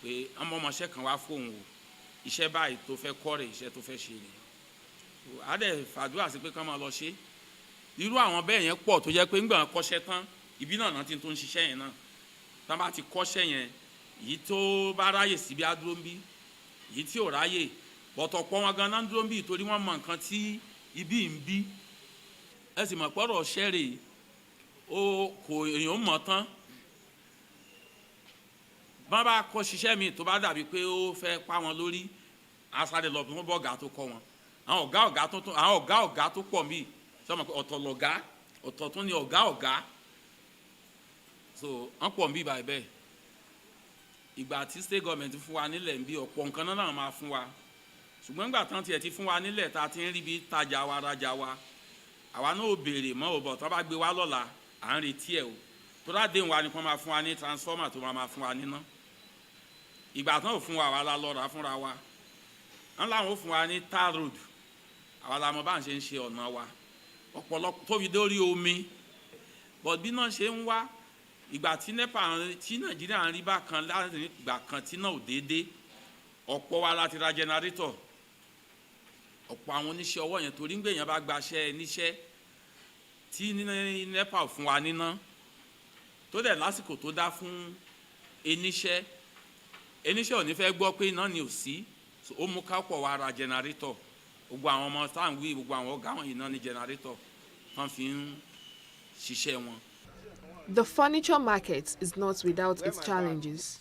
pé ọmọọmọṣẹ́ kan wá fóun o iṣẹ́ báyìí tó fẹ́ kọ́ rẹ̀ iṣẹ́ tó fẹ́ ṣe rẹ̀ á dẹ̀ fàdúrà sí pé kán máa lọ ṣe irú àwọn bẹ́ẹ̀ yẹn pọ̀ tó jẹ́ pé ńgbà kọ́ṣẹ́ tán ibi náà ti tó ń ṣiṣẹ́ yẹn náà tán bá ti kọ́ṣẹ́ yẹn èyí tó bá ráyè síbi á dúró ń bí èyí tí ò ráyè bọ̀tọ̀ pọ̀ wọn gan-an dúró ń bí torí wọ́n mọ nǹkan tí ibi ń bí ẹ sì mọ̀ pọ̀rọ̀ ṣẹ́rè ó kò èèyàn mọ̀ tán bọ́n bá kọ́ ṣiṣẹ́ mi tó bá dàbí pé ó fẹ́ pa wọn lórí asáré lọ fún bọ́ọ̀gá tó kọ́ wọn àwọn ọ̀gá tó pọ̀ mí sọmọ pé ọ̀tọ̀ lọ̀gá ọ̀tọ̀ tún ni ọ̀gá so wọ́n pọ̀ mí báyìí bẹ́ẹ̀ ìgbà tí state government fún wa nílẹ̀ ń bí ọ̀pọ̀ nǹkan náà máa fún wa ṣùgbọ́n nígbà tán tiẹ̀ ti fún wa nílẹ̀ tá a ti ń rí bí tajà wa rajà wa àwa náà ò béèrè mọ́ òbọ̀ tó bá gbé wa lọ́la à ń retí ẹ̀ o tó dáadéhùn wa ni kò máa fún wa ní transformer tó máa fún wa níná ìgbà tán ò fún wa àwa la lọ rà fúnra wa wọn làwọn ò fún wa ní tar road àwa la mọ̀ bá ń ṣe ń ṣe ọ̀nà wa ọ̀pọ̀lọpọ̀ tóbi dórí omi but bí náà ṣe ń wá ìgbà tí nepa tí nàìjíríà ń rí bákan láti ìgbà kan tí náà ò déédéé ọ̀pọ̀ wa láti ra generator ọ̀pọ̀ àwọn oníṣẹ́ ọwọ́ yẹn torí ń gbé yẹn bá gbaṣẹ́ níṣẹ́ tí nepa fún wa níná tó dẹ̀ lásìkò tó dá fún eníṣẹ́ ò ní fẹ́ gbọ́ pé iná ni ò sí ó mú ká pọ̀ wa ra generator gbogbo àwọn ọmọ táwọn wí gbogbo àwọn ọ̀gá wọn yìí náà ní generator tán fi ń ṣiṣẹ́ wọn. The furniture market is not without its challenges.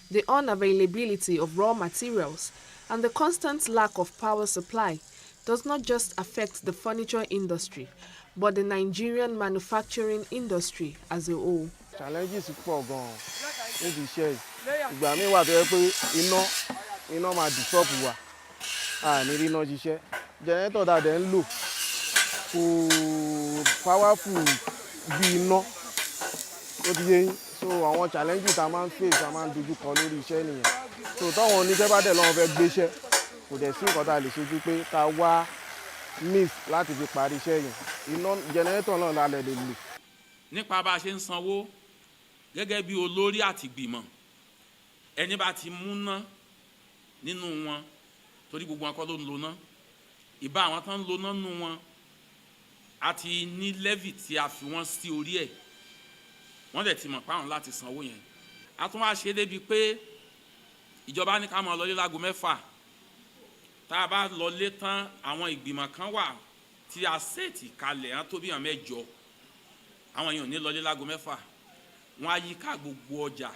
The unavailability of raw materials and the constant lack of power supply does not just affect the furniture industry, but the Nigerian manufacturing industry as a whole. Challenges pọ̀ gan-an níbi iṣẹ́ yìí. Ìgbà míì wà tó yẹ pé iná máa disturb wa. A ní rí iná ṣiṣẹ́. Generator tá a dẹ̀ ń lò kò powerful bí iná. Ó ti yé yín. So àwọn challenges tá a máa ń face a máa ń dojú kọ lórí iṣẹ́ nìyẹn. So táwọn oníṣẹ́ bá dẹ̀ lọ́wọ́ fẹ́ gbéṣẹ́ kò dẹ̀ sí nǹkan tá a lè ṣe ju pé ká wá means láti fi parí iṣẹ́ yẹn. Iná generator náà la lè lò. Nípa bá a ṣe ń sanwó gẹ́gẹ́ bí olórí àti ìgbìmọ̀ ẹni bá ti múná nínú wọn torí gbogbo wọn kọ́ ló ń lo ná ìbá àwọn tán ń lo ná nínú wọn àti ní levy tí a fi wọ́n sí orí ẹ̀ wọ́n dẹ̀ ti mọ̀ páwọn láti sanwó yẹn a tún wá ṣe débi pé ìjọba ní ká máa lọlé láago 6 tá a bá lọlé tán àwọn ìgbìmọ̀ kan wà tí a sẹ́ẹ̀tì kalẹ̀ hàn tó bí hàn 8 àwọn èèyàn ní lọlé láago 6 wọ́n á yí ká gbogbo ọjà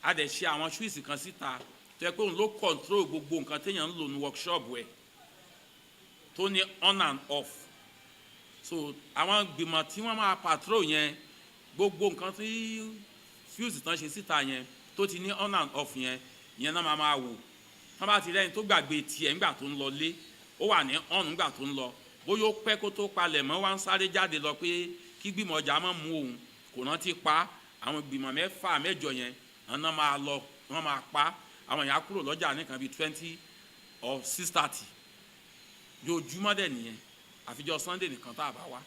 a dẹ̀ ṣe àwọn ṣúìsì kan síta tó yẹ pé òun ló control gbogbo nǹkan téèyàn ń lò ní workshop ẹ̀ tó ní on and off so àwọn gbìmọ̀ tí wọ́n máa patrol yẹn gbogbo nǹkan tí fuse tán ṣe síta yẹn tó ti ní on and off yẹn náà máa wò tán bá ti rẹ́ni tó gbàgbé tiẹ̀ ńgbà tó ń lọ lé ó wà ní on ńgbà tó ń lọ bóyá ó pẹ́ kó tó palẹ̀ mọ́ wá ń sáré jáde lọ pé kí gbìmọ̀ ọjà máa mú òun kò rántí pa àwọn gbìmọ̀ 6 8 yẹn ọ̀nà máa lọ wọ́n máa pa àwọn èèyàn kúrò lọ́jà nìkan bíi 20 or 6:30 yóòjúmọ́ dẹ̀ nìyẹn àfijọ́ Sunday nìkan tá a bá wá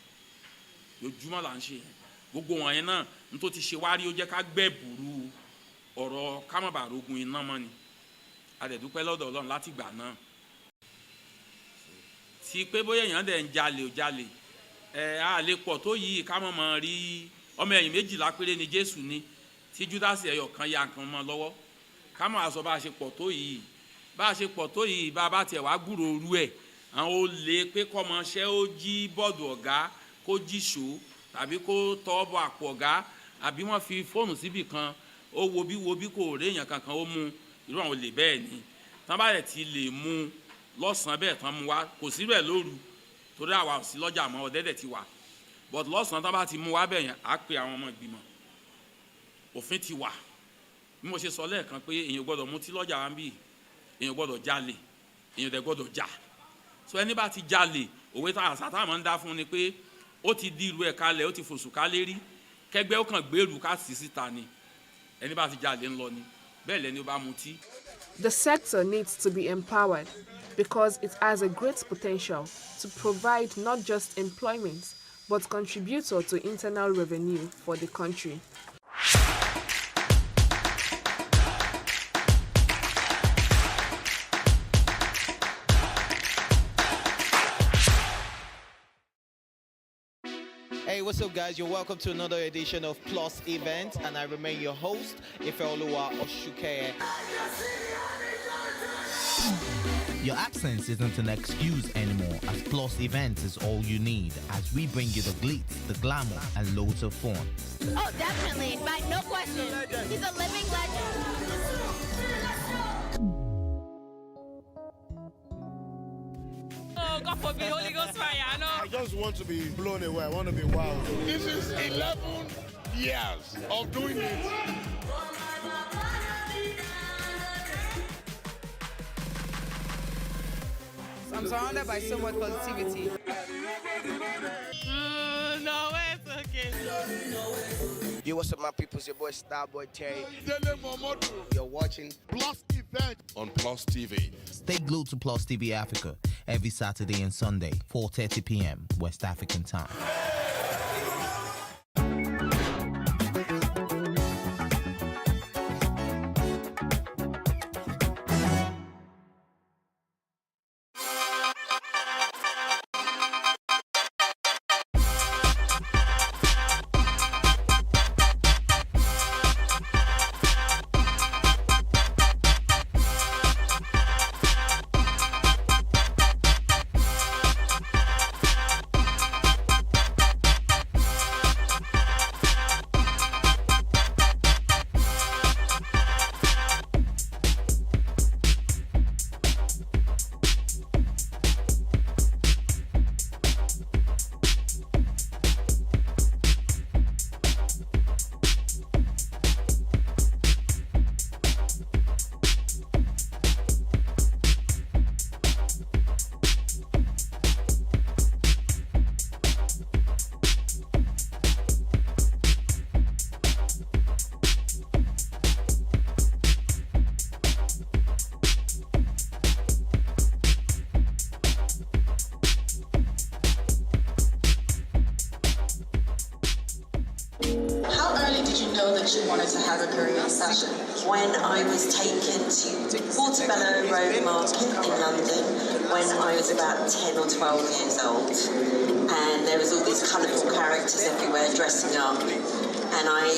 yóòjúmọ́ là ń ṣe yẹn gbogbo wọn yẹn náà n tó ti ṣe wá rí ó jẹ́ ká gbẹ́ burú ọ̀rọ̀ kámọ̀bàrógun iná mọ́ ni a dẹ̀ dúpẹ́ lọ́dọ̀ Ọlọ́run láti gbà náà ti pé bóyá èèyàn dẹ̀ ń jalè ò jalè a lè pọ̀ tó yìí ká mọ̀ mọ̀ rí ọmọ ẹ̀yìn 12 péré ni Jésù ní tí Júdásì ẹyọ kan ya nǹkan mọ́ lọ́wọ́ ká mọ̀ àṣọ bá a ṣe pọ̀ tó yìí bá a bá tiẹ̀ wá gbúrò orú ẹ̀ àwọn olè pé kọ́mọṣẹ́ ó jí bọ́ọ̀dù ọ̀gá kó jí ṣó tàbí kó tọ́ bọ àpò ọ̀gá àbí wọ́n fi fóònù síbì kan ó wo bí kò réèyàn kankan ó mú irú àwọn olè bẹ́ẹ̀ ni tán bá rẹ̀ ti lè mú lọ́sàn-án bẹ́ẹ̀ tán mú wá kò sí rẹ̀ lóru torí àwa ò sí lọ́jà mọ́ ọ̀dẹ́dẹ̀ ti wà but lọ́sàn-án tán bá ti mú wá bẹ́ẹ̀ yẹn á pe àwọn ọmọ ìgbìmọ̀ òfin ti wà bí mo ṣe sọ lẹ́ẹ̀kan pé èèyàn gbọ́dọ̀ mutí lọ́jà wa ń bì èèyàn gbọ́dọ̀ jalè èèyàn dẹ̀ gbọ́dọ̀ jà so ẹni bá ti jalè òwe tá àṣà táwọn ń dá fún ni pé ó ti di irú ẹ̀ kalẹ̀ ó ti fòṣù kálé rí kẹgbẹ́ ó kàn gbèrú ká sì síta ni ẹni bá ti jalè ń lọ ni bẹ́ẹ̀ lẹ́ni ó bá mutí. The sector needs to be empowered because it has a great potential to provide not just employment but contribute to internal revenue for the country. Hey, what's up, guys? You're welcome to another edition of Plus Event, and I remain your host, Ifeoluwa Oshukeye. Your absence isn't an excuse anymore, as Plus Events is all you need, as we bring you the glitz, the glamour, and loads of fun. Oh, definitely. No question. He's a living legend. Oh, God forbid, Holy Ghost fire, I know. I just want to be blown away. I want to be wild. This is 11 years of doing it. I'm surrounded by so much positivity. No, it's okay. Yo, what's up, my people? It's your boy Starboy Terry. You're watching Plus Event on Plus TV. Stay glued to Plus TV Africa every Saturday and Sunday, 4:30 p.m. West African time. You wanted to have a career session. When I was taken to Portobello Road Market in London when I was about 10 or 12 years old, and there was all these colourful characters everywhere dressing up, and I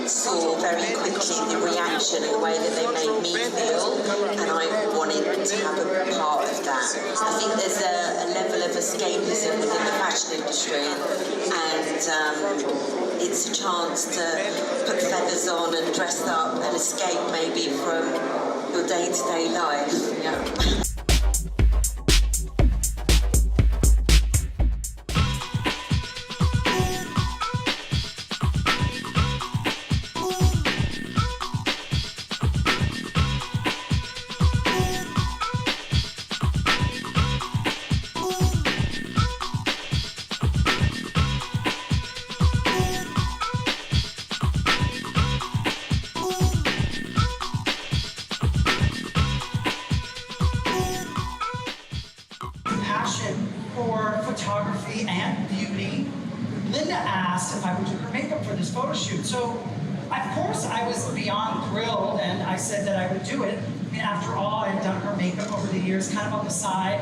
saw very quickly the reaction and the way that they made me feel, and I wanted to have a part of that. I think there's a level of escapism within the fashion industry, and it's a chance to put feathers on and dress up and escape maybe from your day-to-day life. Yeah. For photography and beauty, Linda asked if I would do her makeup for this photo shoot. So, of course, I was beyond thrilled, and I said that I would do it. I mean, after all, I've done her makeup over the years, kind of on the side.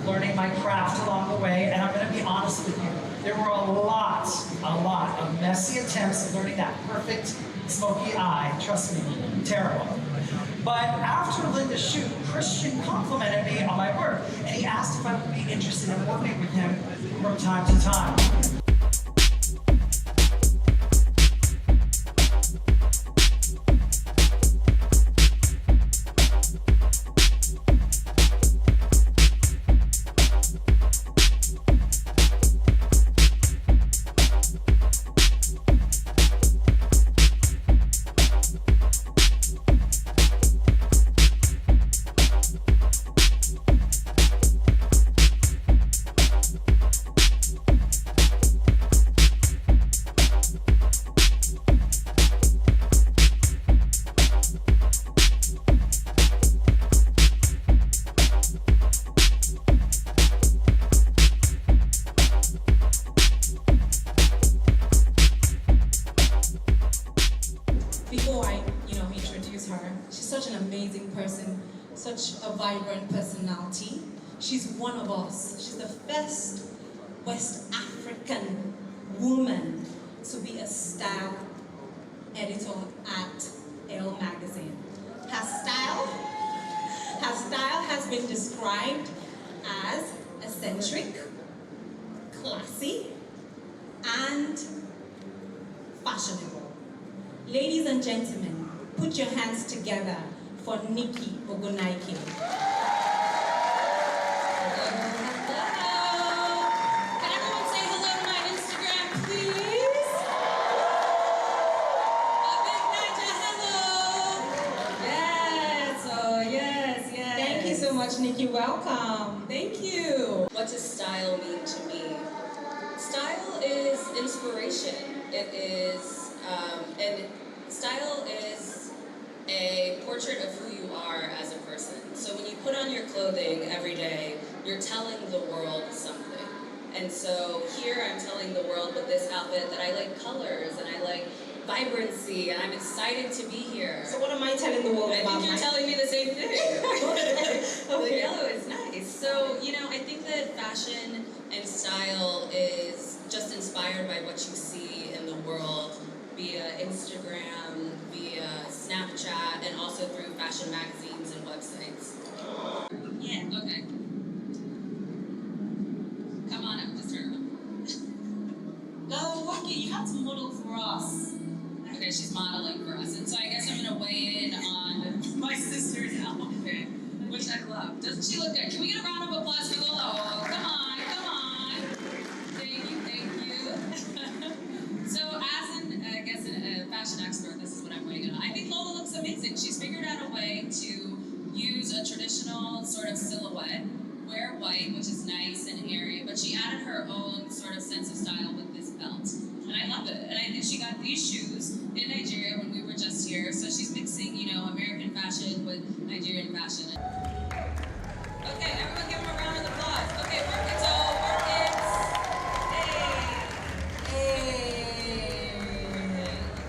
learning my craft along the way, and I'm going to be honest with you. There were a lot of messy attempts at learning that perfect smoky eye. Trust me, terrible. But after Linda's shoot, Christian complimented me on my work, and he asked if I would be interested in working with him from time to time. Before I, introduce her, she's such an amazing person, such a vibrant personality. She's one of us. She's the first West African woman to be a style editor at Elle magazine. Her style has been described as eccentric, classy, and fashionable. Ladies and gentlemen, put your hands together for Nikki Ogonaike. Hello. Can everyone say hello to my Instagram, please? A big Niger hello. Yes, oh yes. Thank you so much, Nikki. Welcome. Thank you. What does style mean to me? Style is inspiration. It is, and style is a portrait of who you are as a person. So when you put on your clothing every day, you're telling the world something. And so here I'm telling the world with this outfit that I like colors and I like vibrancy and I'm excited to be here. So what am I telling the world about? I think you're telling me the same thing. The yellow is nice. So, I think that fashion and style is just inspired by what you see in the world via Instagram, via Snapchat, and also through fashion magazines and websites. Yeah. Okay. Come on up, just turn No, walk it. You have to model for us. Okay, she's modeling for us, and so I guess I'm gonna weigh in on my sister's outfit, which I love. Doesn't she look good? Can we get a round of applause for Lola? Oh, come on. Thank you. So as a fashion expert, this is what I'm weighing in on. I think Lola looks amazing. She's figured out a way to use a traditional sort of silhouette, wear white, which is nice and airy, but she added her own sort of sense of style with this belt. And I love it. And I think she got these shoes in Nigeria when we were just here. So she's mixing, American fashion with Nigerian fashion. Okay, everyone give them a round of applause. Okay, work it, so work it. Hey.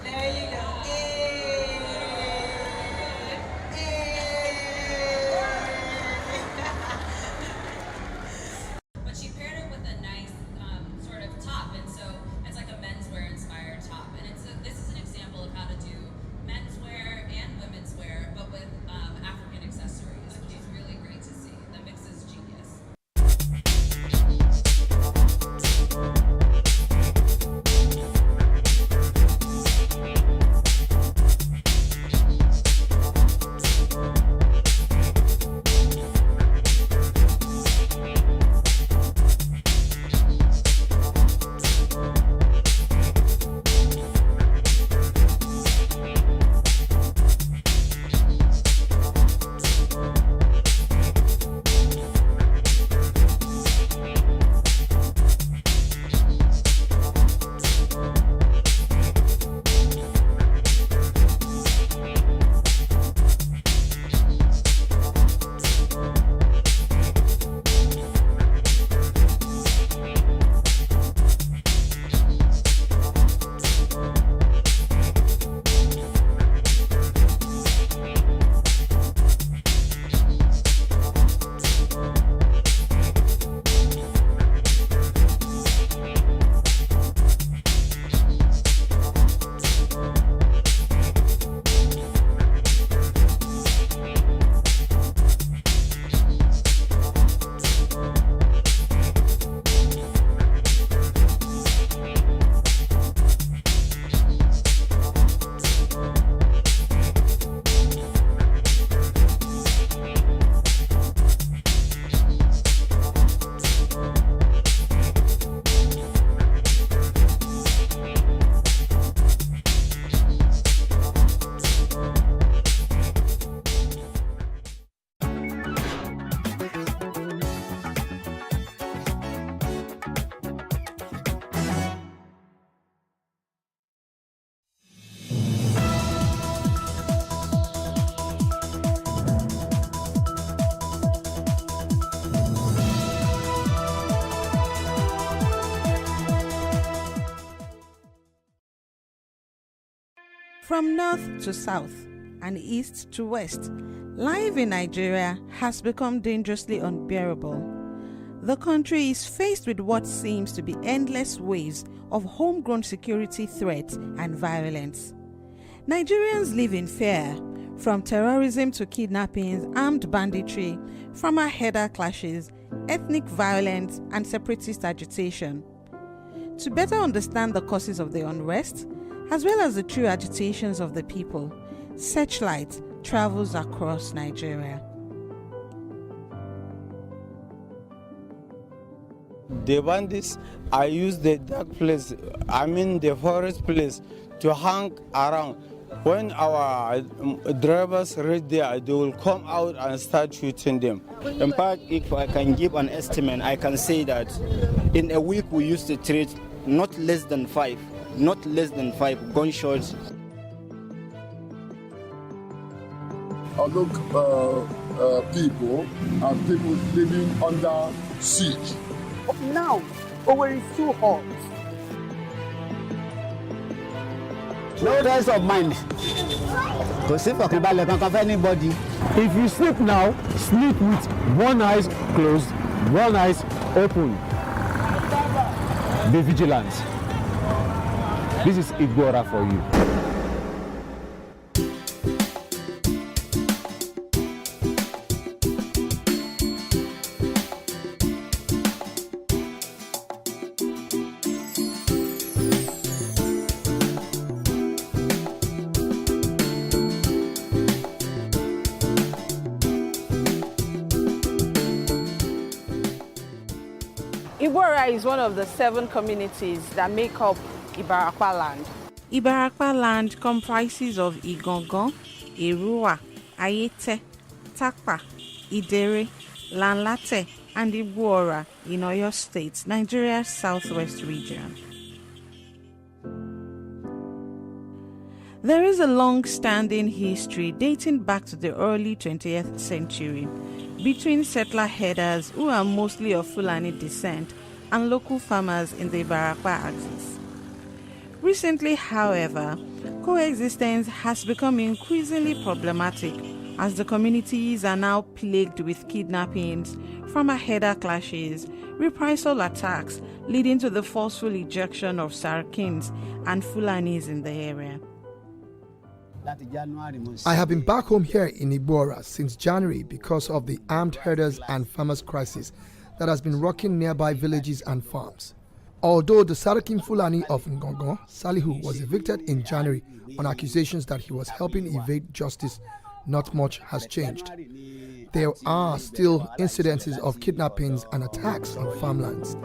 There you go. But she paired it with a nice sort of top, and so it's like a menswear inspired top. And this is an example of how to do menswear and women's wear, but with African accessories, which is really great to see. The mix is genius. From north to south and east to west, life in Nigeria has become dangerously unbearable. The country is faced with what seems to be endless waves of homegrown security threats and violence. Nigerians live in fear, from terrorism to kidnappings, armed banditry, farmer-herder clashes, ethnic violence, and separatist agitation. To better understand the causes of the unrest, as well as the true agitations of the people, Searchlight travels across Nigeria. The bandits, I use the dark place, the forest place, to hang around. When our drivers reach there, they will come out and start shooting them. In fact, if I can give an estimate, I can say that in a week we used to treat not less than five gunshots. Look, people and people living under siege. Now, Owerri is too hot. No rest of mind. Kò sí fọkànbalẹ̀ kankan fẹ́ anybody. If you sleep now, sleep with one eye closed, one eye open. Be vigilant. This is Igbora for you. Igbora is one of the 7 communities that make up Ibarakwa land. Ibarakwa land comprises of Igangan, Erua, Ayete, Takpa, Idere, Lanlate, and Igbora in Oyo State, Nigeria's southwest region. There is a long-standing history dating back to the early 20th century between settler herders who are mostly of Fulani descent and local farmers in the Ibarakwa axis. Recently, however, coexistence has become increasingly problematic as the communities are now plagued with kidnappings, farmer-herder clashes, reprisal attacks leading to the forceful ejection of Sarakins and Fulanis in the area. I have been back home here in Igbora since January because of the armed herders and farmers crisis that has been rocking nearby villages and farms. Although the Sarakin Fulani of Ngongo, Salihu, was evicted in January on accusations that he was helping evade justice, not much has changed. There are still incidences of kidnappings and attacks on farmlands.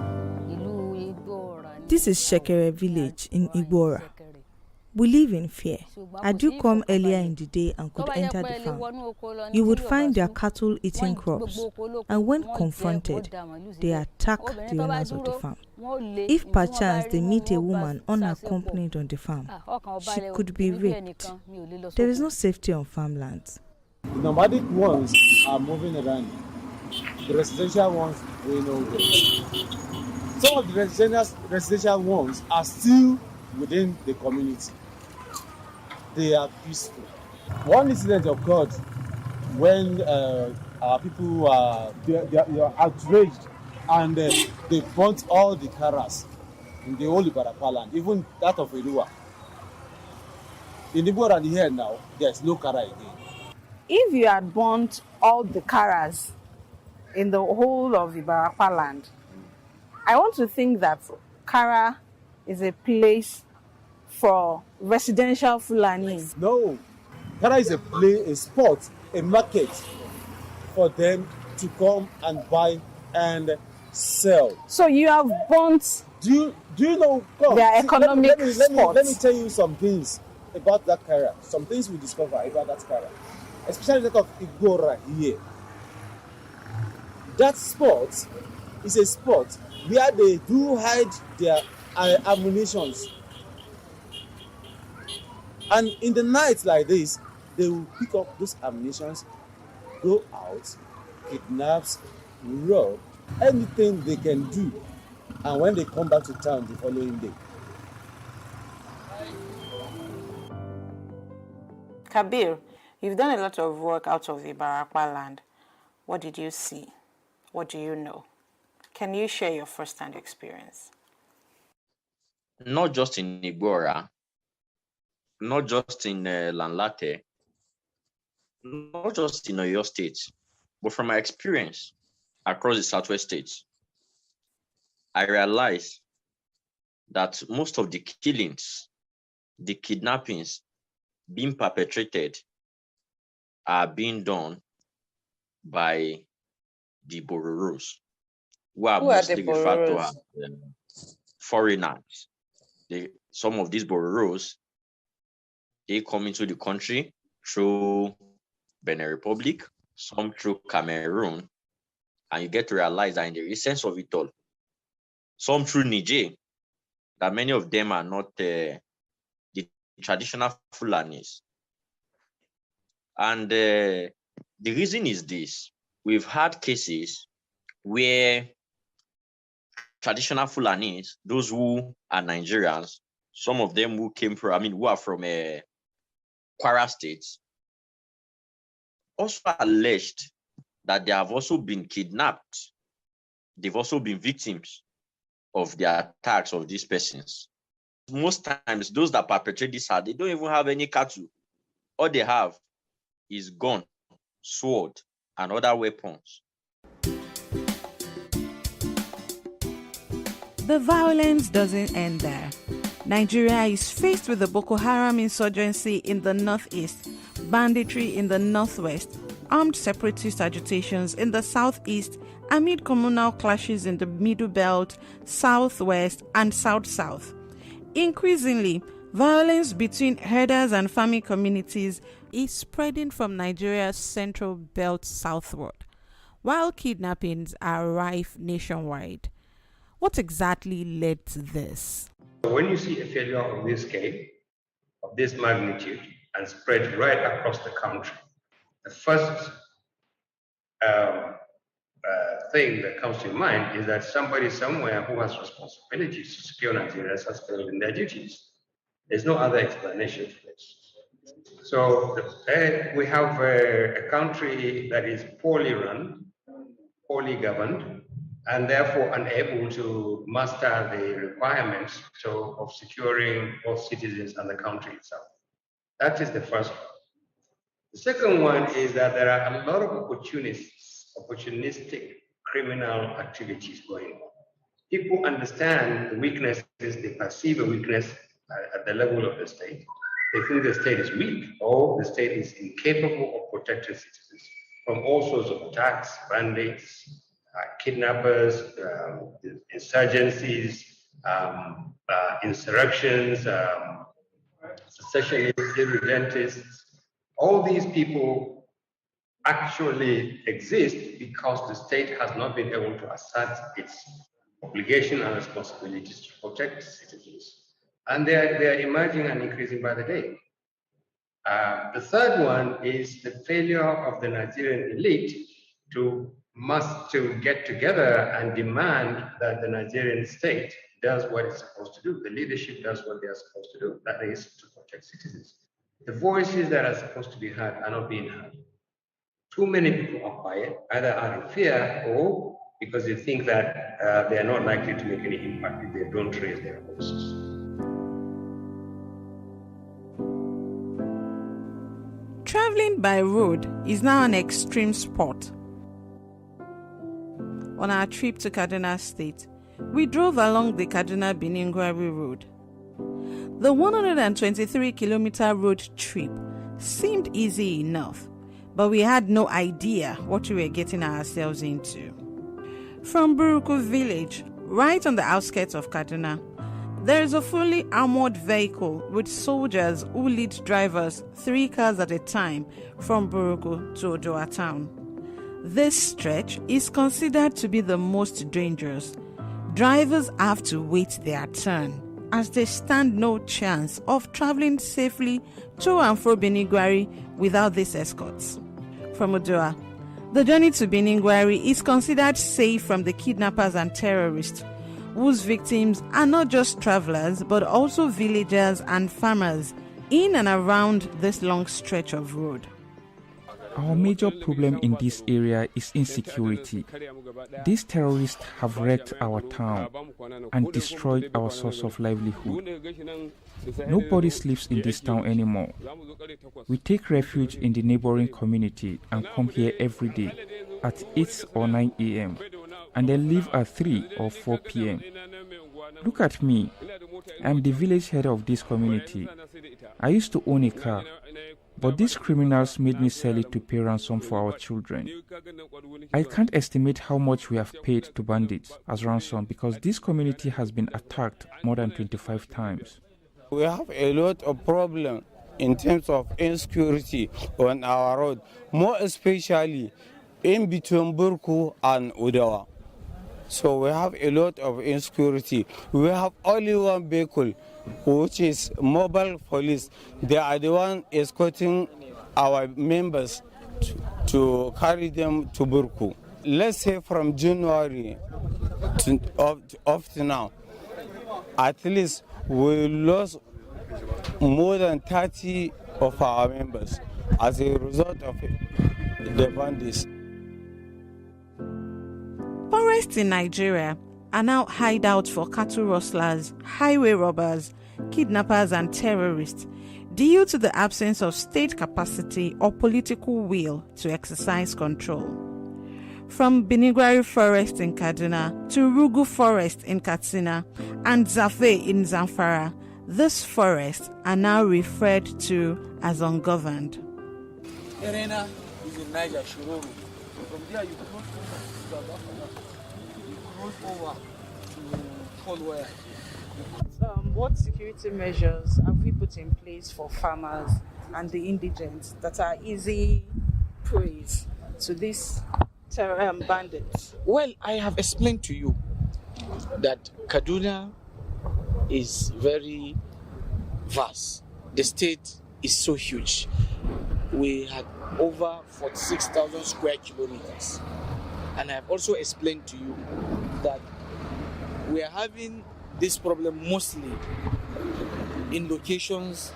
This is Shekere village in Igbora. We live in fear. I do come earlier in the day and could enter the farm. You would find their cattle eating crops, and when confronted, they attack the owners of the farm. If perchance they meet a woman unaccompanied on the farm, she could be raped. There is no safety on farmlands. The nomadic ones are moving around. The residential ones, we know them. Some of the residential ones are still within the community. They are peaceful. One incident occurred when our people they are outraged and they burnt all the karas in the whole Ibarakwa land, even that of Erua. In Igbora here now, there is no kara again. If you had burnt all the karas in the whole of Ibarakwa land, I want to think that Kara is a place for residential Fulanis. No, Kara is a spot, a market for them to come and buy and sell. So you have burnt. Do you know? Come, their economic spots. Let me tell you some things about that Kara. Some things we discover about that Kara, especially that of Igbora here. That spot is a spot where they do hide their ammunitions. And in the night like this, they will pick up those ammunitions, go out, kidnaps, rob, anything they can do. And when they come back to town the following day. Kabir, you've done a lot of work out of the Ibarapa land. What did you see? What do you know? Can you share your first-hand experience? Not just in Igbora, not just in Lanlate, not just in Oyo State, but from my experience across the Southwest states, I realized that most of the killings, the kidnappings being perpetrated are being done by the Bororos, who are mostly referred to as foreigners. Some of these Bororos, they come into the country through Benin Republic, some through Cameroon, and you get to realize that in the essence of it all, some through Niger, that many of them are not the traditional Fulanis. And the reason is this: we've had cases where traditional Fulanis, those who are Nigerians, some of them who came from, who are from Kwara State, also alleged that they have also been kidnapped. They've also been victims of the attacks of these persons. Most times, those that perpetrate this act, they don't even have any cattle. All they have is gun, sword, and other weapons. The violence doesn't end there. Nigeria is faced with the Boko Haram insurgency in the northeast, banditry in the northwest, armed separatist agitations in the southeast, amid communal clashes in the Middle Belt, southwest, and south-south. Increasingly, violence between herders and farming communities is spreading from Nigeria's central belt southward, while kidnappings are rife nationwide. What exactly led to this? When you see a failure of this scale, of this magnitude, and spread right across the country, the first thing that comes to mind is that somebody somewhere who has responsibilities to secure Nigerians has failed in their duties. There's no other explanation for this. So we have a country that is poorly run, poorly governed, and therefore unable to master the requirements of securing both citizens and the country itself. That is the first one. The second one is that there are a lot of opportunistic criminal activities going on. People understand the weaknesses, they perceive a weakness at the level of the state. They think the state is weak or the state is incapable of protecting citizens from all sorts of attacks, bandits, kidnappers, insurgencies, insurrections, secessionists, irredentists. All these people actually exist because the state has not been able to assert its obligation and responsibilities to protect citizens. And they are emerging and increasing by the day. The third one is the failure of the Nigerian elite to get together and demand that the Nigerian state does what it's supposed to do. The leadership does what they are supposed to do, that is to protect citizens. The voices that are supposed to be heard are not being heard. Too many people are quiet, either out of fear or because they think that they are not likely to make any impact if they don't raise their voices. Traveling by road is now an extreme sport. On our trip to Kaduna State, we drove along the Kaduna-Biningwari Road. The 123-kilometer road trip seemed easy enough, but we had no idea what we were getting ourselves into. From Buruku village, right on the outskirts of Kaduna, there is a fully armored vehicle with soldiers who lead drivers 3 cars at a time from Buruku to Odoa town. This stretch is considered to be the most dangerous. Drivers have to wait their turn as they stand no chance of traveling safely to and fro Biningwari without these escorts. From Odoa, the journey to Biningwari is considered safe from the kidnappers and terrorists, whose victims are not just travelers but also villagers and farmers In and around this long stretch of road, our major problem in this area is insecurity. These terrorists have wrecked our town and destroyed our source of livelihood. Nobody sleeps in this town anymore. We take refuge in the neighboring community and come here every day at 8 or 9 a.m. and then leave at 3 or 4 p.m. Look at me. I'm the village head of this community. I used to own a car, but these criminals made me sell it to pay ransom for our children. I can't estimate how much we have paid to bandits as ransom because this community has been attacked more than 25 times. We have a lot of problems in terms of insecurity on our road, more especially in between Burku and Udawa. So we have a lot of insecurity. We have only one vehicle, which is mobile police. They are the one escorting our members to carry them to Burku. Let's say from January up to now, at least we lost more than 30 of our members as a result of the bandits. Forests in Nigeria are now hideouts for cattle rustlers, highway robbers, kidnappers, and terrorists due to the absence of state capacity or political will to exercise control. From Binigwari Forest in Kaduna to Rugu Forest in Katsina and Zafe in Zamfara, these forests are now referred to as ungoverned. Arena is in Niger, Shiroro. From there you cross over to Polware. What security measures have we put in place for farmers and the indigents that are easy prey to these bandits? Well, I have explained to you that Kaduna is very vast. The state is so huge. We had over 46,000 square kilometers. And I have also explained to you that we are having this problem mostly in locations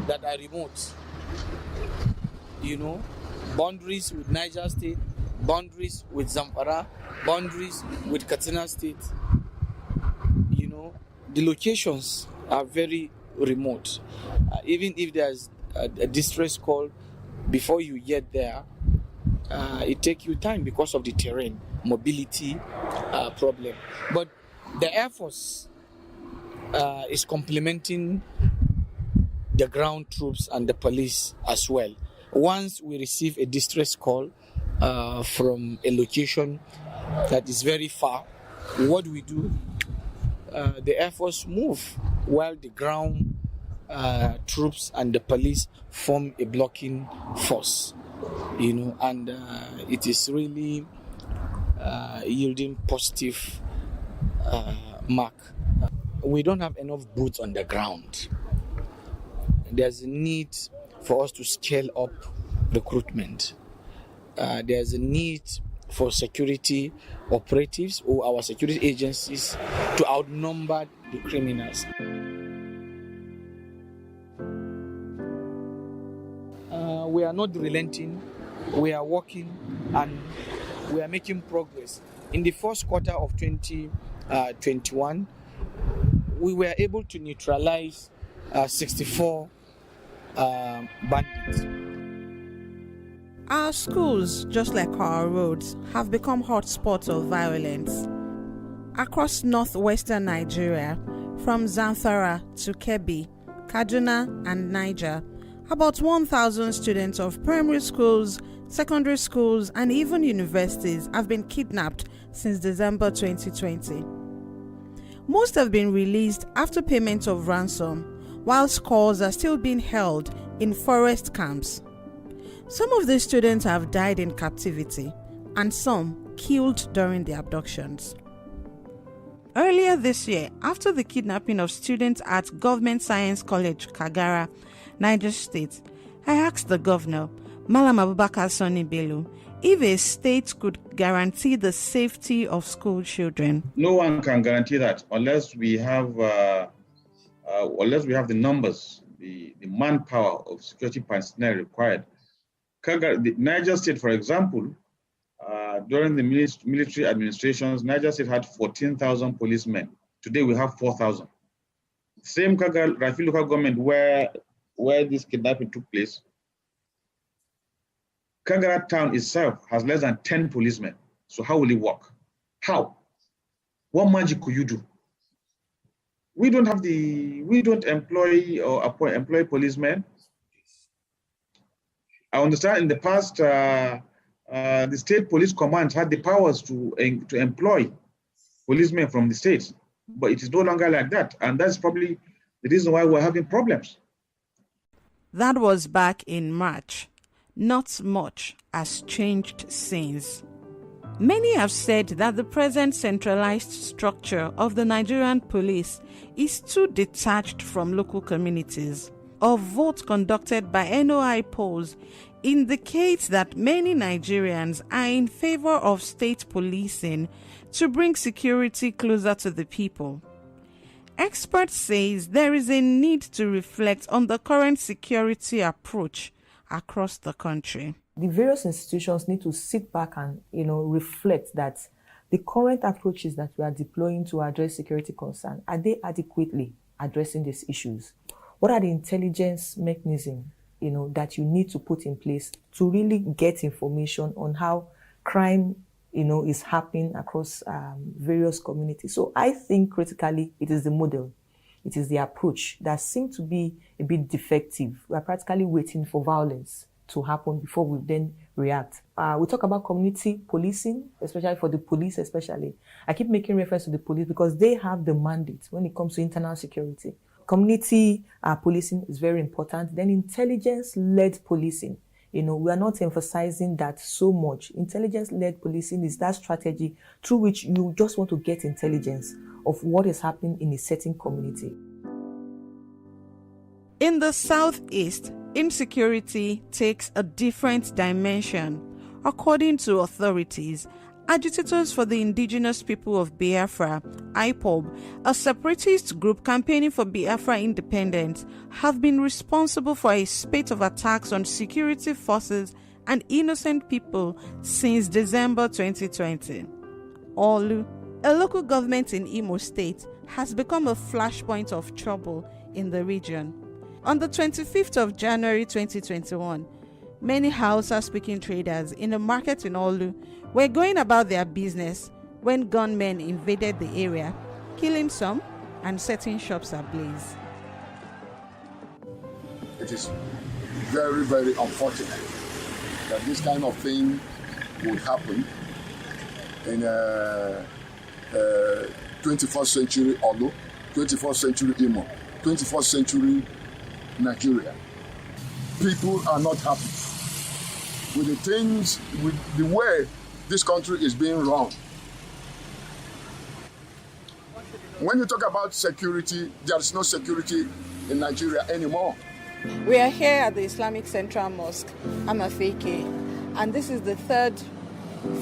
that are remote. You know, boundaries with Niger State, boundaries with Zamfara, boundaries with Katsina State. You know, the locations are very remote. Even if there's a distress call, before you get there, it takes you time because of the terrain, mobility problem. But the Air Force is complementing the ground troops and the police as well. Once we receive a distress call from a location that is very far, what we do, the Air Force move while the ground troops and the police form a blocking force. You know, and it is really yielding positive mark. We don't have enough boots on the ground. There's a need for us to scale up recruitment. There's a need for security operatives or our security agencies to outnumber the criminals. We are not relenting. We are working and we are making progress. In the first quarter of 2021, we were able to neutralize 64 bandits. Our schools, just like our roads, have become hotspots of violence. Across northwestern Nigeria, from Zamfara to Kebbi, Kaduna, and Niger, about 1,000 students of primary schools, secondary schools, and even universities have been kidnapped since December 2020. Most have been released after payment of ransom, while scores are still being held in forest camps. Some of these students have died in captivity, and some killed during the abductions. Earlier this year, after the kidnapping of students at Government Science College, Kagara, Niger State, I asked the governor, Malam Abubakar Sani Bello, if a state could guarantee the safety of school children. No one can guarantee that unless we have the numbers the manpower of security personnel required. The Niger State, for example, during the military administrations, Niger State had 14,000 policemen. Today we have 4,000. Same Rafi local government where this kidnapping took place, Kagara town itself has less than 10 policemen. So how will it work? How? What magic could you do? We don't employ or employ policemen. I understand in the past, the state police command had the powers to employ policemen from the states, but it is no longer like that. And that's probably the reason why we're having problems. That was back in March. Not much has changed since. Many have said that the present centralized structure of the Nigerian police is too detached from local communities. A vote conducted by NOI polls indicates that many Nigerians are in favor of state policing to bring security closer to the people. Experts say there is a need to reflect on the current security approach across the country. The various institutions need to sit back and, reflect that the current approaches that we are deploying to address security concerns, are they adequately addressing these issues? What are the intelligence mechanisms, that you need to put in place to really get information on how crime, is happening across various communities? So I think critically it is the model, it is the approach that seems to be a bit defective. We are practically waiting for violence to happen before we then react. We talk about community policing, especially for the police especially. I keep making reference to the police because they have the mandate when it comes to internal security. Community policing is very important. Then intelligence-led policing. We are not emphasizing that so much. Intelligence-led policing is that strategy through which you just want to get intelligence of what is happening in a certain community. In the Southeast, insecurity takes a different dimension. According to authorities, agitators for the indigenous people of Biafra, IPOB, a separatist group campaigning for Biafra independence, have been responsible for a spate of attacks on security forces and innocent people since December 2020. Olu, a local government in Imo State, has become a flashpoint of trouble in the region. On the 25th of January 2021, many Hausa-speaking traders in a market in Olu were going about their business when gunmen invaded the area, killing some and setting shops ablaze. It is very, very unfortunate that this kind of thing would happen in 21st century Olu, 21st century Imo, 21st century Nigeria. People are not happy with the things, with the way this country is being run. When you talk about security, there is no security in Nigeria anymore. We are here at the Islamic Central Mosque, Amafeke, and this is the third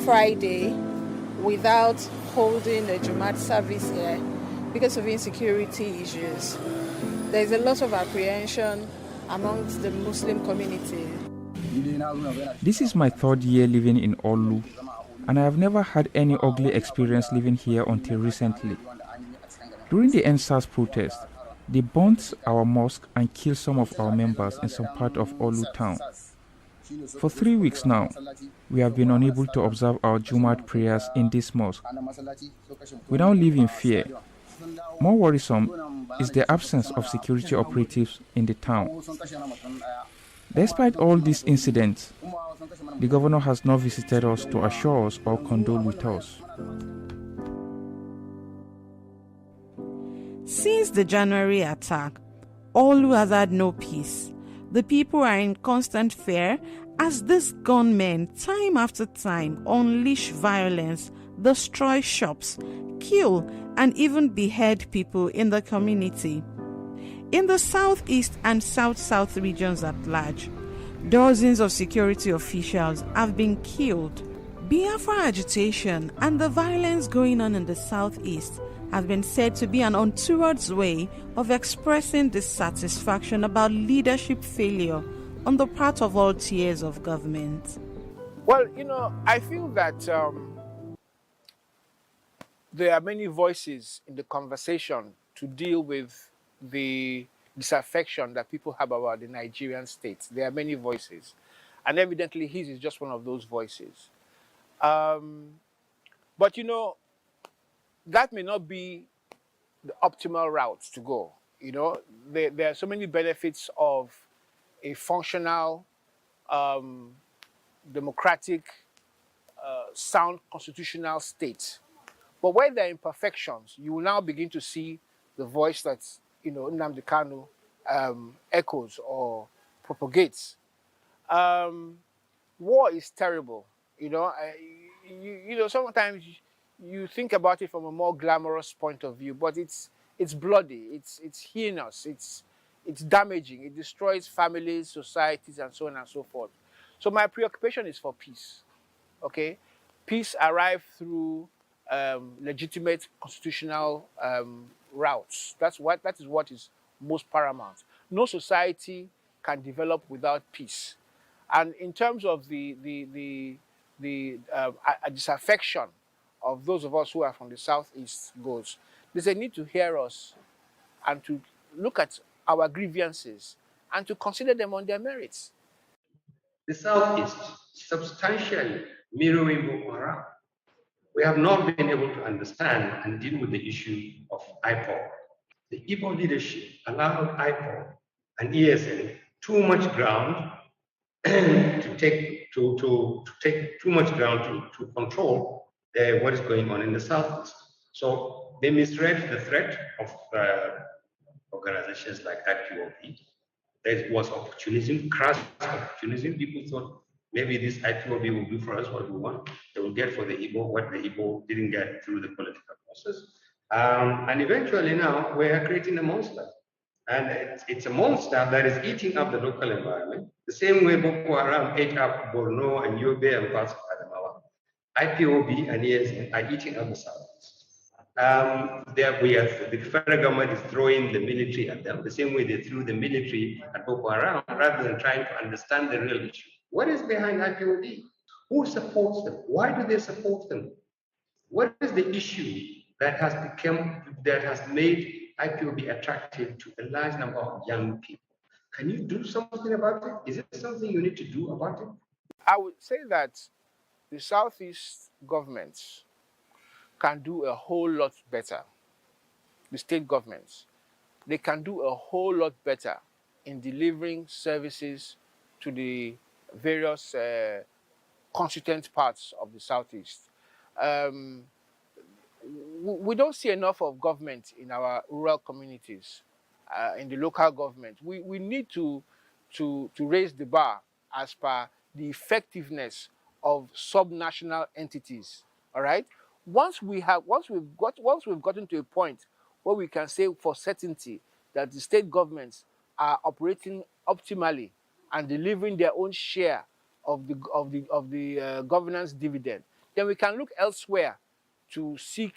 Friday without holding a Jumat service here because of insecurity issues. There is a lot of apprehension amongst the Muslim community. This is my third year living in Olu, and I have never had any ugly experience living here until recently. During the NSAS protest, they burnt our mosque and killed some of our members in some part of Olu town. For 3 weeks now, we have been unable to observe our Jumat prayers in this mosque. We now live in fear. More worrisome is the absence of security operatives in the town. Despite all these incidents, the governor has not visited us to assure us or condole with us. Since the January attack, Olu has had no peace. The people are in constant fear as these gunmen, time after time, unleash violence, destroy shops, kill, and even behead people in the community. In the southeast and south-south regions at large, dozens of security officials have been killed. Biafra agitation and the violence going on in the southeast have been said to be an untoward way of expressing dissatisfaction about leadership failure on the part of all tiers of government. Well, I feel that there are many voices in the conversation to deal with the disaffection that people have about the Nigerian state. There are many voices, and evidently his is just one of those voices. But that may not be the optimal route to go. There are so many benefits of a functional, democratic, sound constitutional state. But where there are imperfections, you will now begin to see the voice that, Nnamdi Kanu echoes or propagates. War is terrible. Sometimes you think about it from a more glamorous point of view, but it's bloody, it's heinous, it's damaging, it destroys families, societies, and so on and so forth. So my preoccupation is for peace. Okay, peace arrived through legitimate constitutional routes. That is what is most paramount. No society can develop without peace. And in terms of the disaffection of those of us who are from the Southeast goes, there's a need to hear us and to look at our grievances and to consider them on their merits. The Southeast substantially mirroring Boko Haram. We have not been able to understand and deal with the issue of IPOB. The Igbo leadership allowed IPOB and ESN too much ground to take too much ground to control what is going on in the Southeast. So they misread the threat of organizations like IPOB. There was opportunism, crass opportunism. People thought maybe this IPOB will do for us what we want. They will get for the Igbo what the Igbo didn't get through the political process. And eventually now we are creating a monster. And it's a monster that is eating up the local environment, the same way Boko Haram ate up Borno and Yobe and parts of Adamawa. IPOB and ESN are eating up the Southeast. The federal government is throwing the military at them, the same way they threw the military at Boko Haram, rather than trying to understand the real issue. What is behind IPOB? Who supports them? Why do they support them? What is the issue that has made IPOB attractive to a large number of young people? Can you do something about it? Is it something you need to do about it? I would say that the Southeast governments can do a whole lot better. The state governments, they can do a whole lot better in delivering services to the various constituent parts of the Southeast. We don't see enough of government in our rural communities, in the local government. We need to raise the bar as per the effectiveness of subnational entities. All right. Once we've gotten to a point where we can say for certainty that the state governments are operating optimally and delivering their own share of the governance dividend, then we can look elsewhere to seek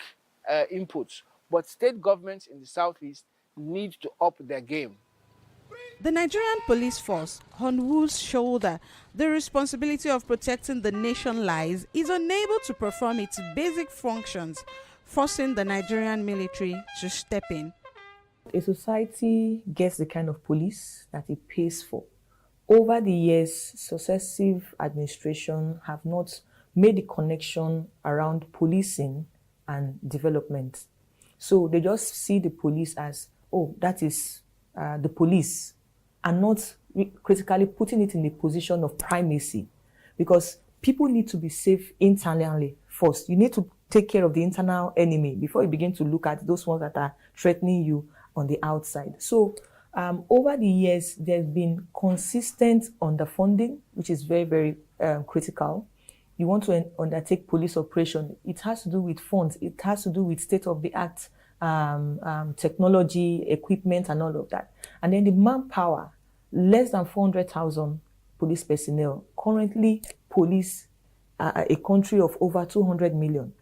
inputs. But state governments in the Southeast need to up their game. The Nigerian police force, on whose shoulder the responsibility of protecting the nation lies, is unable to perform its basic functions, forcing the Nigerian military to step in. A society gets the kind of police that it pays for. Over the years, successive administrations have not made the connection around policing and development. So they just see the police as, oh, that is the police, and not critically putting it in the position of primacy, because people need to be safe internally first. You need to take care of the internal enemy before you begin to look at those ones that are threatening you on the outside. So over the years, there's been consistent underfunding, which is very, very critical. You want to undertake police operation, it has to do with funds, it has to do with state-of-the-art technology, equipment, and all of that. And then the manpower, less than 400,000 police personnel currently police a country of over 200 million.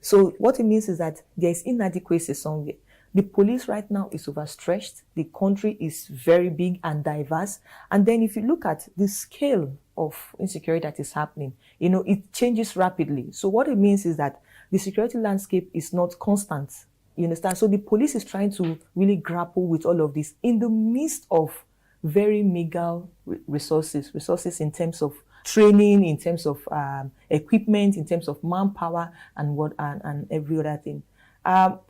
So what it means is that there is inadequacy somewhere. The police right now is overstretched. The country is very big and diverse. And then if you look at the scale of insecurity that is happening, it changes rapidly. So what it means is that the security landscape is not constant. You understand? So the police is trying to really grapple with all of this in the midst of very meager resources in terms of training, in terms of equipment, in terms of manpower, and every other thing.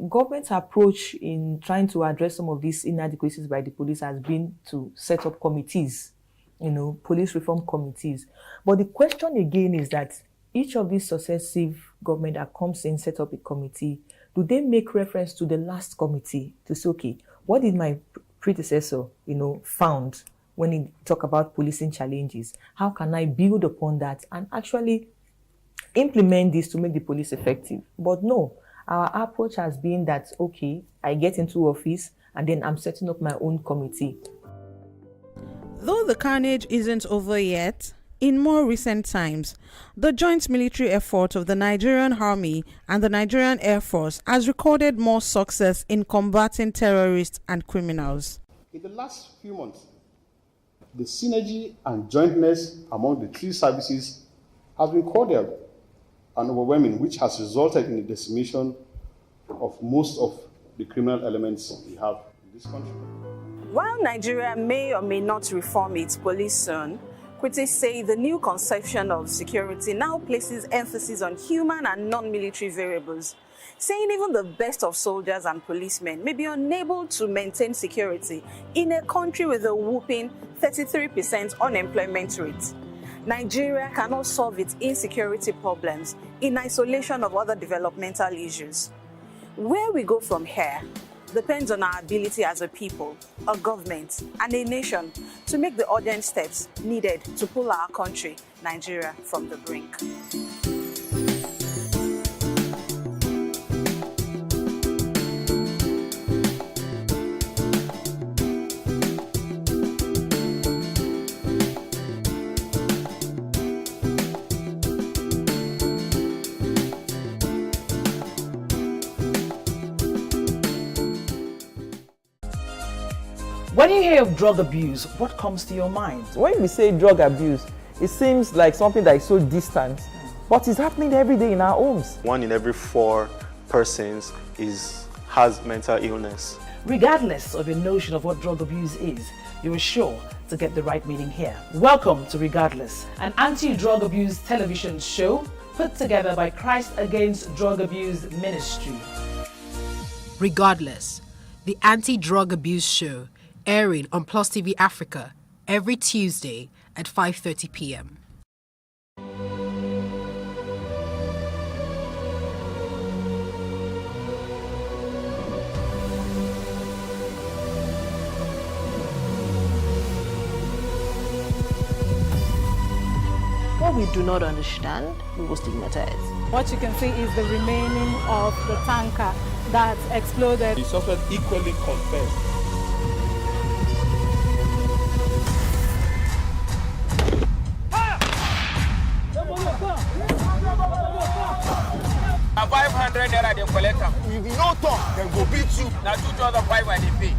Government's approach in trying to address some of these inadequacies by the police has been to set up committees, police reform committees. But the question again is that each of these successive government that comes in set up a committee, do they make reference to the last committee to say, okay, what did my predecessor, found when he talk about policing challenges? How can I build upon that and actually implement this to make the police effective? But no, our approach has been that, okay, I get into office and then I'm setting up my own committee. Though the carnage isn't over yet, in more recent times, the joint military effort of the Nigerian Army and the Nigerian Air Force has recorded more success in combating terrorists and criminals. In the last few months, the synergy and jointness among the three services has been cordial and overwhelming, which has resulted in the decimation of most of the criminal elements we have in this country. While Nigeria may or may not reform its police soon, critics say the new conception of security now places emphasis on human and non-military variables, saying even the best of soldiers and policemen may be unable to maintain security in a country with a whopping 33% unemployment rate. Nigeria cannot solve its insecurity problems in isolation of other developmental issues. Where we go from here depends on our ability as a people, a government, and a nation to make the urgent steps needed to pull our country, Nigeria, from the brink. When you hear of drug abuse, what comes to your mind? When we say drug abuse, it seems like something that is so distant, but it's happening every day in our homes. 1 in every 4 persons has mental illness. Regardless of your notion of what drug abuse is, you are sure to get the right meaning here. Welcome to Regardless, an anti-drug abuse television show put together by Christ Against Drug Abuse Ministry. Regardless, the anti-drug abuse show, airing on PlusTvAfrica every Tuesday at 5:30 p.m. What we do not understand, we will stigmatize. What you can see is the remaining of the tanker that exploded. The suspect equally confessed. Now 500 naira they collect them. If you no talk, then go beat you. Now 2,500 they pay.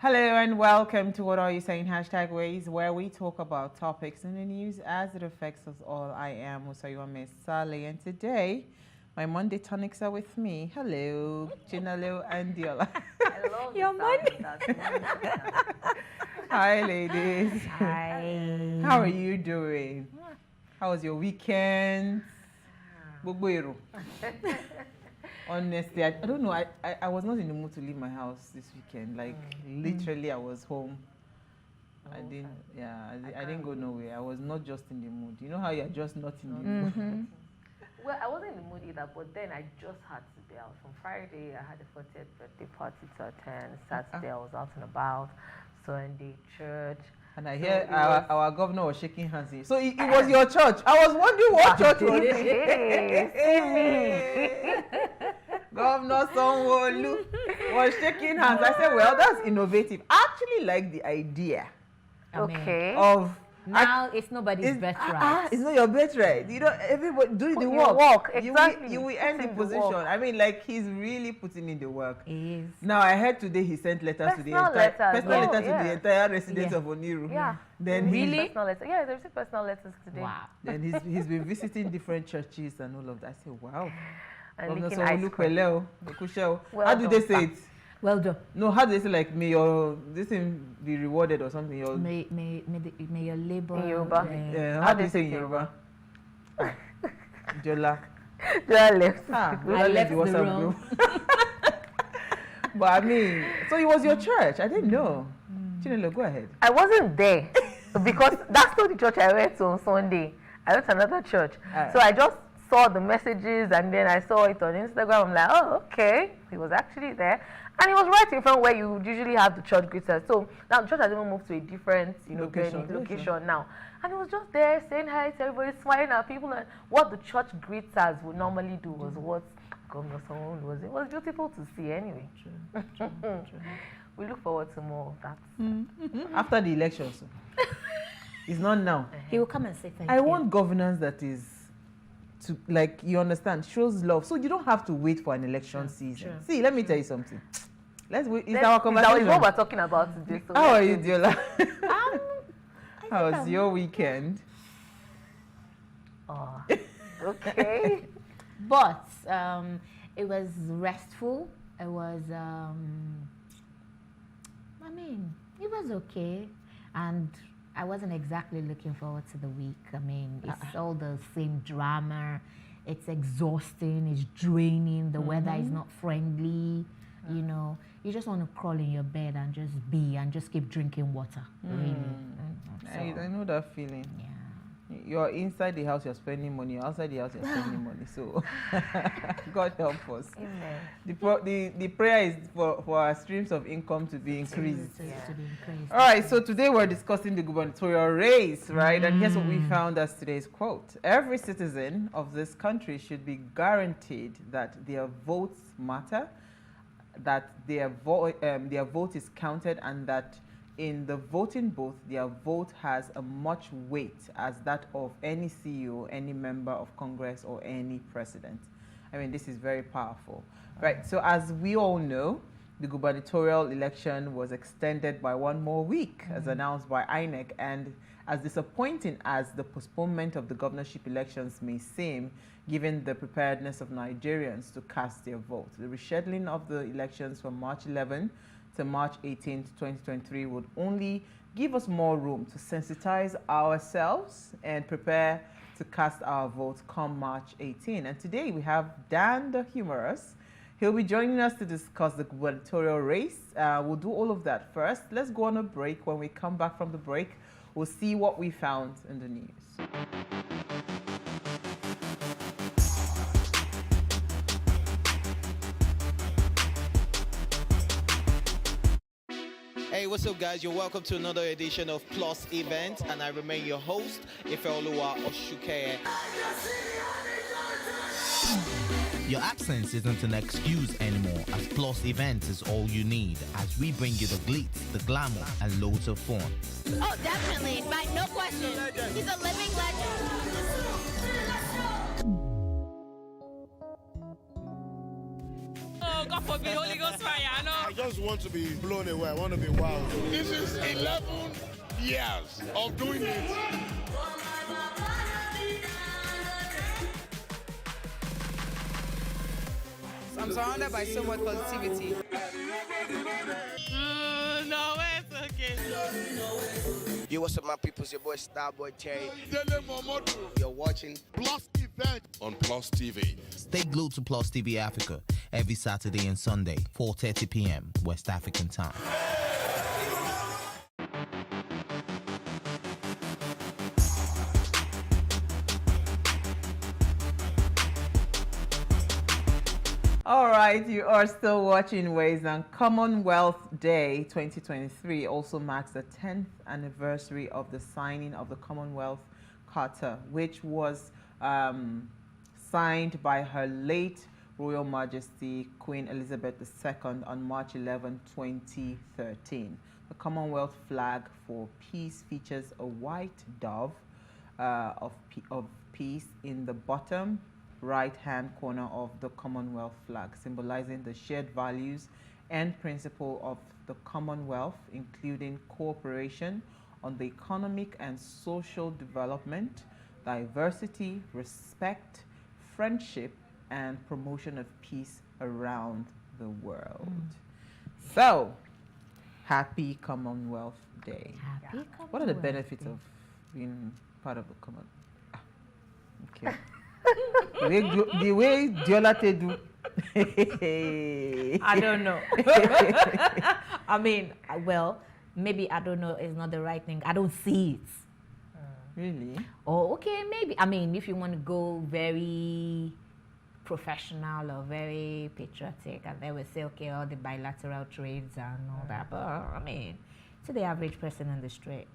Hello and welcome to What Are You Saying? #Ways, where we talk about topics in the news as it affects us all. I am Musayuame Saleh, and today my Monday tonics are with me. Hello, Chinalo and Diola. Hello, Your Monday. Hi, ladies. Hi. How are you doing? How was your weekend? Bugberu. Honestly, I don't know. I was not in the mood to leave my house this weekend. Like literally, I was home. I didn't go nowhere. I was not just in the mood. You know how you're just not in the mood. Well, I wasn't in the mood either, but then I just had to be out. From Friday, I had a 40th birthday party to attend. Saturday, I was out and about. Sunday, church. And I hear our governor was shaking hands. So it was your church. I was wondering what church was it. Governor Sonwolu was shaking hands. I said, well, that's innovative. I actually like the idea. Okay. Of now it's nobody's birthright. It's not your birthright. You know, everybody doing the work. Exactly. You will end the position. I mean, like he's really putting in the work. He is. Now I heard today he sent letters to the entire residents of Oniru. Yeah. Then really? Personal letters. Yeah, they received personal letters today. Wow. Then he's been visiting different churches and all of that. I said, wow. And How well do they say it? Well done. No, how do they say like may your this thing be rewarded or something? May your labor. In Yoruba. Yeah. How do you say in Yoruba? Jola. Jola left. I left the room. But I mean, so it was your church. I didn't know. Chinelo, go ahead. I wasn't there because that's not the church I went to on Sunday. I went to another church. So I just saw the messages and then I saw it on Instagram. I'm like, oh, okay. He was actually there. And it was right in front where you usually have the church greeters. So now the church has even moved to a different location now. And he was just there saying hi to everybody, smiling at people. And what the church greeters would normally do was what Governor Sonwolu was. It was beautiful to see anyway. True. We look forward to more of that. After the elections. It's not now. He will come and say thank you. I want governance that is to, like, you understand, shows love. So you don't have to wait for an election season. See, let me tell you something. It's our conversation. That is what we're talking about today. So how are you, Diola? How was your weekend? Oh, okay. But it was restful. It was, it was okay. And I wasn't exactly looking forward to the week. I mean, it's all the same drama. It's exhausting. It's draining. The weather is not friendly. You know, you just want to crawl in your bed and just be and just keep drinking water. Really. I know that feeling. Yeah. You're inside the house, you're spending money. You're outside the house, you're spending money. So, God help us. Amen. The prayer is for our streams of income to be increased. To be increased. All right, so today we're discussing the gubernatorial race, right? And here's what we found as today's quote. Every citizen of this country should be guaranteed that their votes matter, that their vote is counted, and that in the voting booth, their vote has a much weight as that of any CEO, any member of Congress, or any president. I mean, this is very powerful. Right, so as we all know, the gubernatorial election was extended by one more week, as announced by INEC, and as disappointing as the postponement of the governorship elections may seem, given the preparedness of Nigerians to cast their vote, the rescheduling of the elections from March 11 to March 18, 2023 would only give us more room to sensitize ourselves and prepare to cast our votes come March 18. And today we have Dan the Humorous. He'll be joining us to discuss the gubernatorial race. We'll do all of that first. Let's go on a break. When we come back from the break, we'll see what we found in the news. Hey, what's up, guys? You're welcome to another edition of Plus Event, and I remain your host, Ifeoluwa Oshukeye. Your absence isn't an excuse anymore, as Plus Events is all you need, as we bring you the glitz, the glamour, and loads of fun. Oh, definitely. No question. He's a living legend. God forbid, Holy Ghost fire, I know. I just want to be blown away. I want to be wild. This is 11 years of doing it. I'm surrounded by so much positivity. No, it's okay. Yo, what's up, my people? It's your boy Starboy Terry. You're watching Plus Event on Plus TV. Stay glued to Plus TV Africa every Saturday and Sunday, 4:30 p.m. West African time. All right, you are still watching Ways, and Commonwealth Day 2023 also marks the 10th anniversary of the signing of the Commonwealth Charter, which was signed by Her late Royal Majesty Queen Elizabeth II on March 11, 2013. The Commonwealth flag for peace features a white dove of peace in the bottom right-hand corner of the Commonwealth flag, symbolizing the shared values and principle of the Commonwealth, including cooperation on the economic and social development, diversity, respect, friendship, and promotion of peace around the world. So, happy Commonwealth Day. Happy What are the Commonwealth benefits Day. of being part of the Commonwealth? Okay. the way Diolate do. I don't know. I mean, well, maybe I don't know is not the right thing. I don't see it. Really? Oh, okay, maybe. I mean, if you want to go very professional or very patriotic, and they will say, okay, all the bilateral trades and all that. But I mean, to the average person on the street,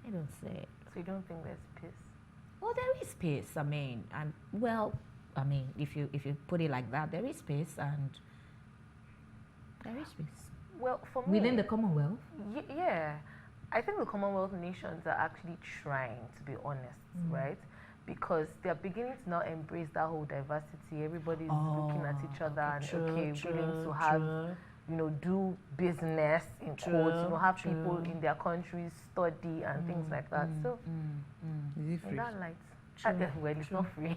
I don't see it. So you don't think there's peace? Well, there is peace. I mean, and well, I mean, if you put it like that, there is peace, and there is peace. Well, for me, Within the Commonwealth? Yeah. I think the Commonwealth nations are actually trying, to be honest, right? Because they're beginning to now embrace that whole diversity. Everybody's looking at each other and willing to have, you know, do business in quotes, you know, have people in their countries study and things like that. So, Is it free? in that light, well, it's not free.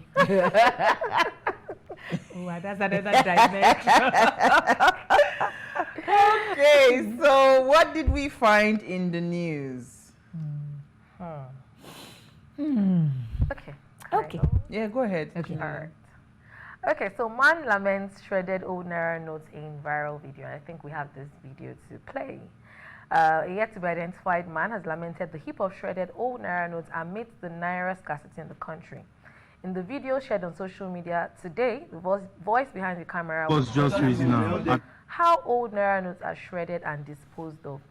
Well, that's another dimension. Okay, so what did we find in the news? Okay. Yeah, go ahead. Okay. All right. Okay, so man laments shredded old Naira notes in viral video. I think we have this video to play. A yet to be identified man has lamented the heap of shredded old Naira notes amidst the Naira scarcity in the country. In the video shared on social media today, the voice behind the camera was just reasonable. How old Naira notes are shredded and disposed of.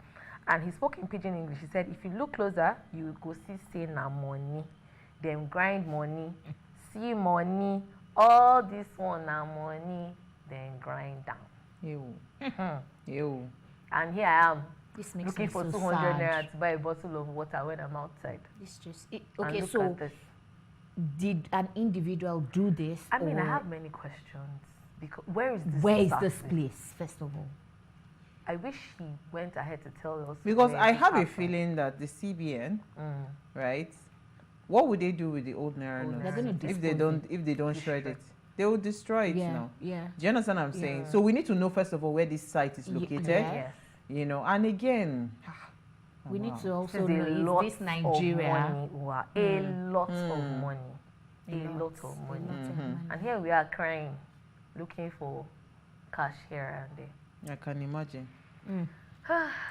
And he spoke in pidgin English. He said, if you look closer, you will go see say na money. Them grind money, see money, all this one na money, then grind down. Ew. And here I am, This makes looking me for so 200 sad. naira to buy a bottle of water when I'm outside. It's just And okay. look So, at this. did an individual do this? I mean, I or have many questions. Because where is this? Where is starting? this place? First of all, I wish he went ahead to tell us. Because where I this have a happened. feeling that the CBN, right? What would they do with the old Naira They're notes gonna if dispose they don't shred it? They will destroy it Yeah, now. yeah. Do you understand what I'm saying? Yeah. So we need to know first of all where this site is located. yes. You know, and again, we need to This also is a know lot is this of Nigeria? money. Wow, a lot of money. A lot of money. And here we are crying, looking for cash here and there. I can imagine.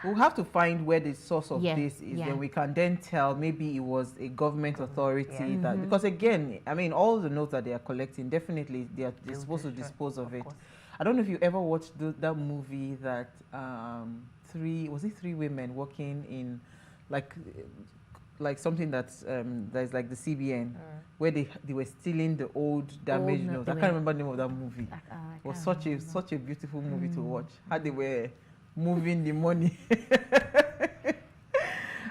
We'll have to find where the source of this is, then we can then tell maybe it was a government authority that, because again, I mean, all the notes that they are collecting, definitely they're supposed to dispose of it. I don't know if you ever watched that movie that three women working in like something that's like the CBN, where they were stealing the old damaged notes. I can't remember the name of that movie. It was such a beautiful movie to watch. How they were moving the money.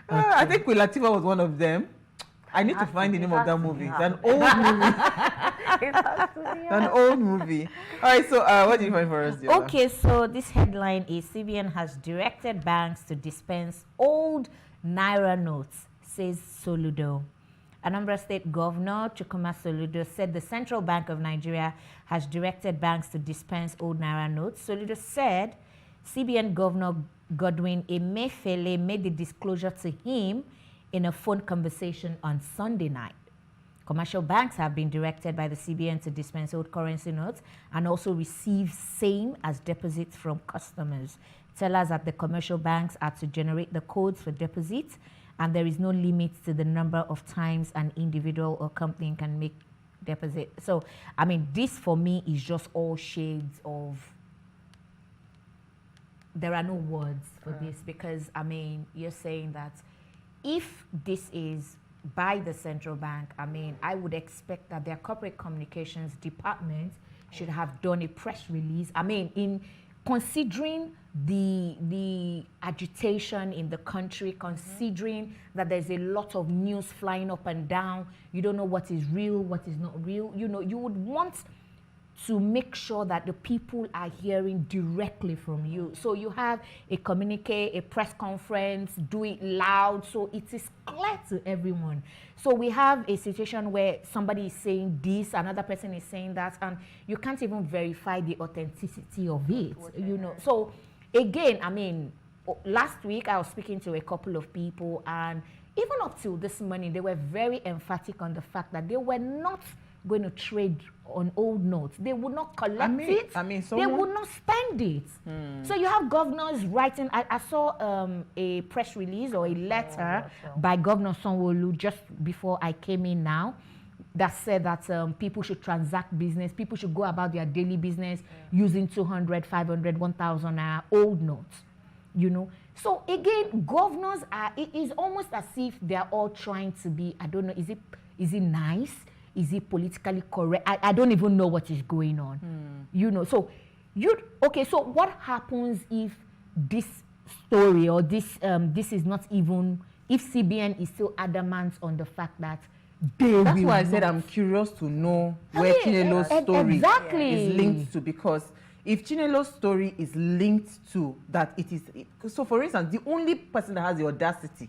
I think Queen Latifah was one of them. I need to find the name of that movie. It's an old movie. An old movie. All right, so what do you find for us, Diola? Okay, so this headline is CBN has directed banks to dispense old Naira notes, says Soludo. Anambra State Governor Chukwuma Soludo said the Central Bank of Nigeria has directed banks to dispense old Naira notes. Soludo said CBN Governor Godwin Emefiele made the disclosure to him in a phone conversation on Sunday night. Commercial banks have been directed by the CBN to dispense old currency notes and also receive same as deposits from customers. Tellers at the commercial banks are to generate the codes for deposits, and there is no limit to the number of times an individual or company can make deposit. So, I mean, this for me is just all shades of, there are no words for this, because, I mean, you're saying that if this is by the central bank, I mean, I would expect that their corporate communications department should have done a press release. I mean, in considering the agitation in the country, considering that there's a lot of news flying up and down, you don't know what is real, what is not real, you know, you would want to make sure that the people are hearing directly from you. So you have a communique, a press conference, do it loud, so it is clear to everyone. So we have a situation where somebody is saying this, another person is saying that, and you can't even verify the authenticity of it, you know. So again, I mean, last week I was speaking to a couple of people, and even up till this morning, they were very emphatic on the fact that they were not going to trade on old notes. They would not collect it. They would not spend it. So you have governors writing. I saw a press release or a letter by Governor Sanwo-Olu just before I came in now that said that people should transact business. People should go about their daily business using 200, 500, 1,000 old notes, you know. So again, governors are, it is almost as if they're all trying to be, I don't know, is it nice? Is it politically correct? I don't even know what is going on. You know, so so what happens if this story or this is not even, if CBN is still adamant on the fact that that's why I said I'm curious to know where Chinelo's story is linked to, because if Chinelo's story is linked to that, it is, so for instance, the only person that has the audacity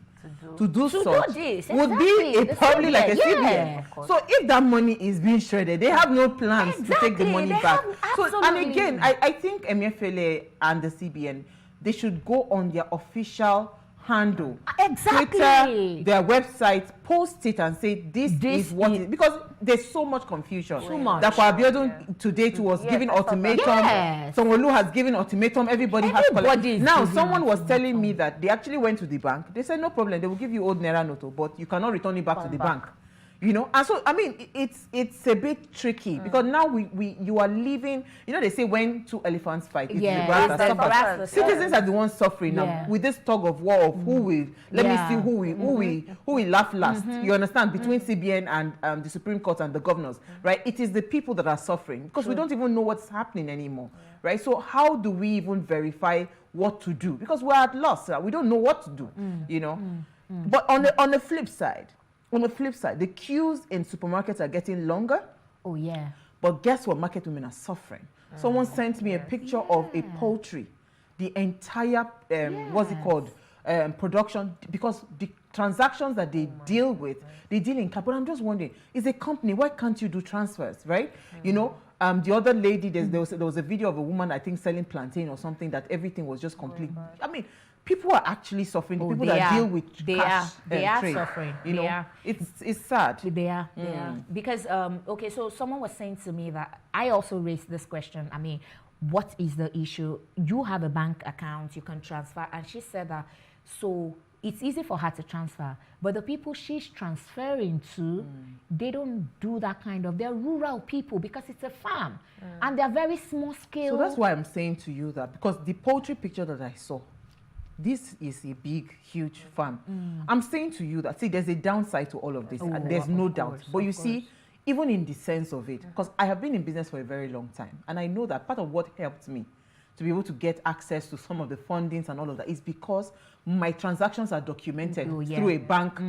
to do this would be probably like a CBN. So if that money is being shredded, they have no plans to take the money back. So, and again, I think Emefiele and the CBN, they should go on their official handle, Twitter, their website, post it and say this is what it is, because there's so much confusion. So much. That Abiodun today was giving ultimatum. Sanwo-Olu has given ultimatum. Everybody has collected. Now someone was telling me that they actually went to the bank. They said no problem, they will give you old Naira note, but you cannot return it back to the bank. You know, and so I mean, it's a bit tricky because now you are living. You know, they say when two elephants fight, it's the grass that suffers. Citizens are the ones suffering now with this tug of war of who will. Let me see who will laugh last. You understand, between CBN and the Supreme Court and the governors, right? It is the people that are suffering because we don't even know what's happening anymore, right? So how do we even verify what to do? Because we're at loss. We don't know what to do. You know, but on the flip side. On the flip side, the queues in supermarkets are getting longer. Oh, yeah. But guess what? Market women are suffering. Someone sent me a picture of a poultry. The entire, what's it called, production, because the transactions that they deal with, they deal in cash. But I'm just wondering, is a company, why can't you do transfers, right? You know, the other lady, there was a video of a woman, I think, selling plantain or something, that everything was just complete. I mean, people are actually suffering. The people that deal with cash they are trade, suffering. You know, it's sad. They are. Because okay, so someone was saying to me that I also raised this question. I mean, what is the issue? You have a bank account, you can transfer, and she said that so it's easy for her to transfer, but the people she's transferring to, they don't do that kind of. They're rural people because it's a farm, and they're very small scale. So that's why I'm saying to you that, because the poultry picture that I saw, this is a big, huge farm. I'm saying to you that, see, there's a downside to all of this, and there's no doubt. But you see, even in the sense of it, because I have been in business for a very long time, and I know that part of what helped me to be able to get access to some of the fundings and all of that is because my transactions are documented through a bank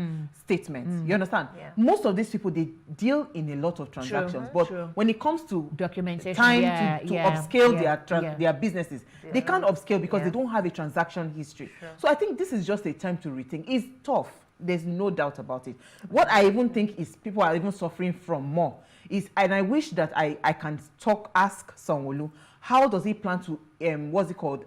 statement. You understand? Yeah. Most of these people, they deal in a lot of transactions, but when it comes to documentation, time to upscale their businesses, they can't upscale because they don't have a transaction history. So I think this is just a time to rethink. It's tough. There's no doubt about it. What I even think is people are even suffering from more is, and I wish that I can ask Sanwo-Olu, how does he plan to, what's it called?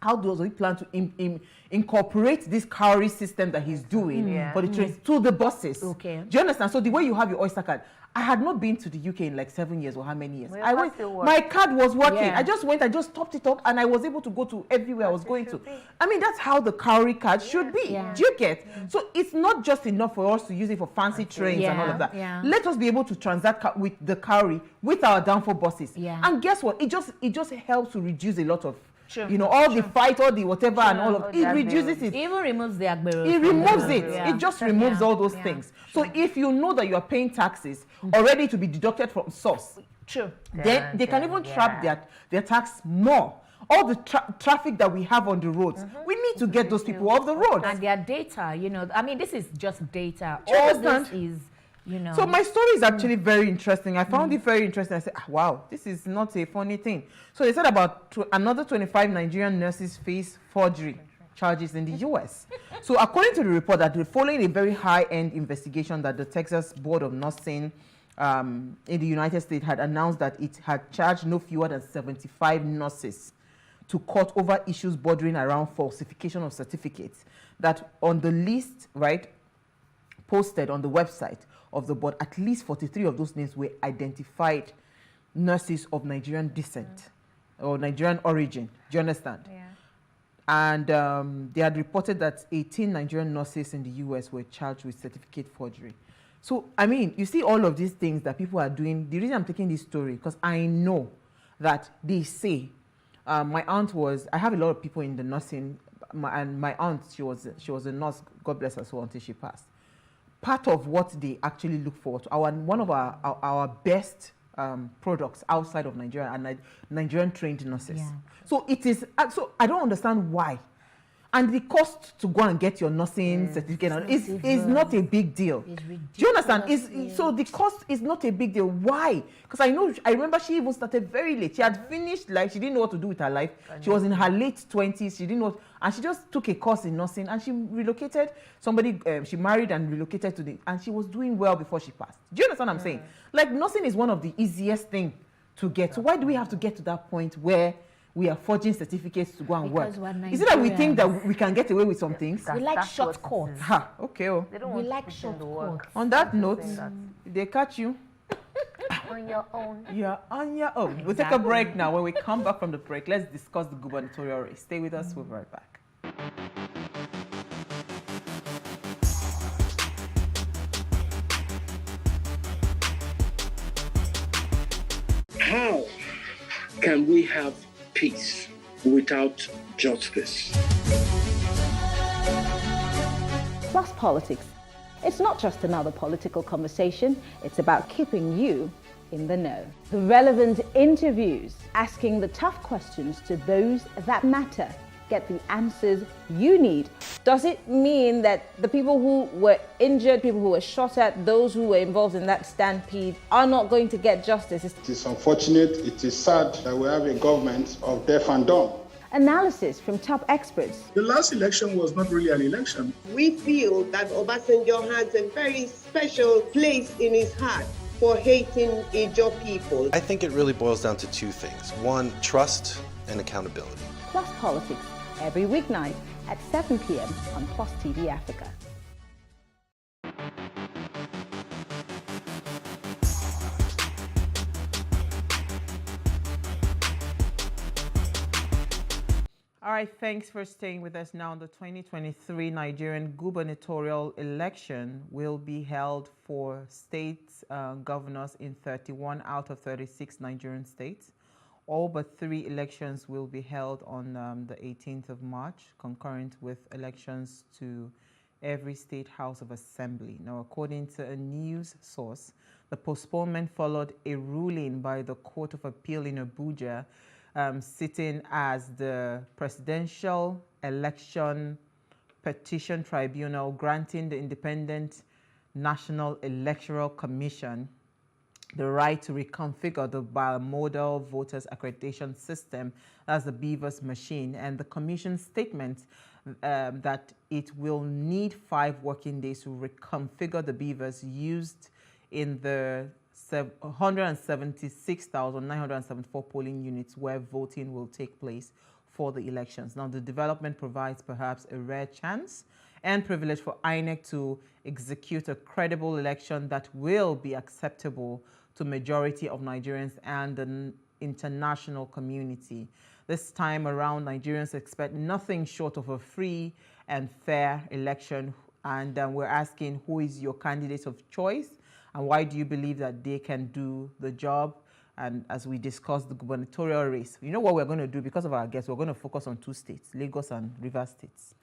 How does he plan to incorporate this cowrie system that he's doing for the trains to the buses? Okay. Do you understand? So the way you have your Oyster card, I had not been to the UK in like 7 years or how many years. I went, my card was working. I just went, I just topped it up, and I was able to go to everywhere I was going to. I mean, that's how the cowrie card should be. Do you get? So it's not just enough for us to use it for fancy trains and all of that. Let us be able to transact with the cowrie with our downfall buses. And guess what? It just helps to reduce a lot of all the fight, all the whatever, and all of it reduces it. Even removes the Agbero. It removes it. It just removes all those things. So if you know that you are paying taxes already to be deducted from source, then they can even trap their tax more. All the traffic that we have on the roads, we need to get those people off the road. And their data, I mean, this is just data. All this is. So my story is actually very interesting. I found it very interesting. I said, wow, this is not a funny thing. So they said about another 25 Nigerian nurses face forgery charges in the US. So according to the report, that following a very high-end investigation that the Texas Board of Nursing in the United States had announced that it had charged no fewer than 75 nurses to court over issues bordering around falsification of certificates, that on the list, posted on the website of the board, at least 43 of those names were identified nurses of Nigerian descent or Nigerian origin. Do you understand? Yeah. And they had reported that 18 Nigerian nurses in the US were charged with certificate forgery. So, I mean, you see all of these things that people are doing. The reason I'm taking this story, because I know that they say, my aunt was, I have a lot of people in the nursing, and my aunt, she was a nurse, God bless her soul, until she passed. Part of what they actually look for, one of our best products outside of Nigeria are Nigerian trained nurses. Yeah. So it is. So I don't understand why. And the cost to go and get your nursing certificate is not a big deal. Do you understand? So the cost is not a big deal. Why? Because I remember she even started very late. She had finished, like, she didn't know what to do with her life. She was in her late 20s. She didn't know, and she just took a course in nursing, and she relocated. She married and relocated and she was doing well before she passed. Do you understand what I'm saying? Like, nursing is one of the easiest things to get. So why do we have to get to that point where we are forging certificates to go and work? Is it that we think that we can get away with some things? We like shortcuts. Okay. We like shortcuts. On that note, if they catch you on your own. You're on your own. We'll take a break now. When we come back from the break, let's discuss the gubernatorial race. Stay with us. We'll be right back. How can we have peace without justice? Plus Politics. It's not just another political conversation, it's about keeping you in the know. The relevant interviews, asking the tough questions to those that matter. Get the answers you need. Does it mean that the people who were injured, people who were shot at, those who were involved in that stampede are not going to get justice? It is unfortunate, it is sad that we have a government of deaf and dumb. Analysis from top experts. The last election was not really an election. We feel that Obasanjo has a very special place in his heart for hating Ijaw people. I think it really boils down to two things. One, trust and accountability. Plus Politics, every weeknight at 7 p.m. on Plus TV Africa. All right, thanks for staying with us now. The 2023 Nigerian gubernatorial election will be held for state governors in 31 out of 36 Nigerian states. All but 3 elections will be held on the 18th of March, concurrent with elections to every state house of assembly. Now, according to a news source, the postponement followed a ruling by the Court of Appeal in Abuja sitting as the Presidential Election Petition Tribunal, granting the Independent National Electoral Commission the right to reconfigure the bimodal voters accreditation system, that's the BVAS machine, and the commission's statement that it will need 5 working days to reconfigure the BVAS used in the 176,974 polling units where voting will take place for the elections. Now, the development provides perhaps a rare chance and privilege for INEC to execute a credible election that will be acceptable to majority of Nigerians and the international community. This time around, Nigerians expect nothing short of a free and fair election, and we're asking, who is your candidate of choice and why do you believe that they can do the job? And as we discuss the gubernatorial race, you know what we're going to do because of our guests? We're going to focus on 2 states, Lagos and Rivers states.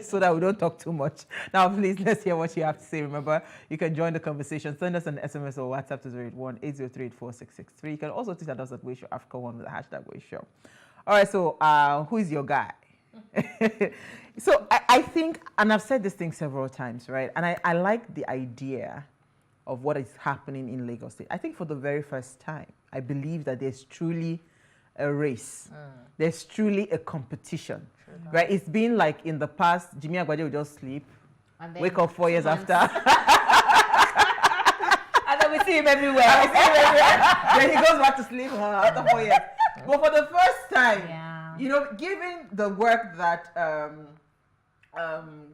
So that we don't talk too much. Now, please, let's hear what you have to say. Remember, you can join the conversation. Send us an SMS or WhatsApp to 081-803-84663. You can also tweet at us at WaveShowAfrica1 with the hashtag WaveShow. All right, so who is your guy? So I think, and I've said this thing several times, right? And I like the idea of what is happening in Lagos State. I think for the very first time, I believe that there's truly a race. There's truly a competition, right? It's been like in the past, Jimmy Agbaje would just sleep, wake up 4 years after. And then we see him everywhere. Then he goes back to sleep after 4 years. But for the first time, you know, given the work that,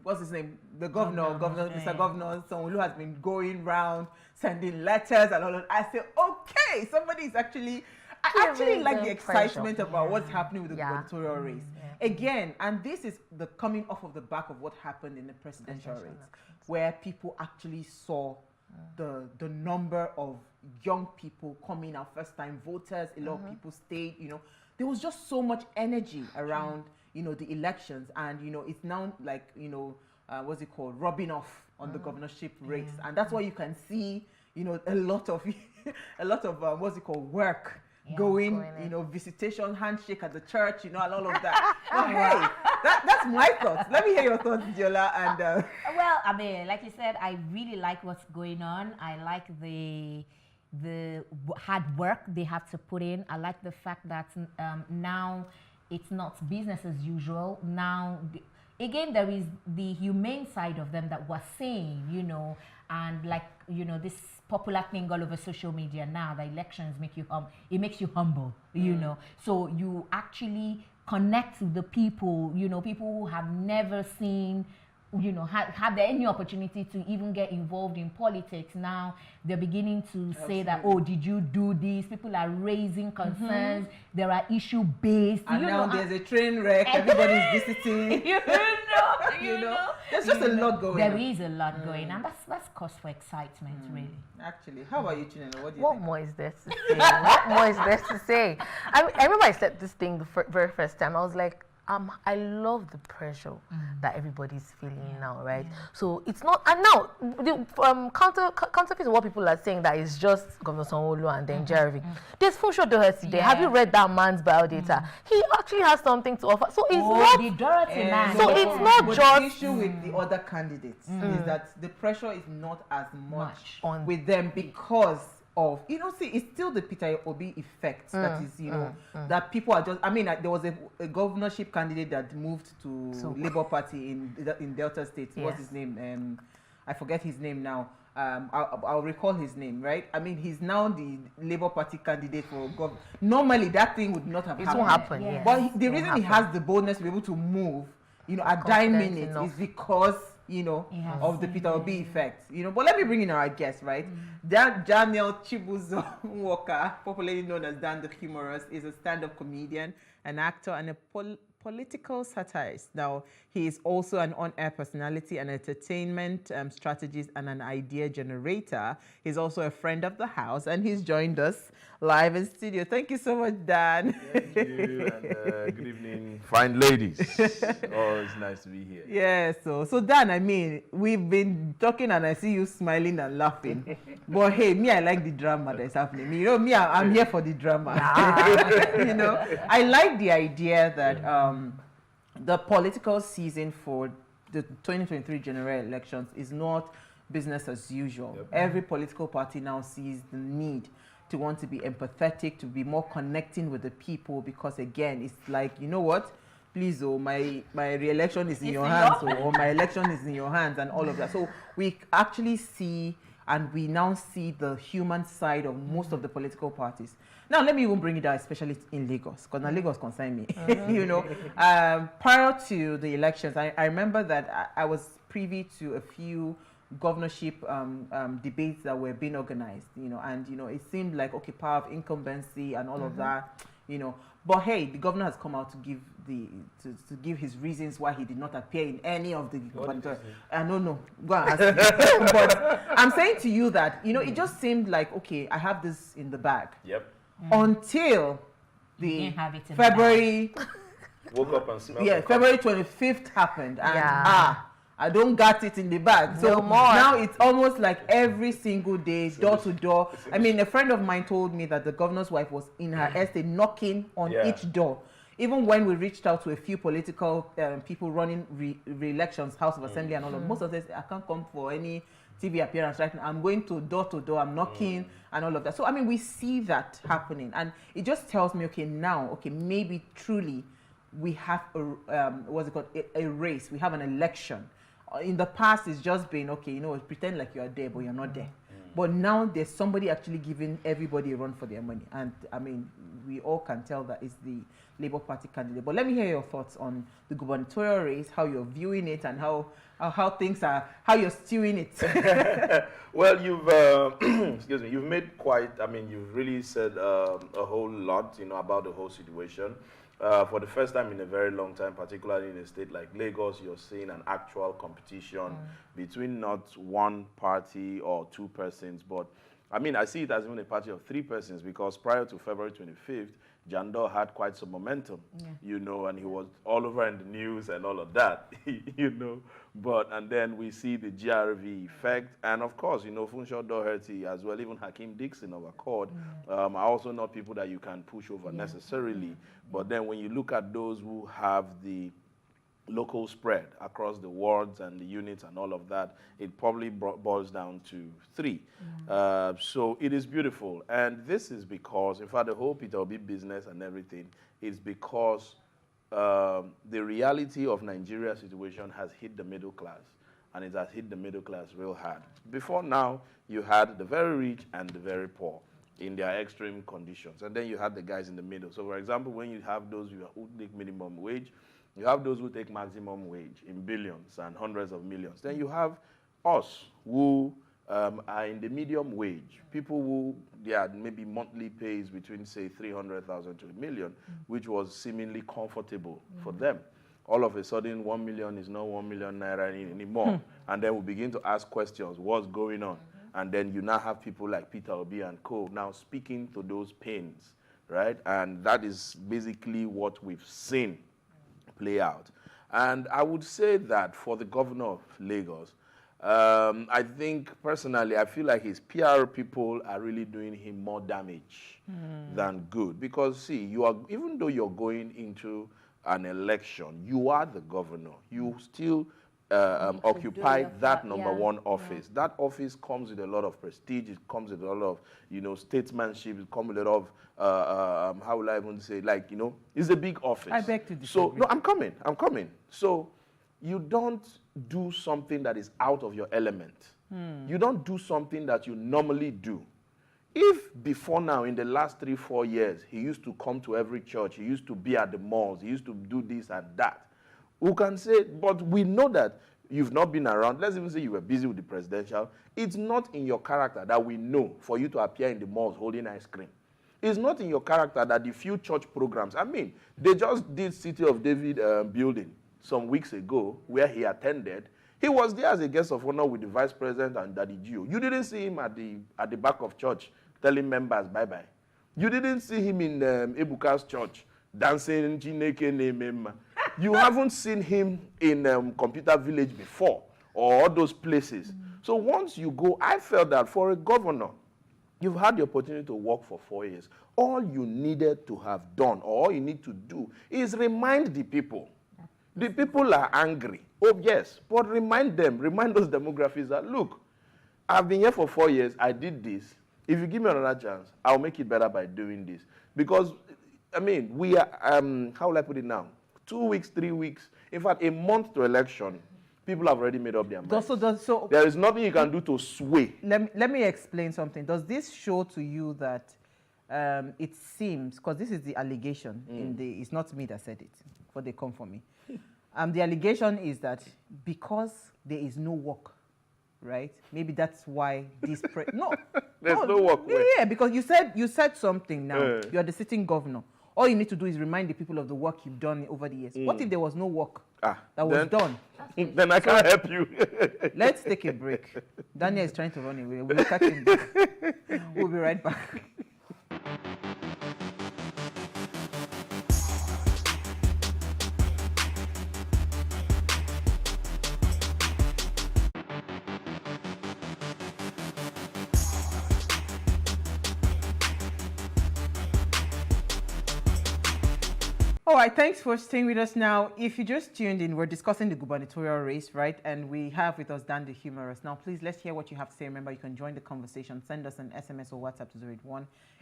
what's his name? The Mr. Governor Sanwo-Olu has been going round, sending letters and all that. I say, okay, somebody is actually... I actually like the excitement about what's happening with the gubernatorial race. Again, and this is the coming off of the back of what happened in the presidential race, where people actually saw the number of young people coming out, first-time voters, a lot of people stayed, you know. There was just so much energy around, you know, the elections, and, you know, it's now like, you know, what's it called, rubbing off on the governorship race. And that's why you can see, you know, a lot of, what's it called, work going, you know, visitation, handshake at the church, you know, and all of that. But hey, that's my thoughts. Let me hear your thoughts, Diola. And well, I mean, like you said, I really like what's going on. I like the hard work they have to put in. I like the fact that now it's not business as usual. Now, again, there is the humane side of them that we're seeing, you know, and like, you know, this popular thing all over social media now, the elections make you it makes you humble, you know. So you actually connect with the people, you know, people who have never seen, you know, have there any opportunity to even get involved in politics. Now they're beginning to say that, oh, did you do this? People are raising concerns. There are issue-based. And now there's a train wreck. Everybody's visiting. You know, there's just a lot going on. There is a lot going on. That's cause for excitement, really. Actually, how about you, Chinelo? What do you think? What more is there to say? What more is there to say? I remember I said this thing the very first time. I was like, I love the pressure that everybody's feeling now, right? So it's not, and now the counterfeit to what people are saying that it's just Governor Sanwo-Olu and then Jeremy. There's Funsho Doherty there. Have you read that man's biodata? He actually has something to offer. So it's not the Dorothy man. So it's not just the issue with the other candidates is that the pressure is not as much with them because of, you know, see, it's still the Peter Obi effect that is, you know, that people are just, I mean, there was a governorship candidate that moved to Labour Party in Delta State. What's his name? I forget his name now. I'll recall his name, right? I mean, he's now the Labour Party candidate for governor. Normally, that thing would not have happened. It won't happen, yes. But the reason he has the boldness to be able to move, you know, at 9 minutes is because, you know, of the Peter Obi effect, you know. But let me bring in our guest, right? Daniel Chibuzo Walker, popularly known as Dan the Humorous, is a stand-up comedian, an actor, and a political satirist. Now, he is also an on-air personality, an entertainment strategist, and an idea generator. He's also a friend of the house, and he's joined us live in studio. Thank you so much, Dan. Thank you, and good evening, fine ladies. Oh, it's nice to be here. Yeah, so Dan, I mean, we've been talking, and I see you smiling and laughing. But hey, me, I like the drama that's happening. You know, me, I'm here for the drama. You know, I like the idea that the political season for the 2023 general elections is not business as usual. Yep. Every political party now sees the need to want to be empathetic, to be more connecting with the people, because again, it's like, you know what? Please, oh, my re-election is in your hands, or my election is in your hands, and all of that. So we actually see, and we now see the human side of most of the political parties. Now, let me even bring it down, especially in Lagos, because now Lagos concern me. You know, prior to the elections, I remember that I was privy to a few governorship debates that were being organized, you know, and, you know, it seemed like, okay, power of incumbency and all of that, you know. But hey, the governor has come out to give to give his reasons why he did not appear in any of the gubernatorial. I don't know. Go and ask him. But I'm saying to you that, you know, it just seemed like, okay, I have this in the bag. Yep. Until the February. Woke up and smelled. Yeah, February 25th happened, and I don't got it in the bag. So now it's almost like every single day, door to door. I mean, a friend of mine told me that the governor's wife was in her estate knocking on each door. Even when we reached out to a few political people running re-elections, House of Assembly and all of, most of them say, I can't come for any TV appearance right now. I'm going to door, I'm knocking and all of that. So, I mean, we see that happening. And it just tells me, okay, now, okay, maybe truly we have what's it called, a race. We have an election. In the past, it's just been, okay, you know, pretend like you're there, but you're not there. But now there's somebody actually giving everybody a run for their money. And I mean, we all can tell that it's the Labour Party candidate. But let me hear your thoughts on the gubernatorial race, how you're viewing it, and how things are, how you're stewing it. Well, you've, excuse me, you've made quite, I mean, you've really said a whole lot, you know, about the whole situation. For the first time in a very long time, particularly in a state like Lagos, you're seeing an actual competition between not one party or two persons, but I mean, I see it as even a party of three persons, because prior to February 25th, Jandor had quite some momentum, you know, and he was all over in the news and all of that, you know. But, and then we see the GRV effect, and of course, you know, Funshaw Doherty as well, even Hakeem Dixon of Accord, are also not people that you can push over necessarily. But then when you look at those who have the local spread across the wards and the units and all of that, it probably boils down to three. So it is beautiful. And this is because, in fact, the whole Peter Obi business and everything is because the reality of Nigeria's situation has hit the middle class, and it has hit the middle class real hard. Before now, you had the very rich and the very poor in their extreme conditions, and then you had the guys in the middle. So, for example, when you have those who take minimum wage, you have those who take maximum wage in billions and hundreds of millions. Then you have us who are in the medium wage, people who their maybe monthly pays between, say, 300,000 to $1 million, which was seemingly comfortable for them. All of a sudden, 1 million is not 1 million naira anymore. And then we begin to ask questions, what's going on? And then you now have people like Peter Obi and co. now speaking to those pains, right? And that is basically what we've seen play out. And I would say that for the governor of Lagos, I think personally, I feel like his PR people are really doing him more damage than good. Because see, you are, even though you're going into an election, you are the governor. You still occupy that number one office. That office comes with a lot of prestige. It comes with a lot of, you know, statesmanship. It comes with a lot of, how will I even say, like, you know, it's a big office. I beg to disagree. So, no, I'm coming. So, you don't do something that is out of your element. You don't do something that you normally do. If before now, in the last 3-4 years, he used to come to every church, he used to be at the malls, he used to do this and that, who can say, but we know that you've not been around. Let's even say you were busy with the presidential. It's not in your character that we know for you to appear in the malls holding ice cream. It's not in your character that the few church programs, I mean, they just did City of David building some weeks ago where he attended. He was there as a guest of honor with the vice president and Daddy Gio. You didn't see him at the back of church telling members bye-bye. You didn't see him in Ebuka's church dancing Chineke Nemema. You haven't seen him in Computer Village before or all those places. So once you go, I felt that for a governor, you've had the opportunity to work for 4 years. All you needed to have done, or all you need to do, is remind the people. The people are angry. Oh, yes, but remind them, remind those demographics that, look, I've been here for 4 years, I did this. If you give me another chance, I'll make it better by doing this. Because, I mean, we are, how will I put it now? 2 weeks, 3 weeks, in fact, a month to election, people have already made up their minds. So there is nothing you can do to sway. Let me explain something. Does this show to you that it seems, because this is the allegation, it's not me that said it, but they come for me. The allegation is that because there is no work, right? Maybe that's why this... There's no work. Yeah, because you said something now. You're the sitting governor. All you need to do is remind the people of the work you've done over the years. What if there was no work that was done? Then I can't help you. Let's take a break. Daniel is trying to run away. We'll catch him back. We'll be right back. All right, thanks for staying with us now. If you just tuned in, we're discussing the gubernatorial race, right? And we have with us Dan the Humorous. Now, please, let's hear what you have to say. Remember, you can join the conversation. Send us an SMS or WhatsApp to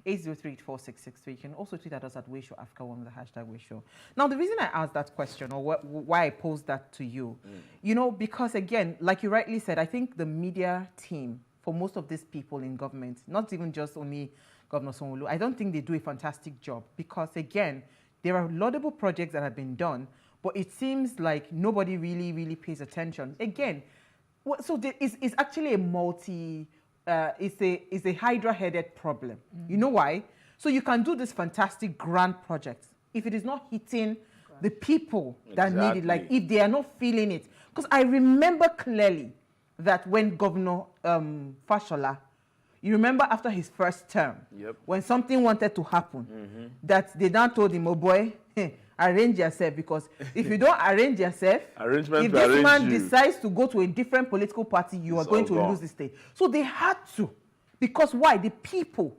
081-803-4663. You can also tweet at us at WayShowAfrica1 with the hashtag WayShow. Now, the reason I asked that question, or why I posed that to you, you know, because, again, like you rightly said, I think the media team, for most of these people in government, not even just only Governor Sanwo-Olu, I don't think they do a fantastic job because, again, there are laudable projects that have been done, but it seems like nobody really pays attention. Again, so it's actually a it's a hydra-headed problem. You know why? So you can do this fantastic grand project. If it is not hitting the people that need it, like if they are not feeling it. Because I remember clearly that when Governor Fashola, you remember after his first term, when something wanted to happen, that they now told him, oh boy, arrange yourself, because if you don't arrange yourself, if this man decides to go to a different political party, you are going to lose the state. So they had to, because why? The people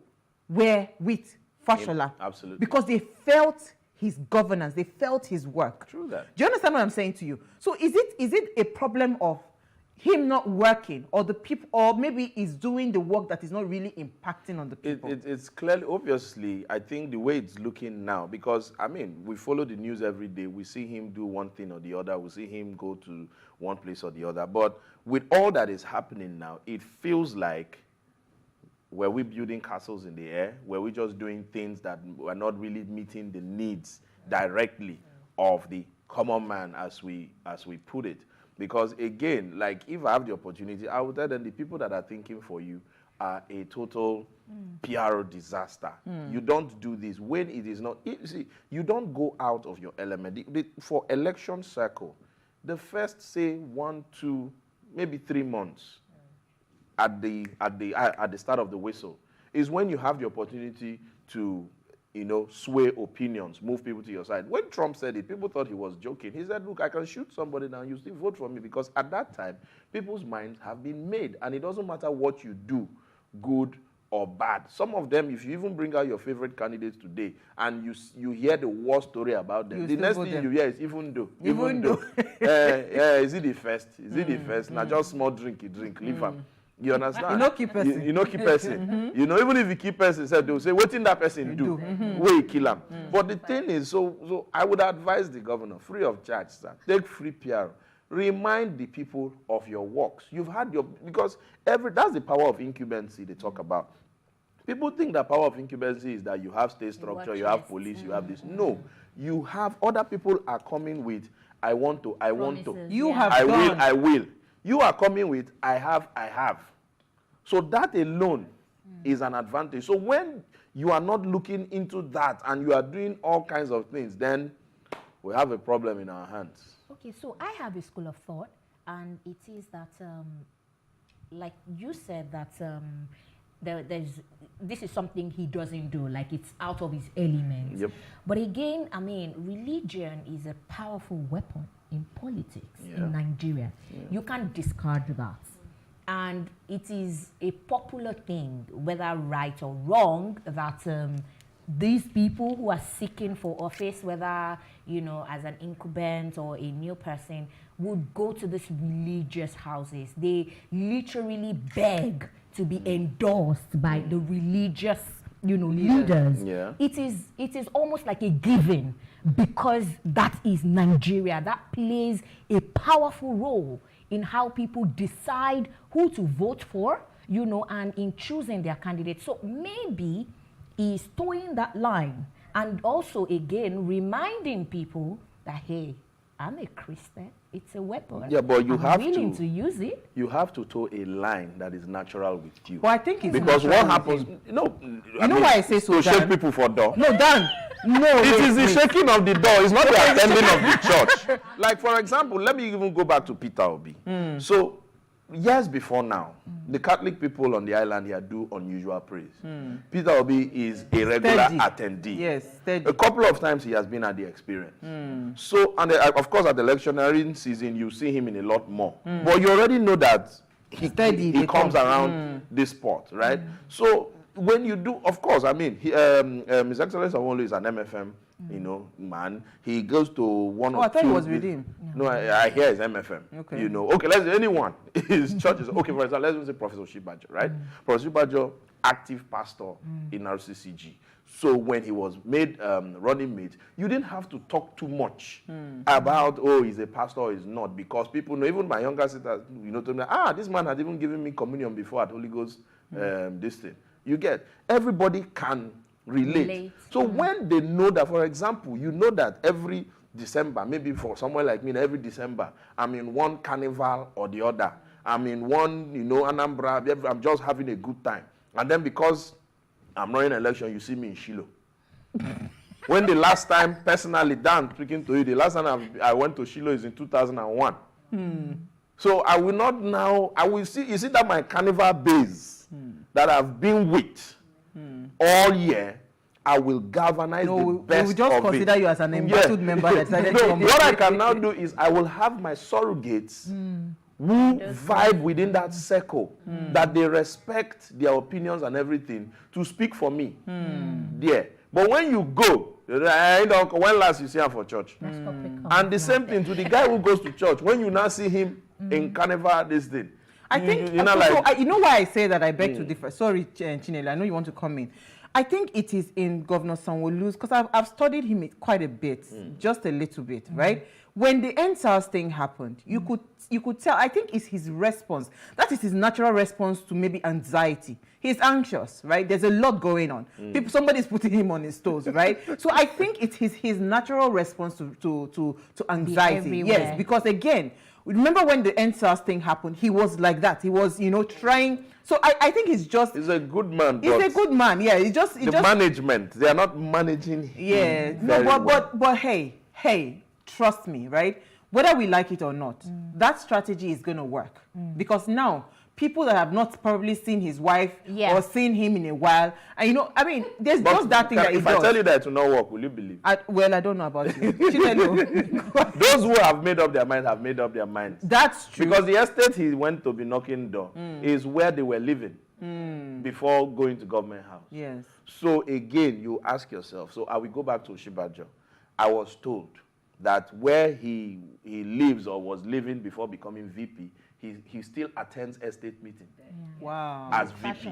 were with Fashola. Absolutely. Because they felt his governance, they felt his work. True that. Do you understand what I'm saying to you? So is it a problem of him not working, or the people, or maybe he's doing the work that is not really impacting on the people? It's clearly, obviously, I think the way it's looking now, because, I mean, we follow the news every day. We see him do one thing or the other. We see him go to one place or the other. But with all that is happening now, it feels like, were we building castles in the air? Were we just doing things that were not really meeting the needs directly of the common man, as we put it? Because, again, like, if I have the opportunity, I would tell them the people that are thinking for you are a total PR disaster. You don't do this when it is not. You see, you don't go out of your element. For election cycle, the first, say, 1, 2, maybe 3 months at the start of the whistle is when you have the opportunity to, you know, sway opinions, move people to your side. When Trump said it, people thought he was joking. He said, look, I can shoot somebody now, you still vote for me, because at that time, people's minds have been made, and it doesn't matter what you do, good or bad. Some of them, if you even bring out your favorite candidates today, and you hear the war story about them, the next thing you hear is even though. Is it the first? Is it the first? Now just small drink, leave them. You understand? You know, keep person. You know, keep person. You know, even if you keep person, they will say, what did that person do? Where you kill him. But the thing is, so I would advise the governor, free of charge, sir, take free PR. Remind the people of your works. You've had your, because that's the power of incumbency they talk about. People think the power of incumbency is that you have state structure, you have police, you have this. No, you have other people are coming with, I want to. You have I will. You are coming with, I have. So that alone is an advantage. So when you are not looking into that and you are doing all kinds of things, then we have a problem in our hands. Okay, so I have a school of thought, and it is that, like you said, that this is something he doesn't do, like it's out of his element. Yep. But again, I mean, religion is a powerful weapon in politics in Nigeria. You can't discard that. And it is a popular thing, whether right or wrong, that these people who are seeking for office, whether, you know, as an incumbent or a new person, would go to these religious houses. They literally beg to be endorsed by the religious, you know, leaders. Yeah. It is almost like a given, because that is Nigeria. That plays a powerful role in how people decide who to vote for, you know, and in choosing their candidate. So maybe he's towing that line, and also again reminding people that, hey, I'm a Christian. It's a weapon. Yeah, but I'm willing to use it. You have to toe a line that is natural with you. Well, I think it's because what natural happens, with you know, you know why I say so, to shake Dan? people for door. No, Dan. No, it is the wait. shaking of the door. It's not the attending of the church. Like, for example, let me even go back to Peter Obi. So, years before now, the Catholic people on the island here do unusual praise. Peter Obi is a regular attendee. Yes, steady. A couple of times he has been at the experience. So, and of course, at the electioneering season, you see him in a lot more. But you already know that he comes around this spot, right? So, when you do, of course, I mean, His Excellency Awolu is an MFM, you know, man. He goes to one or two. I thought he was with him. No, I hear it's MFM. Okay. You know, okay, let's anyone. His church is, okay, for example, let's even say Professor Shibajo, right? Professor Shibajo, active pastor in RCCG. So when he was made running mate, you didn't have to talk too much about, oh, he's a pastor or he's not, because people know, even my younger sisters, you know, told me, this man had even given me communion before at Holy Ghost, this thing. You get, everybody can relate. So when they know that, for example, you know that every December, maybe for someone like me, every December, I'm in one carnival or the other. I'm in one, you know, Anambra, I'm just having a good time. And then because I'm running an election, you see me in Shiloh. When the last time, personally, Dan, speaking to you, the last time I went to Shiloh is in 2001. So I will not now, I will see, you see that my carnival base that I've been with all year, I will galvanize the best we just of consider it. you as an embattled member that decided to come. What I can now do is I will have my surrogates who vibe within that circle, that they respect their opinions and everything, to speak for me there. But when you go, when last you see him for church? And the same thing to the guy who goes to church. When you now see him in carnival, this thing. I think, you know why I say that I beg to differ. Sorry, Chinelo, I know you want to come in. I think it is in Governor Sanwo-Olu's, because I've studied him quite a bit, just a little bit, right? When the NSAS thing happened, you could tell, I think it's his response. That is his natural response to maybe anxiety. He's anxious, right? There's a lot going on. Somebody's putting him on his toes, right? So I think it's his natural response to anxiety. Yes, because again, remember when the NSAS thing happened, he was like that. He was, you know, trying. So I think he's a good man. He's a good man, yeah. The management, they are not managing him. Yeah, no, but hey, trust me, right? Whether we like it or not, that strategy is going to work. Because now, people that have not probably seen his wife or seen him in a while, and you know, I mean, there's just that thing that he does. If I tell you that it will not work, will you believe? Well, I don't know about you. Those who have made up their mind have made up their minds. That's true. Because the estate he went to be knocking door is where they were living before going to government house. Yes. So again, you ask yourself, so I will go back to Shibajo. I was told that where he lives or was living before becoming VP, he still attends estate meeting. Wow. As VP.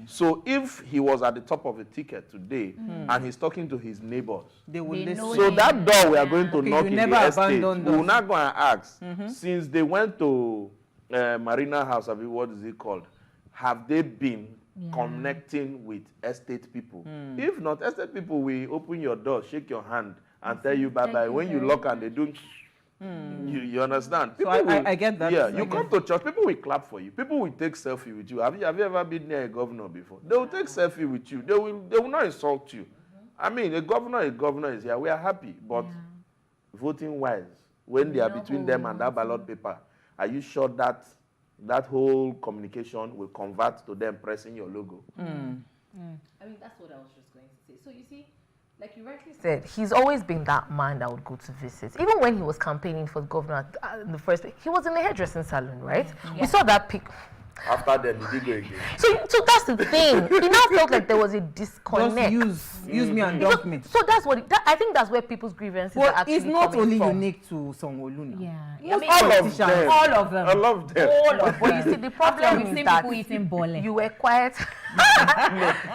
So if he was at the top of the ticket today and he's talking to his neighbors, they will listen. So that door we are going to knock in the estate, we will not go and ask, since they went to Marina House, what is it called? Have they been connecting with estate people? If not, estate people will open your door, shake your hand, and tell you bye-bye. When you lock and they do, You understand? So I get that. Yeah, you come to church, people will clap for you. People will take selfie with you. Have you ever been near a governor before? They will take selfie with you. They will not insult you. I mean, a governor is here. We are happy, but voting wise, when they are between them and that ballot paper, are you sure that whole communication will convert to them pressing your logo? I mean, that's what I was just going to say. So you see, like you rightly said, he's always been that man that would go to visit. Even when he was campaigning for the governor in the first place, he was in the hairdressing salon, right? We saw that pic. After then, he did go again. So that's the thing. It now felt like there was a disconnect. Just use me and dump me. So that's what I think that's where people's grievances are actually it's not coming only from. unique to Sanwo-Olu. Yeah. I mean, all of them. All of them. I love them. All of them. But you see, the problem We've is seen that people eating bole. you were quiet.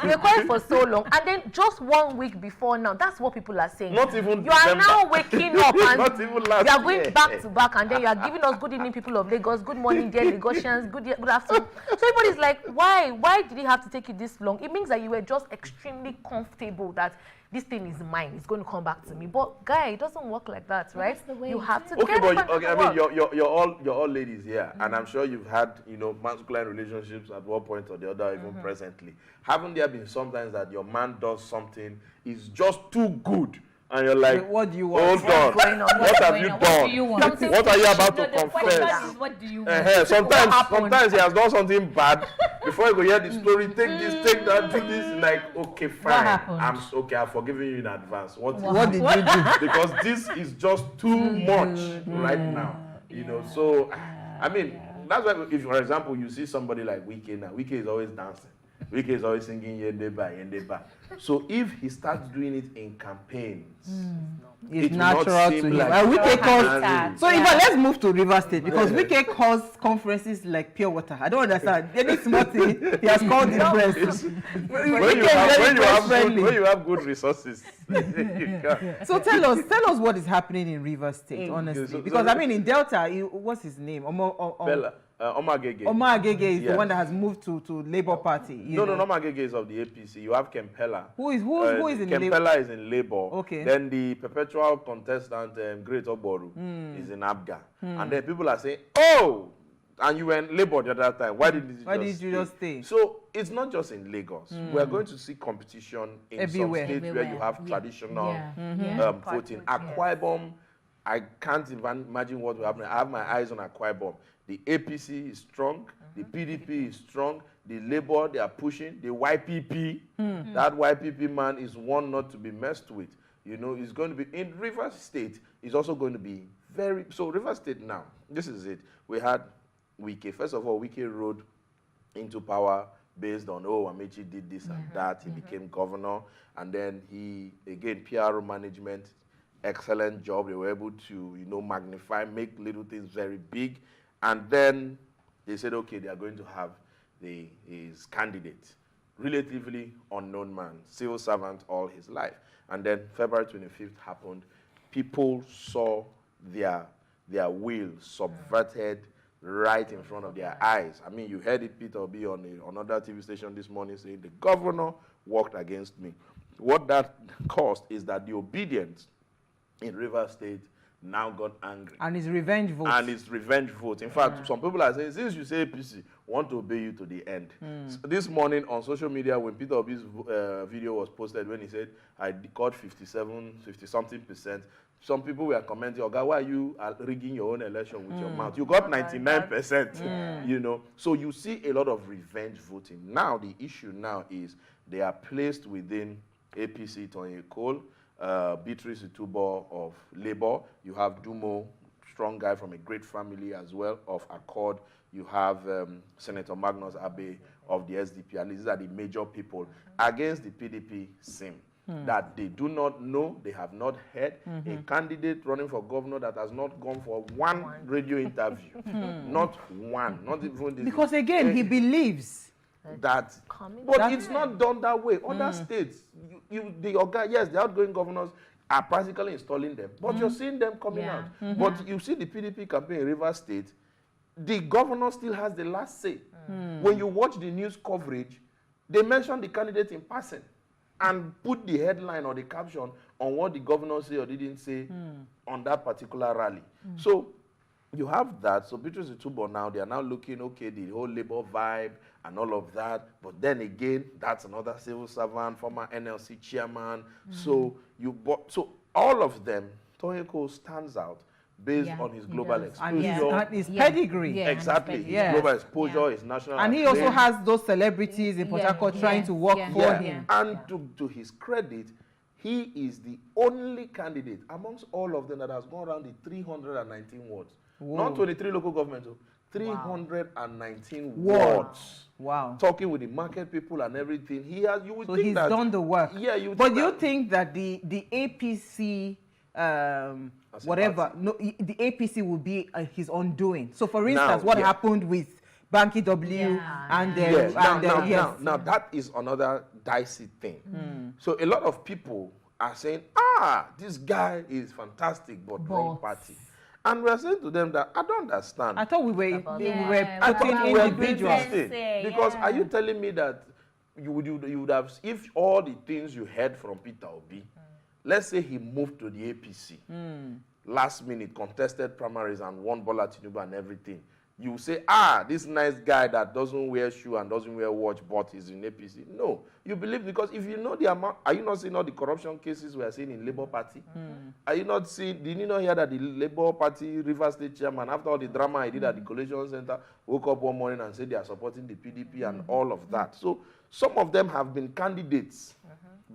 You were quiet for so long, and then just 1 week before now, that's what people are saying. Not even you are December. now waking up and Not even last you are going year. back to back, and then you are giving us good evening, people of Lagos, good morning, dear Lagosians, good afternoon. So everybody's like, why did it have to take you this long? It means that you were just extremely comfortable that this thing is mine, it's going to come back to me. But guy, it doesn't work like that, right? You have to get it back to I mean, work. you're all ladies here, and I'm sure you've had masculine relationships at one point or the other, even presently. Haven't there been sometimes that your man does something is just too good? And you're like, what do you want? Hold on. What have you done? What do you want? What are you about to The confess? question is, what do you want? Sometimes he has done something bad. Before you go hear the story, take this, take that, take this. Like, okay, fine. I've forgiven you in advance. What did you do? Because this is just too much right now. So I mean, that's why, if for example you see somebody like Wike now, Wike is always dancing. Wike is always singing Yendeba, Yendeba. So if he starts doing it in campaigns, it's natural to him. So let's move to Rivers State, because Wike calls conferences like pure water. I don't understand. Any small thing, he has called the press. When you have good resources. So tell us what is happening in Rivers State, honestly. Because I mean, in Delta, what's his name? Omar Agege. Omar Agege is the one that has moved to Labour Party. No, Omar Agege is of the APC. You have Kempela. Who is in Labour? Kempela is in Labour. Okay. Then the perpetual contestant, Great Oboru, is in Abga. And then people are saying, oh, and you were in Labour the other time. Why did you just stay? So it's not just in Lagos. We are going to see competition in everywhere. Some states where you have traditional voting. Akwa Ibom, I can't even imagine what will happen. I have my eyes on Akwa Ibom. The APC is strong, the PDP is strong, the Labour, they are pushing, the YPP, that YPP man is one not to be messed with. It's going to be, in Rivers State, it's also going to be so Rivers State now, this is it. We had Wike. First of all, Wike rode into power based on, Amechi did this and that, he became governor, and then he, again, PR management, excellent job. They were able to, magnify, make little things very big. And then they said, okay, they are going to have his candidate, relatively unknown man, civil servant all his life. And then February 25th happened. People saw their will subverted right in front of their eyes. I mean, you heard it, Peter Obi, on another TV station this morning saying, the governor worked against me. What that caused is that the obedience in Rivers State now got angry. And it's revenge vote. In fact, some people are saying, since you say APC, want to obey you to the end. So this morning on social media, when Peter Obi's video was posted, when he said, I got 50-something%, some people were commenting, Oga, why are you rigging your own election with your mouth? You got 99%, So you see a lot of revenge voting. Now, the issue now is they are placed within APC, Tony Cole, Beatrice Itubo of Labour. You have Dumo, strong guy from a great family as well, of Accord. You have Senator Magnus Abe of the SDP. And these are the major people against the PDP SIM that they do not know, they have not heard. A candidate running for governor that has not gone for one radio interview. Not one. Not even this. Because again, he believes that, but it's not done that way. Other states, the outgoing governors are practically installing them, but you're seeing them coming out. But you see the PDP campaign in Rivers State, the governor still has the last say. When you watch the news coverage, they mention the candidate in passing. and put the headline or the caption on what the governor said or didn't say on that particular rally. So you have that. So Beatrice Itubo now, they are now looking, okay, the whole labor vibe and all of that. But then again, that's another civil servant, former NLC chairman. So so all of them, Toyeko stands out based on his global exposure. And his pedigree. Exactly. His global exposure, his national And he also has those celebrities in Port Harcourt trying to work for him. And to his credit, he is the only candidate amongst all of them that has gone around the 319 wards. Whoa. Not 23 local governments, 319 wards. Wow. Talking with the market people and everything. He has, you would think he's that, done the work. Yeah, you. But do you think that the APC, the APC will be his undoing? So, for instance, what happened with Banky W and now that is another dicey thing. So a lot of people are saying, this guy is fantastic, but wrong party. And we are saying to them that I don't understand. I thought we were putting individuals because are you telling me that you would have, if all the things you heard from Peter Obi, let's say he moved to the APC, last minute contested primaries and won Bola Tinubu and everything, you say, this nice guy that doesn't wear shoe and doesn't wear watch, but is in APC. No, you believe, because if you know the amount, are you not seeing all the corruption cases we are seeing in Labour Party? Are you not seeing, did you not hear that the Labour Party River State chairman, after all the drama he did at the Collation Center, woke up one morning and said they are supporting the PDP and all of that. So some of them have been candidates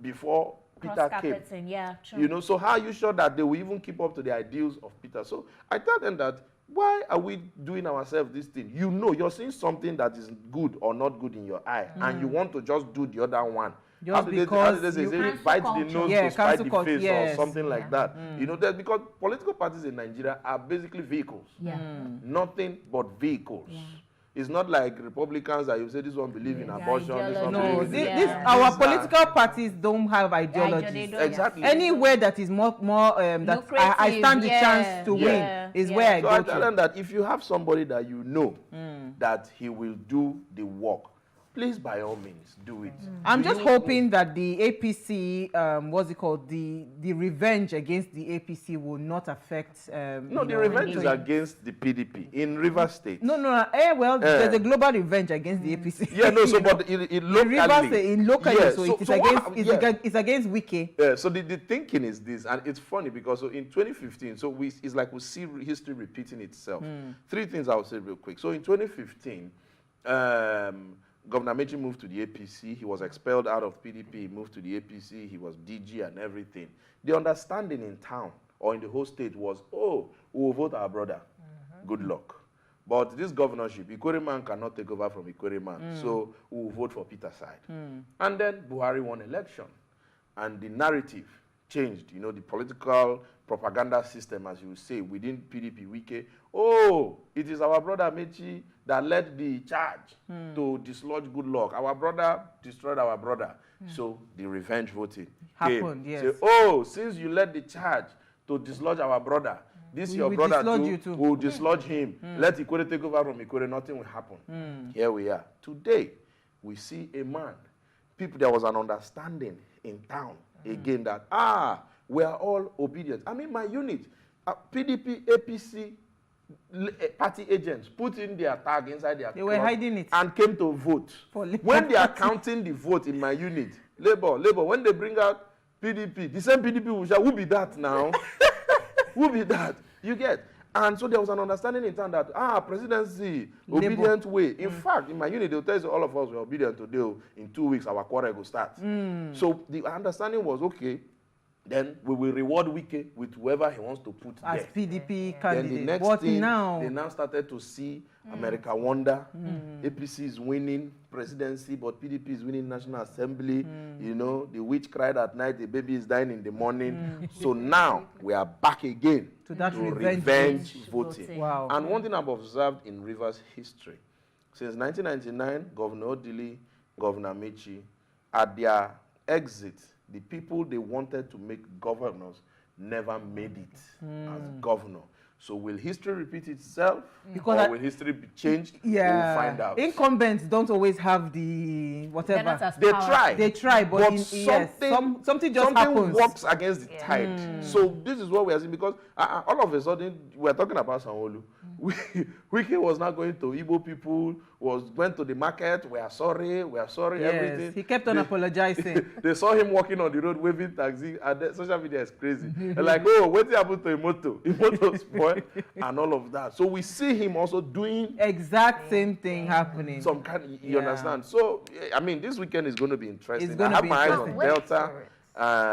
before Peter came. Yeah, true. You know, so how are you sure that they will even keep up to the ideals of Peter? So I tell them that, why are we doing ourselves this thing? You know, you're seeing something that is good or not good in your eye, and you want to just do the other one. Just because it bites the nose to spite the face or something like that. You know, that because political parties in Nigeria are basically vehicles. Nothing but vehicles. It's not like Republicans that you say this one believe in abortion, this one believe in our political parties don't have ideologies. Exactly. Anywhere that is more that I stand the chance to win is where I go I tell them that if you have somebody that you know that he will do the work, please, by all means, do it. I'm just hoping that the APC, what's it called, the revenge against the APC will not affect. No, the revenge is against the PDP in Rivers State. No. There's a global revenge against the APC. Yeah, no. So, but it locally, it's against Wike. Yeah. So the thinking is this, and it's funny because in 2015, so it's like we see history repeating itself. Three things I'll say real quick. So in 2015, Governor Mechi moved to the APC. He was expelled out of PDP. He moved to the APC. He was DG and everything. The understanding in town or in the whole state was, we will vote our brother. Good luck. But this governorship, Ikore man cannot take over from Ikore man. So we will vote for Peter's side. And then Buhari won election. And the narrative changed. You know, the political propaganda system, as you say, within PDP, Wike. It is our brother Mechi that led the charge to dislodge Goodluck. Our brother destroyed our brother. So the revenge voting happened, came. Say, since you led the charge to dislodge our brother, your brother too will dislodge him. Let Ikore take over from Ikore, nothing will happen. Here we are. Today, we see a man. There was an understanding in town again that, we are all obedient. I mean, my unit, PDP, APC, party agents put in their tag inside their They were hiding it. And came to vote. When they are counting the vote in my unit, Labour, when they bring out PDP, the same PDP will shout, who be that now? Who be that? You get? And so there was an understanding in town that, presidency, obedient way. In fact, in my unit, they'll tell you all of us were obedient today. In 2 weeks, our quarrel will start. So the understanding was, okay, then we will reward Wike with whoever he wants to put as there. PDP candidate. Then the next thing, they now started to see America wonder. APC is winning presidency, but PDP is winning National Assembly. You know, the witch cried at night, the baby is dying in the morning. So now we are back again to that revenge voting. Wow. And one thing I've observed in Rivers history, since 1999, Governor Odili, Governor Mechi, at their exit, the people they wanted to make governors never made it as governor. So will history repeat itself, Because or will history be changed? Yeah, We'll find out. Incumbents don't always have the whatever. They try. They try, but something just happens. Works against the tide. So this is what we are seeing, because all of a sudden we're talking about Sanwo-Olu. Wike was not going to Igbo people, went to the market. We are sorry, everything. He kept on apologizing. They saw him walking on the road waving taxi, and the social media is crazy. They're like, oh, what happened to Imoto? Imoto spoiled, and all of that. So we see him also doing exact same thing happening. Some kind, you understand? So I mean, this weekend is going to be interesting. It's going I have to be my eyes on Delta,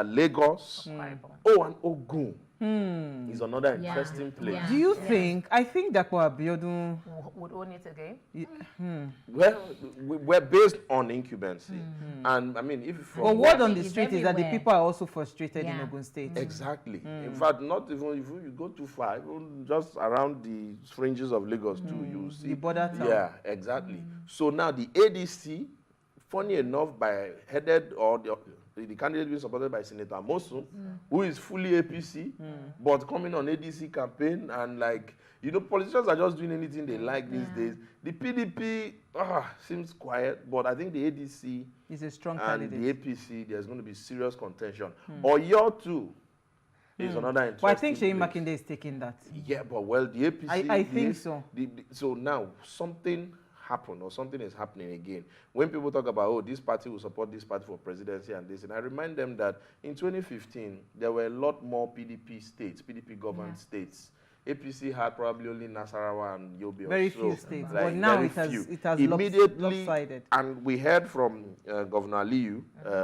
Lagos, and Ogun. Is another interesting place. Do you think? I think that Abiodun would own it again. Well, we're based on incumbency, and I mean, if but word on the street is that the people are also frustrated in Ogun State. Exactly. In fact, not even if you go too far, even just around the fringes of Lagos too, you see the border town. Yeah, exactly. So now the ADC, funny enough, headed or the candidate being supported by Senator Amosun, who is fully APC, but coming on ADC campaign, and politicians are just doing anything they like these days. The PDP seems quiet, but I think the ADC is a strong and candidate. the APC, there's going to be serious contention. Oyo too is another interesting. Well, I think Sheyi Makinde is taking that. Yeah, but the APC. I think so. So now something happened, or something is happening again. When people talk about, oh, this party will support this party for presidency and this, and I remind them that in 2015, there were a lot more PDP states, PDP governed states. APC had probably only Nasarawa and Yobe. Very few states, but now it has immediately lopsided. And we heard from Governor Aliyu,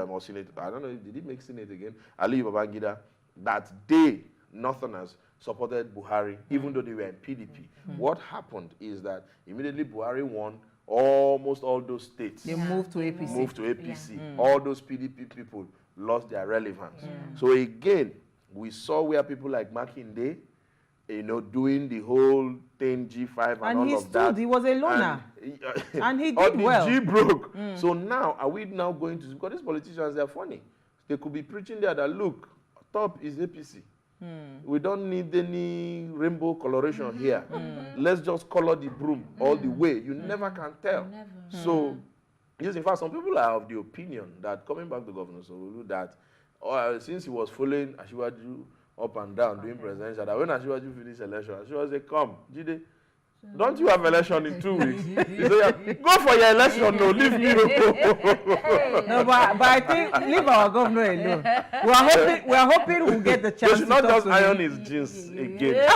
or Senator, I don't know, did he make Senate again? Aliyu Babangida, that they, Northerners, supported Buhari, even though they were in PDP. What happened is that immediately Buhari won almost all those states. They moved to APC. All those PDP people lost their relevance. So again, we saw where people like Makinde, doing the whole thing, G5 and all of that. He was a loner. And he did well. G broke. So now, are we now going to, because these politicians, they're funny. They could be preaching there that, look, top is APC. We don't need any rainbow coloration here. Let's just color the broom all the way. You never can tell. So, yes, in fact, some people are of the opinion that, coming back to Governor Sanwo-Olu, that since he was following Asiwaju up and down doing presidential, that when Asiwaju finished election, Asiwaju said, come, Jide, don't you have election in 2 weeks? He said, go for your election, no, leave me alone. No, but I think, leave our governor alone. We are hoping we'll get the chance. They should not just iron his jeans again.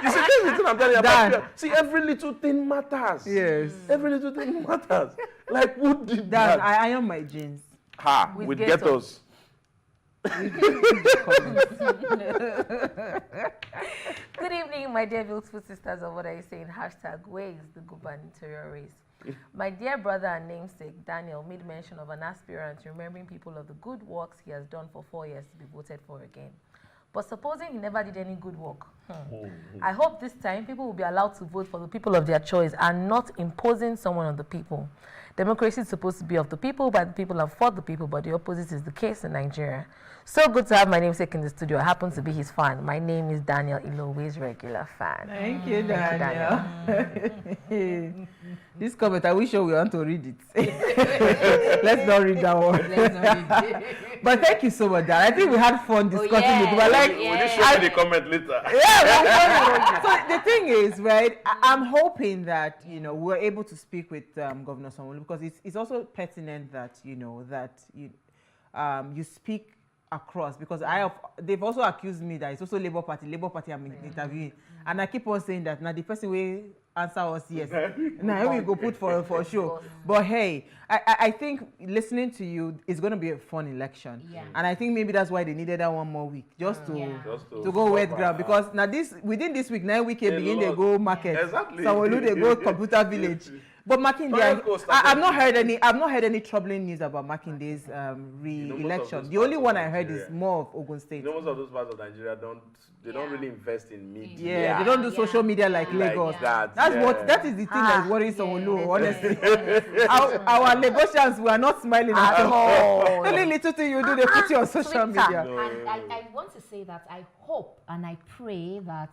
You see, this is the thing I'm telling you about. See, every little thing matters. Yes. Every little thing matters. Like, who did that? I iron my jeans. With ghettos. Good evening, my dear beautiful sisters of what are you saying? Hashtag where is the gubernatorial race? My dear brother and namesake Daniel made mention of an aspirant remembering people of the good works he has done for 4 years to be voted for again. But supposing he never did any good work, I hope this time people will be allowed to vote for the people of their choice and not imposing someone on the people. Democracy is supposed to be of the people, by the people, and for the people, but the opposite is the case in Nigeria. So good to have my namesake in the studio. I happen to be his fan. My name is Daniel Ilowe's regular fan. Thank you, Daniel. This comment, I wish we want to read it. Let's not read that one. But thank you so much, Dan. I think we had fun discussing it. But Will you show me the comment later? So the thing is, right, I'm hoping that, we're able to speak with Governor Sanwo-Olu, because it's also pertinent that, you speak across, because they've also accused me that it's also Labour Party I'm interviewing, and I keep on saying that now the person will answer us yes. Now we go put for sure. But hey, I think listening to you is going to be a fun election, and I think maybe that's why they needed that 1 more week just to go wet ground, because now within this week 9 weeks begin they go market. Exactly. Sanwo-Olu they go computer village. But Makinde, I've not heard any troubling news about Makinde's re-election. The only one I heard is more of Ogun State. Most of those parts of Nigeria don't really invest in media. Yeah, they don't do social media like Lagos. That is the thing that is worrying Sonolu, honestly. Our Lagosians, we are not smiling at all. Only little thing you do, they put you on social media. And I want to say that I hope and I pray that,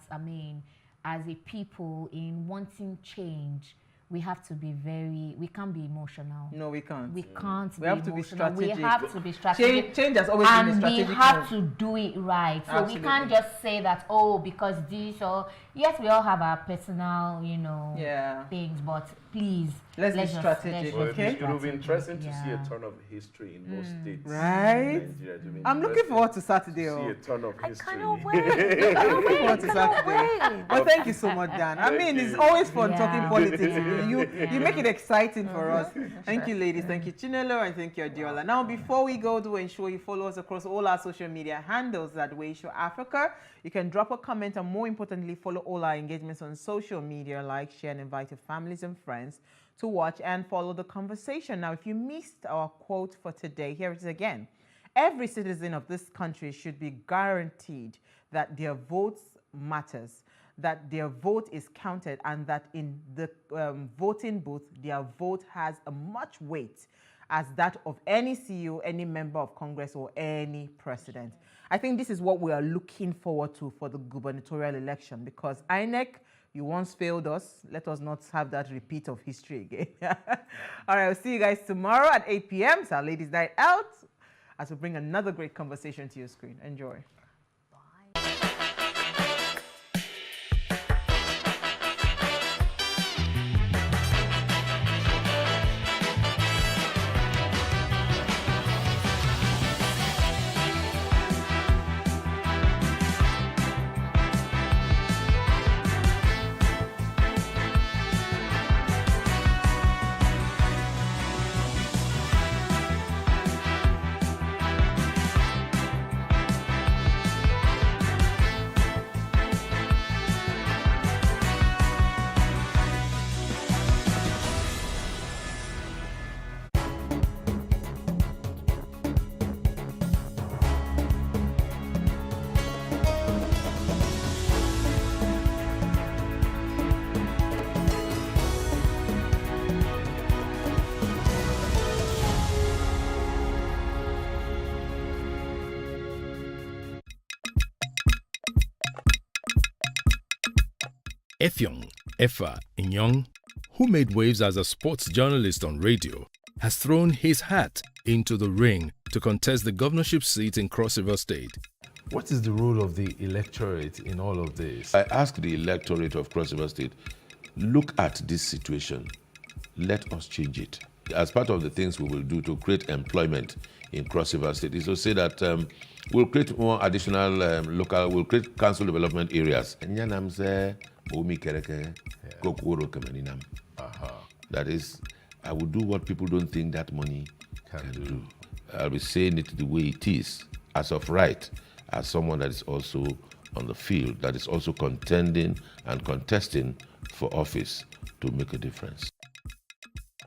as a people in wanting change, we have to be we can't be emotional. No, we can't. We can't we have to be strategic. We have to be strategic. Change has always been a strategic. And we have to do it right. So we can't just say that, because this or... Yes, we all have our personal, things, but please, let's be strategic, okay? It will be interesting to see a turn of history in most states. Right? I'm looking forward to Saturday. To see a turn of history. I'm looking forward to Saturday. Well, thank you so much, Dan. It's always fun talking politics. You make it exciting for us. Thank you, ladies. Thank you, Chinelo, and thank you, Adiola. Now, before we go, do ensure you follow us across all our social media handles at PlusTvAfrica. You can drop a comment and, more importantly, follow all our engagements on social media, like, share, and invite your families and friends to watch and follow the conversation. Now, if you missed our quote for today, here it is again. Every citizen of this country should be guaranteed that their votes matters, that their vote is counted, and that in the voting booth, their vote has a much weight as that of any CEO, any member of Congress, or any president. I think this is what we are looking forward to for the gubernatorial election, because INEC, you once failed us. Let us not have that repeat of history again. All right, I'll see you guys tomorrow at 8 p.m. It's our Ladies' Night Out as we bring another great conversation to your screen. Enjoy. Effiong Efa Inyong, who made waves as a sports journalist on radio, has thrown his hat into the ring to contest the governorship seat in Cross River State. What is the role of the electorate in all of this? I ask the electorate of Cross River State, look at this situation. Let us change it. As part of the things we will do to create employment in Cross River State is to say that we'll create more additional we'll create council development areas. That is, I will do what people don't think that money can do. I'll be saying it the way it is, as of right, as someone that is also on the field, that is also contending and contesting for office to make a difference.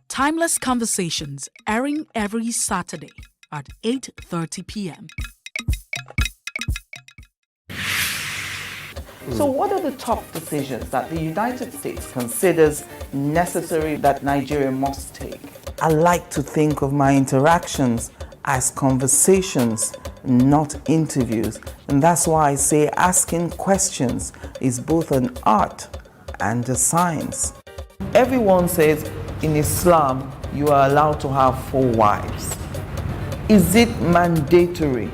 Timeless Conversations, airing every Saturday at 8:30 p.m. So what are the top decisions that the United States considers necessary that Nigeria must take? I like to think of my interactions as conversations, not interviews. And that's why I say asking questions is both an art and a science. Everyone says in Islam you are allowed to have 4 wives. Is it mandatory?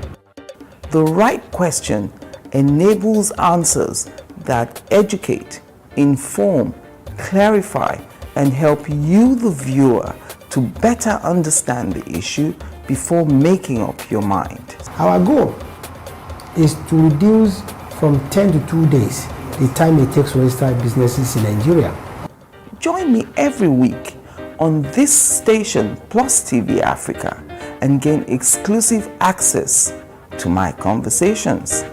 The right question enables answers that educate, inform, clarify, and help you, the viewer, to better understand the issue before making up your mind. Our goal is to reduce from 10 to 2 days the time it takes to register businesses in Nigeria. Join me every week on this station, PlusTvAfrica, and gain exclusive access to my conversations.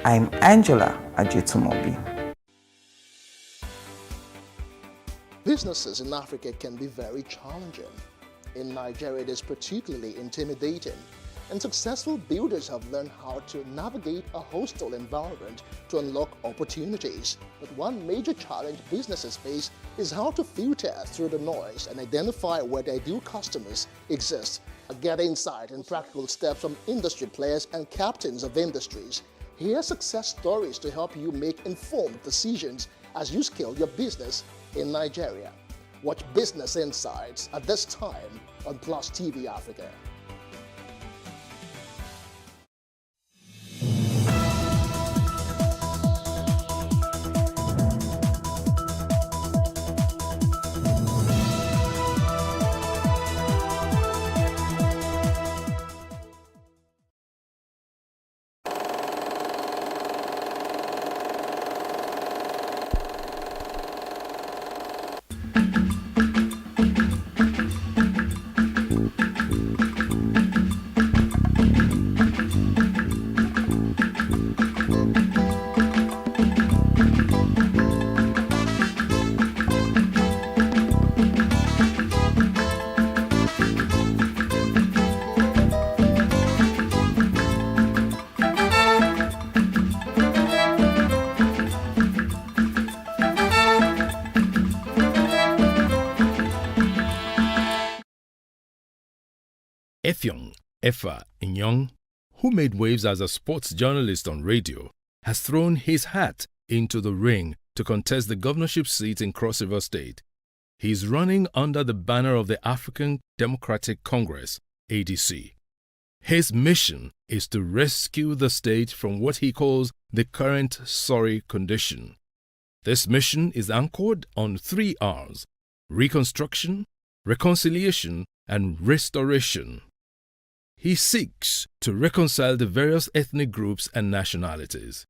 I'm Angela Ajetumobi. This businesses in Africa can be very challenging. In Nigeria, it is particularly intimidating, and successful builders have learned how to navigate a hostile environment to unlock opportunities. But one major challenge businesses face is how to filter through the noise and identify where their ideal customers exist. Get insight and practical steps from industry players and captains of industries. Hear success stories to help you make informed decisions as you scale your business in Nigeria. Watch Business Insights at this time on Plus TV Africa. Effiong Efa Inyong, who made waves as a sports journalist on radio, has thrown his hat into the ring to contest the governorship seat in Cross River State. He is running under the banner of the African Democratic Congress, ADC. His mission is to rescue the state from what he calls the current sorry condition. This mission is anchored on 3 R's: reconstruction, reconciliation, and restoration. He seeks to reconcile the various ethnic groups and nationalities.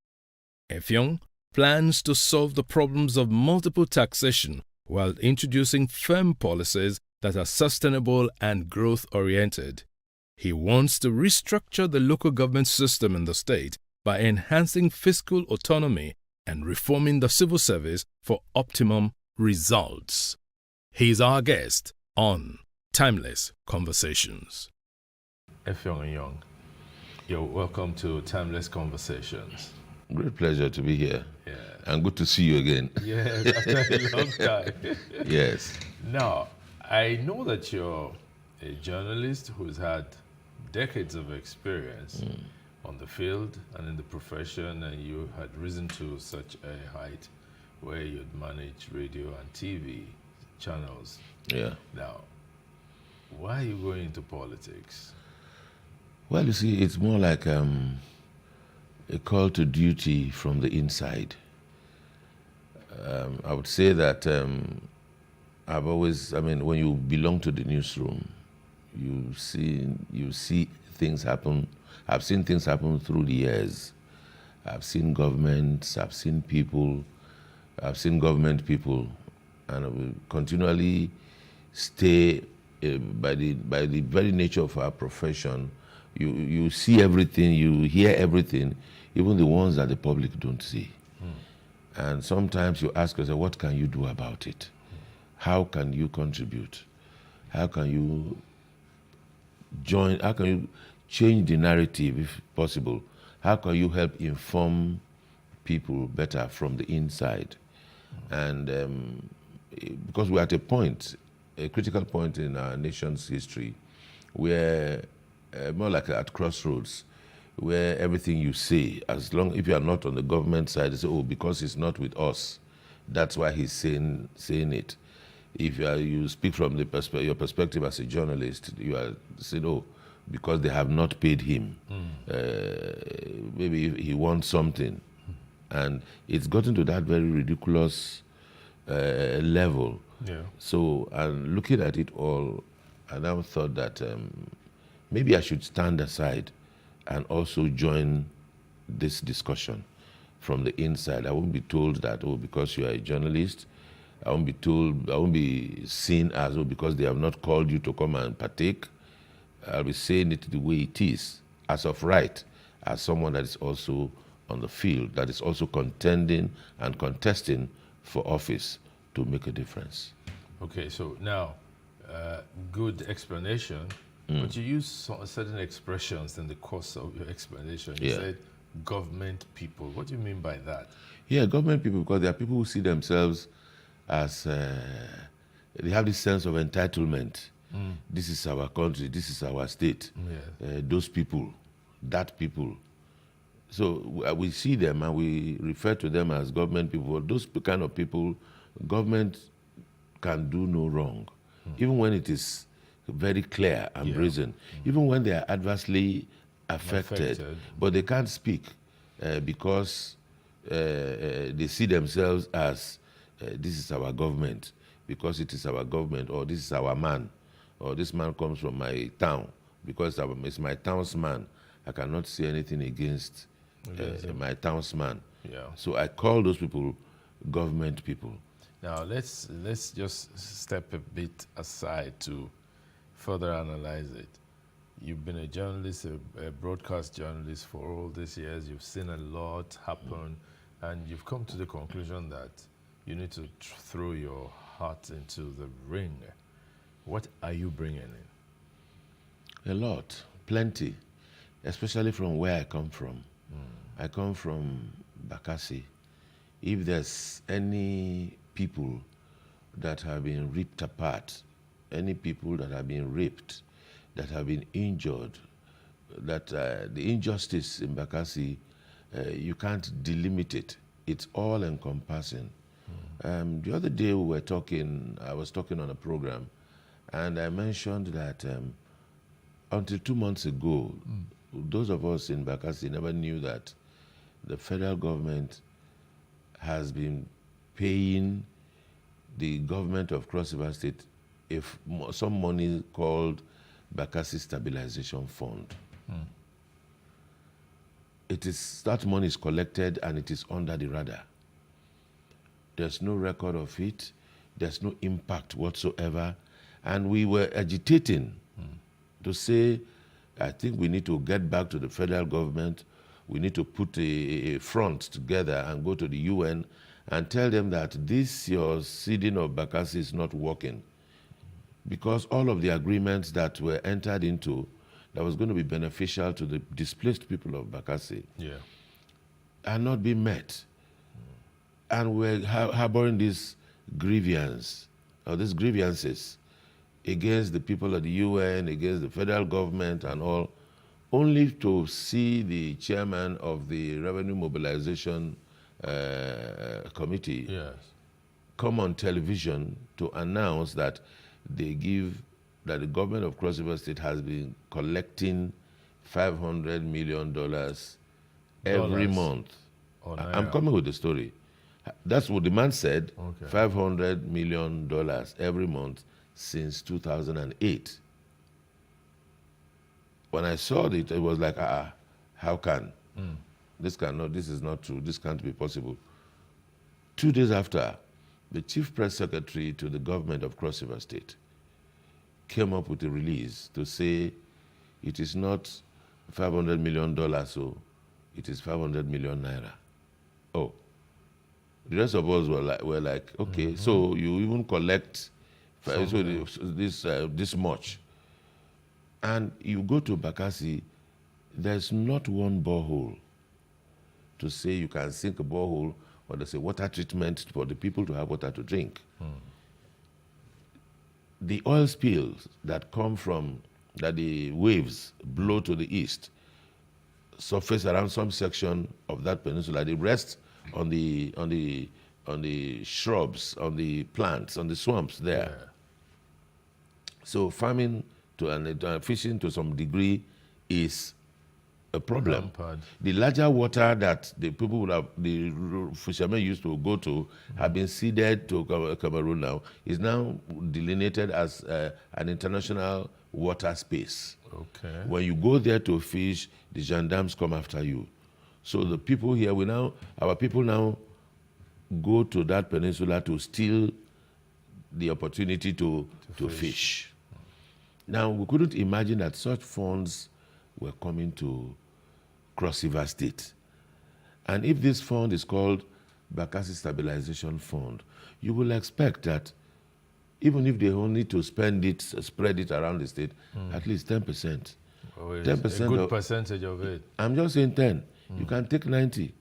Effiong plans to solve the problems of multiple taxation while introducing firm policies that are sustainable and growth-oriented. He wants to restructure the local government system in the state by enhancing fiscal autonomy and reforming the civil service for optimum results. He is our guest on Timeless Conversations. Effiong Young, you're welcome to Timeless Conversations. Great pleasure to be here. Yeah. And good to see you again. Yes, after a long time. Yes. Now, I know that you're a journalist who's had decades of experience on the field and in the profession, and you had risen to such a height where you'd manage radio and TV channels. Yeah. Now, why are you going into politics? Well, you see, it's more like a call to duty from the inside. I would say that I've always, when you belong to the newsroom, you see things happen. I've seen things happen through the years. I've seen governments, I've seen people, I've seen government people, and I will continually stay by the very nature of our profession. You see everything, you hear everything, even the ones that the public don't see. And sometimes you ask yourself, what can you do about it? How can you contribute? How can you join? How can you change the narrative if possible? How can you help inform people better from the inside? And because we're at a point, a critical point in our nation's history, where more like at crossroads, where everything you say, if you are not on the government side, you say, oh, because he's not with us, that's why he's saying it. If you speak from your perspective as a journalist, you are saying, oh, because they have not paid him. Maybe he wants something. And it's gotten to that very ridiculous level. Yeah. So, and looking at it all, I now thought that maybe I should stand aside and also join this discussion from the inside. I won't be told that, oh, because you are a journalist. I won't be seen as, oh, because they have not called you to come and partake. I'll be saying it the way it is, as of right, as someone that is also on the field, that is also contending and contesting for office to make a difference. Okay, so now, good explanation, but you use certain expressions in the course of your explanation. You said government people. What do you mean by that? Yeah, government people, because there are people who see themselves as, they have this sense of entitlement. This is our country, this is our state. Those people, that people. So we see them and we refer to them as government people. Those kind of people, government can do no wrong, even when it is very clear and brazen, even when they are adversely affected. But they can't speak because they see themselves as this is our government, because it is our government, or this is our man, or this man comes from my town, because it's my townsman. I cannot say anything against my townsman. So I call those people government people. Now let's just step a bit aside to further analyze it. You've been a journalist, a broadcast journalist for all these years. You've seen a lot happen, and you've come to the conclusion that you need to throw your heart into the ring. What are you bringing in? A lot, plenty, especially from where I come from. I come from Bakassi. If there's any people that have been ripped apart, any people that have been raped, that have been injured, that the injustice in Bakassi, you can't delimit it. It's all encompassing. The other day I was talking on a program, and I mentioned that until 2 months ago, those of us in Bakassi never knew that the federal government has been paying the government of Cross River State some money called Bakassi Stabilization Fund. That money is collected and it is under the radar. There's no record of it. There's no impact whatsoever. And we were agitating to say, I think we need to get back to the federal government. We need to put a front together and go to the UN and tell them that your seeding of Bakassi is not working. Because all of the agreements that were entered into that was going to be beneficial to the displaced people of Bakassi are not being met. And we're harboring these grievances against the people of the UN, against the federal government and all, only to see the chairman of the Revenue Mobilization Committee come on television to announce that the government of Cross River State has been collecting $500 million every month. I'm coming with the story. That's what the man said, $500 million every month since 2008. When I saw it, it was like, how can? This is not true, this can't be possible. 2 days after, the chief press secretary to the government of Cross River State came up with a release to say it is not $500 million, so it is 500 million naira. Oh, the rest of us were like okay, so you even collect this much. And you go to Bakassi, there's not one borehole to say you can sink a borehole or there's a water treatment for the people to have water to drink. The oil spills that the waves blow to the east surface around some section of that peninsula. They rest on the shrubs, on the plants, on the swamps there. So farming and fishing to some degree is a problem. The larger water that the fishermen used to go to have been ceded to Cameroon now, is now delineated as an international water space. When you go there to fish, the gendarmes come after you. So the people here, our people now go to that peninsula to steal the opportunity to fish. Now, we couldn't imagine that such funds were coming to Cross River State. And if this fund is called Bakassi Stabilization Fund, you will expect that even if they only to spend it, spread it around the state, at least 10%. Oh, it's 10% a good of, percentage of it. I'm just saying 10. You can take 90.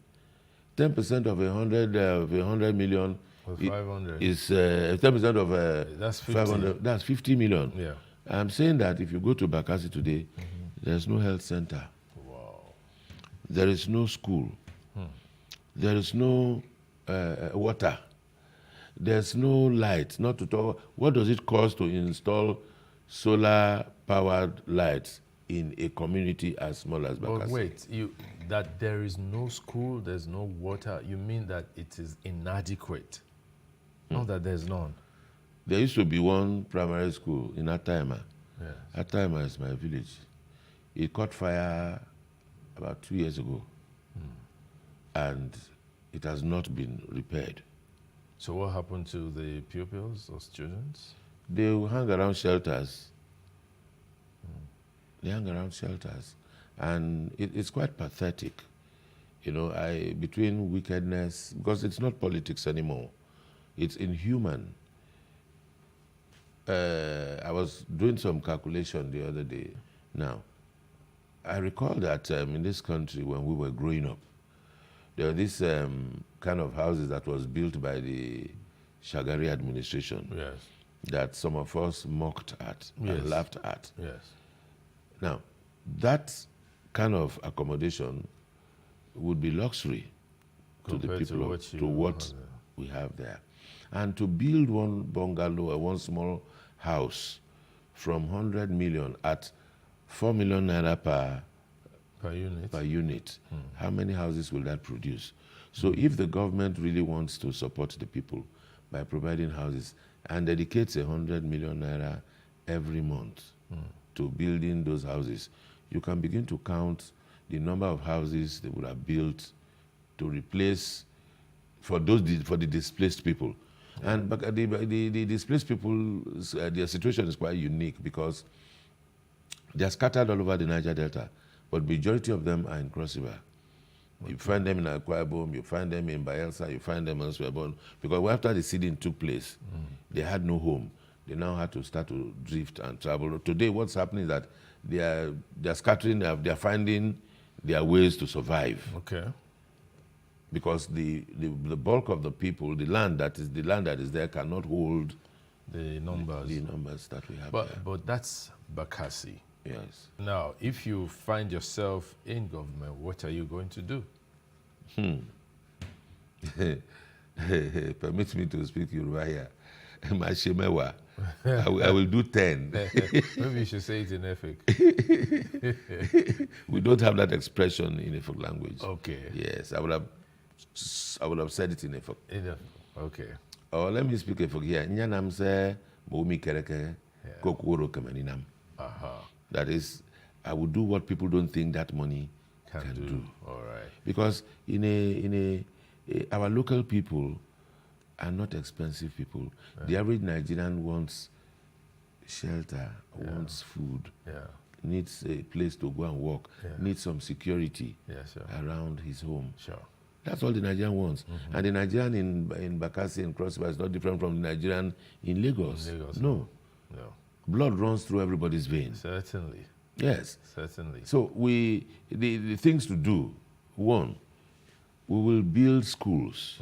10% of 100 million. Or 500. Is 10% of that's 50. 500. That's 50 million. Yeah. I'm saying that if you go to Bakassi today, there's no health center. Wow. There is no school. There is no water. There's no light. Not to talk. What does it cost to install solar-powered lights in a community as small as Bakassi? But wait, that there is no school, there's no water. You mean that it is inadequate? Not that there's none. There used to be one primary school in Ataima. Yes. Ataima is my village. It caught fire about 2 years ago, and it has not been repaired. So what happened to the pupils or students? They hang around shelters. They hang around shelters, and it's quite pathetic. You know, between wickedness, because it's not politics anymore. It's inhuman. I was doing some calculation the other day. Now, I recall that in this country, when we were growing up, there were these kind of houses that was built by the Shagari administration. Yes. That some of us mocked at and laughed at. Yes. Now, that kind of accommodation would be luxury to the people, to what we have there. And to build one bungalow or one small house from 100 million at 4 million naira per unit, how many houses will that produce? So if the government really wants to support the people by providing houses and dedicates 100 million naira every month to building those houses, you can begin to count the number of houses they would have built to replace for the displaced people. And the displaced people, their situation is quite unique because they are scattered all over the Niger Delta, but majority of them are in Cross River. Okay. You find them in Akwa Ibom, you find them in Bayelsa, you find them elsewhere. Because after the seeding took place, they had no home. They now had to start to drift and travel. Today, what's happening is that they are scattering, they are finding their ways to survive. Okay. Because the bulk of the people, the land that is there cannot hold the numbers that we have there. But that's Bakassi. Yes. Now, if you find yourself in government, what are you going to do? Permit me to speak Yoruba here. I will do 10. Maybe you should say it in Efik. We don't have that expression in Efik language. Okay. Yes, I would have said it in Efik. Okay. Or let me speak Efik here. Nyanam se moumi kereke kokoro kamaninam. That is, I will do what people don't think that money can do. All right. Because our local people are not expensive people. Yeah. The average Nigerian wants shelter, wants food, needs a place to go and work, needs some security around his home. Sure. That's all the Nigerian wants. And the Nigerian in Bakassi and Cross River is not different from the Nigerian in Lagos. No. Blood runs through everybody's veins. Certainly. Yes. Certainly. So the things to do, one, we will build schools.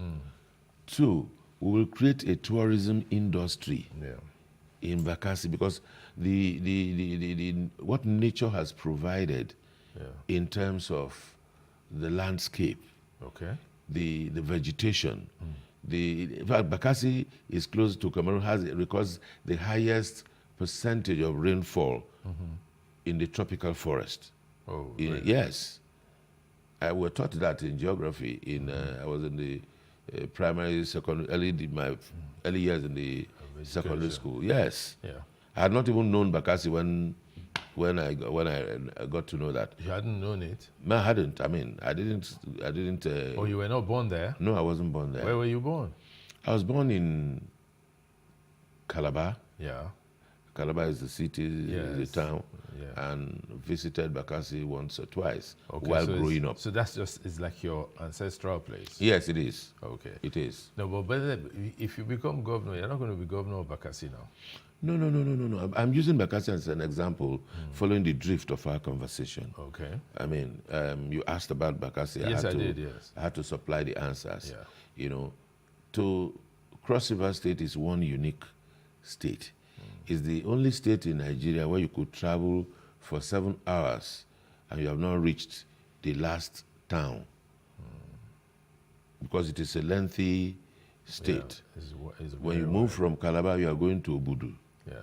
2, we will create a tourism industry in Bakassi because what nature has provided in terms of the landscape, the vegetation. In fact, Bakassi is close to Cameroon, records the highest percentage of rainfall in the tropical forest. Oh, really? Yes. I was taught that in geography. I was in the primary, secondary, my early years in the secondary school. Yes. Yeah. I had not even known Bakassi when I got to know that. You hadn't known it? No, I hadn't. I mean, I didn't. Oh, you were not born there? No, I wasn't born there. Where were you born? I was born in Calabar. Yeah. Calabar is the city, Yes. the town, Yeah. and visited Bakassi once or twice Okay, while so growing up. So that's just, it's like your ancestral place? Yes, it is. Okay. It is. No, but if you become governor, you're not going to be governor of Bakassi now. No. I'm using Bakassi as an example, following the drift of our conversation. Okay. I mean, you asked about Bakassi. Yes, I did, yes. I had to supply the answers. Yeah. You know, to Cross River State is one unique state. It's the only state in Nigeria where you could travel for 7 hours and you have not reached the last town. Because it is a lengthy state. Yeah, it's when you very move wide. from Calabar, you are going to Obudu. Yeah.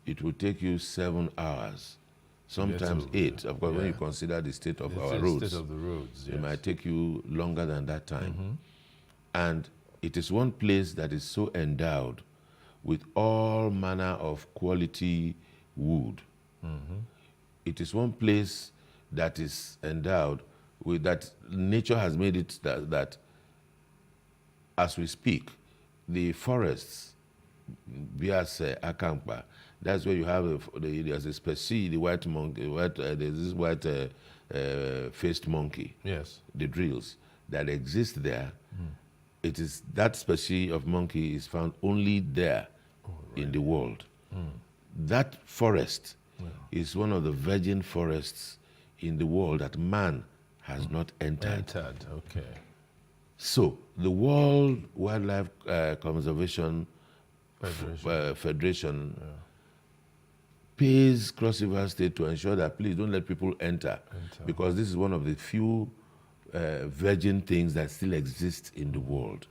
It will take you 7 hours, sometimes to- 8. Of course, when yeah. you consider the state of The our state roads, of the roads, it yes. might take you longer than that time. Mhm. And it is one place that is so endowed with all manner of quality wood. Mhm. It is one place that is endowed with that nature has made it that as we speak, the forests, Biase, Akampa, that's where you have there's a species, the white monkey, there's this white faced monkey, Yes. the drills that exist there. It is that species of monkey is found only there in the world. That forest is one of the virgin forests in the world that man has not entered. Okay. So the World Wildlife Conservation Federation pays Cross River State to ensure that please don't let people enter. Because this is one of the few virgin things that still exist in the world.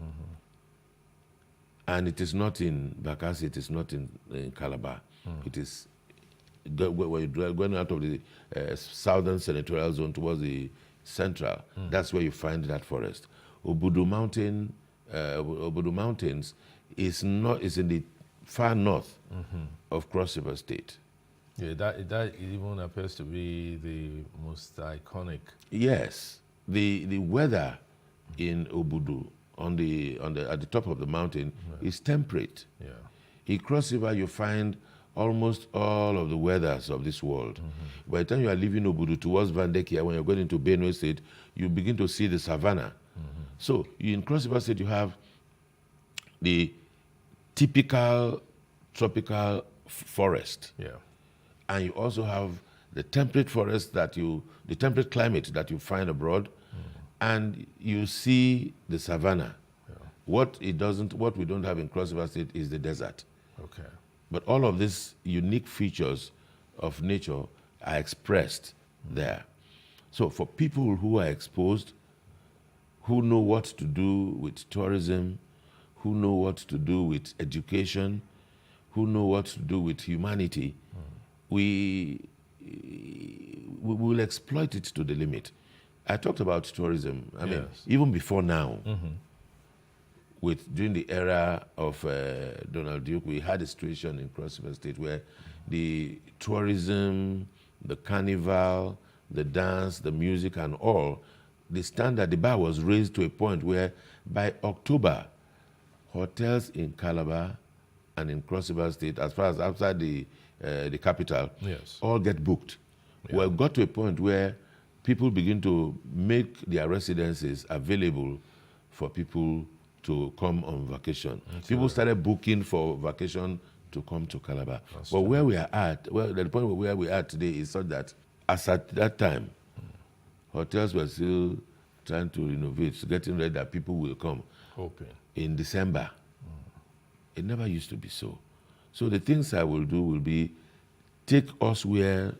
And it is not in Bakassi, it is not in Calabar. It is when you're going out of the southern senatorial zone towards the central, that's where you find that forest. Obudu Mountains is in the far north of Cross River State. Yeah, that even appears to be the most iconic. Yes, the weather in Obudu at the top of the mountain is temperate. Yeah. In Cross River, you find almost all of the weathers of this world. By the time you are leaving Obudu towards Vandekia, when you're going into Benue State, you begin to see the savanna. So in Cross River State, you have the typical tropical forest. Yeah. And you also have the temperate forest the temperate climate that you find abroad, and you see the savanna. What we don't have in Cross River State is the desert. Okay. But all of these unique features of nature are expressed there. So for people who are exposed, who know what to do with tourism, who know what to do with education, who know what to do with humanity, we will exploit it to the limit. I talked about tourism. I mean, even before now, during the era of Donald Duke, we had a situation in Cross River State where the tourism, the carnival, the dance, the music, and all, the bar was raised to a point where by October, hotels in Calabar and in Cross River State, as far as outside the capital, all get booked. Yeah. We got to a point where people begin to make their residences available for people to come on vacation. People started booking for vacation to come to Calabar. But where we are at, the point where we are today is such that, as at that time, hotels were still trying to renovate, getting ready that people will come. Hoping. In December. It never used to be so. So the things I will do will be take us where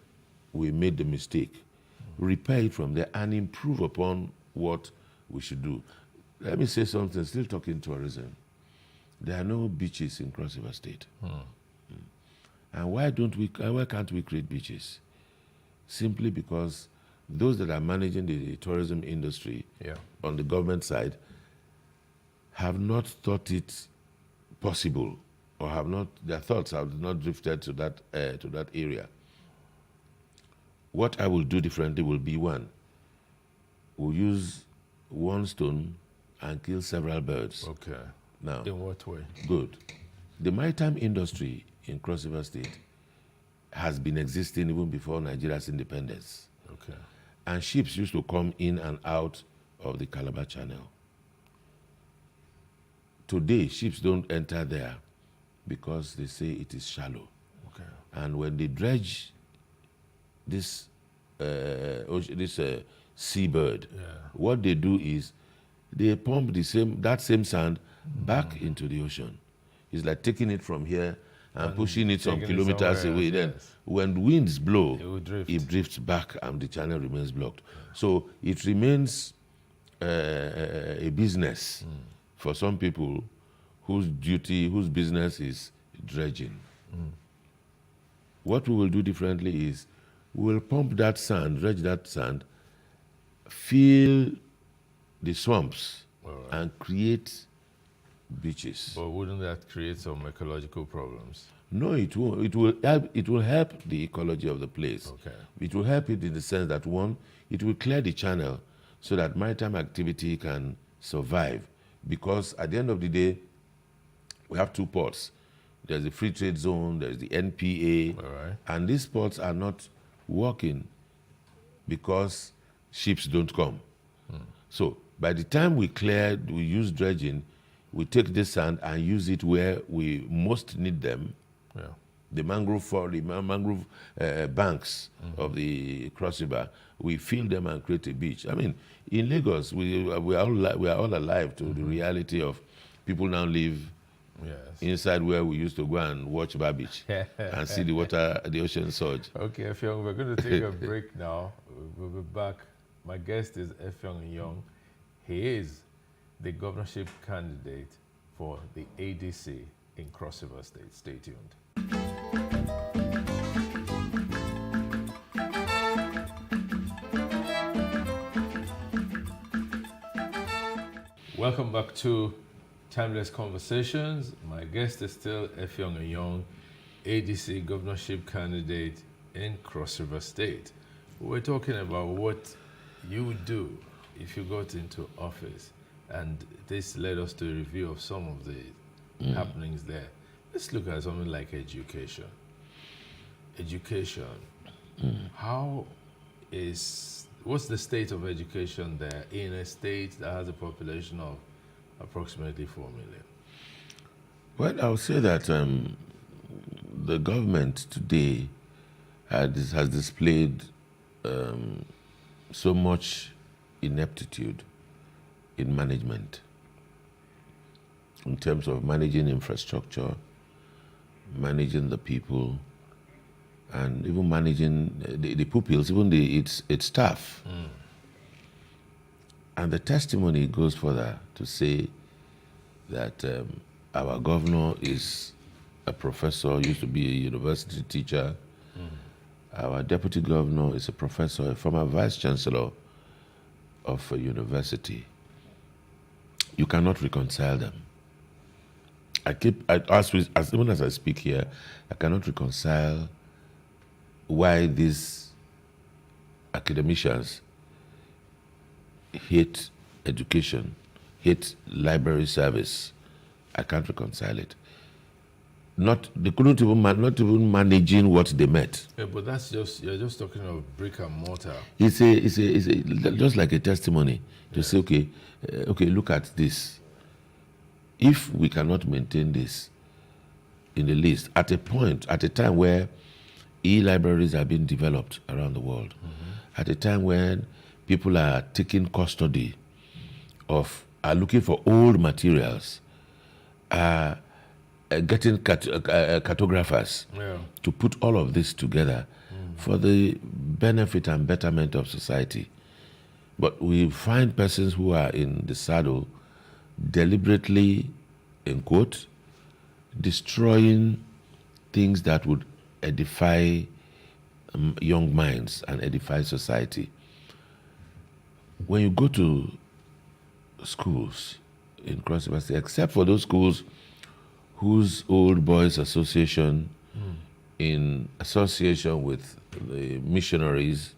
we made the mistake, repair it from there, and improve upon what we should do. Let me say something, still talking tourism. There are no beaches in Cross River State. And why can't we create beaches? Simply because those that are managing the tourism industry on the government side have not thought it possible, or their thoughts have not drifted to that area. What I will do differently will be, one, we'll use one stone and kill several birds. Okay. Now, in what way? Good. The maritime industry in Cross River State has been existing even before Nigeria's independence. Okay. And ships used to come in and out of the Calabar Channel. Today, ships don't enter there because they say it is shallow. Okay. And when they dredge this seabird, what they do is they pump that same sand back into the ocean. It's like taking it from here and pushing it some kilometers away. Then when winds blow, it drifts back and the channel remains blocked. So it remains a business for some people whose business is dredging. What we will do differently is we will pump that sand, dredge that sand, fill the swamps, and create beaches. But wouldn't that create some ecological problems? No, it won't. It will help the ecology of the place. Okay. It will help it in the sense that, one, it will clear the channel so that maritime activity can survive. Because at the end of the day, we have two ports. There's the free trade zone, there's the NPA, and these ports are not working because ships don't come. So by the time we use dredging, we take this sand and use it where we most need them. The mangrove banks of the Cross River, we fill them and create a beach. I mean, in Lagos, we are all alive to the reality of people now live inside where we used to go and watch Bar Beach and see the ocean surge. Okay, Effiong, we're going to take a break now. We'll be back. My guest is Effiong Young. He is the governorship candidate for the ADC in Cross River State. Stay tuned. Welcome back to Timeless Conversations. My guest is still Effiong Young, ADC governorship candidate in Cross River State. We're talking about what you would do if you got into office, and this led us to a review of some of the happenings there. Let's look at something like education. Education. What's the state of education there in a state that has a population of approximately 4 million? Well, I would say that the government today has displayed so much ineptitude in management, in terms of managing infrastructure, managing the people, and even managing the pupils, even its staff. And the testimony goes further to say that our governor is a professor, used to be a university teacher. Our deputy governor is a professor, a former vice chancellor of a university. You cannot reconcile them. As soon as I speak here, I cannot reconcile why these academicians hate education, hate library service. I can't reconcile it. They couldn't even managing what they met. Yeah, but you're just talking of brick and mortar. It's just like a testimony to say, okay, look at this. If we cannot maintain this in the list at a time where e-libraries are being developed around the world, at a time when people are taking custody are looking for old materials, getting cartographers to put all of this together for the benefit and betterment of society. But we find persons who are in the saddle deliberately, in quote, destroying things that would edify young minds and edify society. When you go to schools in Cross River State, except for those schools whose Old Boys Association, in association with the missionaries,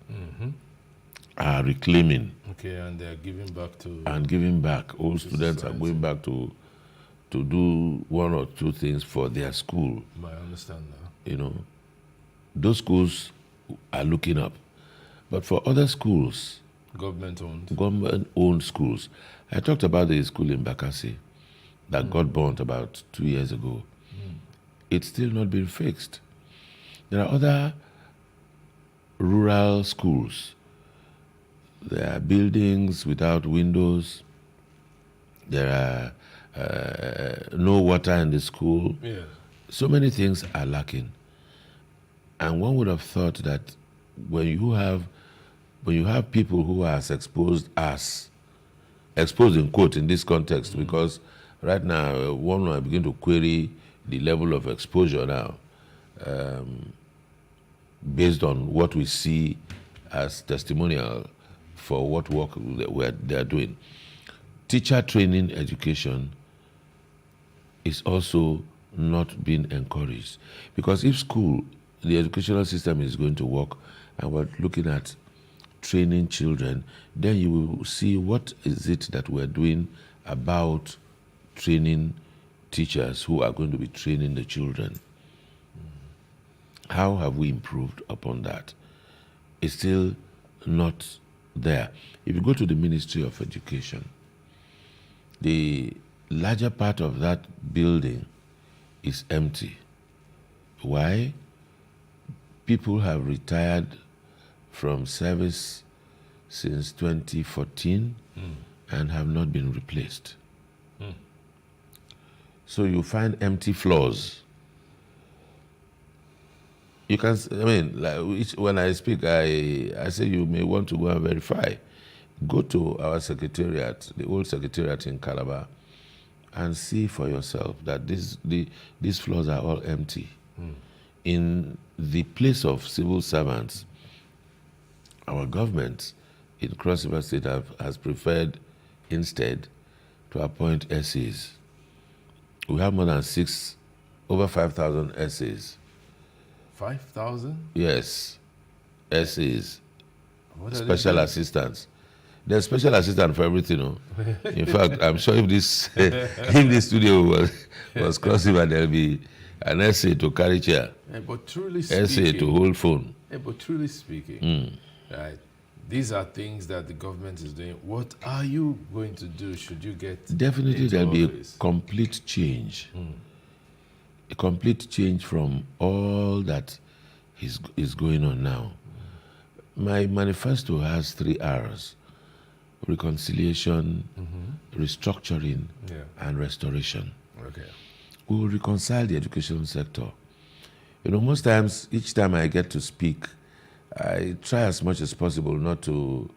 are reclaiming. Okay, and they're giving back to... And giving back. Old students society. Are going back to to do one or two things for their school. I understand now. You know, those schools are looking up. But for other schools, government-owned schools, I talked about the school in Bakassi that got burnt about 2 years ago. It's still not been fixed. There are other rural schools. There are buildings without windows. There are no water in the school. Yeah. So many things are lacking. And one would have thought that when you have people who are as exposed in quote in this context, because right now one will begin to query the level of exposure now, based on what we see as testimonial for what work they are doing. Teacher training education is also not being encouraged, because if the educational system is going to work and we're looking at training children, then you will see what is it that we're doing about training teachers who are going to be training the children. How have we improved upon that? It's still not there. If you go to the Ministry of Education, the larger part of that building is empty. Why? People have retired from service since 2014 and have not been replaced. So you find empty floors. You can, when I speak, I say you may want to go and verify. Go to our secretariat, the old secretariat in Calabar, and see for yourself that these floors are all empty. In the place of civil servants, our government in Cross River State has preferred instead to appoint SAs. We have more than over 5,000 SAs. 5,000? Yes, SAs, special assistants. There's special assistant for everything. No? In fact, I'm sure if this studio was Cross River, there'll be an SA to carry chair, but truly speaking, SA to hold phone. But truly speaking, right, these are things that the government is doing. What are you going to do should you get Definitely there'll be a complete change. A complete change from all that is going on now. My manifesto has 3 R's: reconciliation, restructuring, and restoration. Okay. We will reconcile the education sector. You know, most times, each time I get to speak, I try as much as possible not to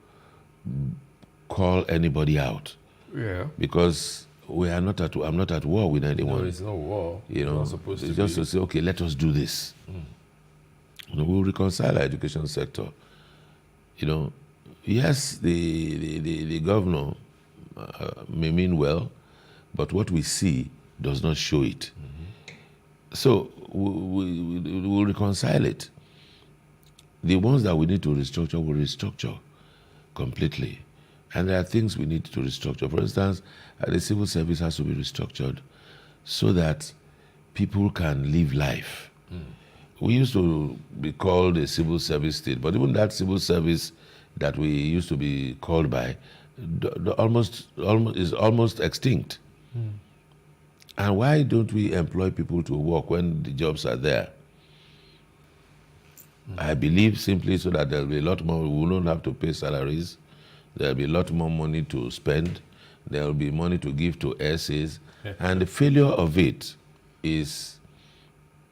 call anybody out. Yeah. Because I'm not at war with anyone. No, it's no war. You know, not supposed it's to just to say, okay, let us do this. You know, we'll reconcile our education sector. You know, yes, the governor may mean well, but what we see does not show it. So we'll reconcile it. The ones that we need to restructure, we'll restructure completely. And there are things we need to restructure. For instance, the civil service has to be restructured so that people can live life. We used to be called a civil service state, but even that civil service that we used to be called by is almost extinct. And why don't we employ people to work when the jobs are there? I believe simply so that there'll be a lot more, we won't have to pay salaries, there'll be a lot more money to spend, there'll be money to give to SAs, and the failure of it is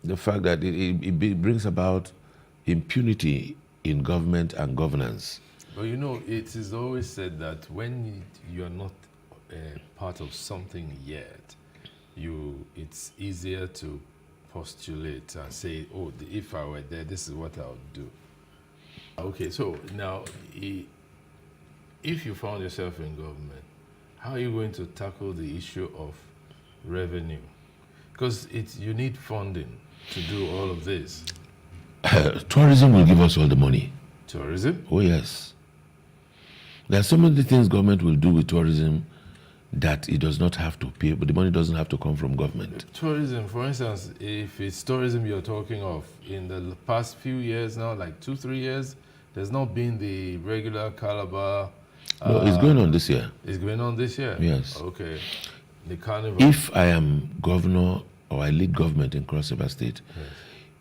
the fact that it brings about impunity in government and governance. But you know, it is always said that when you're not part of something yet, it's easier to postulate and say, oh, if I were there, this is what I would do. Okay, so now, if you found yourself in government, how are you going to tackle the issue of revenue? Because you need funding to do all of this. Tourism will give us all the money. Tourism? Oh, yes. There are so many things government will do with tourism that it does not have to pay, but the money doesn't have to come from government. Tourism, for instance, if it's tourism you're talking of, in the past few years now, like 2-3 years, there's not been the regular Calabar. No, it's going on this year. It's going on this year? Yes. Okay. The carnival. If I am governor or I lead government in Cross River State, yes,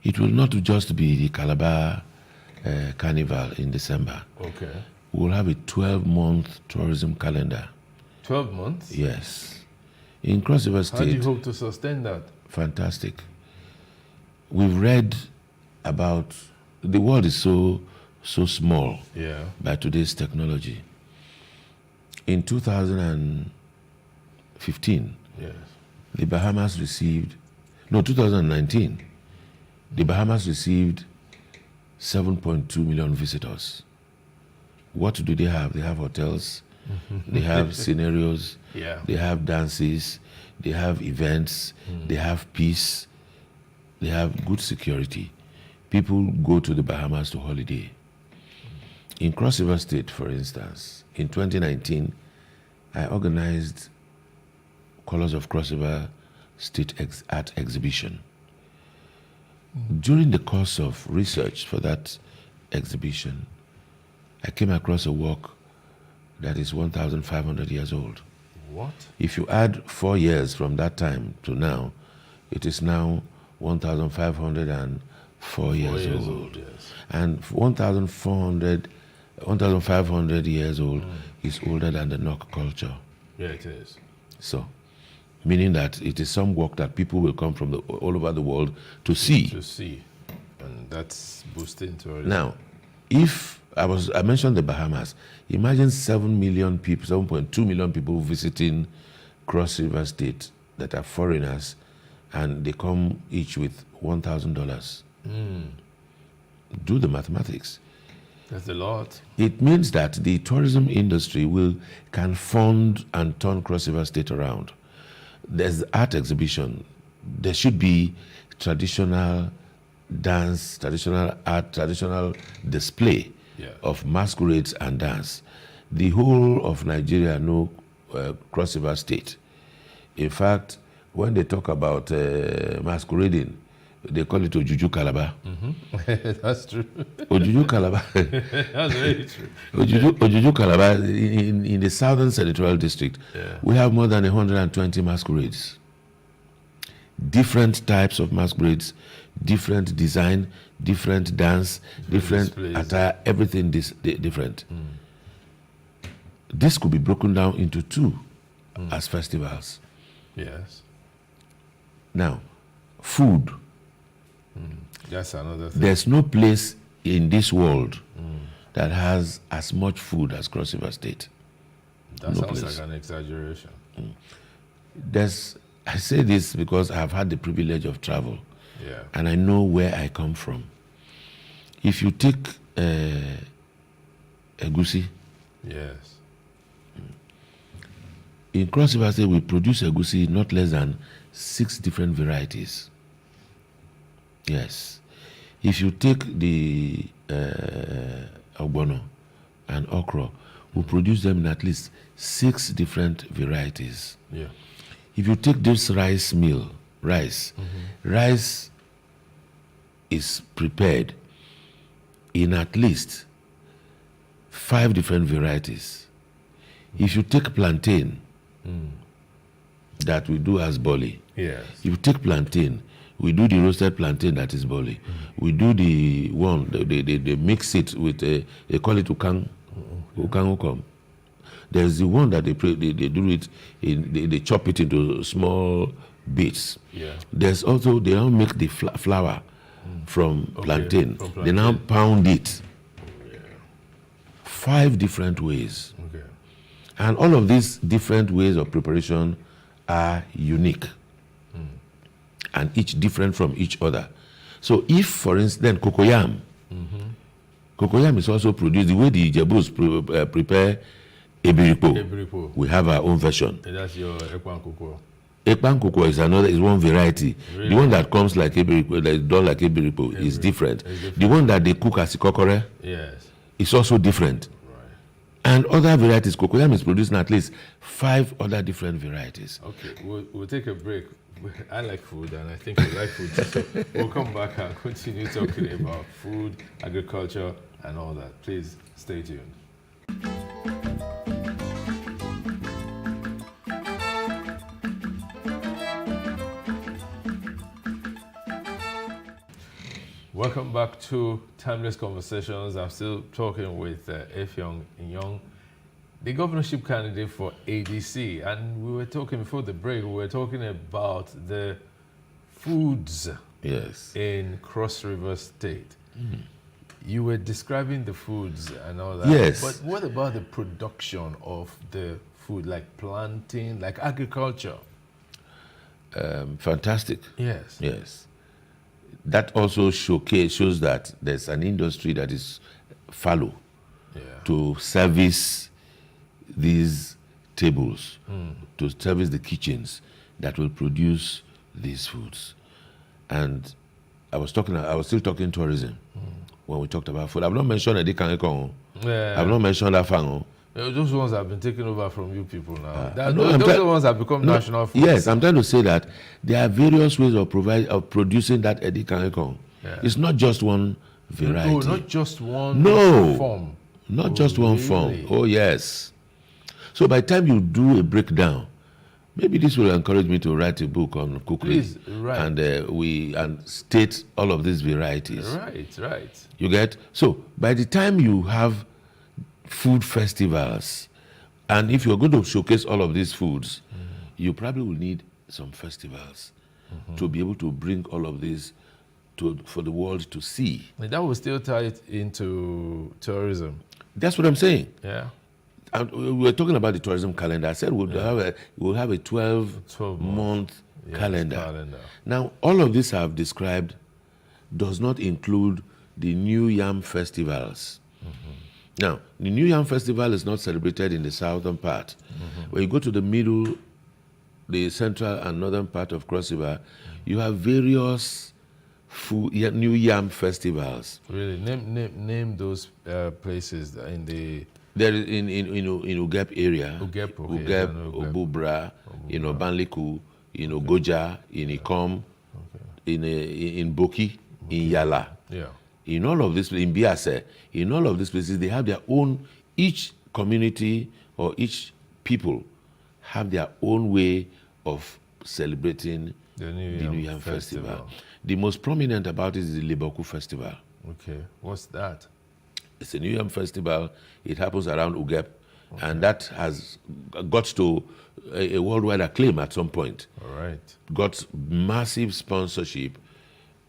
it will not just be the Calabar carnival in December. Okay. We'll have a 12-month tourism calendar. 12 months? Yes. In Cross River State. How do you hope to sustain that? Fantastic. We've read about, the world is so small, yeah, by today's technology. In 2015, yes, the Bahamas received, no, 2019, the Bahamas received 7.2 million visitors. What do they have? They have hotels, they have scenarios, yeah, they have dances, they have events, they have peace, they have good security. People go to the Bahamas to holiday. In Cross River State, for instance, in 2019, I organized Colors of Cross River State Art Exhibition. During the course of research for that exhibition, I came across a work that is 1,500 years old. What? If you add 4 years from that time to now, it is now 1,504 years old. Yes. And 1,500 years old is older than the Nok culture. Yeah, it is. So, meaning that it is some work that people will come from all over the world to see. To see. And that's boosting tourism. Now, if I mentioned the Bahamas, imagine 7 million people, 7.2 million people visiting Cross River State that are foreigners, and they come each with $1,000. Do the mathematics. That's a lot. It means that the tourism industry can fund and turn Cross River State around. There's art exhibition. There should be traditional dance, traditional art, traditional display of masquerades and dance. The whole of Nigeria know Cross River State. In fact, when they talk about masquerading, they call it Ojuju Calabar. That's true. Ojuju Calabar. That's very true. Ojuju Calabar, in the southern senatorial district, we have more than 120 masquerades. Different types of masquerades, different design, different dance, different attire, everything different. This could be broken down into two as festivals. Yes. Now, food. That's another thing. There's no place in this world that has as much food as Cross River State. That sounds like an exaggeration. I say this because I've had the privilege of travel. Yeah. And I know where I come from. If you take egusi, yes, in Cross River State we produce egusi not less than 6 different varieties. Yes. If you take the ogbono and okra, we produce them in at least 6 different varieties. Yeah. If you take this rice meal, rice is prepared in at least 5 different varieties. If you take plantain, that we do as boli. Yes. If you take plantain, we do the roasted plantain that is boli. We do the one, they mix it with, they call it ukang ukom. There's the one that they do it, they chop it into small bits. Yeah. There's also, they now make the flour from plantain. They now pound it. 5 different ways. Okay. And all of these different ways of preparation are unique. And each different from each other. So if, for instance, cocoyam, cocoyam is also produced the way the Ijebus prepare ebiripo. We have our own version. And that's your ekwan cocoa. Ekpan cocoa is one variety. Really? The one that comes like ebiripo, that is done like ebiripo, is different. The one that they cook as ikokore, yes, is also different. Right. And other varieties, cocoyam is producing at least 5 other different varieties. Okay, we'll take a break. I like food, and I think you like food too. So we'll come back and continue talking about food, agriculture, and all that. Please stay tuned. Welcome back to Timeless Conversations. I'm still talking with Effiong Inyong, the governorship candidate for ADC. And we were talking before the break, we were talking about the foods in Cross River State. You were describing the foods and all that. Yes. But what about the production of the food, like planting, like agriculture? Fantastic. Yes. Yes. That also shows that there's an industry that is fallow to service these tables, to service the kitchens that will produce these foods. And I was still talking tourism when we talked about food. I've not mentioned Edikanekong. I've not mentioned Afang. Those ones have been taken over from you people now. Those ones have become national foods. Yes, I'm trying to say that there are various ways of producing that Edikanekong. It's not just one variety. No, not just one form. Not just one form. Oh, yes. So by the time you do a breakdown, maybe this will encourage me to write a book on cookery. Please, right. And state all of these varieties. Right. You get? So by the time you have food festivals, and if you're going to showcase all of these foods, you probably will need some festivals to be able to bring all of these for the world to see. And that will still tie it into tourism. That's what I'm saying. Yeah. And we were talking about the tourism calendar. I said we'll have a 12-month calendar. Now, all of this I've described does not include the New Yam festivals. Now, the New Yam Festival is not celebrated in the southern part. When you go to the middle, the central and northern part of Cross River, you have various New Yam festivals. Really? Name those places in the... There is in Ugep area. Ugep, Obubra, Banliku, Goja, in Ikom, in Boki, in Yala. Yeah. In all of this, in Biase, in all of these places, they have their own, each community or each people have their own way of celebrating the New Yam Festival. The most prominent about it is the Liboku Festival. Okay, what's that? It's a New Yam Festival. It happens around Ugep, and that has got to a worldwide acclaim at some point. All right. Got massive sponsorship.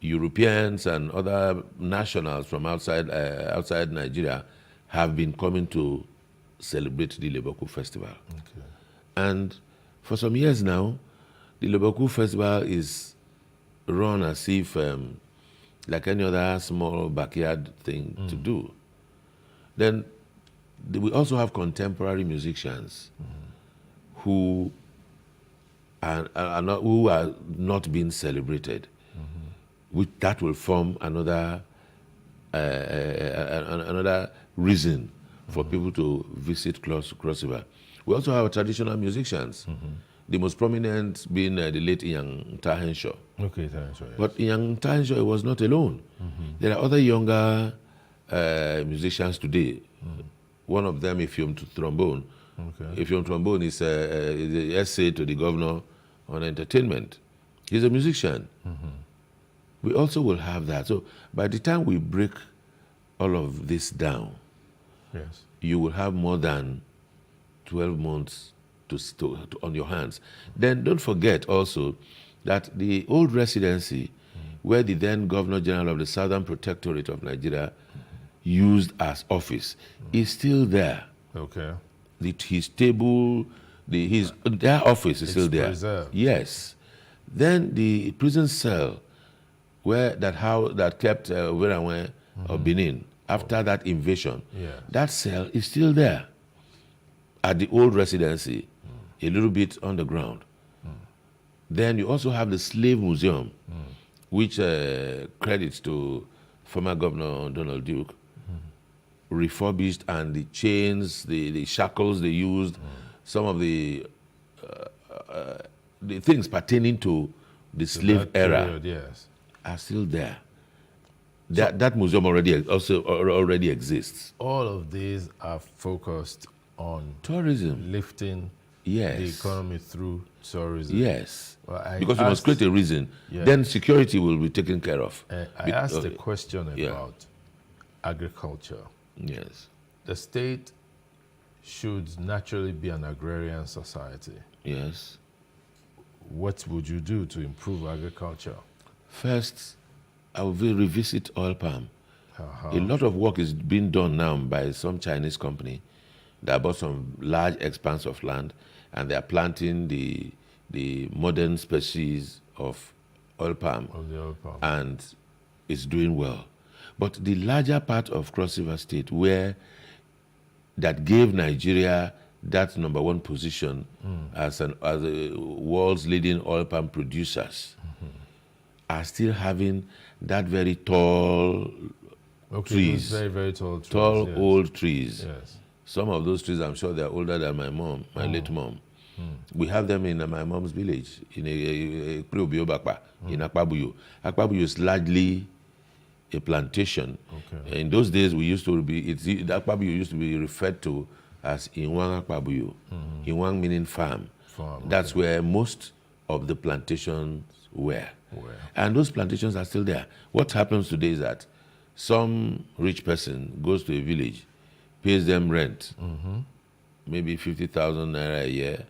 Europeans and other nationals from outside Nigeria have been coming to celebrate the Liboku Festival. Okay. And for some years now, the Liboku Festival is run as if like any other small backyard thing to do. Then we also have contemporary musicians who are not being celebrated. That will form another reason for people to visit Cross River. We also have traditional musicians. The most prominent being the late Inyang Tahenshaw. Okay, Tahenshaw, yes. But Inyang Tahenshaw was not alone. There are other younger musicians today. One of them, Effiong Trombone. Okay. Effiong Trombone is an essay to the governor on entertainment. He's a musician. We also will have that. So by the time we break all of this down, yes, you will have more than 12 months on your hands. Then don't forget also that the old residency, where the then Governor General of the Southern Protectorate of Nigeria used as office, is still there. Okay. His table, their office is still there. Preserved. Yes. Then the prison cell, that kept Werawe of Benin after that invasion, that cell is still there at the old residency, a little bit underground. Then you also have the Slave Museum, which credits to former Governor Donald Duke. refurbished, and the chains, the shackles they used, some of the things pertaining to the slave era period, yes, are still there. That museum already exists. All of these are focused on tourism, lifting the economy through tourism. Yes, well, because you must create a reason. Yeah. Then security will be taken care of. I asked a question about agriculture. Yes. The state should naturally be an agrarian society. Yes. What would you do to improve agriculture? First, I will revisit oil palm. A lot of work is being done now by some Chinese company that bought some large expanse of land, and they are planting the modern species of oil palm, and it's doing well. But the larger part of Cross River State, that gave Nigeria that #1 position as a world's leading oil palm producers, are still having that very tall trees. Very, very tall trees. Tall, yes. old trees. Yes. Some of those trees, I'm sure they're older than my mom, my late mom. We have them in my mom's village, in in Akpabuyo. Akpabuyo is largely a plantation. In those days, Akpabuyo used to be referred to as Inwang Akpabuyo. Inwang meaning farm. That's where most of the plantations were. And those plantations are still there. What happens today is that some rich person goes to a village, pays them rent, maybe 50,000 naira a year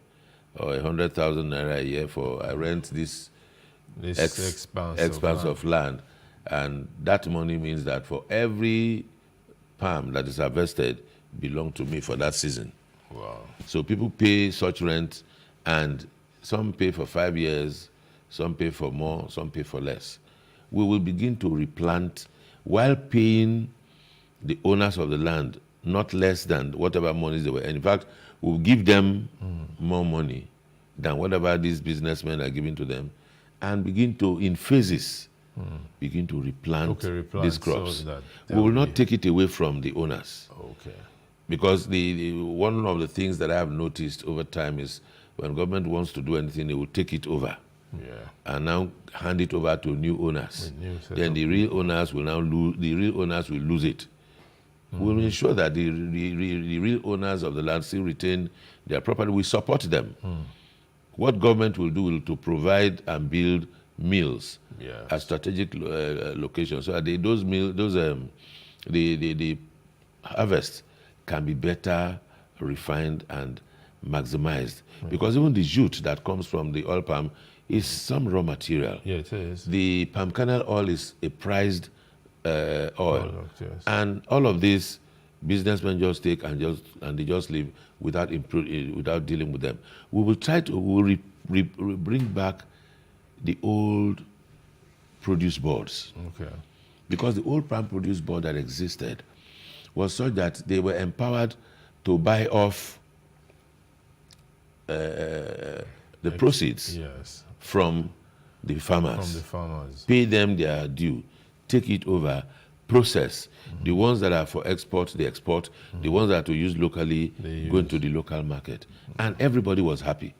or 100,000 naira a year for I rent this expanse of land. And that money means that for every palm that is harvested belong to me for that season. Wow. So people pay such rent, and some pay for 5 years, some pay for more, some pay for less. We will begin to replant while paying the owners of the land not less than whatever monies they were. And in fact, we'll give them more money than whatever these businessmen are giving to them, and begin to, in phases, begin to replant these crops. So we will not take it away from the owners. Okay. Because one of the things that I have noticed over time is when government wants to do anything, they will take it over. Yeah. And now hand it over to new owners. Then the real owners will lose it. We will ensure that the real owners of the land still retain their property. We support them. What government will do will to provide and build mills at strategic locations, so that the harvest can be better refined and maximized. Because even the jute that comes from the oil palm is some raw material. Yeah, it is. The palm kernel oil is a prized oil. Product, yes. And all of this, businessmen just take and they just leave without dealing with them. We will try to bring back the old produce boards. Okay. Because the old palm produce board that existed was such that they were empowered to buy off the proceeds from the farmers. Pay them their due, take it over, process. The ones that are for export, they export. The ones that are to use locally, go into the local market. And everybody was happy.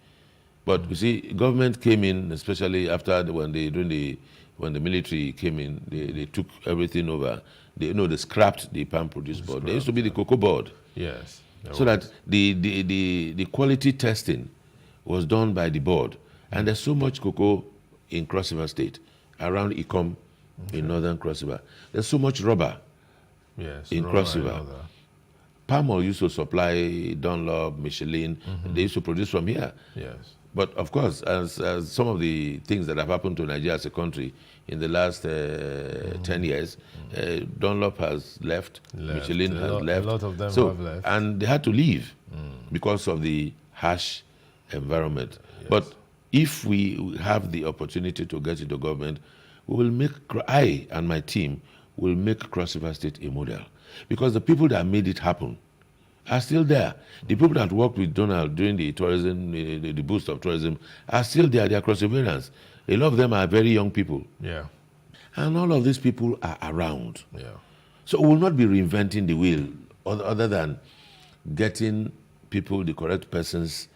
But you see, government came in, especially after when the military came in, they took everything over. They scrapped the palm produce board. There used to be the cocoa board. Yes. So that the quality testing was done by the board. And there's so much cocoa in Cross River State, around Ikom, in northern Cross River. There's so much rubber in Cross River. Palm oil used to supply Dunlop, Michelin. They used to produce from here. Yes. But of course, as some of the things that have happened to Nigeria as a country in the last 10 years, Dunlop has left, Michelin has left. A lot of them have left. And they had to leave because of the harsh environment. Yes. But if we have the opportunity to get into government, we will I and my team will make Cross River State a model. Because the people that made it happen are still there. The people that worked with Donald during the tourism, the boost of tourism, are still there. They are Cross Riverians. A lot of them are very young people. Yeah. And all of these people are around. Yeah. So we will not be reinventing the wheel other than getting people, the correct persons,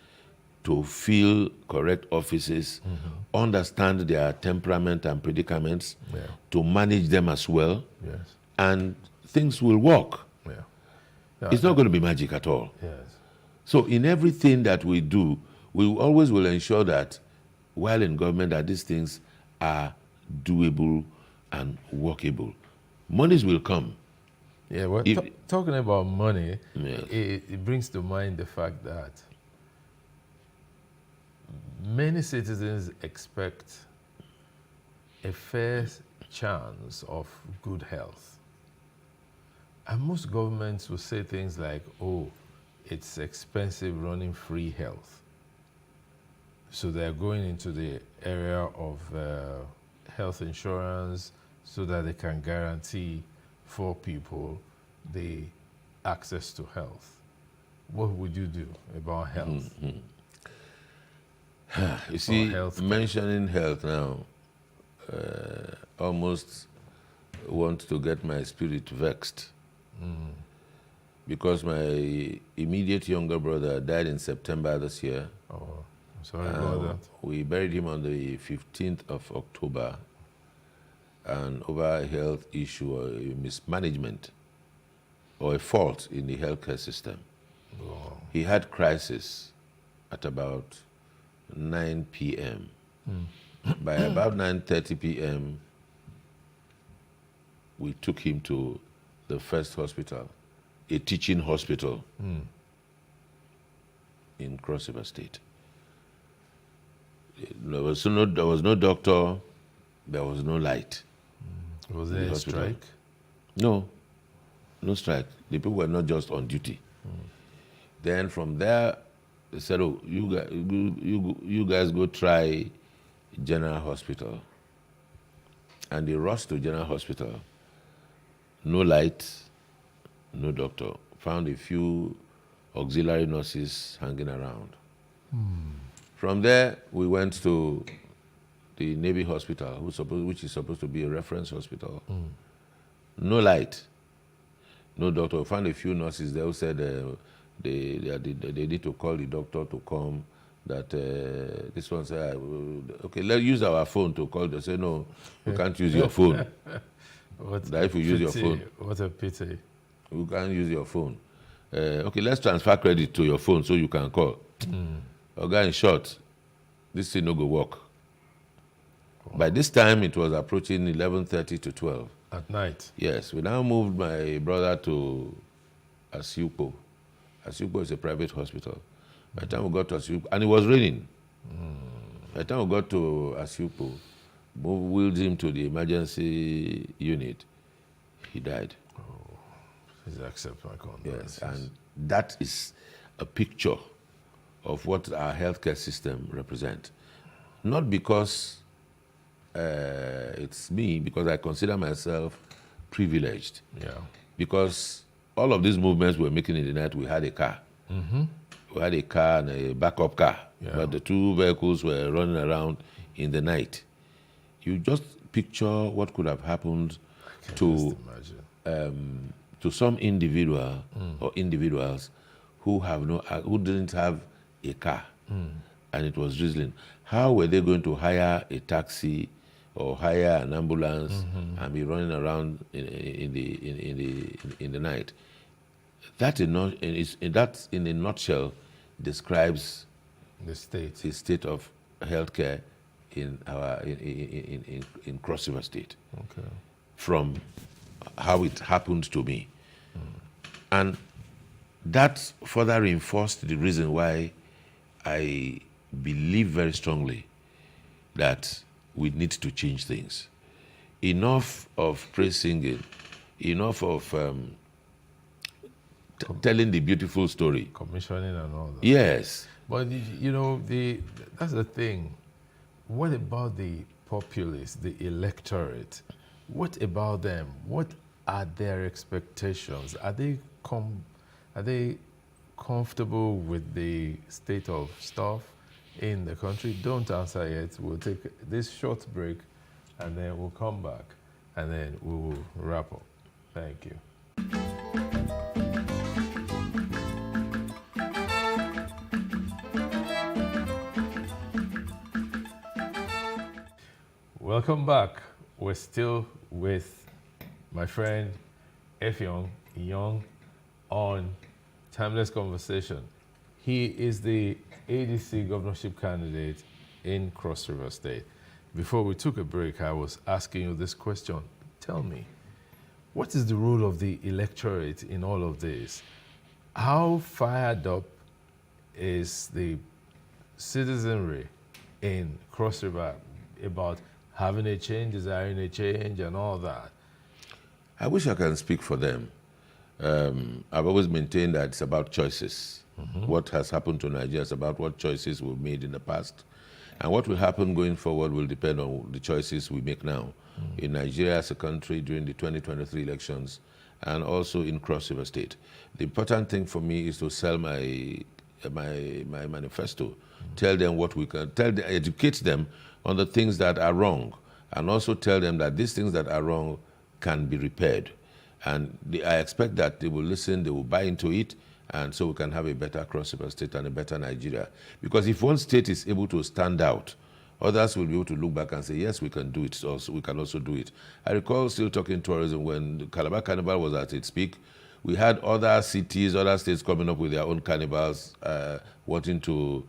to fill correct offices, understand their temperament and predicaments, to manage them as well, and things will work. It's not going to be magic at all. So in everything that we do, we always will ensure that while in government that these things are doable and workable. Monies will come. Yeah, well, talking about money, it brings to mind the fact that many citizens expect a fair chance of good health. And most governments will say things like, oh, it's expensive running free health. So they're going into the area of health insurance so that they can guarantee for people the access to health. What would you do about health? You see, mentioning health now almost want to get my spirit vexed. Because my immediate younger brother died in September this year. Oh, I'm sorry about that. We buried him on the 15th of October, and over a health issue or a mismanagement or a fault in the healthcare system. Oh. He had crisis at about 9 p.m. By about 9:30 p.m., we took him to the first hospital, a teaching hospital in Cross River State. There was no doctor, there was no light. Was there a strike? No, no strike. The people were not just on duty. Then from there, they said, oh, you guys go try General Hospital. And they rushed to General Hospital. No light, no doctor. Found a few auxiliary nurses hanging around. From there, we went to the Navy Hospital, which is supposed to be a reference hospital. No light, no doctor. We found a few nurses there who said they need to call the doctor to come. That this one said, okay, let's use our phone to call. They say, no, we can't use your phone. That if you use your phone. What a pity. You can't use your phone. Okay, let's transfer credit to your phone so you can call. Okay, in short, this thing no go work. By this time, it was approaching 11:30 to 12. At night? Yes. We now moved my brother to Asiupo. Asiupo is a private hospital. By the time we got to Asiupo, and it was raining. By the time we got to Asiupo, wheeled him to the emergency unit. He died. Oh, please accept my condolences. Yes, and that is a picture of what our healthcare system represents. Not because it's me, because I consider myself privileged. Yeah. Because all of these movements we're making in the night, we had a car. We had a car and a backup car. Yeah. But the two vehicles were running around in the night. You just picture what could have happened to some individual or individuals who didn't have a car, and it was drizzling. How were they going to hire a taxi or hire an ambulance and be running around in the night? That in a nutshell describes the state of healthcare in Cross River State. Okay. From how it happened to me. And that further reinforced the reason why I believe very strongly that we need to change things. Enough of praise singing, enough of telling the beautiful story. Commissioning and all that. Yes. But, you know, that's the thing. What about the populace, the electorate? What about them? What are their expectations? Are they comfortable with the state of stuff in the country? Don't answer yet. We'll take this short break and then we'll come back and then we will wrap up. Thank you. Welcome back. We're still with my friend Effiong Young on Timeless Conversation. He is the ADC governorship candidate in Cross River State. Before we took a break, I was asking you this question. Tell me, what is the role of the electorate in all of this? How fired up is the citizenry in Cross River about having a change, desiring a change, and all that? I wish I can speak for them. I've always maintained that it's about choices. What has happened to Nigeria is about what choices we've made in the past. And what will happen going forward will depend on the choices we make now in Nigeria as a country during the 2023 elections and also in Cross River State. The important thing for me is to sell my manifesto, tell them what we can, educate them on the things that are wrong, and also tell them that these things that are wrong can be repaired. And I expect that they will listen, they will buy into it, and so we can have a better Cross River State and a better Nigeria. Because if one state is able to stand out, others will be able to look back and say, yes, we can do it. Also, we can also do it. I recall still talking tourism when the Calabar Carnival was at its peak. We had other cities, other states coming up with their own carnivals, wanting to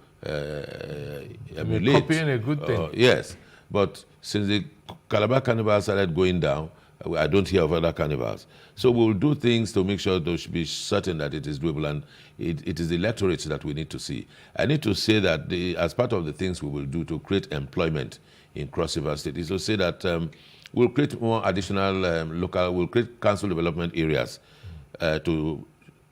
emulate. Copying a good thing. Yes. But since the Calabar Carnival started going down, I don't hear of other carnivals. So we'll do things to make sure to be certain that it is doable, and it is the electorate that we need to see. I need to say that as part of the things we will do to create employment in Cross River State is to say that we'll create more additional we'll create council development areas to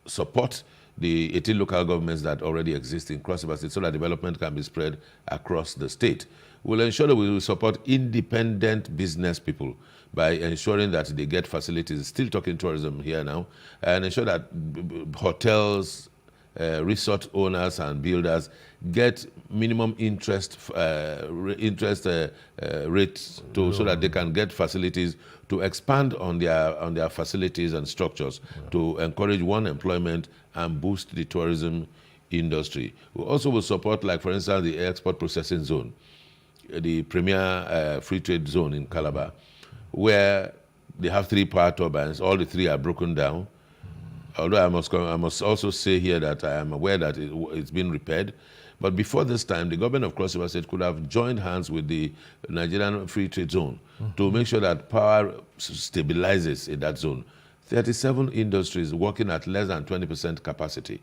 support the 18 local governments that already exist in Cross River State so that development can be spread across the state. We'll ensure that we will support independent business people by ensuring that they get facilities, still talking tourism here now, and ensure that hotels, resort owners and builders get minimum interest rates so that they can get facilities to expand on their facilities and structures to encourage employment and boost the tourism industry. We also will support, like for instance, the export processing zone, the premier free trade zone in Calabar, where they have 3 power turbines. All the 3 are broken down. Although I must also say here that I am aware that it's been repaired. But before this time, the government of Cross River State could have joined hands with the Nigerian Free Trade Zone to make sure that power stabilizes in that zone. 37 industries working at less than 20% capacity.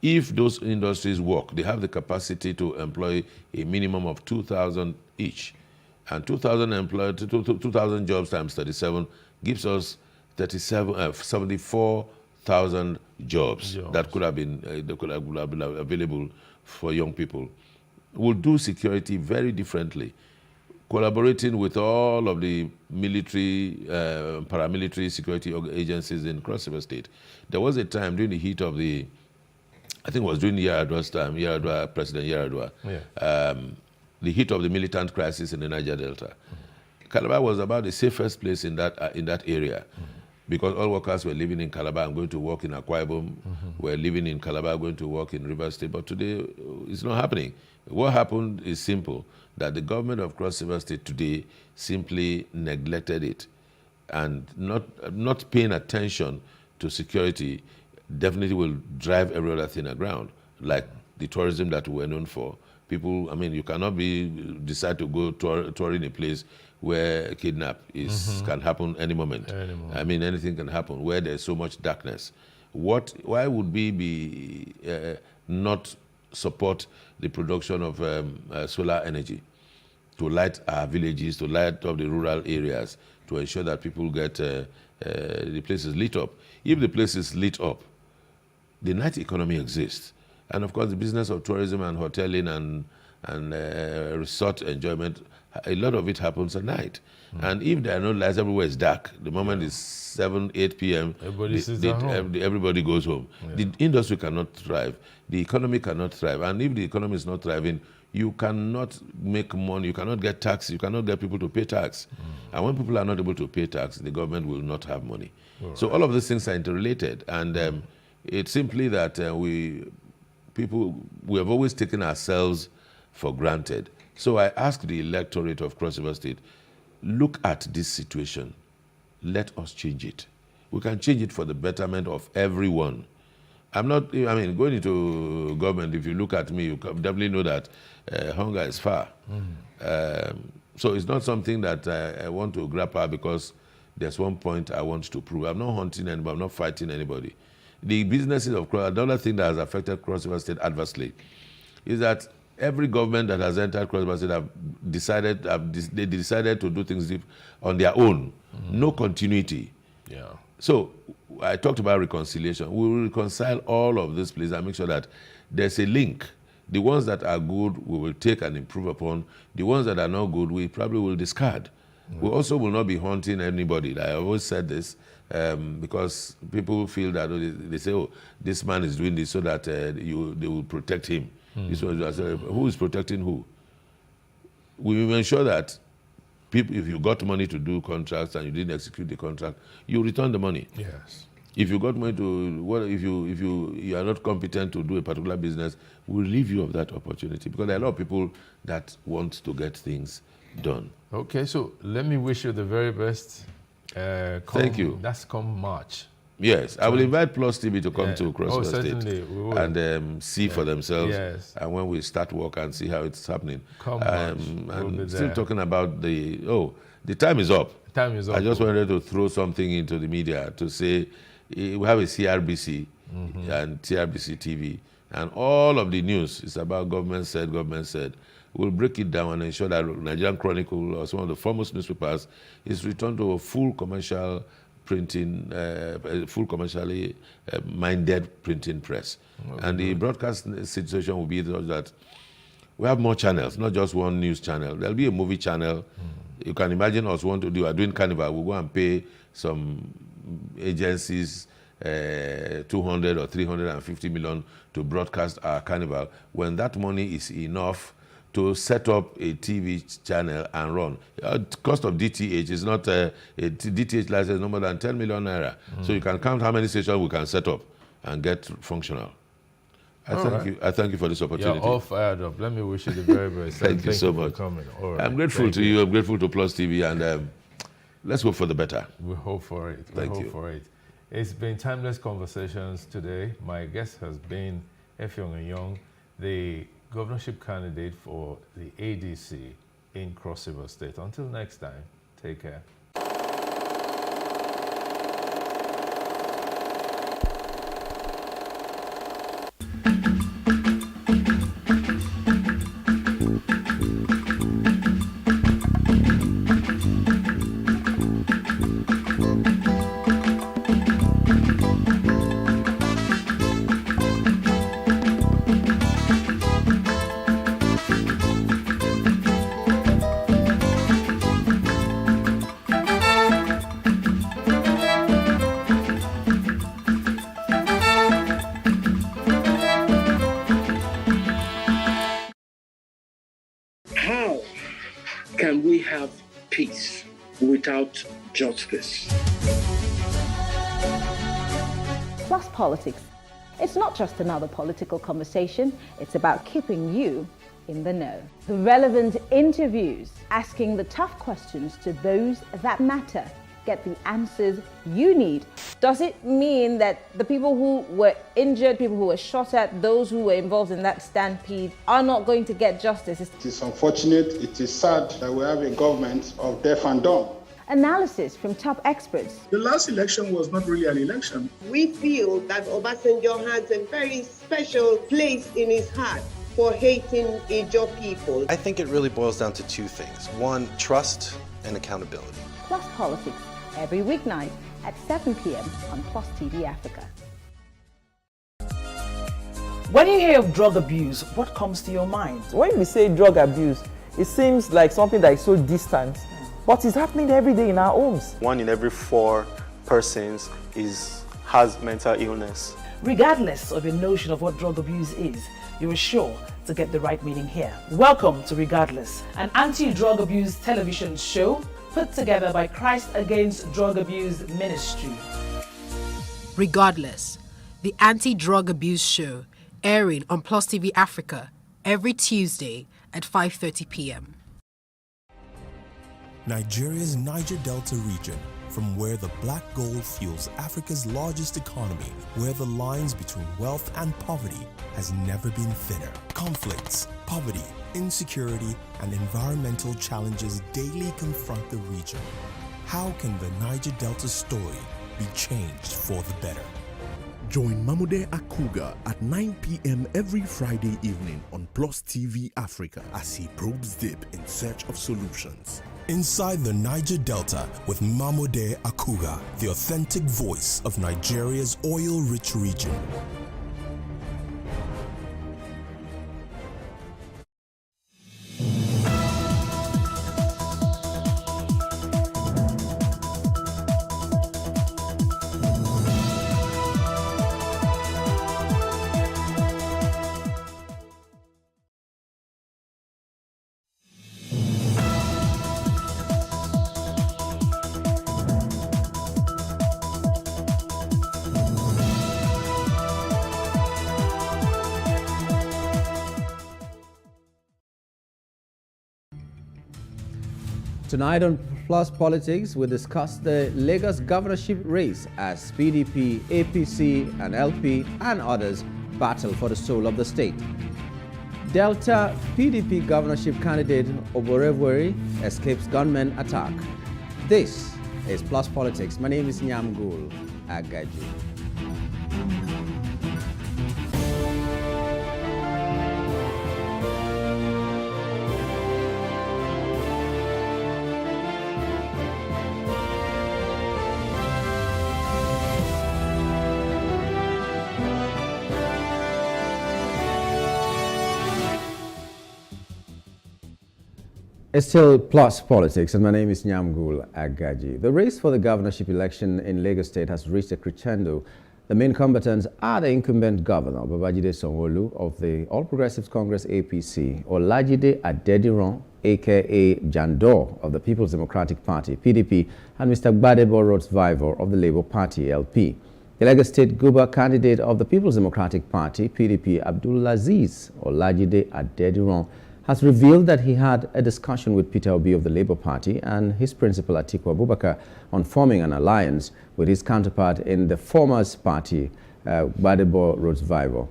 If those industries work, they have the capacity to employ a minimum of 2,000 each. And 2,000 jobs times 37 gives us 74,000 jobs that could have been available for young people. We'll do security very differently, collaborating with all of the military, paramilitary security agencies in Cross River State. There was a time during the heat of I think it was during Yar'Adua's time, President Yar'Adua, the heat of the militant crisis in the Niger Delta. Calabar was about the safest place in that area because all workers were living in Calabar and going to work in Akwa Ibom, were living in Calabar, going to work in River State. But today, it's not happening. What happened is simple, that the government of Cross River State today simply neglected it, and not paying attention to security definitely will drive every other thing aground, like the tourism that we're known for. People, I mean, you cannot decide to go touring a place where kidnap can happen any moment. I mean, anything can happen, where there's so much darkness. Why would we not support the production of solar energy to light our villages, to light up the rural areas, to ensure that people get the places lit up? If the place is lit up, the night economy exists. And of course, the business of tourism and hoteling and resort enjoyment, a lot of it happens at night. And if there are no lights, everywhere is dark. The moment it's 7, 8 p.m., everybody goes home. The industry cannot thrive. The economy cannot thrive. And if the economy is not thriving, you cannot make money, you cannot get tax, you cannot get people to pay tax. And when people are not able to pay tax, the government will not have money. So all of these things are interrelated. And it's simply that we have always taken ourselves for granted. So I ask the electorate of Cross River State, look at this situation. Let us change it. We can change it for the betterment of everyone. I'm not, I mean, going into government, if you look at me, you definitely know that hunger is far. So it's not something that I want to grapple because there's one point I want to prove. I'm not hunting anybody, I'm not fighting anybody. The businesses of another thing that has affected Cross River State adversely is that every government that has entered Cross River State they decided to do things on their own. No continuity. Yeah. So I talked about reconciliation. We will reconcile all of this, please, and make sure that there's a link. The ones that are good, we will take and improve upon. The ones that are not good, we probably will discard. We also will not be haunting anybody. I always said this because people feel that they say, oh, this man is doing this so that they will protect him. This one, who is protecting who? We will ensure that people, if you got money to do contracts and you didn't execute the contract, you return the money. Yes. If you got money to, if you are not competent to do a particular business, we'll leave you of that opportunity because there are a lot of people that want to get things done. Okay, so let me wish you the very best. Thank you. That's come March. Yes, I will invite Plus TV to come to Cross River State we will. and see for themselves. Yes. And when we start work and see how it's happening. Come March. I'm still talking about the time is up. Time is up. I just wanted to throw something into the media to say we have a CRBC and TRBC TV, and all of the news is about government said. We'll break it down and ensure that Nigerian Chronicle, or some of the foremost newspapers, is returned to a full commercial printing, full commercially minded printing press. And the broadcast situation will be that we have more channels, not just one news channel. There'll be a movie channel. You can imagine us doing Carnival. We'll go and pay some agencies 200 or 350 million to broadcast our Carnival. When that money is enough to set up a TV channel and run. Cost of DTH is not a DTH license no more than 10 million naira. So you can count how many stations we can set up and get functional. I thank you for this opportunity. You're all fired up. Let me wish you the very best. Thank you so much. For coming. All right. I'm grateful to you. I'm grateful to Plus TV, and let's hope for the better. We hope for it. Thank you. For it. It's been Timeless Conversations today. My guest has been Effiong Young, the governorship candidate for the ADC in Cross River State. Until next time, take care. Can we have peace without justice? Plus Politics. It's not just another political conversation, it's about keeping you in the know. The relevant interviews, asking the tough questions to those that matter. Get the answers you need. Does it mean that the people who were injured, people who were shot at, those who were involved in that stampede are not going to get justice? It is unfortunate, it is sad that we have a government of deaf and dumb. Analysis from top experts. The last election was not really an election. We feel that Obasanjo has a very special place in his heart for hating Ijaw people. I think it really boils down to two things. One, trust and accountability. Plus Politics, every weeknight at 7 p.m. on Plus TV Africa. When you hear of drug abuse, what comes to your mind? When we say drug abuse, it seems like something that is so distant, but it's happening every day in our homes. 1 in every 4 persons has mental illness. Regardless of your notion of what drug abuse is, you are sure to get the right meaning here. Welcome to Regardless, an anti-drug abuse television show put together by Christ Against Drug Abuse Ministry. Regardless, the anti-drug abuse show airing on PlusTvAfrica every Tuesday at 5:30 p.m. Nigeria's Niger Delta region, from where the black gold fuels Africa's largest economy, where the lines between wealth and poverty has never been thinner. Conflicts, poverty, insecurity, and environmental challenges daily confront the region. How can the Niger Delta story be changed for the better? Join Mamude Akuga at 9 p.m. every Friday evening on PlusTvAfrica as he probes deep in search of solutions. Inside the Niger Delta with Mamude Akuga, the authentic voice of Nigeria's oil-rich region. Tonight on Plus Politics, we discuss the Lagos governorship race as PDP, APC, and LP and others battle for the soul of the state. Delta PDP governorship candidate Oborevwori escapes gunmen attack. This is Plus Politics. My name is Nyamgul Agaji. It's still Plus Politics, and my name is Nyamgul Agaji. The race for the governorship election in Lagos State has reached a crescendo. The main combatants are the incumbent governor, Babajide Sanwo-Olu of the All Progressives Congress APC, Olajide Adediran, aka Jandor of the People's Democratic Party PDP, and Mr. Gbadebo Rotsvivor of the Labour Party LP. The Lagos State Guber candidate of the People's Democratic Party PDP, Abdulaziz Olajide Adediran, has revealed that he had a discussion with Peter Obi of the Labour Party and his principal Atiku Abubakar on forming an alliance with his counterpart in the former's party, Gbadebo Rotsvivor.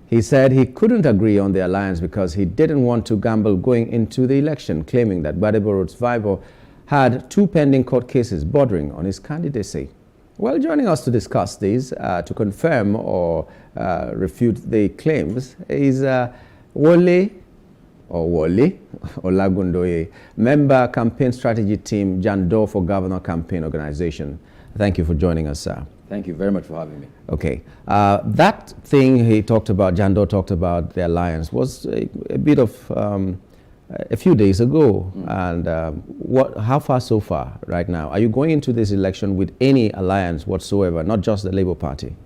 He said he couldn't agree on the alliance because he didn't want to gamble going into the election, claiming that Gbadebo Rotsvivor had 2 pending court cases bordering on his candidacy. Well, joining us to discuss these, to confirm or refute the claims, is Wole Olagundoye, member campaign strategy team, Jandor for Governor Campaign Organization. Thank you for joining us, sir. Thank you very much for having me. Okay. That thing he talked about, Jandor talked about the alliance, was a bit of a few days ago. And how far so far right now? Are you going into this election with any alliance whatsoever, not just the Labour Party?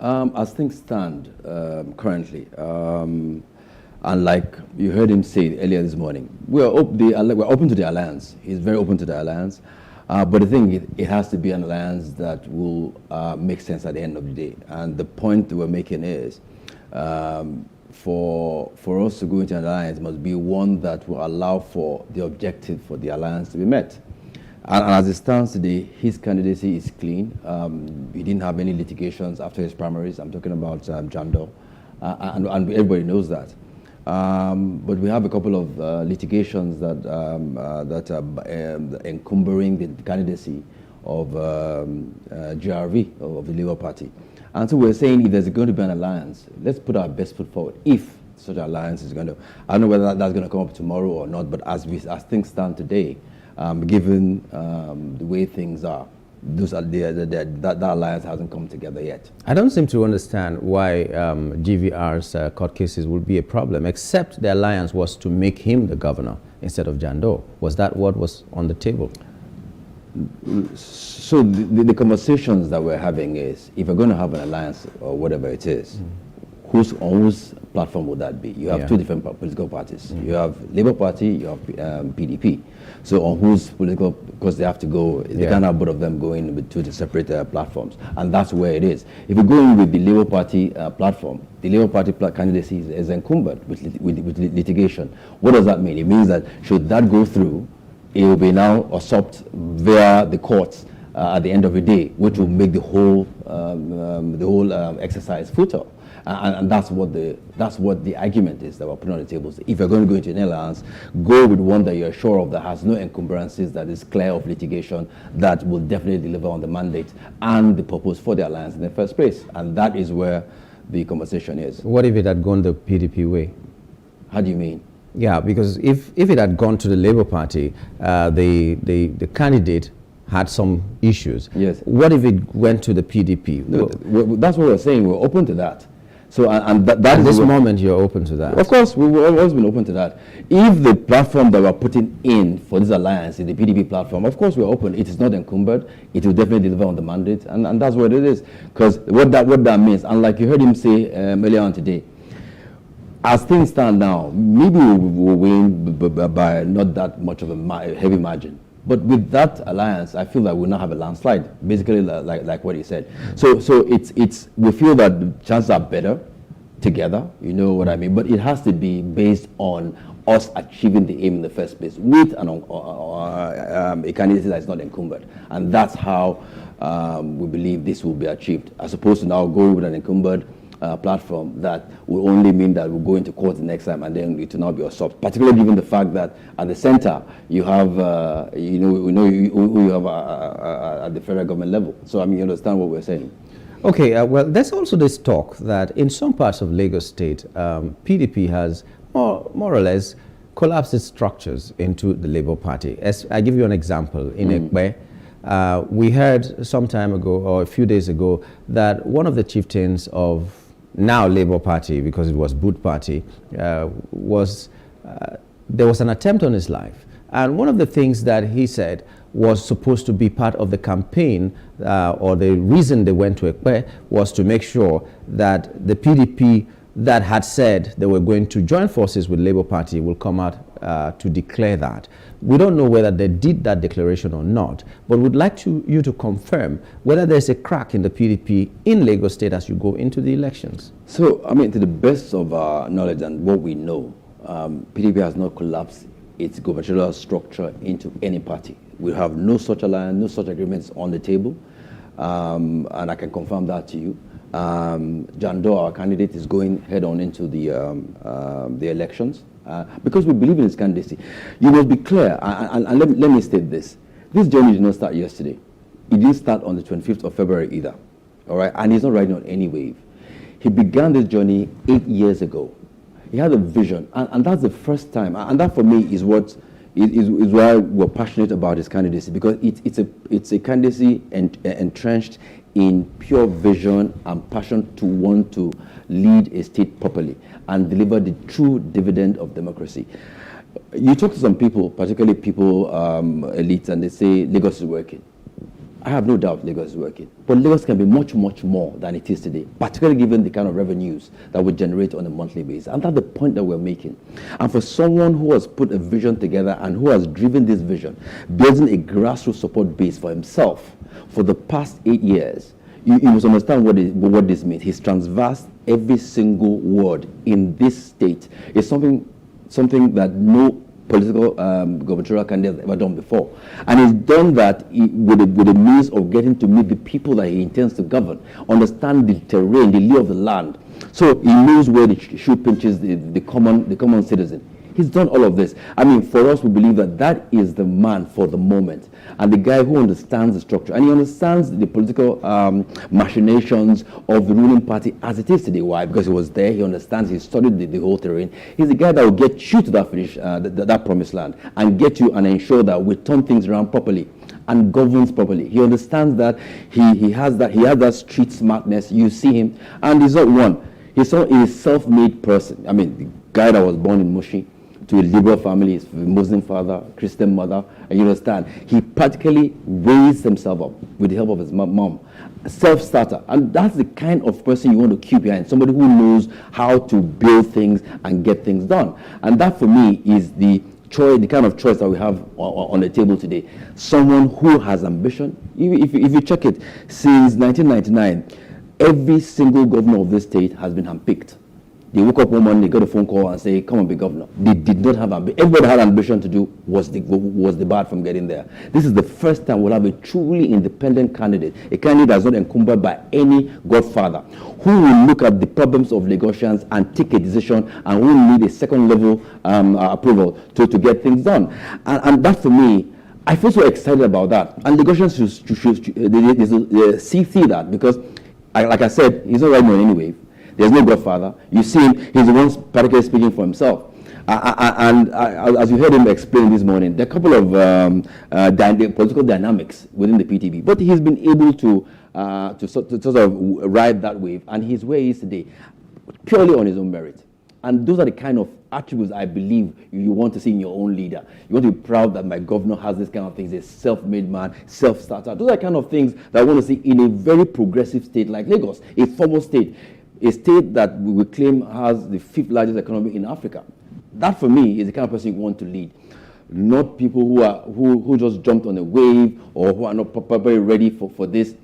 As things stand currently, and like you heard him say earlier this morning, we're open to the alliance. He's very open to the alliance. But the thing, it has to be an alliance that will make sense at the end of the day. And the point that we're making is, for us to go into an alliance, it must be one that will allow for the objective for the alliance to be met. And as it stands today, his candidacy is clean. He didn't have any litigations after his primaries. I'm talking about Jandor, and everybody knows that. But we have a couple of litigations that are encumbering the candidacy of GRV, of the Labour Party. And so we're saying if there's going to be an alliance, let's put our best foot forward. If such an alliance is going to, I don't know whether that's going to come up tomorrow or not, but as things stand today, given the way things are, that alliance hasn't come together yet. I don't seem to understand why GVR's court cases would be a problem, except the alliance was to make him the governor instead of Jandor. Was that what was on the table? So the conversations that we're having is, if we're going to have an alliance or whatever it is, on whose platform would that be? You have two different political parties. You have Labour Party, you have PDP. So on whose political, because they have to go, they can't have both of them going with two separate platforms. And that's where it is. If you go in with the Labour Party platform, the Labour Party candidacy is encumbered with litigation. What does that mean? It means that should that go through, it will be now usurped via the courts at the end of the day, which will make the whole exercise futile. And that's what the argument is that we're putting on the table. So if you're going to go into an alliance, go with one that you're sure of, that has no encumbrances, that is clear of litigation, that will definitely deliver on the mandate and the purpose for the alliance in the first place. And that is where the conversation is. What if it had gone the PDP way? How do you mean? Yeah, because if it had gone to the Labour Party, the candidate had some issues. Yes. What if it went to the PDP? No, that's what we're saying. We're open to that. So, and that at this moment, you're open to that? Of course, we've always been open to that. If the platform that we're putting in for this alliance is the PDP platform, of course we're open. It is not encumbered. It will definitely deliver on the mandate, and that's what it is. Because what that means, and like you heard him say earlier on today, as things stand now, maybe we'll win by not that much of a heavy margin. But with that alliance, I feel that we'll not have a landslide, basically like what he said. So we feel that the chances are better together, you know what I mean? But it has to be based on us achieving the aim in the first place with a candidate that is not encumbered. And that's how we believe this will be achieved, as opposed to now going with an encumbered platform that will only mean that we'll go into court the next time and then it will now be usurped. Particularly given the fact that at the center you have, who you have at the federal government level. So I mean, you understand what we're saying. Okay, well, there's also this talk that in some parts of Lagos State, PDP has more or less collapsed its structures into the Labour Party. As I give you an example, in Ekpe, we heard some time ago, or a few days ago, that one of the chieftains of now Labour Party, because it was Boot Party, there was an attempt on his life. And one of the things that he said was supposed to be part of the campaign, or the reason they went to Ekpe, was to make sure that the PDP that had said they were going to join forces with Labour Party will come out to declare that. We don't know whether they did that declaration or not, but we'd like you to confirm whether there's a crack in the PDP in Lagos State as you go into the elections. So, I mean, to the best of our knowledge and what we know, PDP has not collapsed its gubernatorial structure into any party. We have no such alliance, no such agreements on the table, and I can confirm that to you. Jando, our candidate, is going head on into the elections because we believe in his candidacy. You must be clear, and let me state this. This journey did not start yesterday. It didn't start on the 25th of February either, all right? And he's not riding on any wave. He began this journey 8 years ago. He had a vision, and that's the first time, and that for me is what is why we're passionate about his candidacy, because it's a candidacy entrenched in pure vision and passion to want to lead a state properly and deliver the true dividend of democracy. You talk to some people, particularly people, elites, and they say Lagos is working. I have no doubt Lagos is working. But Lagos can be much, much more than it is today, particularly given the kind of revenues that we generate on a monthly basis. And that's the point that we're making. And for someone who has put a vision together and who has driven this vision, building a grassroots support base for himself for the past 8 years, you must understand what this means. He's transversed every single word in this state. It's something that no political gubernatorial candidate has ever done before. And he's done that with a means of getting to meet the people that he intends to govern, understand the terrain, the lay of the land. So he knows where the shoe pinches the common citizen. He's done all of this. I mean, for us, we believe that is the man for the moment, and the guy who understands the structure, and he understands the political machinations of the ruling party as it is today. Why? Because he was there, he understands, he studied the whole terrain. He's the guy that will get you to that finish, that promised land, and get you and ensure that we turn things around properly and governs properly. He understands that he has that street smartness. You see him, and he's not one. He's a self-made person. I mean, the guy that was born in Mushi, to a liberal family, his Muslim father, Christian mother, and you understand, he practically raised himself up with the help of his mom, self-starter. And that's the kind of person you want to keep behind, somebody who knows how to build things and get things done. And that for me is the kind of choice that we have on the table today. Someone who has ambition. If you check it, since 1999, every single governor of this state has been handpicked. They woke up one morning, they got a phone call and say, come and be governor. They did not have ambition. Everybody had ambition to do was debarred from getting there. This is the first time we'll have a truly independent candidate, a candidate that's not encumbered by any godfather, who will look at the problems of Lagosians and take a decision, and who will need a second level approval to get things done. And that, for me, I feel so excited about that. And Lagosians should see that, because, like I said, he's not riding on any wave. There's no godfather. You see him, he's the one particularly speaking for himself. As you heard him explain this morning, there are a couple of political dynamics within the PTB, but he's been able to sort of ride that wave, and he's where he is today, purely on his own merit. And those are the kind of attributes I believe you want to see in your own leader. You want to be proud that my governor has this kind of things, a self-made man, self-starter. Those are the kind of things that I want to see in a very progressive state like Lagos, a formal state. A state that we will claim has the 5th largest economy in Africa. That, for me, is the kind of person you want to lead. Not people who just jumped on a wave, or who are not properly ready for this.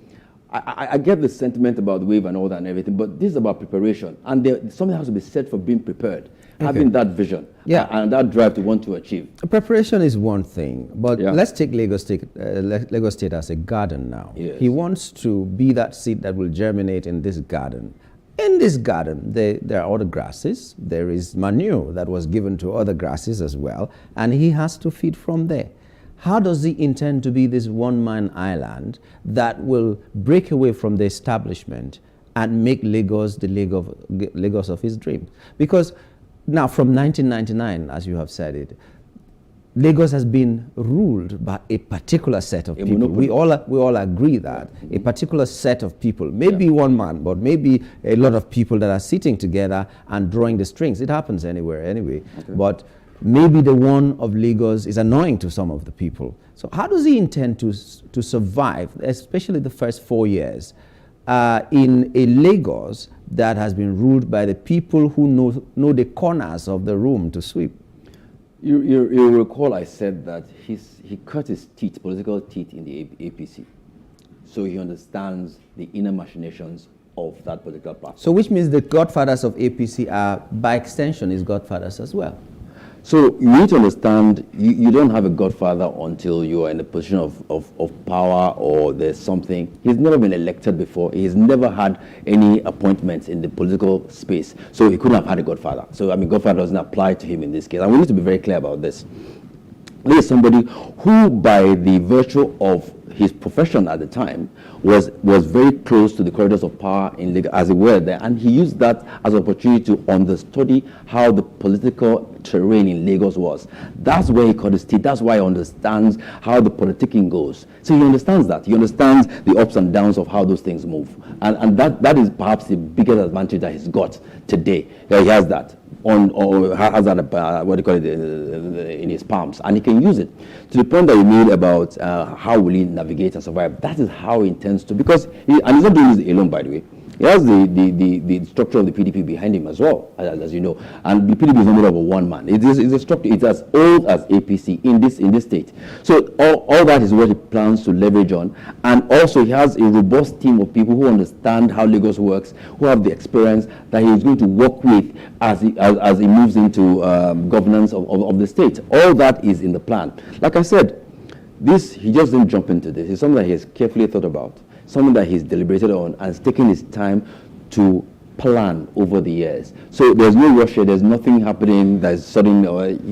I get the sentiment about the wave and all that and everything, but this is about preparation. And something has to be said for being prepared, having that vision, and that drive to want to achieve. Preparation is one thing, but let's take Lagos State as a garden now. Yes. He wants to be that seed that will germinate in this garden. In this garden, there are other grasses. There is manure that was given to other grasses as well, and he has to feed from there. How does he intend to be this one-man island that will break away from the establishment and make Lagos the Lagos of his dream? Because now, from 1999, as you have said it, Lagos has been ruled by a particular set of people. We all agree that a particular set of people, maybe one man, but maybe a lot of people that are sitting together and drawing the strings. It happens anywhere anyway. Okay. But maybe the one of Lagos is annoying to some of the people. So how does he intend to survive, especially the first 4 years, in a Lagos that has been ruled by the people who know the corners of the room to sweep? You recall I said that he cut his teeth, political teeth, in the APC. So he understands the inner machinations of that political party. So which means the godfathers of APC are, by extension, his godfathers as well. So you need to understand, you don't have a godfather until you are in a position of power, or there's something. He's never been elected before. He's never had any appointments in the political space. So he couldn't have had a godfather. So, I mean, godfather doesn't apply to him in this case. And we need to be very clear about this. There is somebody who, by the virtue of his profession at the time, was very close to the corridors of power in Lagos, as it were there, and he used that as an opportunity to understudy how the political terrain in Lagos was. That's where he cut his teeth. That's why he understands how the politicking goes. So he understands that. He understands the ups and downs of how those things move. And that is perhaps the biggest advantage that he's got today. That he has that. Has that, what do you call it, in his palms, and he can use it to the point that you made about how will he navigate and survive. That is how he intends to, because and he's not doing this alone, by the way. He has the structure of the PDP behind him as well, as you know. And the PDP is not made up of one man. It's a structure. It's as old as APC in this state. So all that is what he plans to leverage on. And also he has a robust team of people who understand how Lagos works, who have the experience that he is going to work with as he moves into governance of the state. All that is in the plan. Like I said, he just didn't jump into this. It's something that he has carefully thought about, something that he's deliberated on and has taken his time to plan over the years. So there's no rush here. There's nothing happening that's sudden.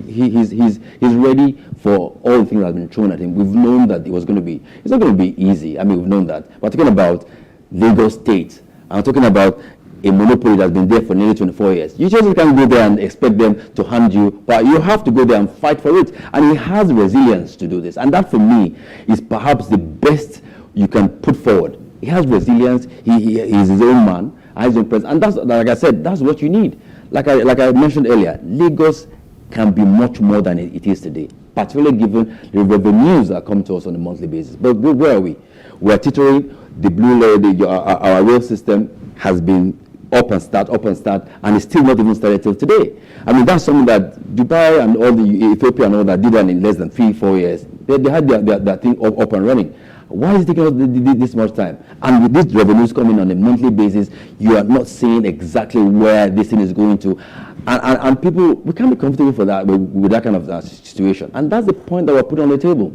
He's ready for all the things that have been thrown at him. We've known that it's not going to be easy. I mean, we've known that. We're talking about Lagos State. I'm talking about a monopoly that's been there for nearly 24 years. You just can't go there and expect them to hand you, but you have to go there and fight for it. And he has resilience to do this. And that, for me, is perhaps the best you can put forward. He has resilience. He is his own man, his own president, and that's, like I said, that's what you need. Like I mentioned earlier, Lagos can be much more than it is today, particularly given the revenues that come to us on a monthly basis. But where are we? We're teetering. The blue our rail system has been up and start, and it's still not even started till today. I mean, that's something that Dubai and all the Ethiopia and all that did that in less than 3-4 years. They had their thing up and running. Why is it taking us this much time? And with these revenues coming on a monthly basis, you are not seeing exactly where this thing is going to. And people, we can't be comfortable for that with that kind of situation. And that's the point that we're putting on the table.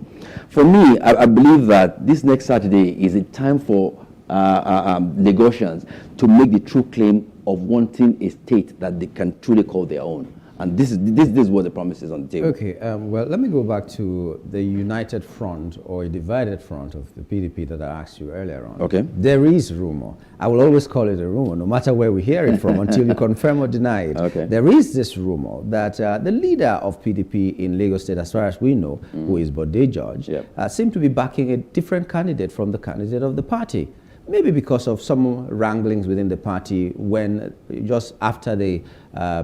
For me, I believe that this next Saturday is a time for Lagosians to make the true claim of wanting a state that they can truly call their own. And this is what the promise is on the table. Okay, well, let me go back to the united front or a divided front of the PDP that I asked you earlier on. Okay. There is rumor. I will always call it a rumor, no matter where we hear it from, until you confirm or deny it. Okay. There is this rumor that the leader of PDP in Lagos State, as far as we know, who is Bode George, seemed to be backing a different candidate from the candidate of the party. Maybe because of some wranglings within the party when just after the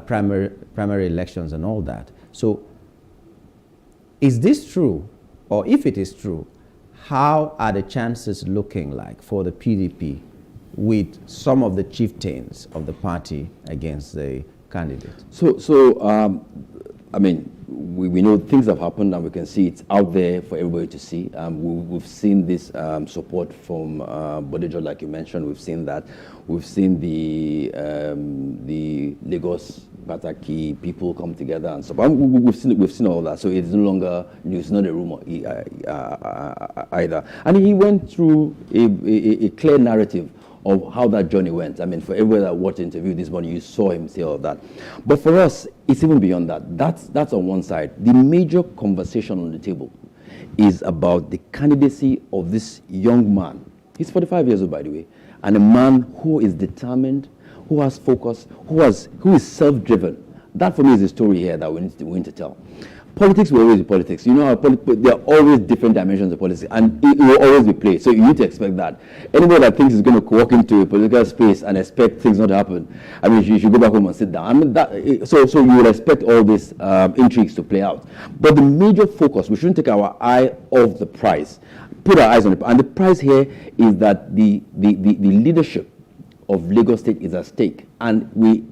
primary elections and all that. So is this true? Or if it is true, how are the chances looking like for the PDP with some of the chieftains of the party against the candidate? I mean, we know things have happened and we can see it's out there for everybody to see. We've seen this support from Bode George, like you mentioned. We've seen that. We've seen the Lagos Bataki people come together and so on. We've seen all that. So it's no longer news, not a rumor either. And he went through a clear narrative of how that journey went. I mean, for everybody that watched the interview this morning, you saw him say all that. But for us, it's even beyond that. That's on one side. The major conversation on the table is about the candidacy of this young man. He's 45 years old, by the way, and a man who is determined, who has focus, who is self-driven. That, for me, is the story here that we need to tell. Politics will always be politics. You know, there are always different dimensions of politics, and it will always be played. So you need to expect that. Anybody that thinks is going to walk into a political space and expect things not to happen, I mean, you should go back home and sit down. I mean, so you will expect all these intrigues to play out. But the major focus, we shouldn't take our eye off the prize. Put our eyes on it. And the prize here is that the leadership of Lagos State is at stake, and we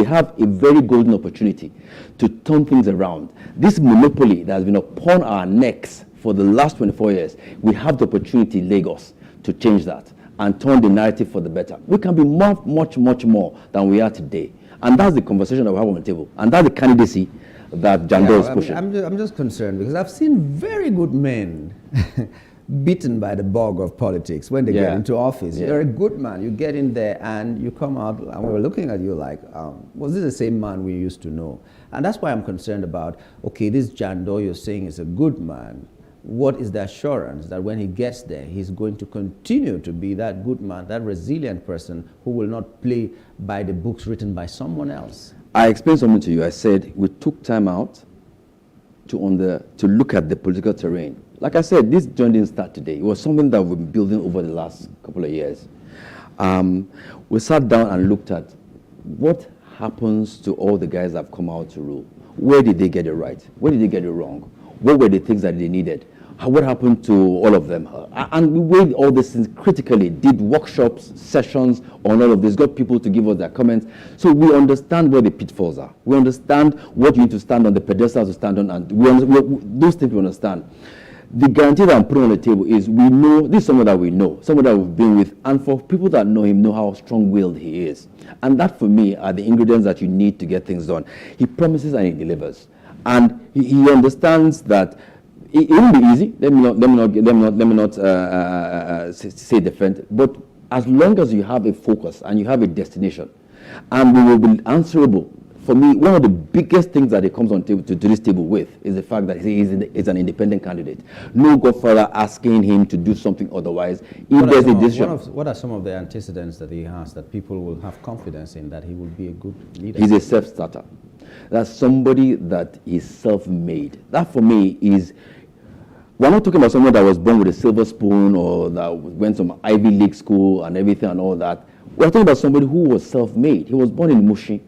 have a very golden opportunity to turn things around. This monopoly that has been upon our necks for the last 24 years, we have the opportunity in Lagos to change that and turn the narrative for the better. We can be much more than we are today, and that's the conversation that we have on the table, and that's the candidacy that Jando is pushing. I'm just concerned because I've seen very good men beaten by the bog of politics when they get into office. You're a good man. You get in there and you come out and we're looking at you like, was this the same man we used to know? And that's why I'm concerned about, okay, this Jando you're saying is a good man. What is the assurance that when he gets there, he's going to continue to be that good man, that resilient person who will not play by the books written by someone else? I explained something to you. I said we took time out to look at the political terrain. Like I said, this journey didn't start today. It was something that we've been building over the last couple of years. We sat down and looked at what happens to all the guys that have come out to rule. Where did they get it right? Where did they get it wrong? What were the things that they needed? What happened to all of them? And we weighed all these things critically, did workshops, sessions on all of this, got people to give us their comments. So we understand where the pitfalls are. We understand what you need to stand on, the pedestals to stand on, and those things we understand. The guarantee that I'm putting on the table is we know, this is someone that we know, someone that we've been with, and for people that know him, know how strong-willed he is. And that, for me, are the ingredients that you need to get things done. He promises and he delivers. And he understands that it won't be easy. Let me not say different. But as long as you have a focus and you have a destination, and we will be answerable. For me, one of the biggest things that he comes on to this table with is the fact that he is an independent candidate. No godfather asking him to do something otherwise. If there's a decision. What are some of the antecedents that he has that people will have confidence in that he will be a good leader? He's a self-starter. That's somebody that is self-made. That, for me, is... We're not talking about someone that was born with a silver spoon or that went to Ivy League school and everything and all that. We're talking about somebody who was self-made. He was born in Mushi.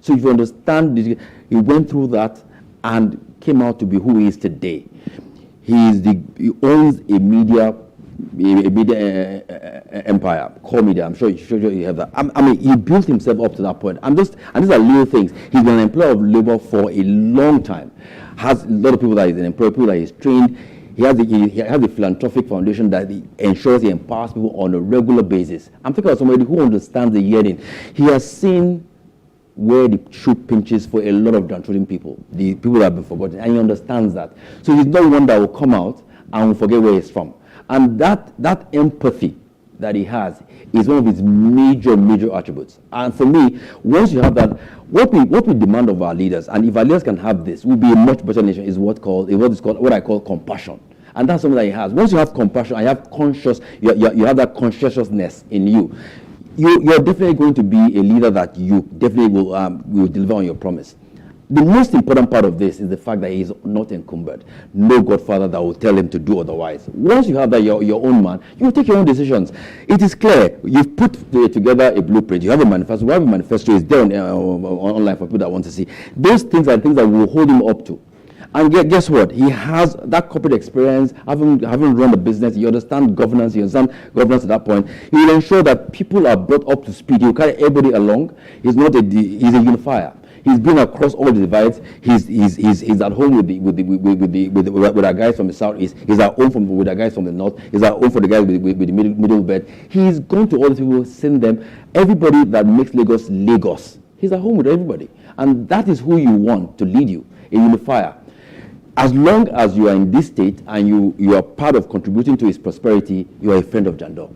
So if you understand, he went through that and came out to be who he is today. He owns a media empire, core media. I'm sure you have that. I mean, he built himself up to that point. And these are little things. He's been an employer of labor for a long time. Has a lot of people that he's an employer, people that he's trained. He has a philanthropic foundation that ensures he empowers people on a regular basis. I'm thinking of somebody who understands the yearning. He has seen where the shoe pinches for a lot of downtrodden people, the people that have been forgotten, and he understands that. So he's not one that will come out and will forget where he's from. And that empathy that he has is one of his major attributes. And for me, once you have that, what we demand of our leaders, and if our leaders can have this, we'll be a much better nation, is what I call compassion. And that's something that he has. Once you have compassion, and you have you have that conscientiousness in you, you're definitely going to be a leader that you definitely will deliver on your promise. The most important part of this is the fact that he is not encumbered. No godfather that will tell him to do otherwise. Once you have that, your own man, you will take your own decisions. It is clear. You've put together a blueprint. You have a manifesto. We have a manifesto. It's there online for people that want to see. Those things are things that will hold him up to. And guess what? He has that corporate experience, having run the business. He understands governance. He understands governance at that point. He will ensure that people are brought up to speed. He will carry everybody along. He's a unifier. He's been across all the divides. He's at home with our guys from the southeast. He's at home with our guys from the north. He's at home for the guys with the middle belt. He's gone to all these people, send them. Everybody that makes Lagos, Lagos. He's at home with everybody. And that is who you want to lead you, a unifier. As long as you are in this state and you are part of contributing to his prosperity, you are a friend of Jandor.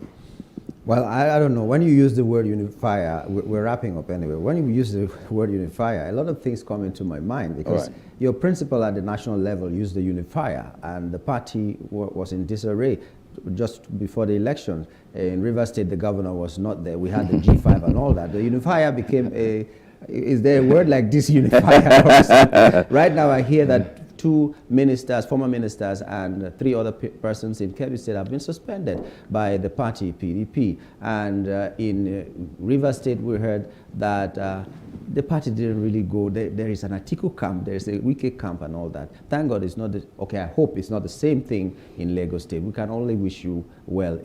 Well, I don't know. When you use the word unifier, we're wrapping up anyway. When you use the word unifier, a lot of things come into my mind because your principal at the national level used the unifier, and the party was in disarray just before the election. In Rivers State, the governor was not there. We had the G5 and all that. The unifier became a... Is there a word like disunifier? Right now, I hear that 2 ministers, former ministers, and 3 other persons in Kebbi State have been suspended by the party, PDP. And in Rivers State, we heard that the party didn't really go. There is an Atiku camp, there is a Wike camp and all that. Thank God it's not, I hope it's not the same thing in Lagos State. We can only wish you well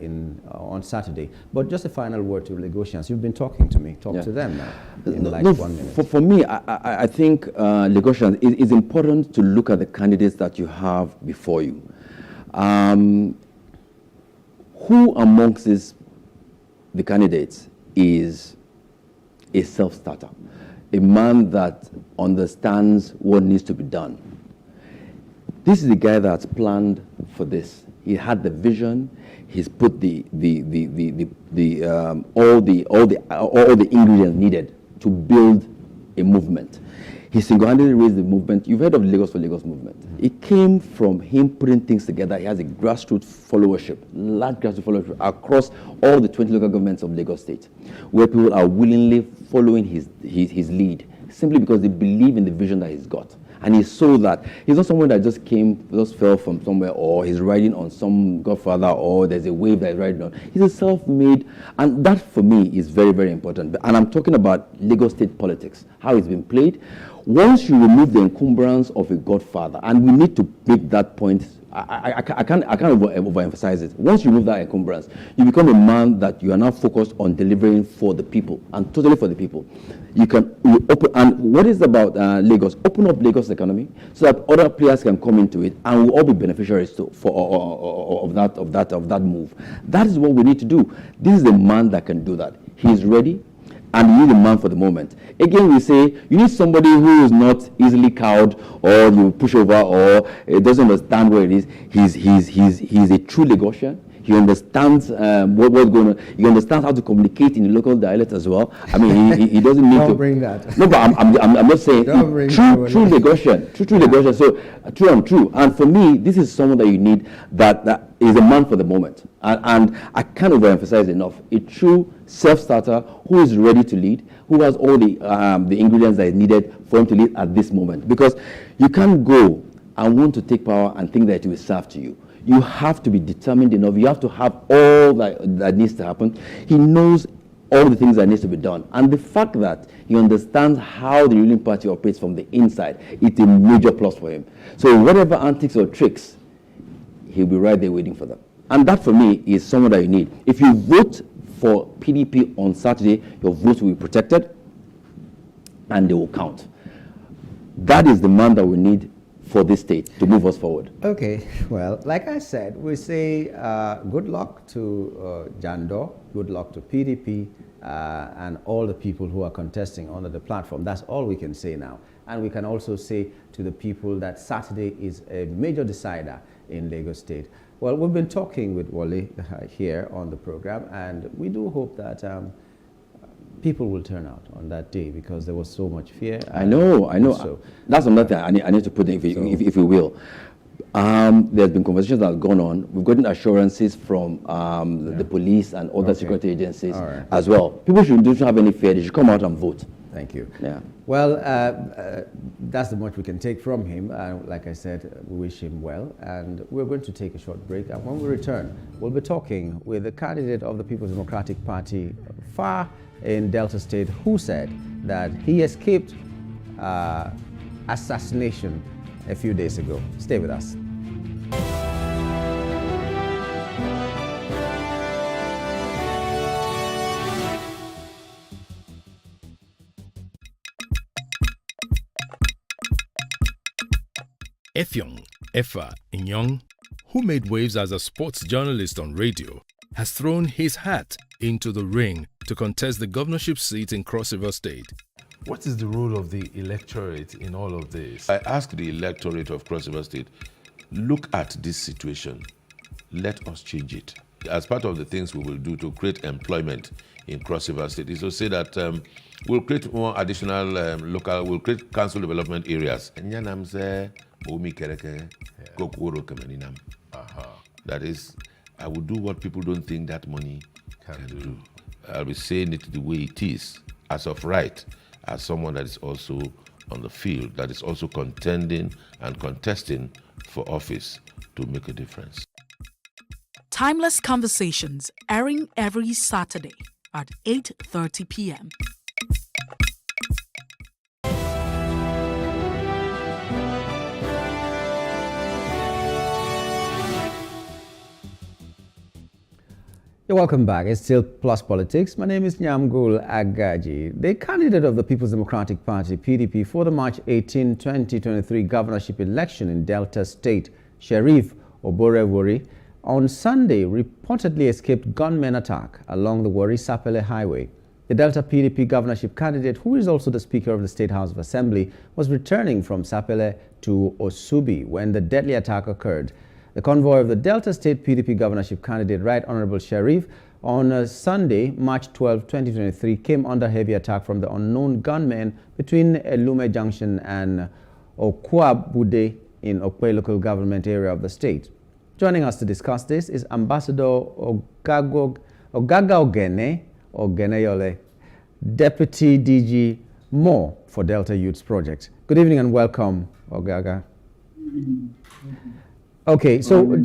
on Saturday. But just a final word to Lagosians. You've been talking to me. Talk to them now in 1 minute. For me, I think Lagosians, it's important to look at the candidates that you have before you. Who amongst the candidates is a self-starter? A man that understands what needs to be done. This is the guy that's planned for this. He had the vision. He's put all the ingredients needed to build a movement. He single-handedly raised the movement. You've heard of Lagos for Lagos movement. It came from him putting things together. He has a grassroots followership, large grassroots followership across all the 20 local governments of Lagos State, where people are willingly following his lead, simply because they believe in the vision that he's got. And he saw that he's not someone that just fell from somewhere, or he's riding on some godfather, or there's a wave that he's riding on. He's a self-made, and that for me is very, very important. And I'm talking about Lagos State politics, how it's been played. Once you remove the encumbrance of a godfather, and we need to make that point, I can't overemphasize it. Once you remove that encumbrance, you become a man that you are now focused on delivering for the people, and totally for the people. You open, and what is about Lagos? Open up Lagos economy so that other players can come into it, and we'll all be beneficiaries of that move. That is what we need to do. This is the man that can do that. He is ready. And you need a man for the moment. Again, we say you need somebody who is not easily cowed, or you push over, or doesn't understand where it is. He's a true Lagosian. He understands what's going on. He understands how to communicate in the local dialect as well. I mean, he doesn't need Don't to bring that. No, but I'm not saying true Lagosian, true Lagosian. So true and true. And for me, this is someone that you need that is a man for the moment. And I can't overemphasize enough. A true self-starter who is ready to lead, who has all the ingredients that is needed for him to lead at this moment. Because you can't go and want to take power and think that it will serve to you. You have to be determined enough. You have to have all that needs to happen. He knows all the things that needs to be done. And the fact that he understands how the ruling party operates from the inside, it's a major plus for him. So whatever antics or tricks, he'll be right there waiting for them. And that for me is someone that you need. If you vote for PDP on Saturday, your votes will be protected and they will count. That is the man that we need for this state to move us forward? Okay, well, like I said, we say good luck to Jandor, good luck to PDP, and all the people who are contesting under the platform. That's all we can say now. And we can also say to the people that Saturday is a major decider in Lagos State. Well, we've been talking with Wale here on the program, and we do hope that people will turn out on that day because there was so much fear. I know. So, that's another thing I need to put in, if you will. There's been conversations that have gone on. We've gotten assurances from the police and other security agencies as well. People shouldn't have any fear. They should come out and vote. Thank you. Yeah. Well, that's the much we can take from him. Like I said, we wish him well. And we're going to take a short break. And when we return, we'll be talking with the candidate of the People's Democratic Party far in Delta State who said that he escaped assassination a few days ago. Stay with us. Effiong Efa Inyong, who made waves as a sports journalist on radio, has thrown his hat into the ring to contest the governorship seat in Cross River State. What is the role of the electorate in all of this? I ask the electorate of Cross River State, look at this situation. Let us change it. As part of the things we will do to create employment in Cross River State is to say that we'll create more additional we'll create council development areas. That is, I will do what people don't think that money can do. I'll be saying it the way it is, as of right, as someone that is also on the field, that is also contending and contesting for office to make a difference. Timeless Conversations, airing every Saturday at 8:30 p.m. You're welcome back. It's still Plus Politics. My name is Nyamgul Agaji. The candidate of the People's Democratic Party, PDP, for the March 18, 2023 governorship election in Delta State, Sheriff Oborevori, on Sunday reportedly escaped gunmen attack along the Warri-Sapele Highway. The Delta PDP governorship candidate, who is also the Speaker of the State House of Assembly, was returning from Sapele to Osubi when the deadly attack occurred. The convoy of the Delta State PDP governorship candidate, Right Honorable Sheriff, on Sunday, March 12, 2023, came under heavy attack from the unknown gunmen between Elume Junction and Okwabude in Okwe local government area of the state. Joining us to discuss this is Ambassador Ogaga Ogeneyole, Deputy DG More for Delta Youths Project. Good evening and welcome, Ogaga. Okay, so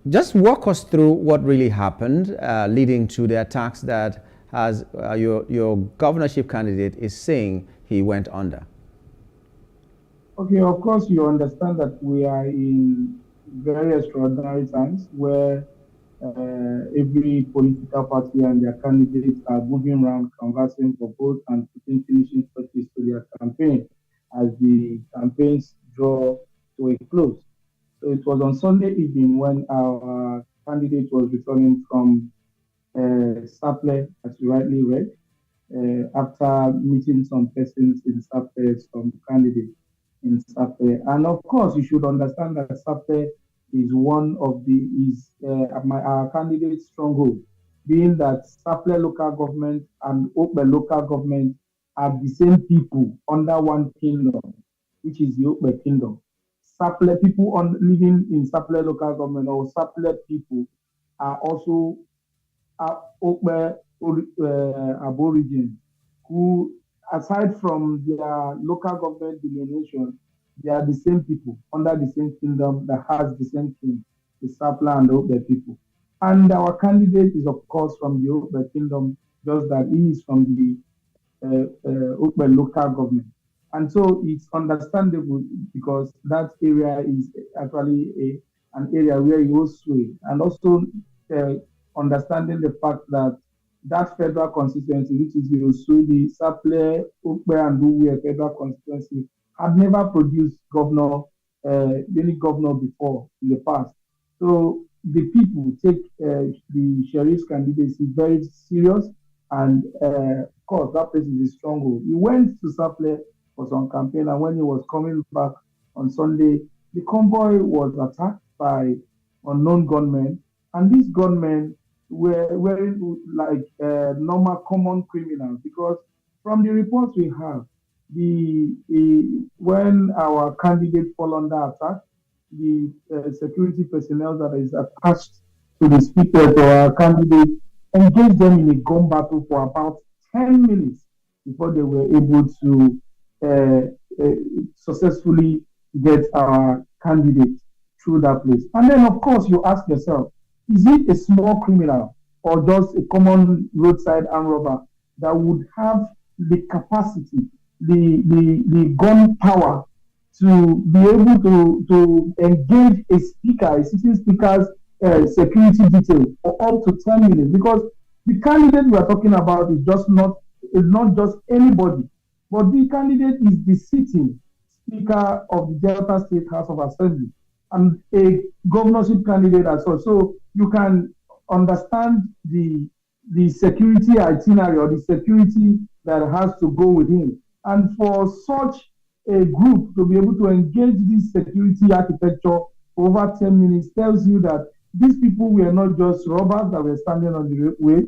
just walk us through what really happened leading to the attacks that has your governorship candidate is saying he went under. Okay, of course you understand that we are in very extraordinary times where every political party and their candidates are moving around conversing for votes and putting finishing touches to their campaign as the campaigns draw to a close. So it was on Sunday evening when our candidate was returning from Sapele, as you rightly read, after meeting some persons in Sapele, some candidates in Sapele. And of course, you should understand that Sapele is one of our candidate's stronghold, being that Sapele local government and Okpe local government are the same people under one kingdom, which is the Okpe kingdom. Sapele people living in Sapele local government or Sapele people are also Okpe aborigines who, aside from their local government delineation, they are the same people under the same kingdom that has the same king, the Sapele and the Okpe people. And our candidate is, of course, from the Okpe kingdom, just that he is from the Okpe local government. And so it's understandable because that area is actually an area where you will sway. And also understanding the fact that that federal constituency, which is the Osudi, Sapele, Okpe, and Uwe federal constituency, had never produced governor any governor before in the past. So the people take the sheriff's candidacy very serious, and of course that place is a stronghold. He went to Saple for some campaign, and when he was coming back on Sunday, the convoy was attacked by unknown gunmen, and these gunmen were wearing like normal common criminals, because from the reports we have, when our candidate fall under attack, the security personnel that is attached to the speaker, to our candidate, engaged them in a gun battle for about 10 minutes before they were able to successfully get our candidate through that place. And then, of course, you ask yourself, is it a small criminal or just a common roadside armed robber that would have the capacity, the gun power to be able to engage a speaker, a sitting speaker's security detail for up to 10 minutes? Because the candidate we are talking about is not just anybody, but the candidate is the sitting speaker of the Delta State House of Assembly and a governorship candidate as well. So you can understand the security itinerary or the security that has to go with him. And for such a group to be able to engage this security architecture for over 10 minutes tells you that these people were not just robbers that were standing on the way.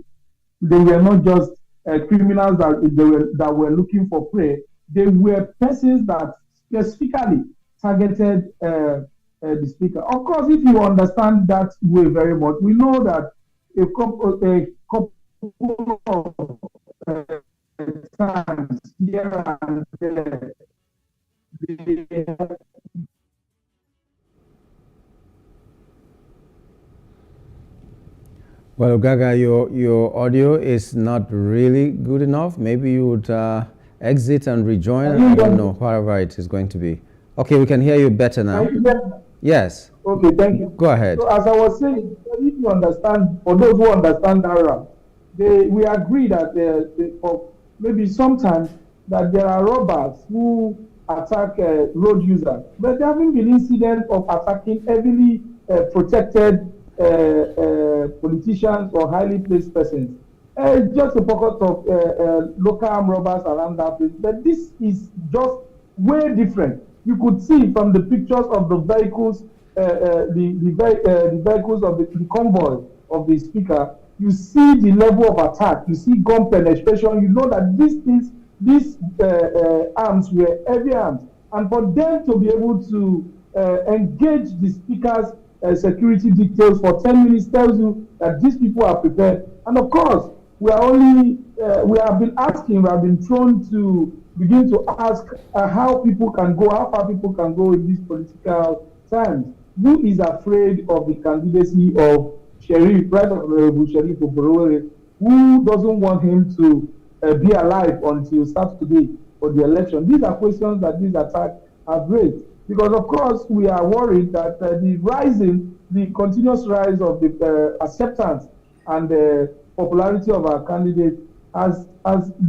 They were not just criminals that were looking for prey. They were persons that specifically targeted the speaker. Of course, if you understand that way very much, we know that a couple of times here and there, well, Gaga, your audio is not really good enough. Maybe you would exit and rejoin. I don't know, whatever it is going to be. Okay, we can hear you better now. Yes. Okay, thank you. Go ahead. So as I was saying, if you understand, for those who understand Arab, we agree that maybe sometimes that there are robbers who attack road users, but there haven't been incidents of attacking heavily protected politicians or highly placed persons. Just a pocket of local armed robbers around that place. But this is just way different. You could see from the pictures of the vehicles, the vehicles of the convoy of the speaker, you see the level of attack, you see gun penetration, you know that these arms were heavy arms. And for them to be able to engage the speaker's security details for 10 minutes tells you that these people are prepared. And of course, we have been thrown to begin to ask how people can go, how far people can go in these political times. Who is afraid of the candidacy of Sheriff, Right Honorable Sheriff Oborowere, who doesn't want him to be alive until Saturday for the election? These are questions that these attacks have raised. Because, of course, we are worried that the continuous rise of the acceptance and the popularity of our candidate has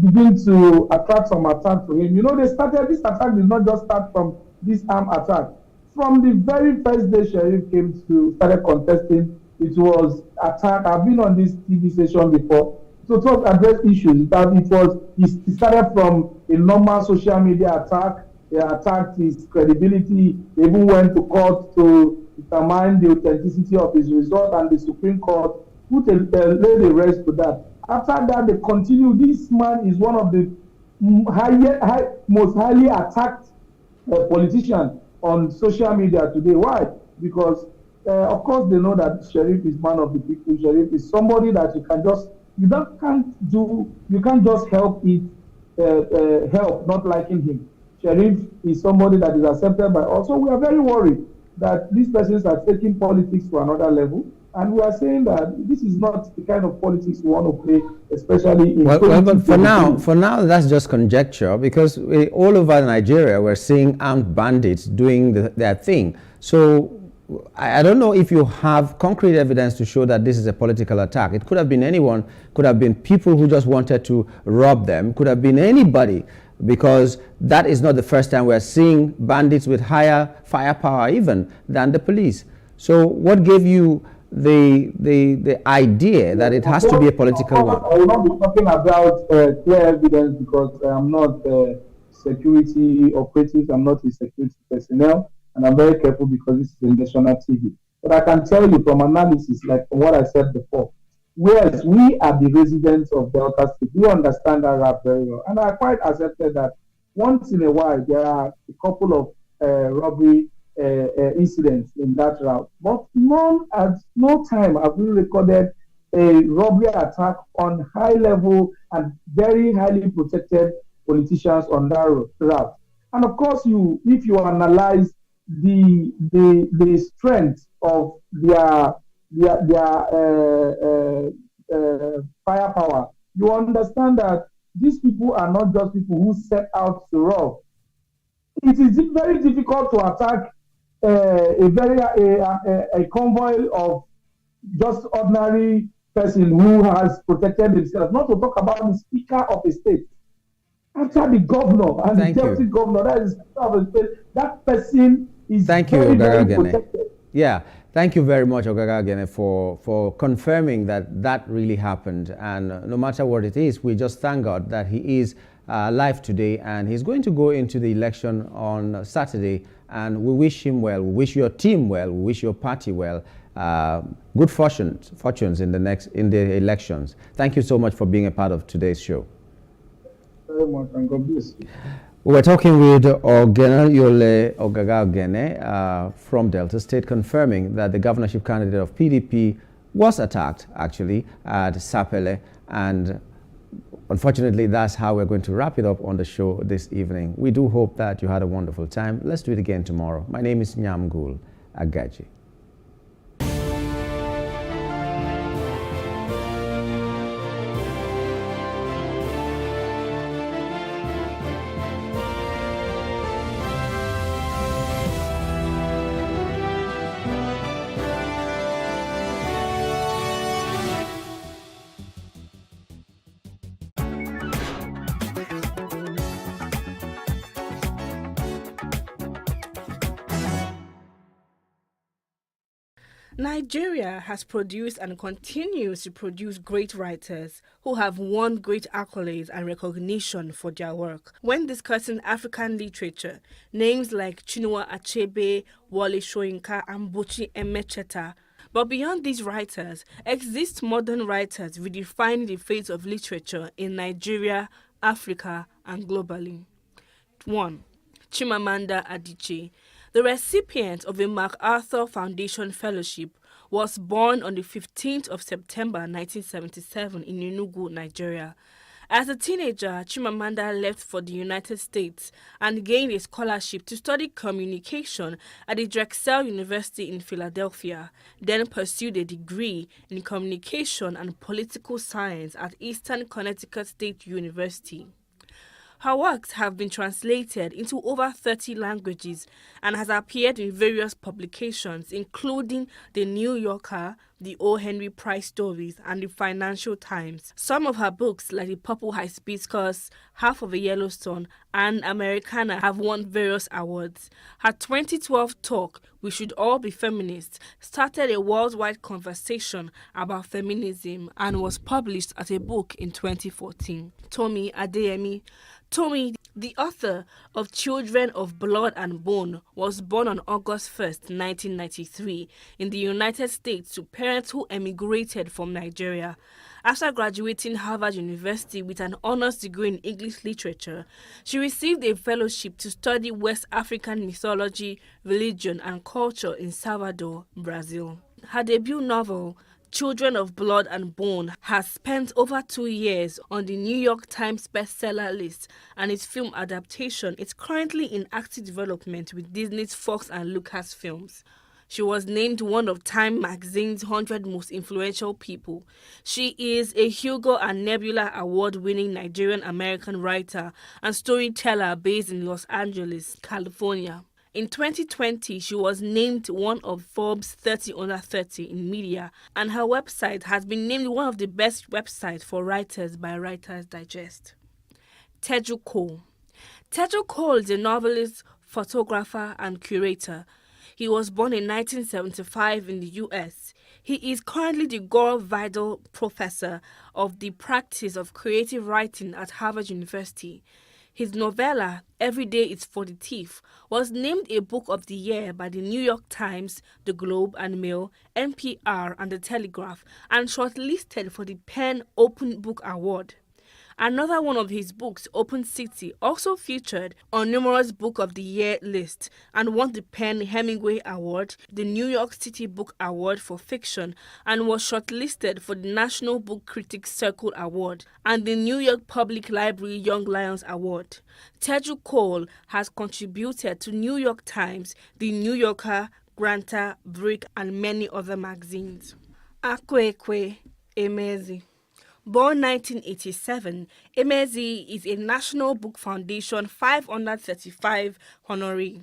begun to attract some attack to him. You know, this attack did not just start from this armed attack. From the very first day Sheriff started contesting, it was attack. I've been on this TV station before to address issues. That it started from a normal social media attack. They attacked his credibility. They even went to court to determine the authenticity of his result, and the Supreme Court laid a rest to that. After that, they continued. This man is one of the most highly attacked politicians on social media today. Why? Because, of course, they know that Sheriff is man of the people. Sheriff is somebody that you can't just help not liking him. Sheriff is somebody that is accepted by us. So we are very worried that these persons are taking politics to another level. And we are saying that this is not the kind of politics we want to play, especially in but for now, that's just conjecture, because all over Nigeria, we're seeing armed bandits doing their thing. So I don't know if you have concrete evidence to show that this is a political attack. It could have been anyone, could have been people who just wanted to rob them, could have been anybody. because that is not the first time we're seeing bandits with higher firepower even than the police. So what gave you the idea that it has to be a political one? I will not be talking about clear evidence because I'm not security operatives, I'm not a security personnel, and I'm very careful because this is a national TV. But I can tell you from analysis, like from what I said before, whereas we are the residents of Delta State, we understand that route very well. And I quite accepted that once in a while there are a couple of robbery incidents in that route. But at no time have we recorded a robbery attack on high level and very highly protected politicians on that route. And of course, if you analyze the strength of their firepower, you understand that these people are not just people who set out to rob. It is very difficult to attack a convoy of just ordinary person who has protected himself, not to talk about the Speaker of a state. After the governor and the deputy governor, that is Speaker of a state, that person is very protected. Yeah, thank you very much, Ogaga Gene, for confirming that really happened. And no matter what it is, we just thank God that he is alive today, and he's going to go into the election on Saturday. And we wish him well, we wish your team well, we wish your party well. Good fortunes in the elections. Thank you so much for being a part of today's show. Very much, and God bless you. We're talking with Ogene Yole Ogaga Ogene from Delta State, confirming that the governorship candidate of PDP was attacked, actually, at Sapele. And unfortunately, that's how we're going to wrap it up on the show this evening. We do hope that you had a wonderful time. Let's do it again tomorrow. My name is Nyamgul Agaji. Nigeria has produced and continues to produce great writers who have won great accolades and recognition for their work. When discussing African literature, names like Chinua Achebe, Wole Soyinka, and Buchi Emecheta. But beyond these writers, exist modern writers redefining the fate of literature in Nigeria, Africa, and globally. 1. Chimamanda Adichie. The recipient of a MacArthur Foundation Fellowship was born on the 15th of September 1977 in Enugu, Nigeria. As a teenager, Chimamanda left for the United States and gained a scholarship to study communication at the Drexel University in Philadelphia, then pursued a degree in communication and political science at Eastern Connecticut State University. Her works have been translated into over 30 languages and has appeared in various publications, including The New Yorker, the O. Henry Price Stories, and the Financial Times. Some of her books, like The Purple Hibiscus, Half of a Yellowstone, and Americana, have won various awards. Her 2012 talk, We Should All Be Feminists, started a worldwide conversation about feminism and was published as a book in 2014. Tomi Adeyemi. Tomi, the author of Children of Blood and Bone, was born on August 1st, 1993, in the United States to parents who emigrated from Nigeria. After graduating Harvard University with an honors degree in English literature, she received a fellowship to study West African mythology, religion, and culture in Salvador, Brazil. Her debut novel, Children of Blood and Bone, has spent over 2 years on the New York Times bestseller list, and its film adaptation is currently in active development with Disney's Fox and Lucasfilms. She was named one of Time magazine's 100 most influential people. She is a Hugo and Nebula award-winning Nigerian-American writer and storyteller based in Los Angeles, California. In 2020, she was named one of Forbes 30 Under 30 in media, and her website has been named one of the best websites for writers by Writers Digest. Teju Cole. Teju Cole is a novelist, photographer, and curator. He was born in 1975 in the US. He is currently the Gore Vidal Professor of the Practice of Creative Writing at Harvard University. His novella, Every Day is for the Thief, was named a Book of the Year by the New York Times, The Globe and Mail, NPR, and The Telegraph, and shortlisted for the PEN Open Book Award. Another one of his books, Open City, also featured on numerous Book of the Year lists and won the PEN Hemingway Award, the New York City Book Award for Fiction, and was shortlisted for the National Book Critics Circle Award and the New York Public Library Young Lions Award. Teju Cole has contributed to New York Times, The New Yorker, Granta, Brick, and many other magazines. Akwekwe Emezi. Born 1987, Emezi is a National Book Foundation 535 honoree.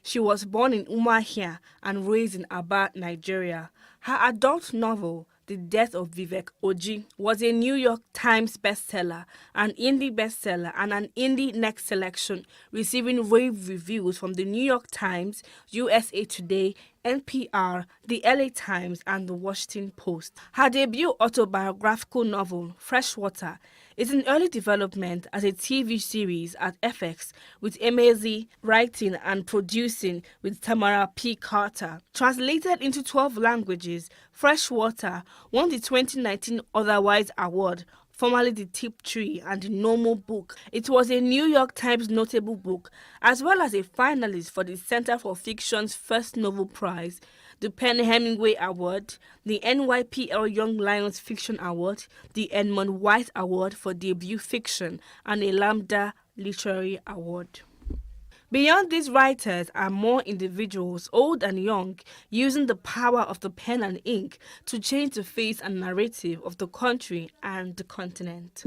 She was born in Umuahia and raised in Aba, Nigeria. Her adult novel, The Death of Vivek Oji, was a New York Times bestseller, an indie bestseller, and an indie next selection, receiving rave reviews from the New York Times, USA Today, NPR, the LA Times, and the Washington Post. Her debut autobiographical novel, Freshwater, is in early development as a TV series at FX, with Emezi writing and producing with Tamara P. Carter. Translated into 12 languages, Freshwater won the 2019 Otherwise Award, formerly the Tiptree and the Normal Book. It was a New York Times notable book, as well as a finalist for the Center for Fiction's First Novel Prize, the PEN Hemingway Award, the NYPL Young Lions Fiction Award, the Edmund White Award for Debut Fiction, and a Lambda Literary Award. Beyond these writers are more individuals, old and young, using the power of the pen and ink to change the face and narrative of the country and the continent.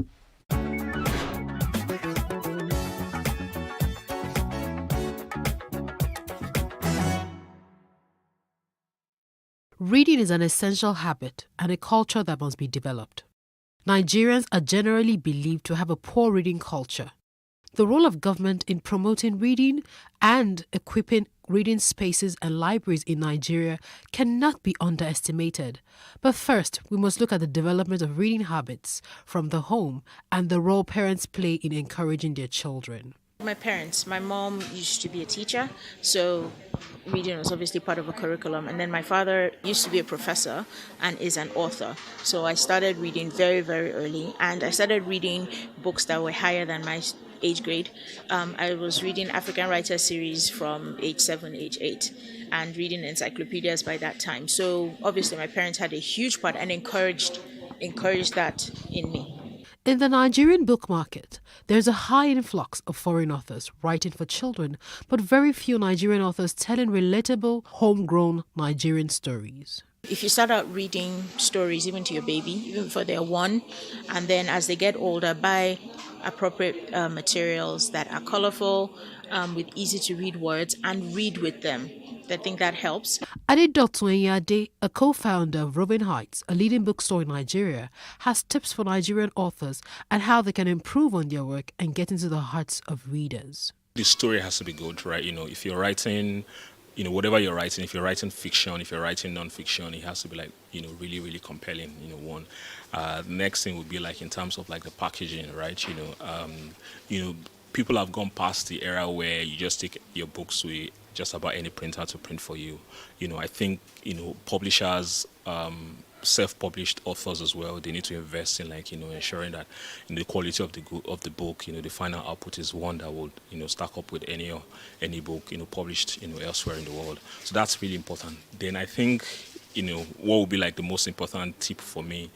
Reading is an essential habit and a culture that must be developed. Nigerians are generally believed to have a poor reading culture. The role of government in promoting reading and equipping reading spaces and libraries in Nigeria cannot be underestimated. But first, we must look at the development of reading habits from the home and the role parents play in encouraging their children. My mom used to be a teacher, so reading was obviously part of a curriculum. And then my father used to be a professor and is an author. So I started reading very, very early, and I started reading books that were higher than my age grade. I was reading African Writer series from age 7, age 8, and reading encyclopedias by that time. So obviously my parents had a huge part and encouraged that in me. In the Nigerian book market, there's a high influx of foreign authors writing for children, but very few Nigerian authors telling relatable, homegrown Nigerian stories. If you start out reading stories even to your baby, even before they're 1, and then as they get older, buy appropriate materials that are colorful, with easy to read words, and read with them. I think that helps. Adedotun Enyade, a co-founder of Robin Heights, a leading bookstore in Nigeria, has tips for Nigerian authors and how they can improve on their work and get into the hearts of readers. The story has to be good, right? If you're writing, whatever you're writing, if you're writing fiction, if you're writing non-fiction, it has to be really, really compelling, one. The next thing would be in terms of the packaging, right? People have gone past the era where you just take your books with just about any printer to print for you. I think, publishers, self-published authors as well, they need to invest in ensuring that the quality of the book, the final output is one that will stack up with any book published elsewhere in the world. So that's really important. Then I think what would be the most important tip for me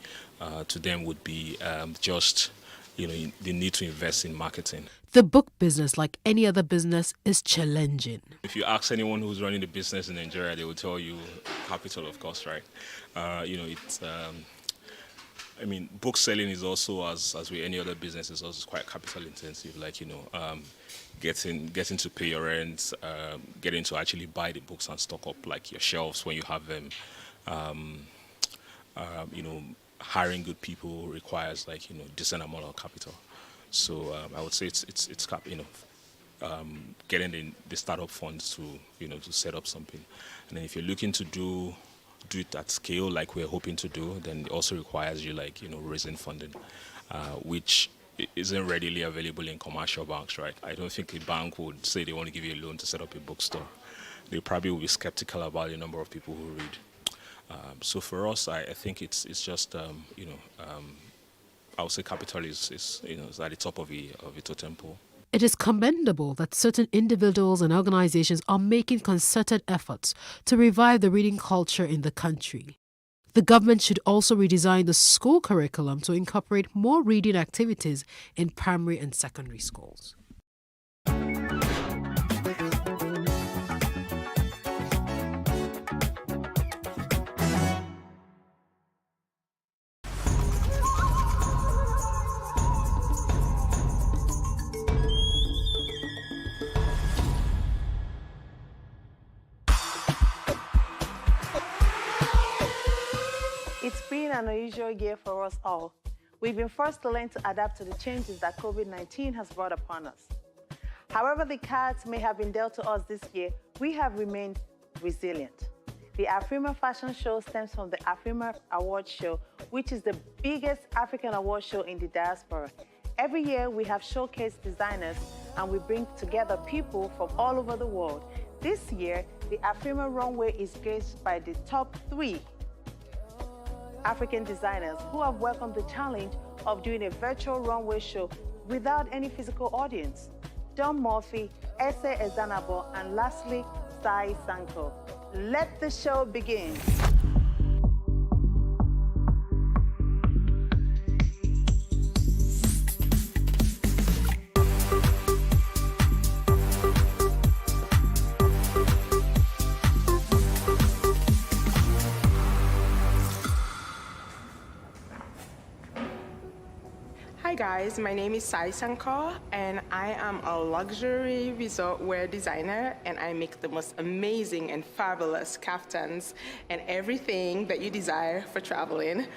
to them would be just they need to invest in marketing. The book business, like any other business, is challenging. If you ask anyone who's running the business in Nigeria, they will tell you capital, of course, right? Book selling is also, as with any other business, is also quite capital intensive. Getting to pay your rent, getting to actually buy the books and stock up your shelves when you have them. Hiring good people requires decent amount of capital. So I would say it's getting the startup funds to, to set up something. And then if you're looking to do it at scale like we're hoping to do, then it also requires you raising funding, which isn't readily available in commercial banks, right? I don't think a bank would say they want to give you a loan to set up a bookstore. They probably will be skeptical about the number of people who read. So for us, I think it's just I would say capital is at the top of a totem pole. It is commendable that certain individuals and organizations are making concerted efforts to revive the reading culture in the country. The government should also redesign the school curriculum to incorporate more reading activities in primary and secondary schools. It's been an unusual year for us all. We've been forced to learn to adapt to the changes that COVID-19 has brought upon us. However the cards may have been dealt to us this year, we have remained resilient. The Afrima Fashion Show stems from the Afrima Award Show, which is the biggest African award show in the diaspora. Every year, we have showcased designers and we bring together people from all over the world. This year, the Afrima Runway is graced by the top 3 African designers who have welcomed the challenge of doing a virtual runway show without any physical audience. Don Murphy, Ese Ezanabo, and lastly, Sai Sanko. Let the show begin. Hi guys, my name is Sai Sanko and I am a luxury resort wear designer and I make the most amazing and fabulous kaftans and everything that you desire for traveling.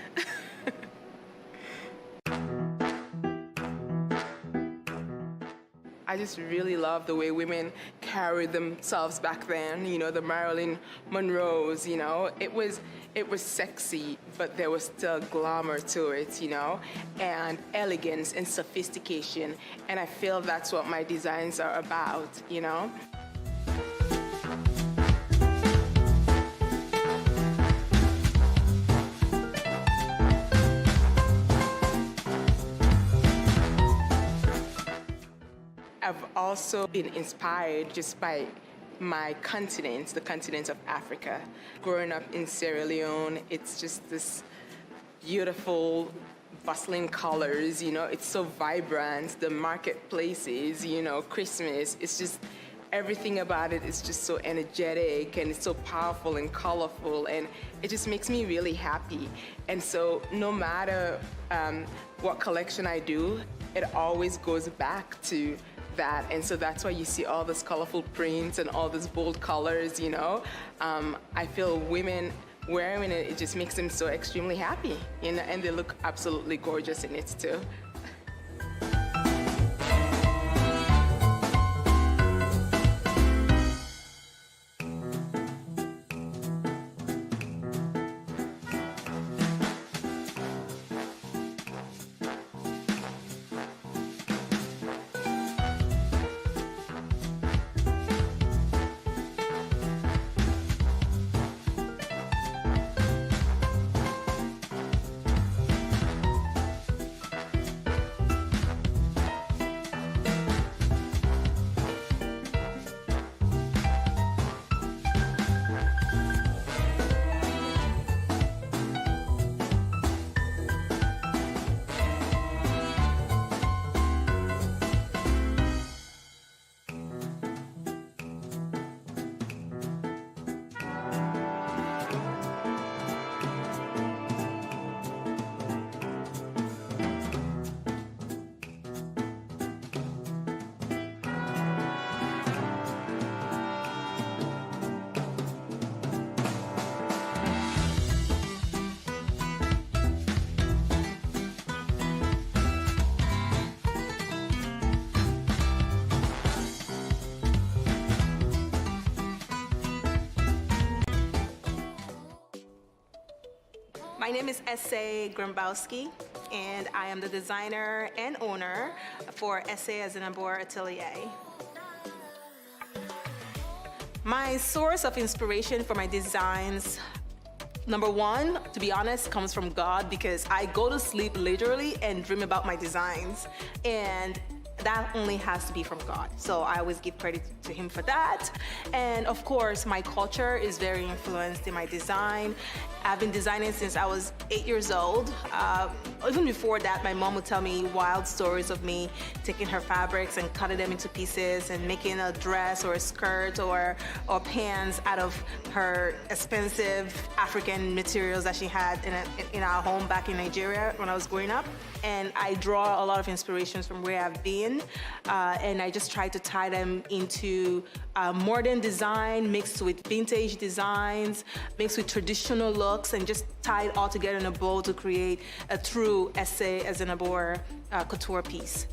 I just really love the way women carried themselves back then, the Marilyn Monroes, It was sexy, but there was still glamour to it, and elegance and sophistication. And I feel that's what my designs are about, I've also been inspired just by my continent, the continent of Africa. Growing up in Sierra Leone, it's just this beautiful, bustling colors, it's so vibrant, the marketplaces, Christmas, it's just, everything about it is just so energetic and it's so powerful and colorful and it just makes me really happy. And so no matter what collection I do, it always goes back to that. And so that's why you see all this colorful prints and all these bold colors, I feel women wearing it, it just makes them so extremely happy, and they look absolutely gorgeous in it too. My name is S.A. Grimbowski, and I am the designer and owner for S.A. Azinabor Atelier. My source of inspiration for my designs, number one, to be honest, comes from God, because I go to sleep literally and dream about my designs. And that only has to be from God. So I always give credit to Him for that. And of course, my culture is very influenced in my design. I've been designing since I was 8 years old. Even before that, my mom would tell me wild stories of me taking her fabrics and cutting them into pieces and making a dress or a skirt or pants out of her expensive African materials that she had in our home back in Nigeria when I was growing up. And I draw a lot of inspirations from where I've been, and I just try to tie them into modern design mixed with vintage designs, mixed with traditional looks, and just tie it all together in a bowl to create a true S.A. Azinabor couture piece.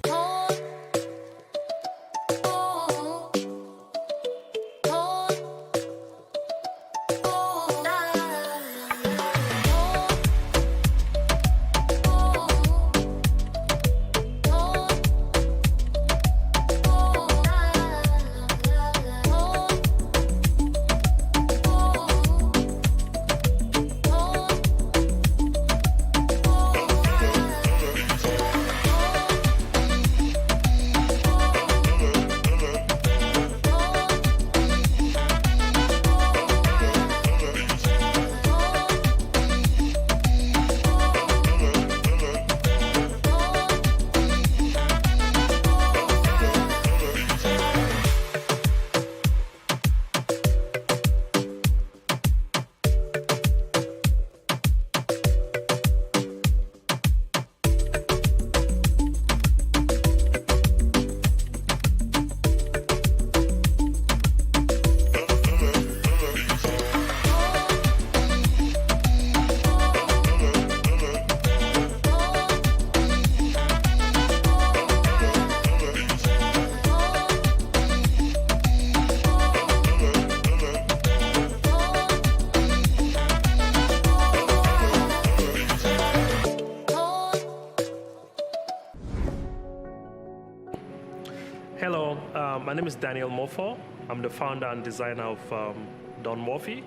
Hello, my name is Daniel Mofo. I'm the founder and designer of Don Murphy,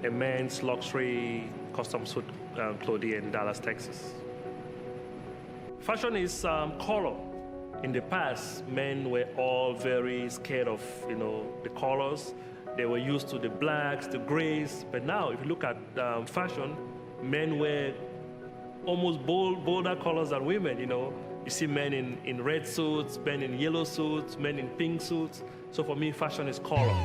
a men's luxury custom suit clothing in Dallas, Texas. Fashion is color. In the past, men were all very scared of, the colors. They were used to the blacks, the grays. But now, if you look at fashion, men wear almost bolder colors than women, You see men in red suits, men in yellow suits, men in pink suits. So for me, fashion is color.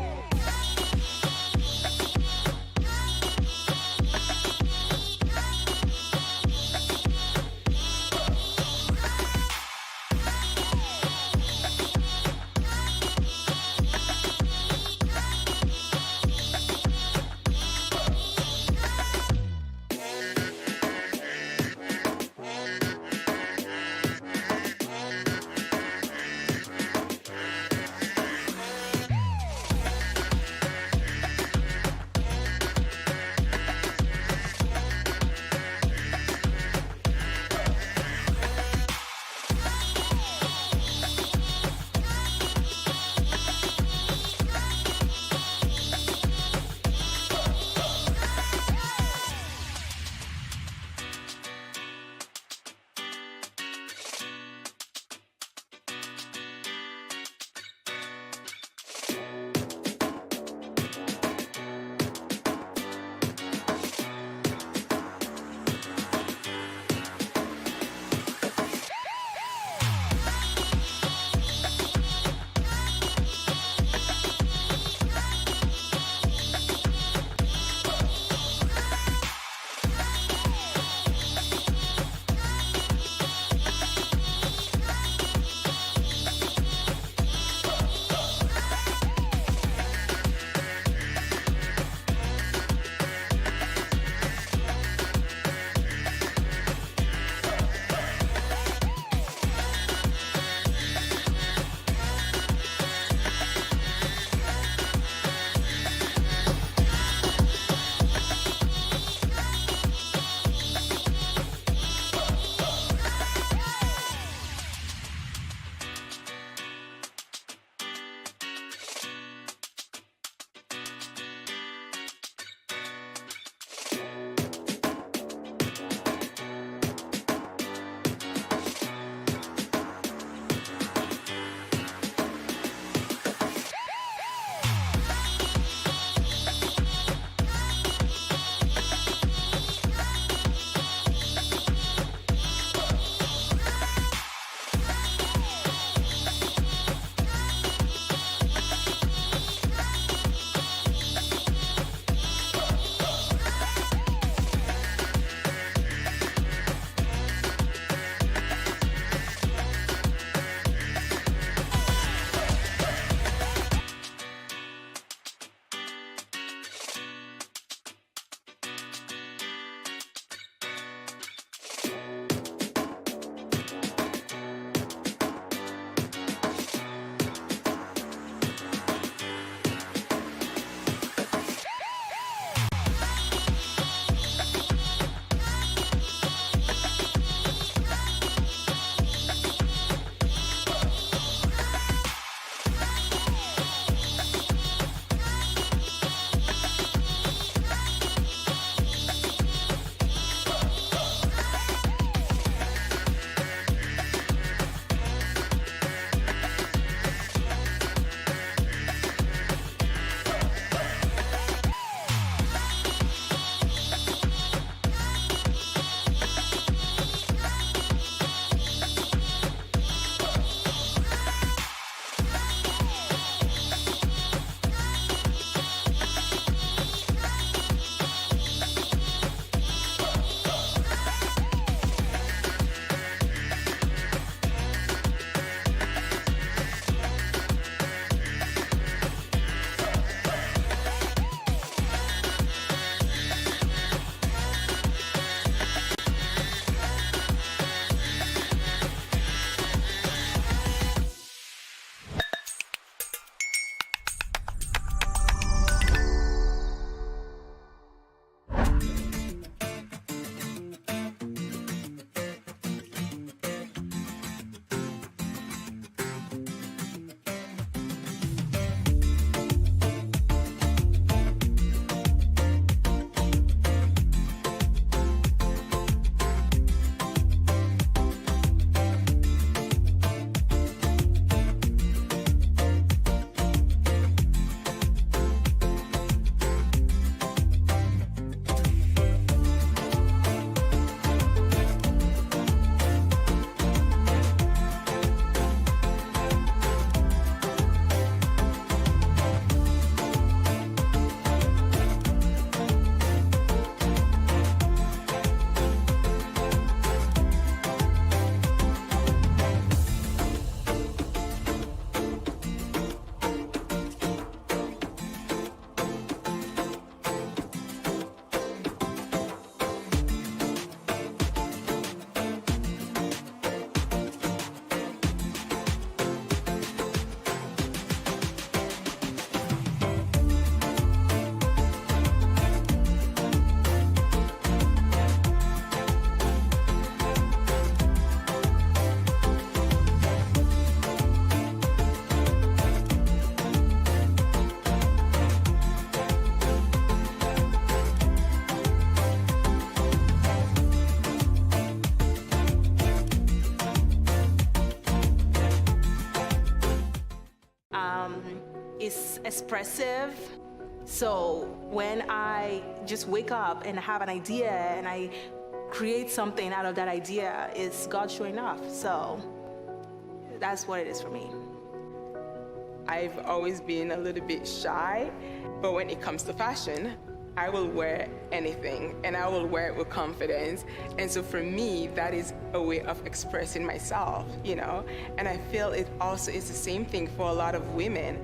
expressive. So when I just wake up and have an idea and I create something out of that idea, it's God showing off. So that's what it is for me. I've always been a little bit shy, but when it comes to fashion, I will wear anything and I will wear it with confidence. And so for me, that is a way of expressing myself, you know? And I feel it also is the same thing for a lot of women.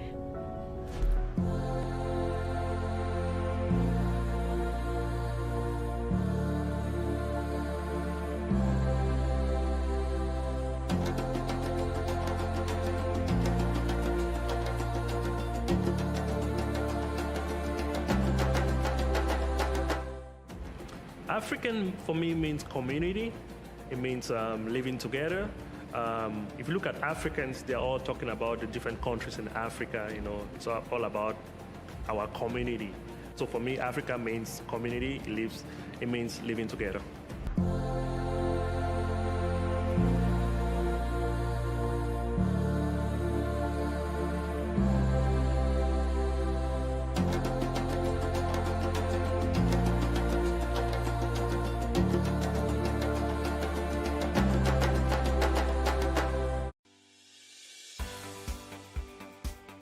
African for me means community. It means living together. If you look at Africans, they're all talking about the different countries in Africa. You know, it's all about our community. So for me, Africa means community. It means living together.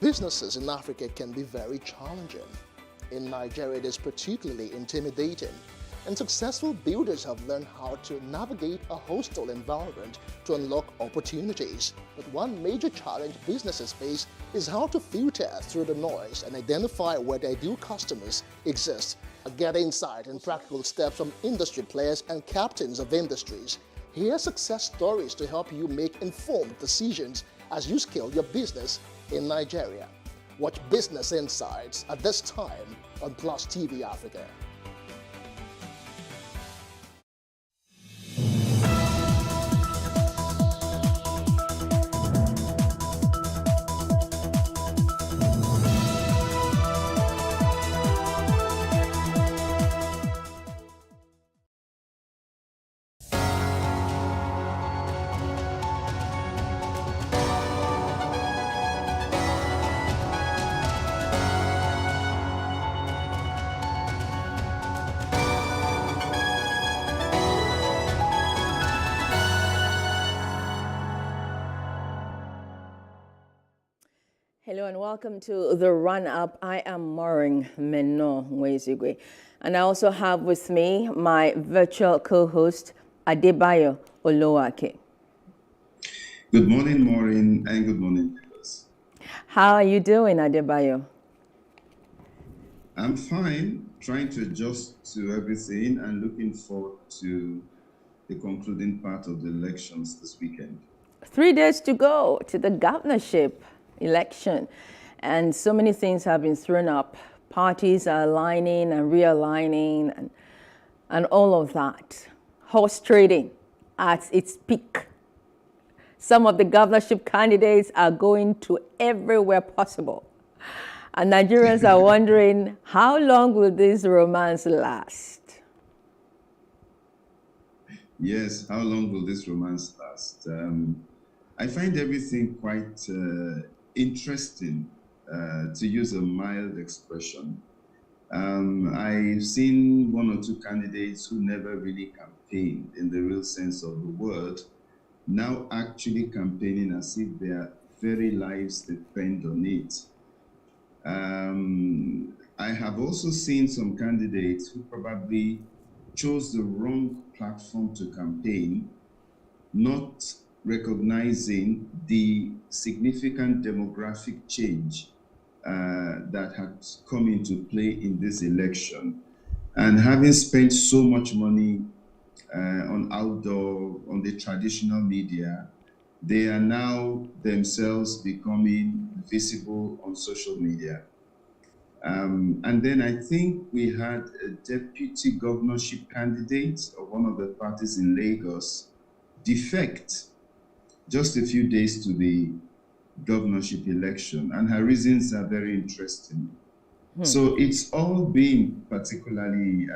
Businesses in Africa can be very challenging. In Nigeria, it is particularly intimidating, and successful builders have learned how to navigate a hostile environment to unlock opportunities. But one major challenge businesses face is how to filter through the noise and identify where their ideal customers exist. Get insight and practical steps from industry players and captains of industries. Hear success stories to help you make informed decisions as you scale your business in Nigeria. Watch Business Insights at this time on PlusTvAfrica. Hello and welcome to the run-up. I am Maureen Menno Nwezigwe, and I also have with me my virtual co-host Adebayo Olowake. Good morning, Maureen, and good morning, viewers. How are you doing, Adebayo? I'm fine, trying to adjust to everything and looking forward to the concluding part of the elections this weekend. 3 days to go to the governorship election, and so many things have been thrown up. Parties are aligning and realigning and all of that. Horse trading at its peak. Some of the governorship candidates are going to everywhere possible. And Nigerians are wondering, how long will this romance last? Yes, how long will this romance last? I find everything quite interesting, to use a mild expression. I've seen one or two candidates who never really campaigned in the real sense of the word, now actually campaigning as if their very lives depend on it. I have also seen some candidates who probably chose the wrong platform to campaign, not recognizing the significant demographic change that has come into play in this election. And having spent so much money on outdoor, on the traditional media, they are now themselves becoming visible on social media. And then I think we had a deputy governorship candidate of one of the parties in Lagos defect just a few days to the governorship election, and her reasons are very interesting. So it's all been particularly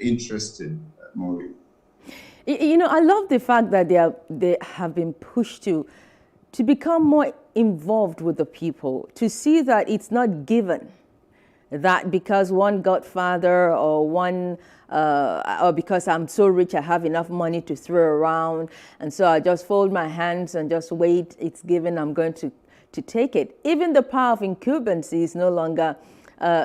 interesting, Maureen. You know, I love the fact that they have been pushed to become more involved with the people, to see that it's not given, that because one godfather or because I'm so rich I have enough money to throw around, and so I just fold my hands and just wait, it's given, I'm going to take it. Even the power of incumbency is no longer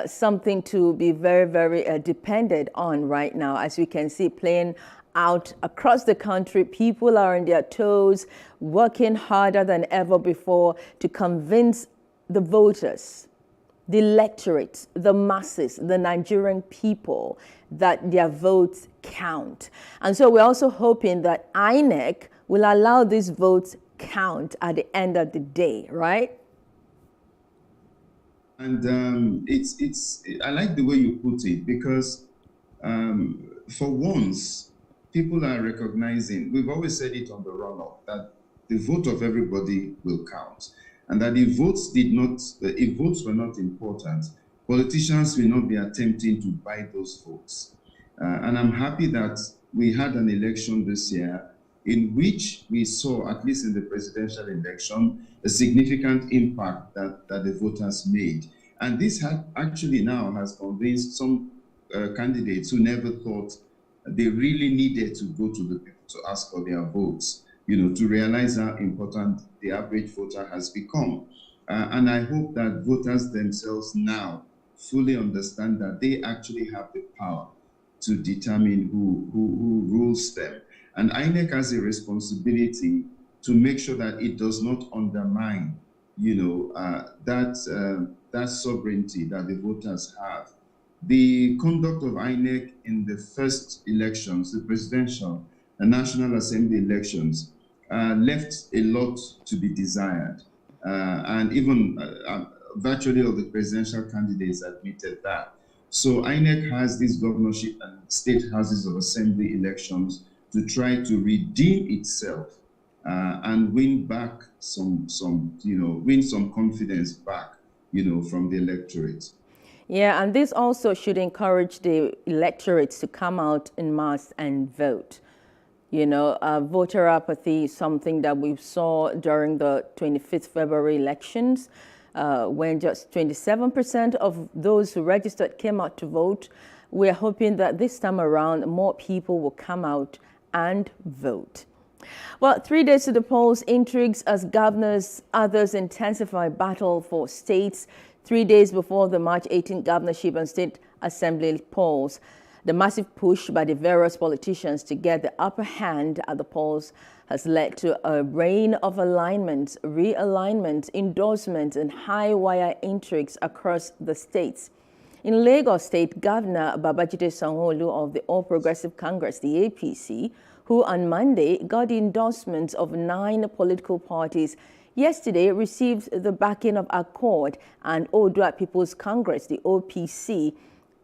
something to be very, very dependent on right now. As we can see playing out across the country, people are on their toes, working harder than ever before to convince the voters, the electorate, the masses, the Nigerian people that their votes count. And so we're also hoping that INEC will allow these votes count at the end of the day, right? And I like the way you put it, because for once, people are recognizing, we've always said it on the runoff, that the vote of everybody will count. And that if votes were not important, politicians will not be attempting to buy those votes. And I'm happy that we had an election this year in which we saw, at least in the presidential election, a significant impact that the voters made. And this actually now has convinced some candidates who never thought they really needed to go to the people to ask for their votes, to realize how important the average voter has become. And I hope that voters themselves now fully understand that they actually have the power to determine who rules them. And INEC has a responsibility to make sure that it does not undermine, that sovereignty that the voters have. The conduct of INEC in the first elections, the presidential and National Assembly elections, left a lot to be desired. And even virtually all the presidential candidates admitted that. So INEC has this governorship and state houses of assembly elections to try to redeem itself and win back win some confidence back, from the electorate. Yeah, and this also should encourage the electorates to come out en masse and vote. Voter apathy is something that we saw during the 25th February elections, when just 27% of those who registered came out to vote. We're hoping that this time around, more people will come out and vote. Well, 3 days to the polls, intrigues as governors, others intensify battle for states. 3 days before the March 18 governorship and state assembly polls, the massive push by the various politicians to get the upper hand at the polls has led to a rain of alignments, realignments, endorsements, and high-wire intrigues across the states. In Lagos State, Governor Babajide Sanwo-Olu of the All Progressive Congress, the APC, who on Monday got the endorsements of 9 political parties, yesterday received the backing of Accord and Oodua People's Congress, the OPC.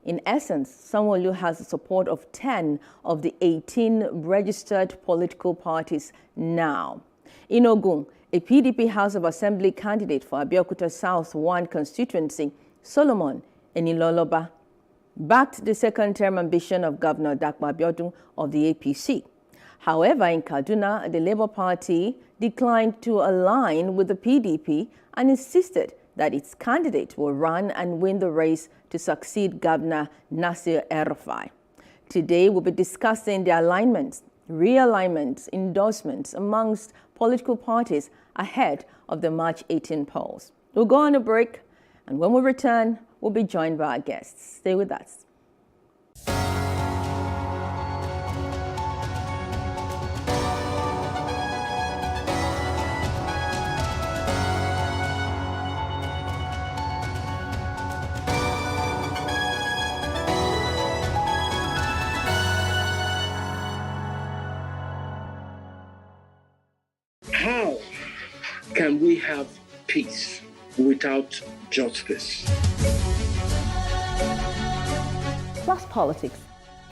In essence, Sanwo-Olu has the support of 10 of the 18 registered political parties now. In Ogun, a PDP House of Assembly candidate for Abeokuta South 1 constituency, Solomon Eniloloba, backed the second-term ambition of Governor Dakpo Abiodun of the APC. However, in Kaduna, the Labour Party declined to align with the PDP and insisted that its candidate will run and win the race to succeed Governor Nasir El-Rufai. Today, we'll be discussing the alignments, realignments, endorsements amongst political parties ahead of the March 18 polls. We'll go on a break, and when we return, we'll be joined by our guests. Stay with us. How can we have peace without justice? Plus Politics.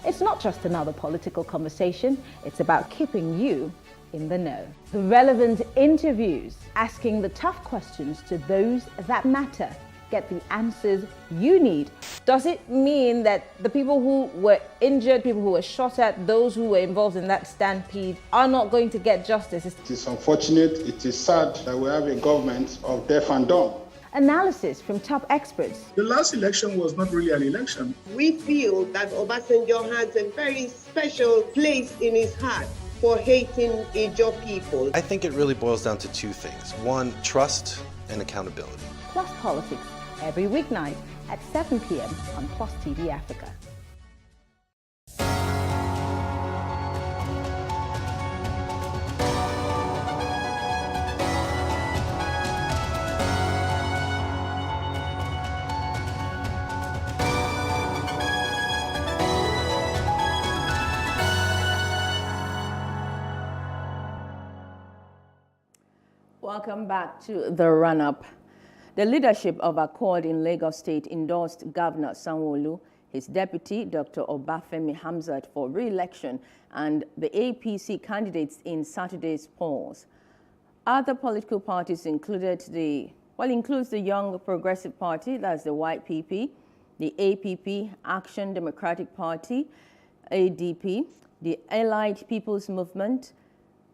It's not just another political conversation, it's about keeping you in the know. The relevant interviews, asking the tough questions to those that matter. get the answers you need. Does it mean that the people who were injured, people who were shot at, those who were involved in that stampede are not going to get justice? It is unfortunate, it is sad that we have a government of deaf and dumb. Analysis from top experts. The last election was not really an election. We feel that Obasanjo has a very special place in his heart for hating Ijaw people. I think it really boils down to two things. One, trust and accountability. Plus Politics, every weeknight at 7 p.m. on Plus TV Africa. Welcome back to the run-up. The leadership of Accord in Lagos State endorsed Governor Sanwo-Olu, his deputy, Dr. Obafemi Hamzat, for re-election, and the APC candidates in Saturday's polls. Other political parties includes the Young Progressive Party, that's the YPP, the APP, Action Democratic Party, ADP, the Allied People's Movement,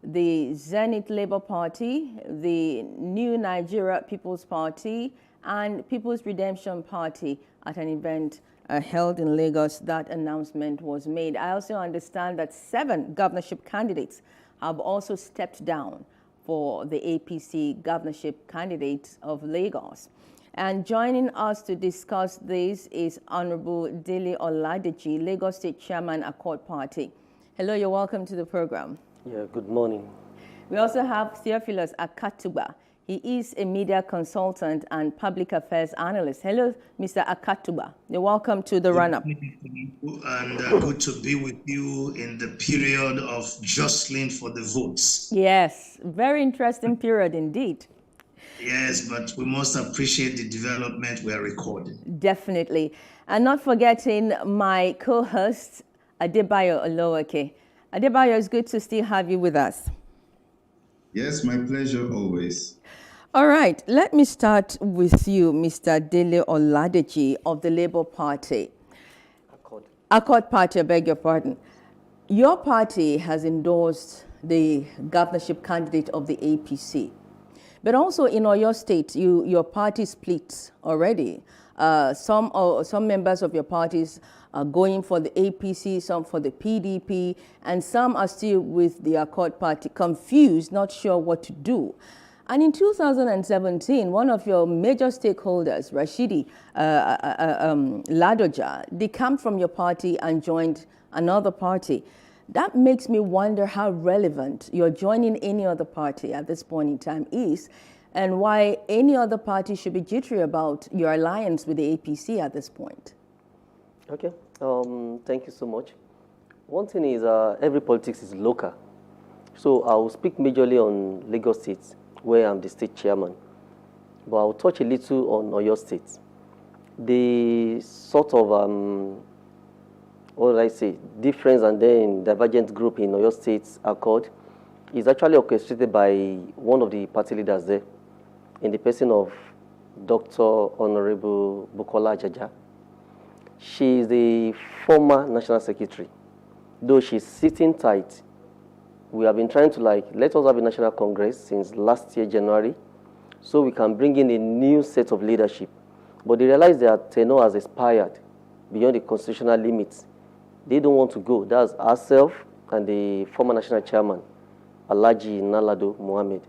the Zenith Labour Party, the New Nigeria People's Party, and People's Redemption Party at an event held in Lagos. That announcement was made. I also understand that 7 governorship candidates have also stepped down for the APC governorship candidates of Lagos. And joining us to discuss this is Honorable Dele Oladeji, Lagos State Chairman, Accord Party. Hello, you're welcome to the program. Yeah, good morning. We also have Theophilus Akatuba. He is a media consultant and public affairs analyst. Hello, Mr. Akatuba. You're welcome to the run-up. And good to be with you in the period of jostling for the votes. Yes, very interesting period indeed. Yes, but we must appreciate the development we are recording. Definitely. And not forgetting my co-host, Adebayo Olowake. Adebayo, it's good to still have you with us. Yes, my pleasure always. All right, let me start with you, Mr. Dele Oladeji of the Labour Party. Accord Party, I beg your pardon. Your party has endorsed the governorship candidate of the APC. But also in Oyo State, your party split already. Some members of your parties are going for the APC, some for the PDP, and some are still with the Accord Party, confused, not sure what to do. And in 2017, one of your major stakeholders, Rashidi Ladoja, decamped from your party and joined another party. That makes me wonder how relevant your joining any other party at this point in time is, and why any other party should be jittery about your alliance with the APC at this point. Okay, thank you so much. One thing is every politics is local. So I will speak majorly on Lagos State, where I'm the state chairman. But I'll touch a little on Oyo State. The sort of, what did I say, difference and then divergent group in Oyo State's Accord is actually orchestrated by one of the party leaders there, in the person of Dr. Honorable Bukola Ajaja. She is the former national secretary. Though she's sitting tight, we have been trying to let us have a national congress since last year, January, so we can bring in a new set of leadership. But they realize their tenure has expired beyond the constitutional limits. They don't want to go. That's ourselves and the former national chairman, Alhaji Nalado Mohammed.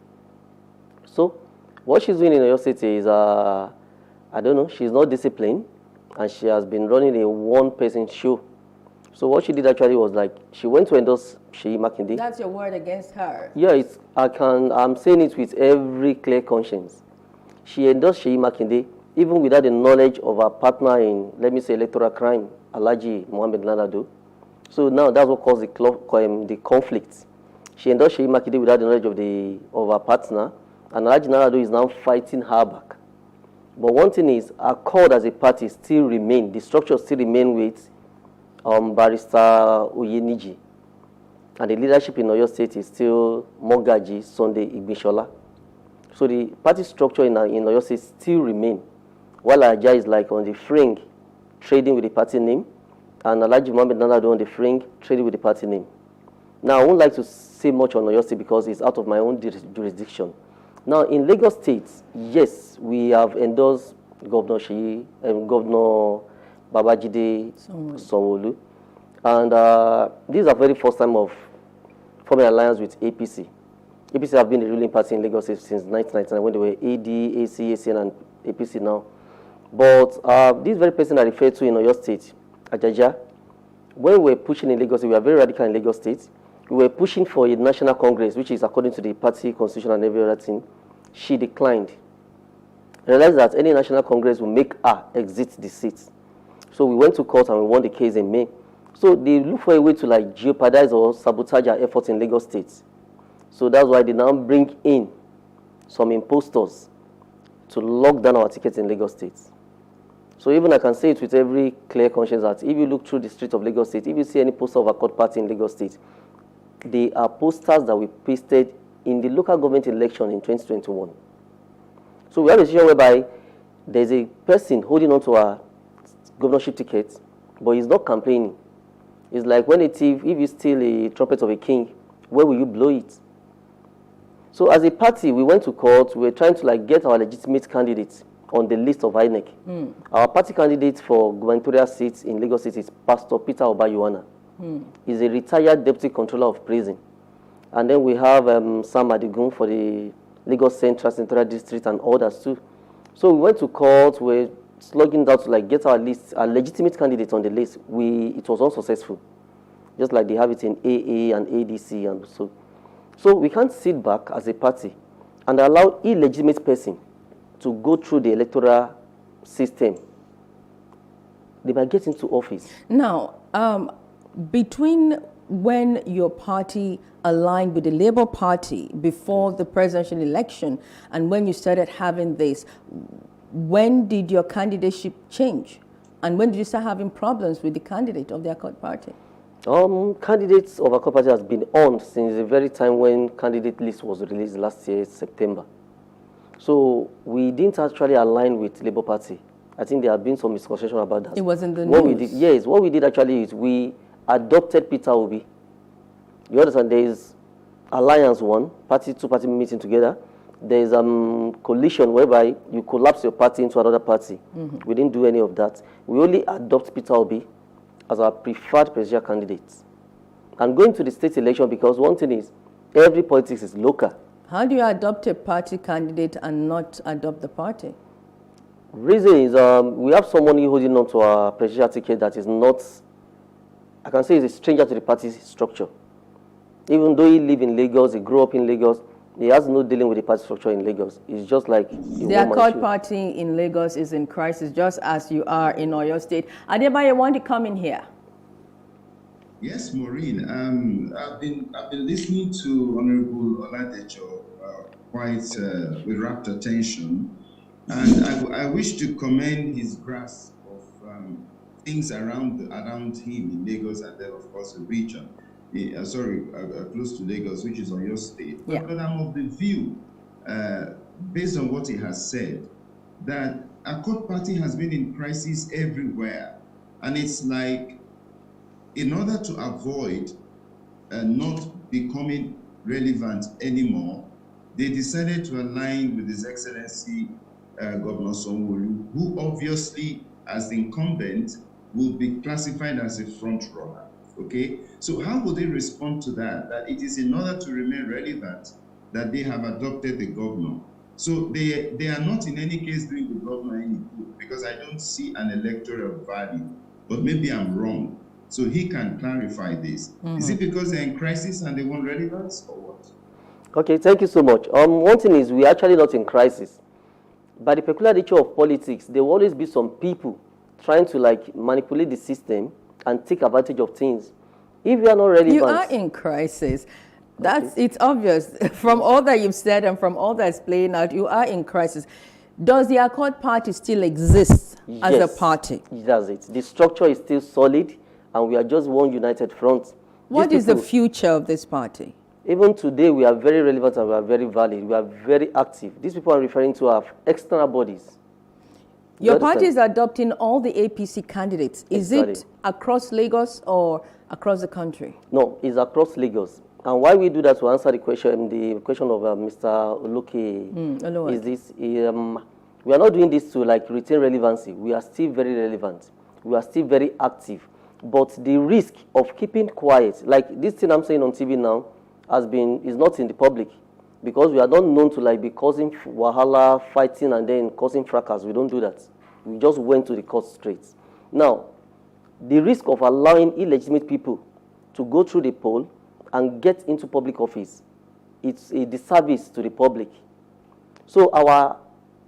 So what she's doing in Oyo State is, I don't know, she's not disciplined, and she has been running a one-person show. So what she did actually was she went to endorse Sheyi Makinde. That's your word against her. Yeah, I'm saying it with every clear conscience. She endorsed Sheyi Makinde even without the knowledge of her partner in, let me say, electoral crime, Alhaji Mohammed Nalado. So now that's what caused the conflict. She endorsed Sheyi Makinde without the knowledge of her partner, and Alhaji Nalado is now fighting her back. But one thing is, Accord as a party still remain, the structure still remain with Barrister Oyeniji. And the leadership in Oyo State is still Mogaji Sunday Igbinshola. So the party structure in Oyo State still remain. while Aja is like on the fringe, trading with the party name, and Alhaji Mohammed Nanado on the fringe, trading with the party name. Now, I won't like to say much on Oyo State because it's out of my own jurisdiction. Now, in Lagos State, yes, we have endorsed Governor Sheyi and Governor Babajide Sanwo-Olu. And this is our very first time of forming an alliance with APC. APC have been the ruling party in Lagos State since 1999 when they were AD, AC, ACN, and APC now. But this very person I referred to in Oyo State, Ajaja, when we were pushing in Lagos State, we are very radical in Lagos State. We were pushing for a national congress, which is according to the party constitution and every other thing. She declined. Realized that any national congress will make her exit the seat. So we went to court and we won the case in May. So they look for a way to like jeopardize or sabotage our efforts in Lagos State. So that's why they now bring in some imposters to lock down our tickets in Lagos State. So even I can say it with every clear conscience that if you look through the streets of Lagos State, if you see any poster of a court party in Lagos State, they are posters that we pasted in the local government election in 2021. So we have a situation whereby there's a person holding on to a governorship ticket, but he's not campaigning. It's like when a thief, if you steal a trumpet of a king, where will you blow it? So as a party, we went to court. We were trying to like get our legitimate candidates on the list of INEC. Our party candidate for gubernatorial seats in Lagos City is Pastor Peter Obayoana. He's a retired deputy controller of prison. And then we have Sam Adigun for the Lagos Central District and others too. So we went to court. We're slugging down to like get our list, our legitimate candidates on the list. It was unsuccessful, just like they have it in AA and ADC and so. So we can't sit back as a party and allow illegitimate person to go through the electoral system. They might get into office. Now, between when your party aligned with the Labour Party before the presidential election and when you started having this, when did your candidacy change? And when did you start having problems with the candidate of the Accord Party? Candidates of Accord Party has been on since the very time when candidate list was released last year, September. So we didn't actually align with Labour Party. I think there have been some misconception about that. It was in the news. Yes, what we did actually is we adopted Peter Obi. You understand? There is Alliance 1, two-party meeting together. There is coalition whereby you collapse your party into another party. We didn't do any of that. We only adopt Peter Obi as our preferred presidential candidate. And going to the state election, because one thing is, every politics is local. How do you adopt a party candidate and not adopt the party? Reason is we have someone holding on to our presidential ticket that is not, I can say, is a stranger to the party structure. Even though he lives in Lagos, he grew up in Lagos, he has no dealing with the party structure in Lagos. It's just like the Accord Party in Lagos is in crisis, just as you are in Oyo State. Adebayo, want to come in here? Yes, Maureen. I've been listening to Honorable Oladejo quite with rapt attention, and I wish to commend his grasp of things around him in Lagos and then of course the region. Close to Lagos, which is Oyo State. Yeah. But I'm of the view, based on what he has said, that Accord Party has been in crisis everywhere, and it's like, in order to avoid not becoming relevant anymore, they decided to align with His Excellency Governor Sanwo-Olu, who obviously, as the incumbent, will be classified as a front runner. Okay, so how will they respond to that? That it is in order to remain relevant that they have adopted the governor. So they are not in any case doing the governor any good, because I don't see an electoral value. But maybe I'm wrong. So he can clarify this. Is it because they're in crisis and they want relevance, or what? Okay, thank you so much. One thing is, we're actually not in crisis. By the peculiar nature of politics, there will always be some people trying to like manipulate the system and take advantage of things. If you are not relevant, you are in crisis. It's obvious from all that you've said and from all that's playing out. You are in crisis. Does the Accord Party still exist as a party? It does. The structure is still solid, and we are just one united front. What is the future of this party? Even today, we are very relevant and we are very valid. We are very active. These people I'm referring to are external bodies. Your party is adopting all the APC candidates. Is it across Lagos or across the country? No, it's across Lagos. And why we do that, to answer the question of Mr. Oloke, is this, we are not doing this to like retain relevancy. We are still very relevant. We are still very active. But the risk of keeping quiet, like this thing I'm saying on TV now, is not in the public. Because we are not known to like be causing wahala, fighting, and then causing fracas. We don't do that. We just went to the court straight. Now, the risk of allowing illegitimate people to go through the poll and get into public office, it's a disservice to the public. So our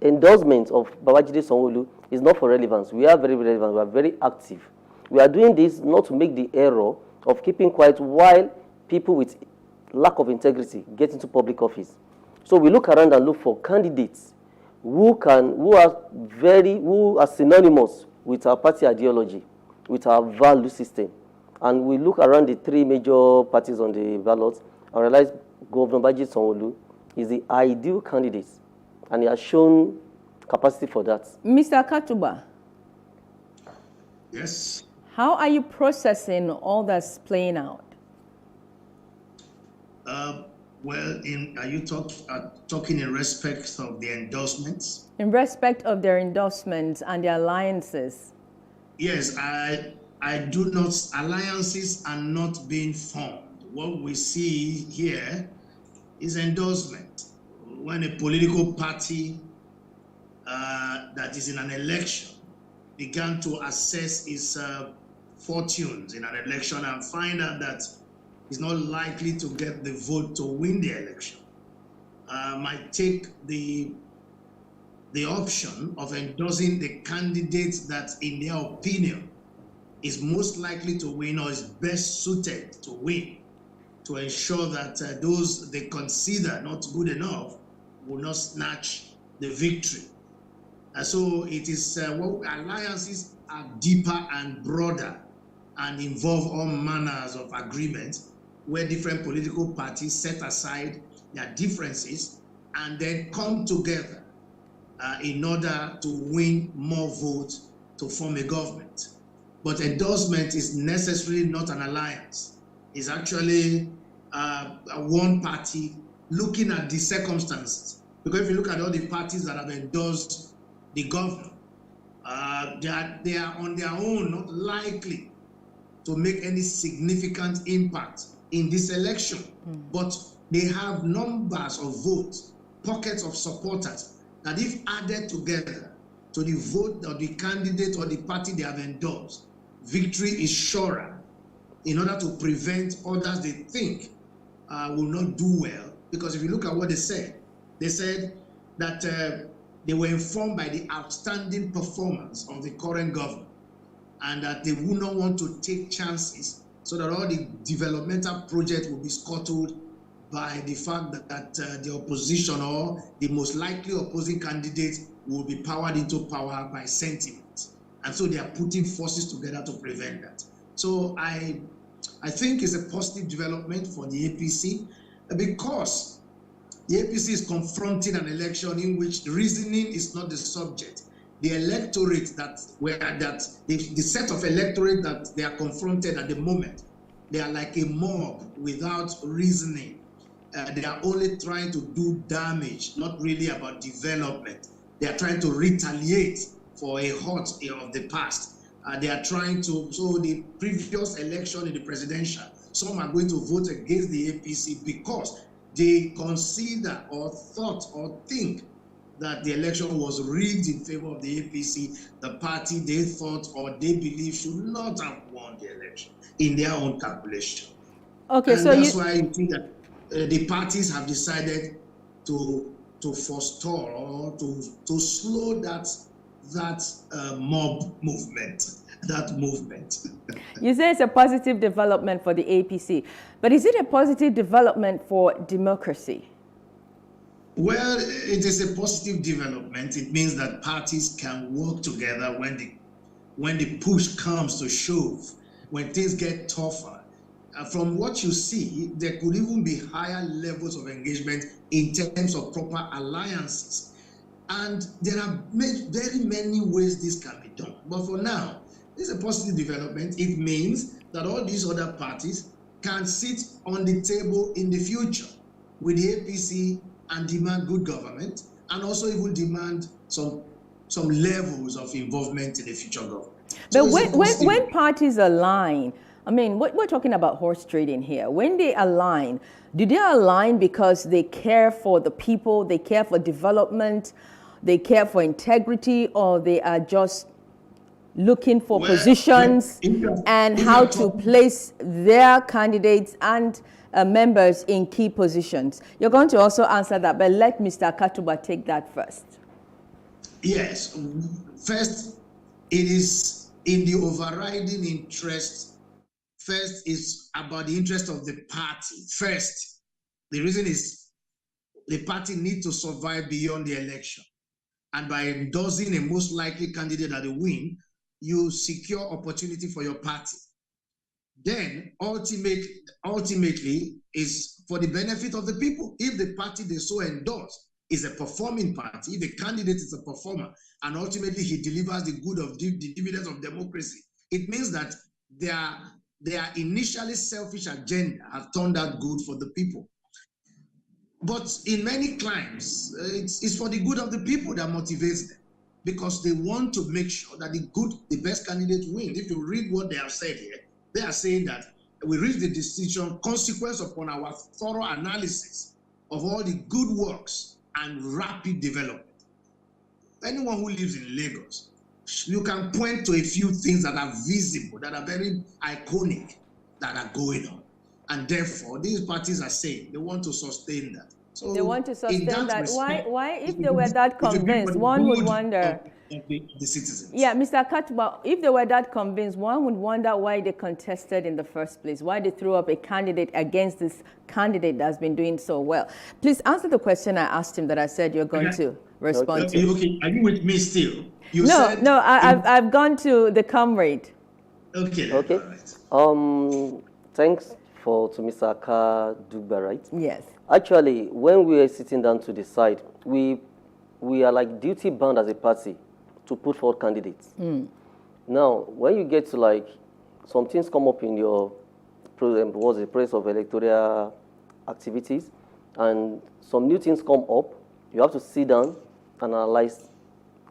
endorsement of Babajide Sanwo-Olu is not for relevance. We are very relevant. We are very active. We are doing this not to make the error of keeping quiet while people with lack of integrity get into public office. So we look around and look for candidates who are synonymous with our party ideology, with our value system. And we look around the three major parties on the ballot and realize Governor Babajide Sanwo-Olu is the ideal candidate, and he has shown capacity for that. Mr. Katuba. Yes. How are you processing all that's playing out? Well, are you talking in respect of the endorsements? In respect of their endorsements and their alliances. Yes, I do not, alliances are not being formed. What we see here is endorsement. When a political party that is in an election began to assess its fortunes in an election and find out that is not likely to get the vote to win the election, might take the option of endorsing the candidate that, in their opinion, is most likely to win or is best suited to win, to ensure that those they consider not good enough will not snatch the victory. So it is alliances are deeper and broader and involve all manners of agreements, where different political parties set aside their differences and then come together in order to win more votes to form a government. But endorsement is necessarily not an alliance. It's actually one party looking at the circumstances. Because if you look at all the parties that have endorsed the governor, they are on their own not likely to make any significant impact in this election, but they have numbers of votes, pockets of supporters, that if added together to the vote of the candidate or the party they have endorsed, victory is surer, in order to prevent others they think will not do well. Because if you look at what they said that they were informed by the outstanding performance of the current government, and that they would not want to take chances so that all the developmental projects will be scuttled by the fact that the opposition or the most likely opposing candidate will be powered into power by sentiment. And so they are putting forces together to prevent that. So I think it's a positive development for the APC, because the APC is confronting an election in which reasoning is not the subject. The electorate the set of electorate that they are confronted at the moment, they are like a mob without reasoning. They are only trying to do damage, not really about development. They are trying to retaliate for a hurt of the past. They are trying to, so the previous election in the presidential, some are going to vote against the APC because they consider or thought or think that the election was rigged in favor of the APC, the party they thought or they believe should not have won the election in their own calculation. Okay, and so that's why you think that the parties have decided to forestall or to slow that mob movement, that movement. You say it's a positive development for the APC, but is it a positive development for democracy? Well, it is a positive development. It means that parties can work together when the push comes to shove, when things get tougher. From what you see, there could even be higher levels of engagement in terms of proper alliances. And there are very many ways this can be done. But for now, this is a positive development. It means that all these other parties can sit on the table in the future with the APC and demand good government, and also even demand some levels of involvement in the future government. But when parties align, I mean, we're talking about horse trading here. When they align, do they align because they care for the people, they care for development, they care for integrity, or they are just looking for positions and how to place their candidates and members in key positions? You're going to also answer that, but let Mr. Katuba take that first. Yes. First, it is in the overriding interest. First is about the interest of the party. First, the reason is the party needs to survive beyond the election. And by endorsing a most likely candidate that will win, you secure opportunity for your party. Then ultimately is for the benefit of the people. If the party they so endorse is a performing party, if the candidate is a performer, and ultimately he delivers the good of the dividends of democracy, it means that their initially selfish agenda has turned out good for the people. But in many climes, it's for the good of the people that motivates them, because they want to make sure that the best candidate wins. If you read what they have said here, they are saying that we reach the decision consequence upon our thorough analysis of all the good works and rapid development. Anyone who lives in Lagos, you can point to a few things that are visible, that are very iconic, that are going on. And therefore, these parties are saying they want to sustain that. So they want to sustain that. Respect, why, if they were that convinced, one would wonder. Of the citizens. Yeah, Mr. Katuba, if they were that convinced, one would wonder why they contested in the first place, why they threw up a candidate against this candidate that's been doing so well. Please answer the question I asked him that I said you're going to respond to. Okay, are you with me still? I've gone to the comrade. Okay. Okay. Right. Thanks to Mr. Aka Dugba, right? Yes. Actually, when we were sitting down to decide, we are like duty bound as a party to put forward candidates. Now, when you get to like some things come up in your program, was the process of electoral activities, and some new things come up, you have to sit down and analyze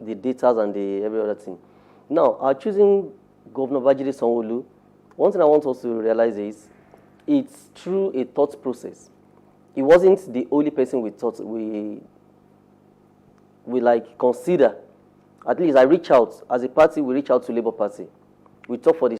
the data and every other thing. Now, choosing Governor Babajide Sanwo-Olu, one thing I want us to realize is it's through a thought process. He wasn't the only person we thought we like consider. At least I reach out as a party. We reach out to Labour Party. We talk for this.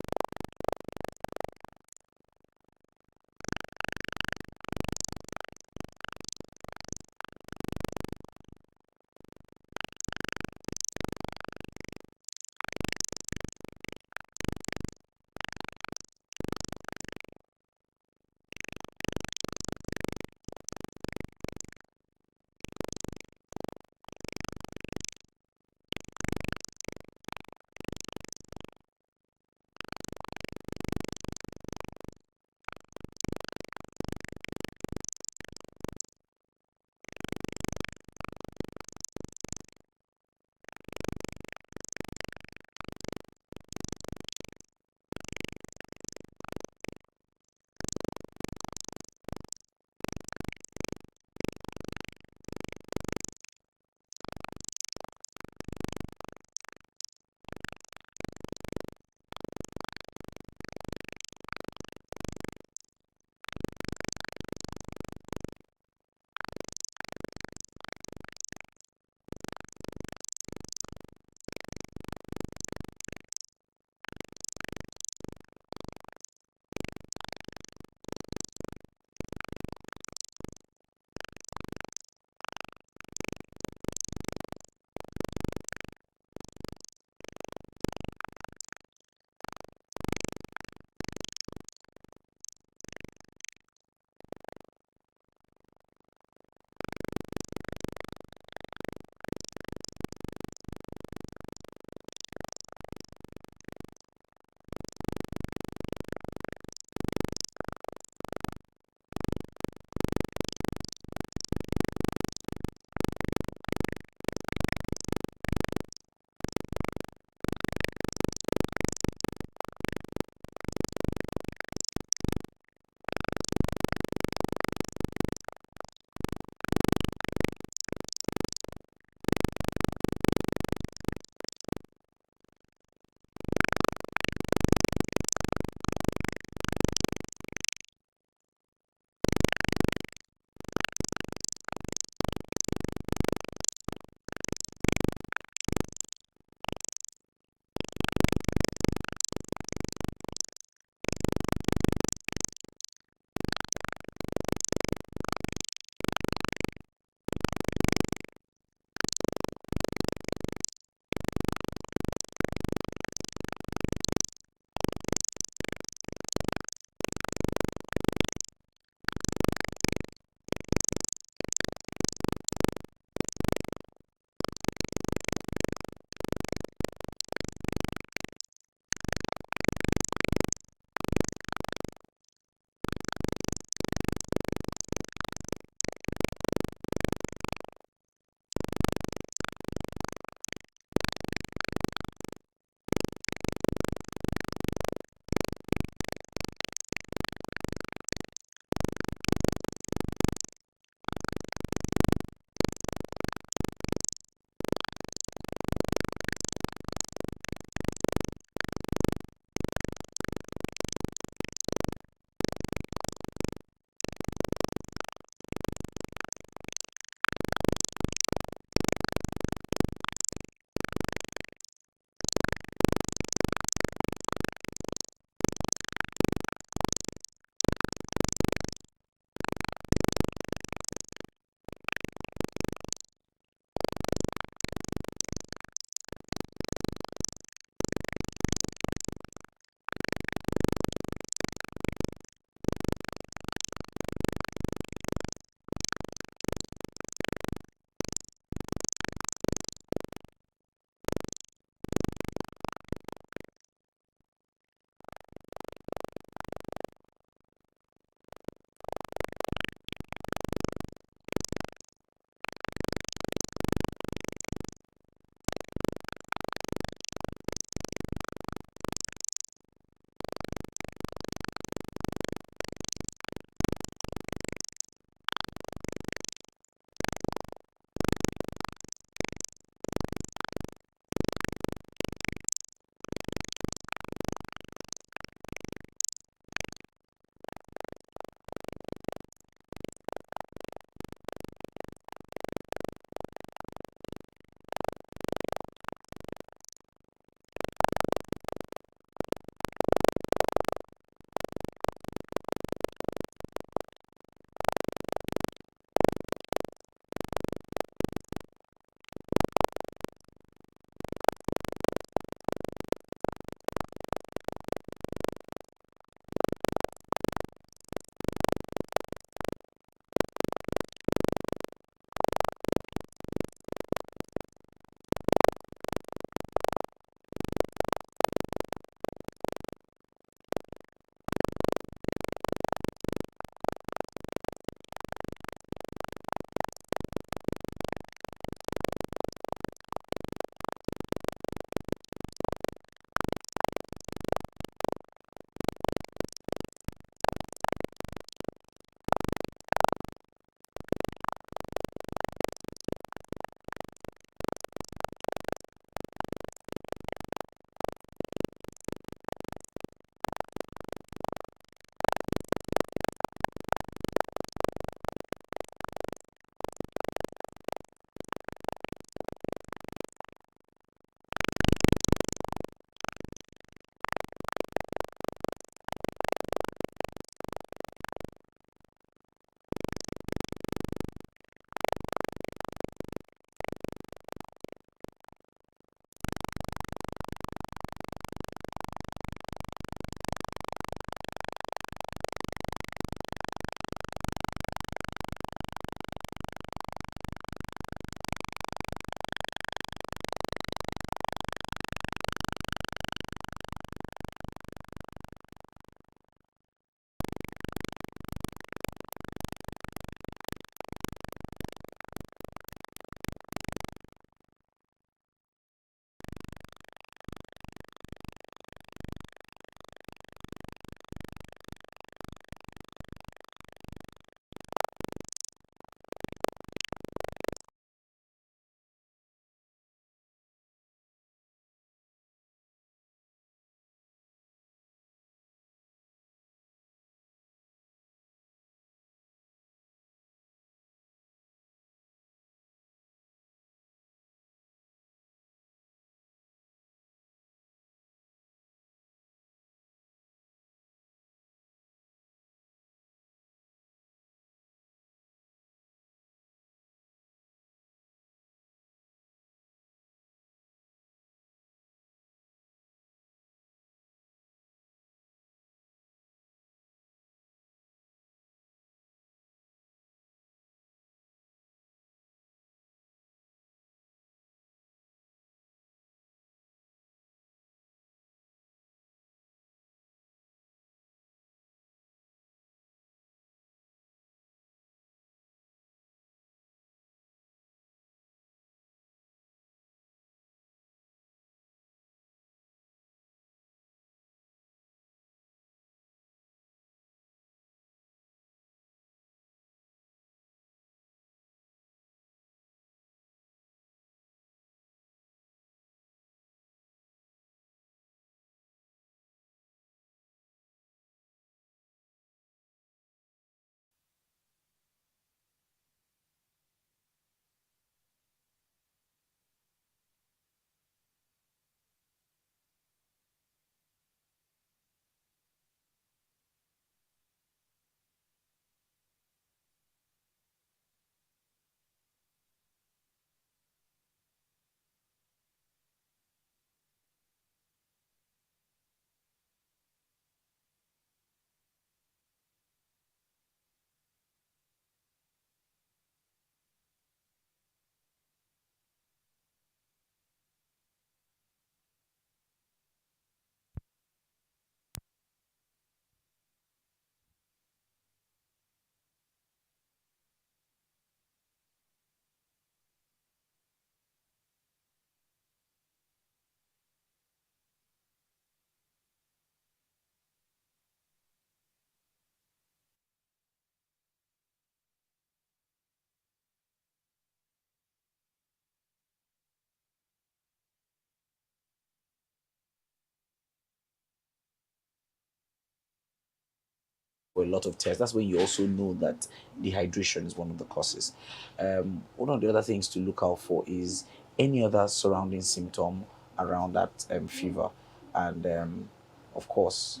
a lot of tears. That's when you also know that dehydration is one of the causes. One of the other things to look out for is any other surrounding symptom around that fever, and of course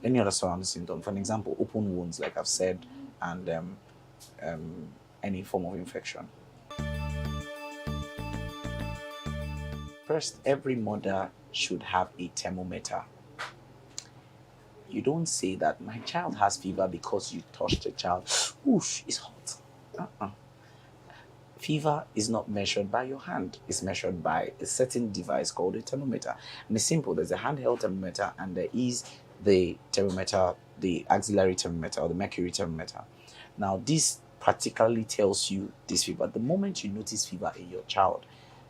any other surrounding symptom. For an example, open wounds, like I've said, and any form of infection. First, every mother should have a thermometer. You don't say that my child has fever because you touched the child. Oof, it's hot. Fever is not measured by your hand. It's measured by a certain device called a thermometer. And it's simple. There's a handheld thermometer and there is the thermometer, the auxiliary thermometer or the mercury thermometer. Now, this particularly tells you this fever. The moment you notice fever in your child,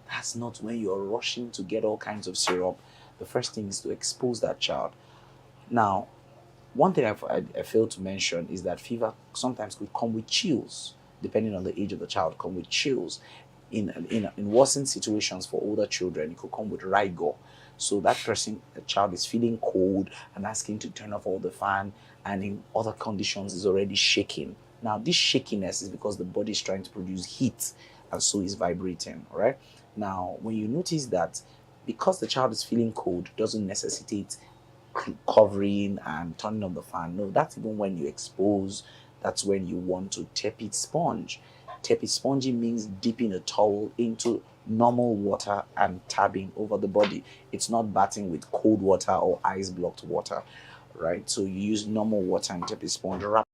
that's not when you're rushing to get all kinds of syrup. The first thing is to expose that child. Now, one thing I failed to mention is that fever sometimes could come with chills, depending on the age of the child, come with chills. In worsened situations for older children, it could come with rigor. So that person, the child is feeling cold and asking to turn off all the fan, and in other conditions is already shaking. Now, this shakiness is because the body is trying to produce heat, and so is vibrating, all right? Now, when you notice that, because the child is feeling cold, doesn't necessitate covering and turning on the fan. No, that's even when you expose. That's when you want to tepid sponge. Tepid sponging means dipping a towel into normal water and tabbing over the body. It's not bathing with cold water or ice blocked water, right? So you use normal water and tepid sponge, wrap